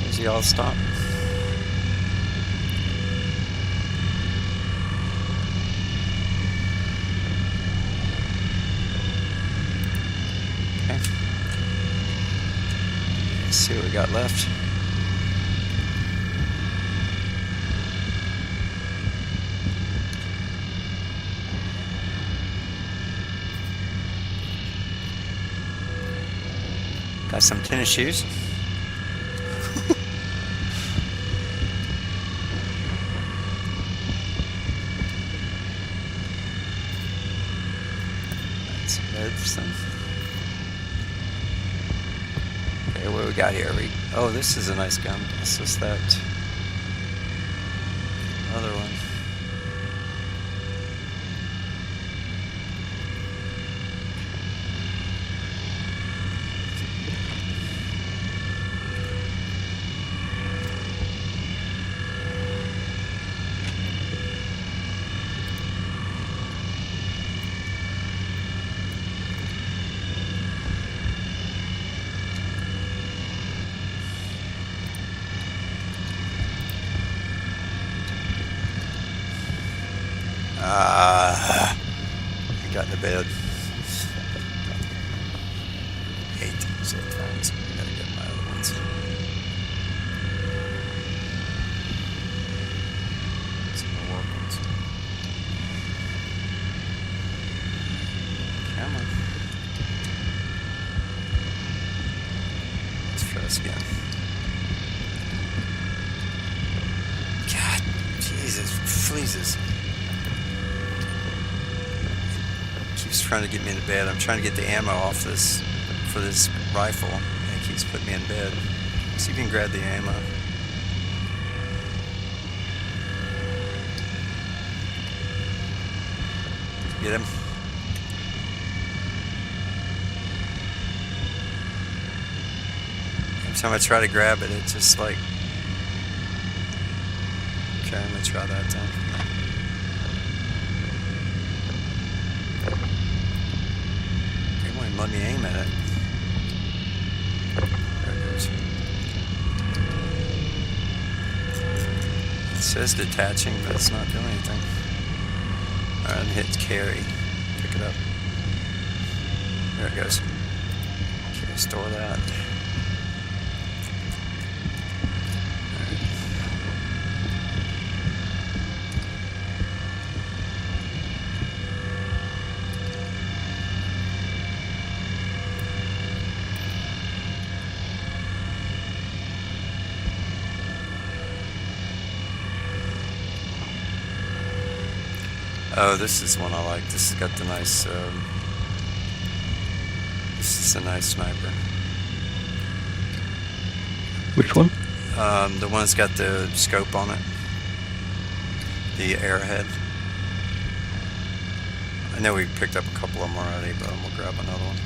Does y'all stop? Okay. Let's see what we got left. Got some tennis shoes. That's medicine. Okay, what do we got here? Oh, this is a nice gun. This is that other one. I got in the bed. Hate zip phones. I gotta get my other ones. Some more work ones. Come on. Let's try this again. God, Jesus, freezes. Keeps trying to get me into bed. I'm trying to get the ammo off this for this rifle, and it keeps putting me in bed. See if you can grab the ammo. Get him. Every time I try to grab it, it's just like. Okay, I'm gonna try that then. Let me aim at it. There it goes. It says detaching, but it's not doing anything. Alright, hit carry. Pick it up. There it goes. Okay, store that. Alright. Oh, this is one I like. This has got the nice. This is a nice sniper. Which one? The one that's got the scope on it. The Arrowhead. I know we picked up a couple of them already, but we'll grab another one.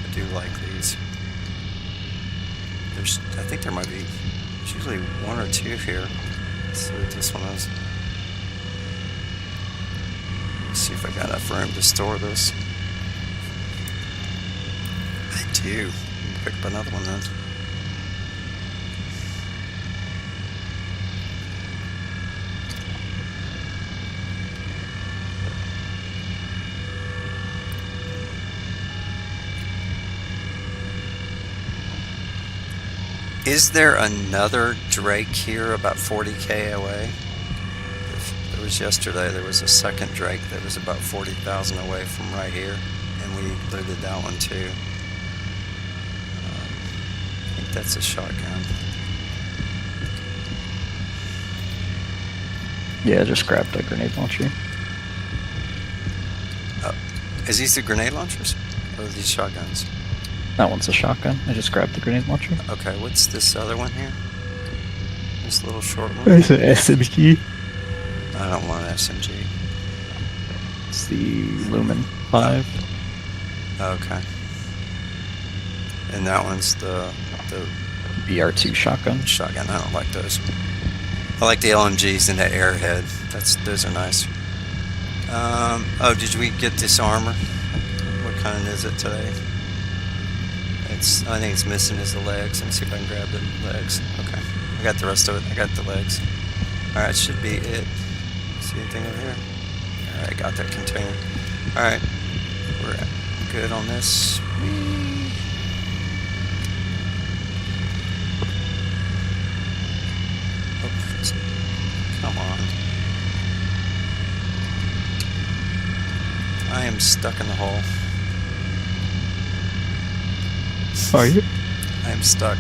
I do like these. I think there might be. There's usually one or two here. Let's see what this one is. Let's see if I got enough room to store this. I do. Pick up another one then. Is there another Drake here about 40k away? There was yesterday, there was a second Drake that was about 40,000 away from right here, and we looted that one too. I think that's a shotgun. Yeah, I just grabbed a grenade launcher. Oh, is these the grenade launchers? Or are these shotguns? That one's a shotgun. I just grabbed the grenade launcher. Okay, what's this other one here? This little short one? It's an SMG. I don't want an SMG. It's the Lumen 5. Okay. And that one's the BR2 shotgun. shotgun. I don't like those. I like the LMGs and the Airhead. Those are nice. Oh, did we get this armor? What kind is it today? I think it's missing is the legs. Let me see if I can grab the legs. Okay. I got the rest of it. I got the legs. Alright, should be it. See anything over here? Alright, got that container. Alright. We're good on this. Whee. Oh, come on. I am stuck in the hole. Are you? I am stuck.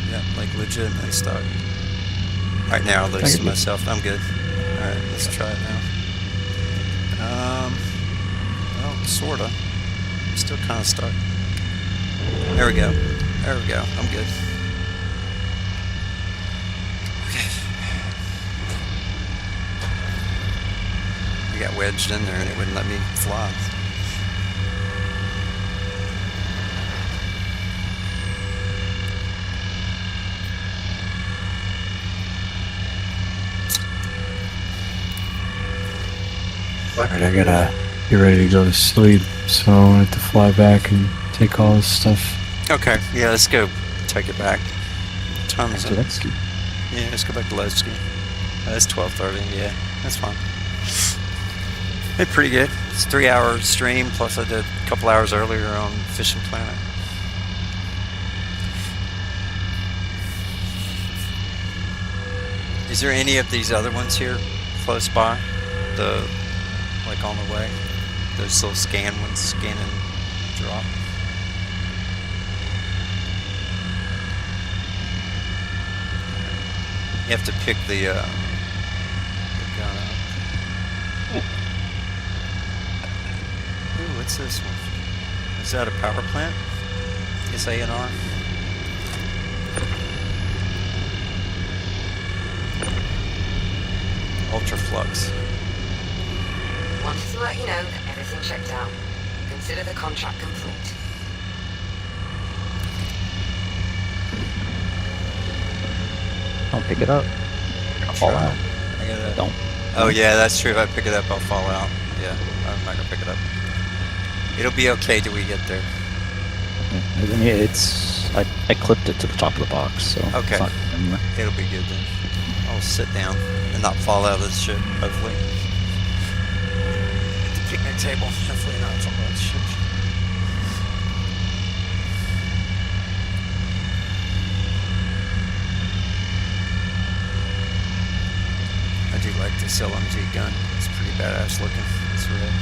Yeah, like legitimately stuck. Right now, I'll lose to myself. I'm good. Alright, let's try it now. Well, sorta. I'm still kind of stuck. There we go. There we go. I'm good. Okay. I got wedged in there and it wouldn't let me fly. Alright, I gotta get ready to go to sleep, so I wanted to fly back and take all this stuff. Okay, yeah, let's go take it back. What time is it? Zelensky. Yeah, let's go back to Levski. That's 12:30. Yeah, that's fine. Hey, pretty good. It's a 3-hour stream, plus I did a couple hours earlier on Fishing Planet. Is there any of these other ones here close by? Like on the way? Those little scan ones, scan and drop. You have to pick the gun up. Ooh, what's this one? Is that a power plant? Is A&R? Ultraflux. Wanted to let you know that everything checked out. Consider the contract complete. Don't pick it up. I'll fall out. I gotta... Don't. Oh yeah, that's true. If I pick it up, I'll fall out. Yeah, I'm not gonna pick it up. It'll be okay till we get there. I mean, I clipped it to the top of the box, so Okay. it's not anywhere. It'll be good then. I'll sit down and not fall out of the ship, hopefully. At the picnic table, hopefully not fall out of the ship. I do like this LMG gun. It's pretty badass looking. It's red.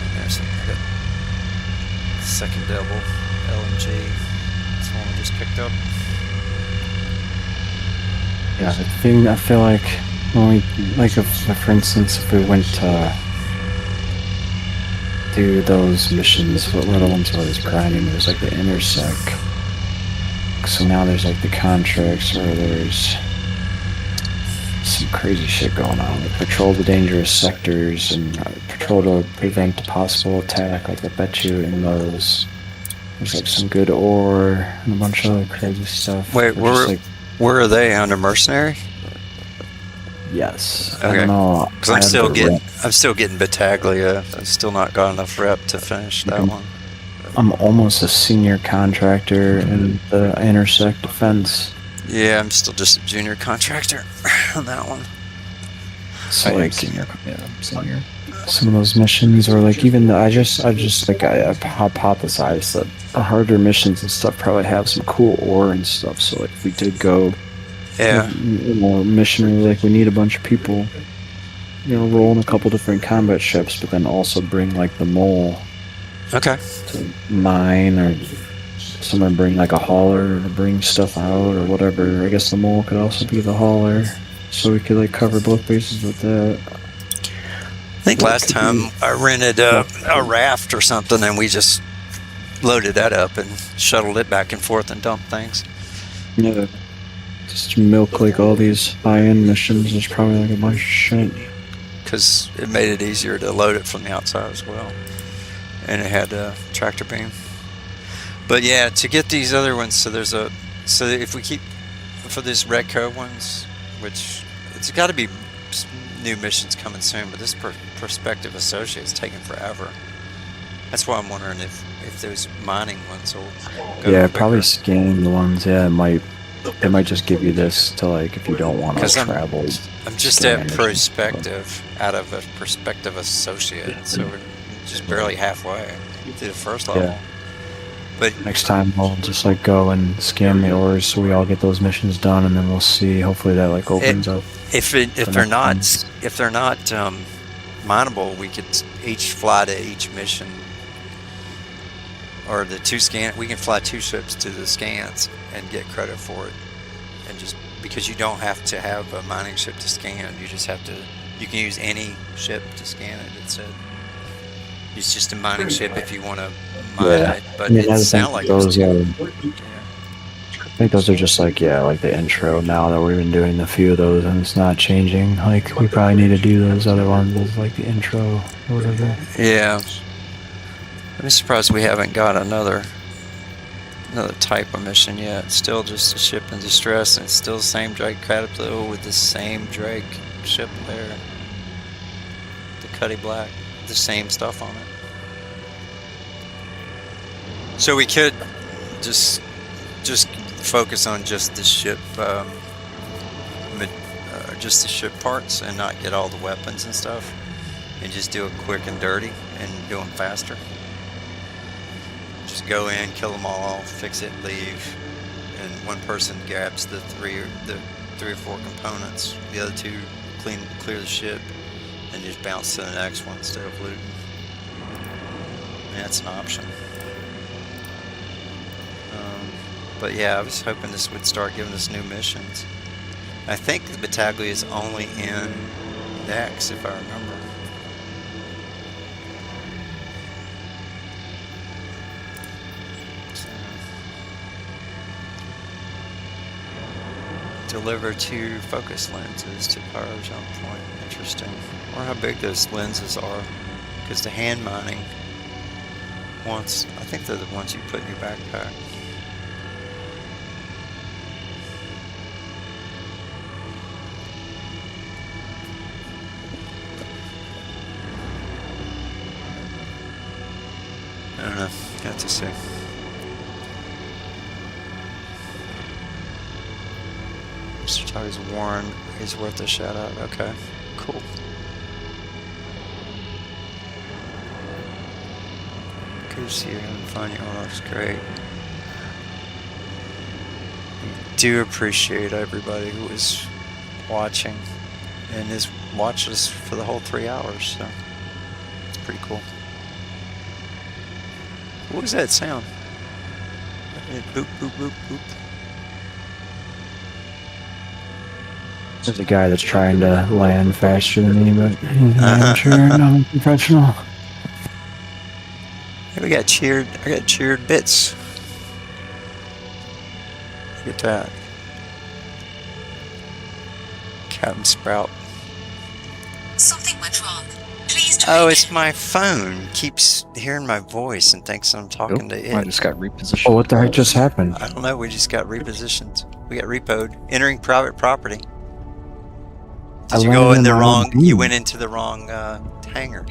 And there's I got second double LMG. This one we just picked up. Yeah, the thing I feel like Well, like if, for instance, if we went to do those missions, what were the ones where I was grinding? There's like the intersect. So now there's like the contracts where there's some crazy shit going on. Like patrol the dangerous sectors and patrol to prevent a possible attack. Like I bet you in those, there's like some good ore and a bunch of other crazy stuff. Wait, where are they? Under mercenary? Yes. Okay. I don't know. Because I'm still getting Battaglia. I've still not got enough rep to finish that one. I'm almost a senior contractor in the intersect defense. Yeah, I'm still just a junior contractor on that one. So like senior. some of those missions, or like even I hypothesize that the harder missions and stuff probably have some cool ore and stuff. So like if we did go, mission where like we need a bunch of people, rolling a couple different combat ships, but then also bring like the mole. Okay. To mine, or someone bring like a hauler to bring stuff out or whatever. I guess the mole could also be the hauler, so we could like cover both bases with that. I think last time I rented a raft or something, and we just loaded that up and shuttled it back and forth and dumped things. Yeah, just milk like all these high-end missions. There's probably like a bunch of shit. Because it made it easier to load it from the outside as well. And it had a tractor beam. But yeah, to get these other ones, so if we keep for these Redco ones, which it's got to be new missions coming soon, but this prospective associate's taking forever. That's why I'm wondering if those mining ones will go quicker. Probably scanning the ones. Yeah, it might just give you this to like if you don't want to travel. I'm just at prospective out of a prospective associate, so we're just barely halfway through the first level. Yeah. But next time we'll just like go and scan the ores so we all get those missions done, and then we'll see. Hopefully that like opens up. If they're not mineable, we could each fly to each mission, or the two scan. We can fly 2 ships to the scans and get credit for it, and just because you don't have to have a mining ship to scan, you just have to. You can use any ship to scan it. It said. It's just a mining ship if you want to mine it, but it sounds like those. I think those are just like like the intro. Now that we've been doing a few of those and it's not changing, like we probably need to do those other ones as like the intro or whatever. Yeah, I'm surprised we haven't got another type of mission yet. It's still just a ship in distress, and it's still the same Drake Caterpillar with the same Drake ship there, the Cuddy Black. The same stuff on it. So we could just focus on just the ship, just the ship parts, and not get all the weapons and stuff, and just do it quick and dirty and do them faster. Just go in, kill them all, fix it, leave, and one person grabs the three or 4 components. The other 2 clear the ship. And just bounce to the next one instead of looting. And that's an option. But yeah, I was hoping this would start giving us new missions. I think the Battaglia is only in X, if I remember. So, deliver 2 focus lenses to power jump point. Interesting. Or how big those lenses are, because the hand mining ones, I think they're the ones you put in your backpack. I don't know, got to see. Mr. Tug's warned he's worth a shout out. Okay, cool. Good to see you having fun. Your looks great. Do appreciate everybody who is watching and has watched us for the whole 3 hours. So it's pretty cool. What was that sound? Boop boop boop boop. There's a guy that's trying to land faster than me, but he's an Uh-huh. amateur, not a professional. Hey, we got cheered. I got cheered bits. Look at that. Captain Sprout. Something went wrong. Please try Oh, again. it's my phone. Keeps hearing my voice and thinks I'm talking to I it. just got repositioned. Oh, what the heck just happened? I don't know. We just got repositioned. We got repoed. Entering private property. I Did you go landed in the on my wrong? own You beam. went into the wrong hangar.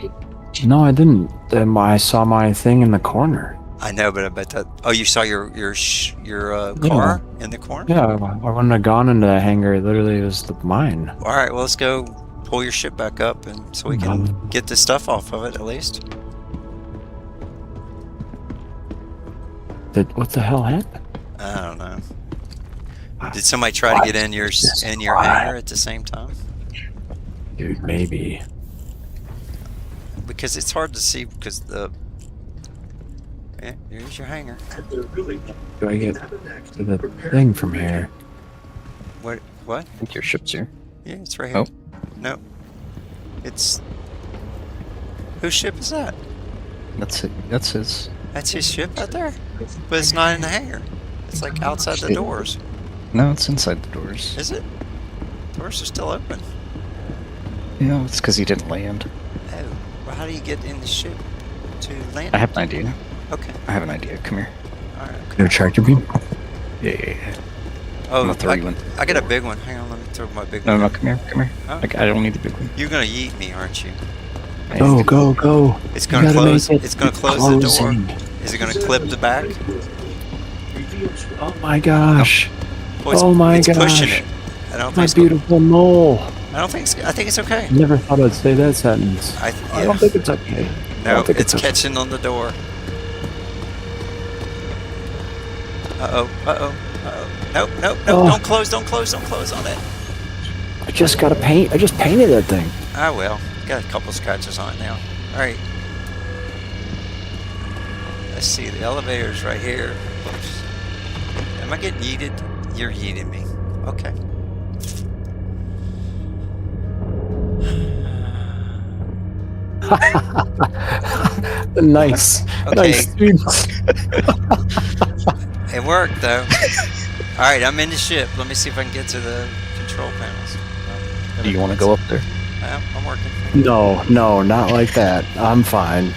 No, I didn't. I saw my thing in the corner. I know, but I bet that. Oh, you saw your car in the corner. Yeah, I wouldn't have gone into that hangar. It literally was mine. All right. Well, let's go pull your ship back up, and so we can get the stuff off of it at least. What the hell happened? I don't know. Did somebody try to get in your hangar at the same time? Dude, maybe. Because it's hard to see because the. Yeah, here's your hangar. Do I get to the thing from here? What? I think your ship's here. Yeah, it's right here. Oh. No. It's. Whose ship is that? That's it. That's his. That's his ship out there? But it's not in the hangar. It's like outside the doors. No, it's inside the doors. Is it? Doors are still open. Yeah, it's because he didn't land. Oh. Well, how do you get in the ship to land? I have an idea. Okay. I have an idea. Come here. Alright. Your tractor beam? Yeah. Oh, I'm gonna throw you in. I got a big one. Hang on, let me throw my big No, one. no, come here. Come here. Oh. Like, I don't need the big one. You're gonna yeet me, aren't you? Go. It's You gonna gotta close. make it It's gonna close the door. closing. Is it gonna clip the back? Oh my gosh. Well, it's, Oh my it's pushing gosh. it. I don't think My it's gonna, beautiful mole. I don't think it's. I think it's okay. Never thought I'd say that sentence. I Yeah. don't think it's okay. I No, don't think it's okay. catching on the door. Uh-oh. Nope. Oh. Don't close on it. I just got to paint. I just painted that thing. Ah, well. Got a couple scratches on it now. Alright. Let's see. The elevator's right here. Oops. Am I getting yeeted? You're yeeting me. Okay. Nice. Okay. Nice, dude. It worked, though. Alright, I'm in the ship. Let me see if I can get to the control panels. Do you want to go up there? I'm working. No, not like that. I'm fine.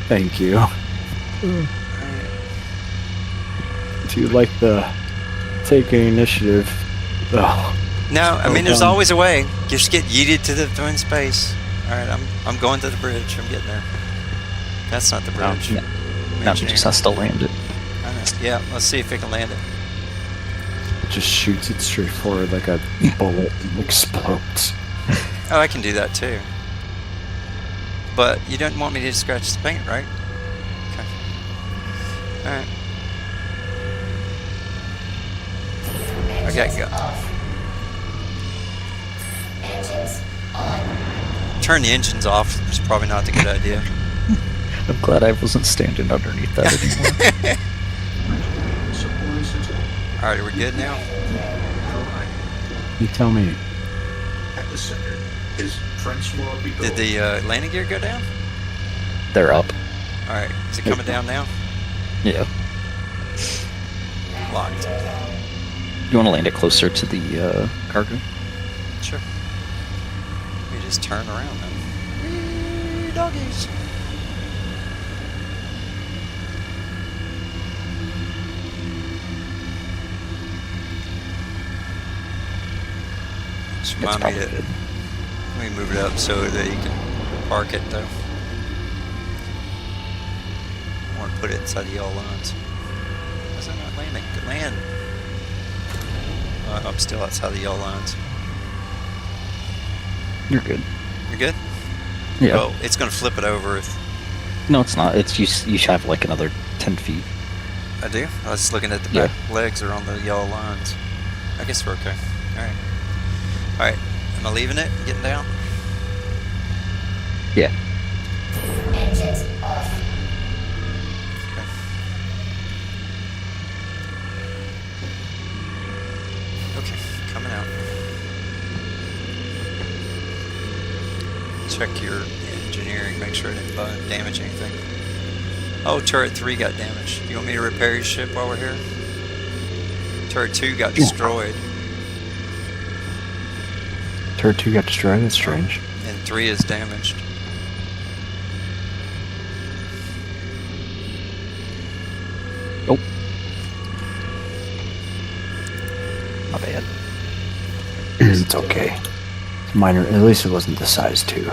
Thank you. Do you like the taking initiative? Oh, No, I mean, there's done. always a way. Just get yeeted to the twin space. Alright, I'm going to the bridge. I'm getting there. That's not the bridge. No, he Engineer. just has to land it. I know. Yeah, let's see if we can land it. it just shoots it straight forward like a bullet and explodes. Oh, I can do that too. But you don't want me to scratch the paint, right? Okay. Alright. I gotta go. Turn the engines off is probably not the good idea. I'm glad I wasn't standing underneath that anymore. Alright, are we good now? You tell me. At the center is Francois Bigot. Did the landing gear go down? They're up. Alright, is it coming down now? Yeah. Locked. You want to land it closer to the cargo? Sure. We just turn around then. Whee, doggies. Just It's remind me probably to good. let me move it up so that you can park it though. I want to put it inside the yellow lines. Why is that not landing? Good land. I'm still outside the yellow lines. You're good. You're good? Yeah. Well, it's going to flip it over if No, it's not. It's you should have like another 10 feet. I do. I was just looking at the Yeah. back legs are on the yellow lines. I guess we're okay. Alright. Alright. Am I leaving it? Getting down? Yeah. Okay. Coming out. check your engineering, make sure it didn't damage anything. Oh, turret 3 got damaged. You want me to repair your ship while we're here? Turret 2 got destroyed. Turret 2 got destroyed? That's strange. And 3 is damaged. Oh. My bad. It's okay. It's minor. At least it wasn't the size 2.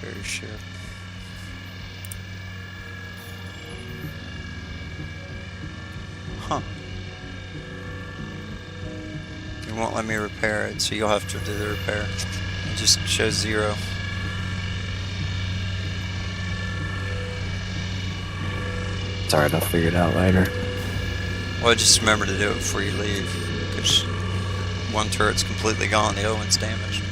Repair your ship. Huh. It won't let me repair it, so you'll have to do the repair. It just shows 0. It's alright, I'll figure it out later. Well, just remember to do it before you leave, because one turret's completely gone, the other one's damaged.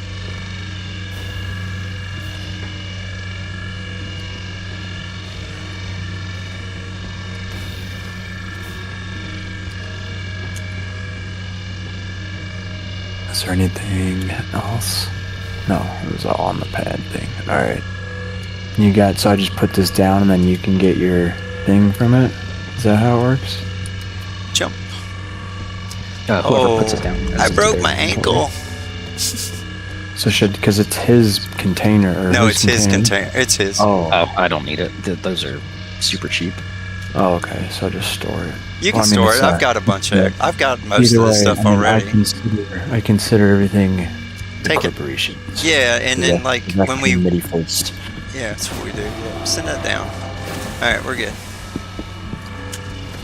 Is there anything else? No, it was all on the pad thing. Alright. You got, so I just put this down and then you can get your thing from it? Is that how it works? Jump. Whoever puts it down. I broke my ankle. So because it's his container or No, whose it's his container. It's his. Oh. Oh, I don't need it. Those are super cheap. Oh, okay. So just store it. You can Well, I mean, store it's it. I've not- got a bunch of yeah. it. I've got most Either of this way, stuff I mean, already. I consider everything the Take it. corporation. Yeah, and then like when we committee first. yeah, that's what we do. Yeah, send that down. All right, we're good.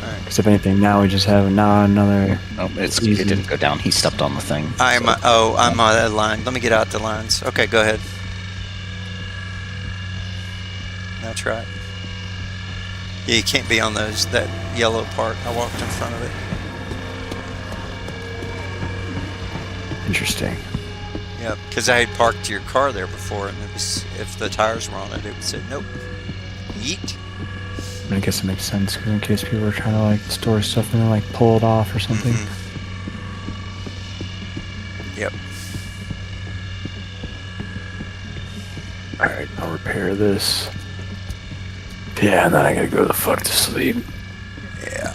All right. Because if anything, now we just have another. No, it Easy. didn't go down. He stepped on the thing. I'm so- I'm on that line. Let me get out the lines. Okay, go ahead. Now try it. Yeah, you can't be on that yellow part. I walked in front of it. Interesting. Yeah, because I had parked your car there before, and it was if the tires were on it, it would say nope. Yeet. I guess it makes sense 'cause in case people are trying to like store stuff and then like pull it off or something. Mhm. Yep. All right, I'll repair this. Yeah, and then I gotta go the fuck to sleep. Yeah.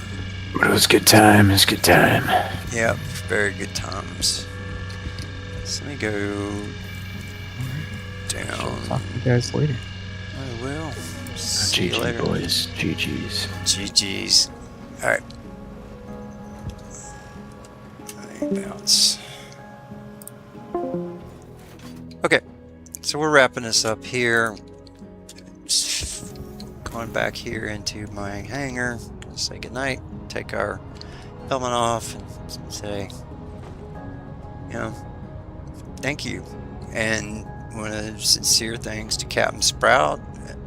But it was a good time. It was a good time. Yep. Very good times. So let me go down. Talk to you guys later. I will. See you GG later. boys. GG's. GG's. Alright. Bounce. Okay. So we're wrapping this up here. Going back here into my hangar. Gonna say goodnight. Take our helmet off and say, you know, thank you. And one of the sincere thanks to Captain Sprout,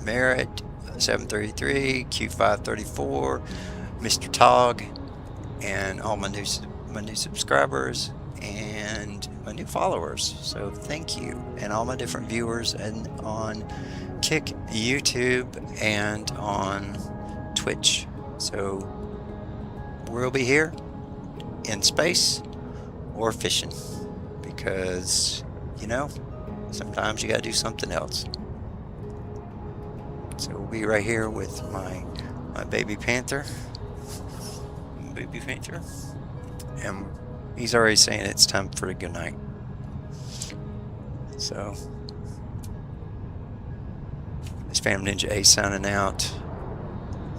Merritt, 733, Q534, Mr. Tog, and all my new subscribers and my new followers. So thank you, and all my different viewers and on Kick, YouTube, and on Twitch. So we'll be here in space or fishing, because you know sometimes you gotta do something else. So we'll be right here with my baby panther, and he's already saying it's time for a good night. So this Phantom Ninja A signing out.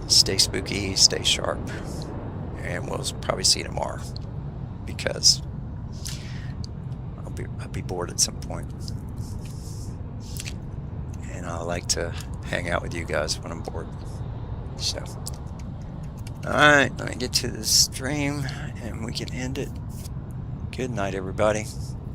Stay spooky, stay sharp, and we'll probably see you tomorrow, because I'll be bored at some point, and I like to hang out with you guys when I'm bored. So, all right, let me get to the stream, and we can end it. Good night, everybody.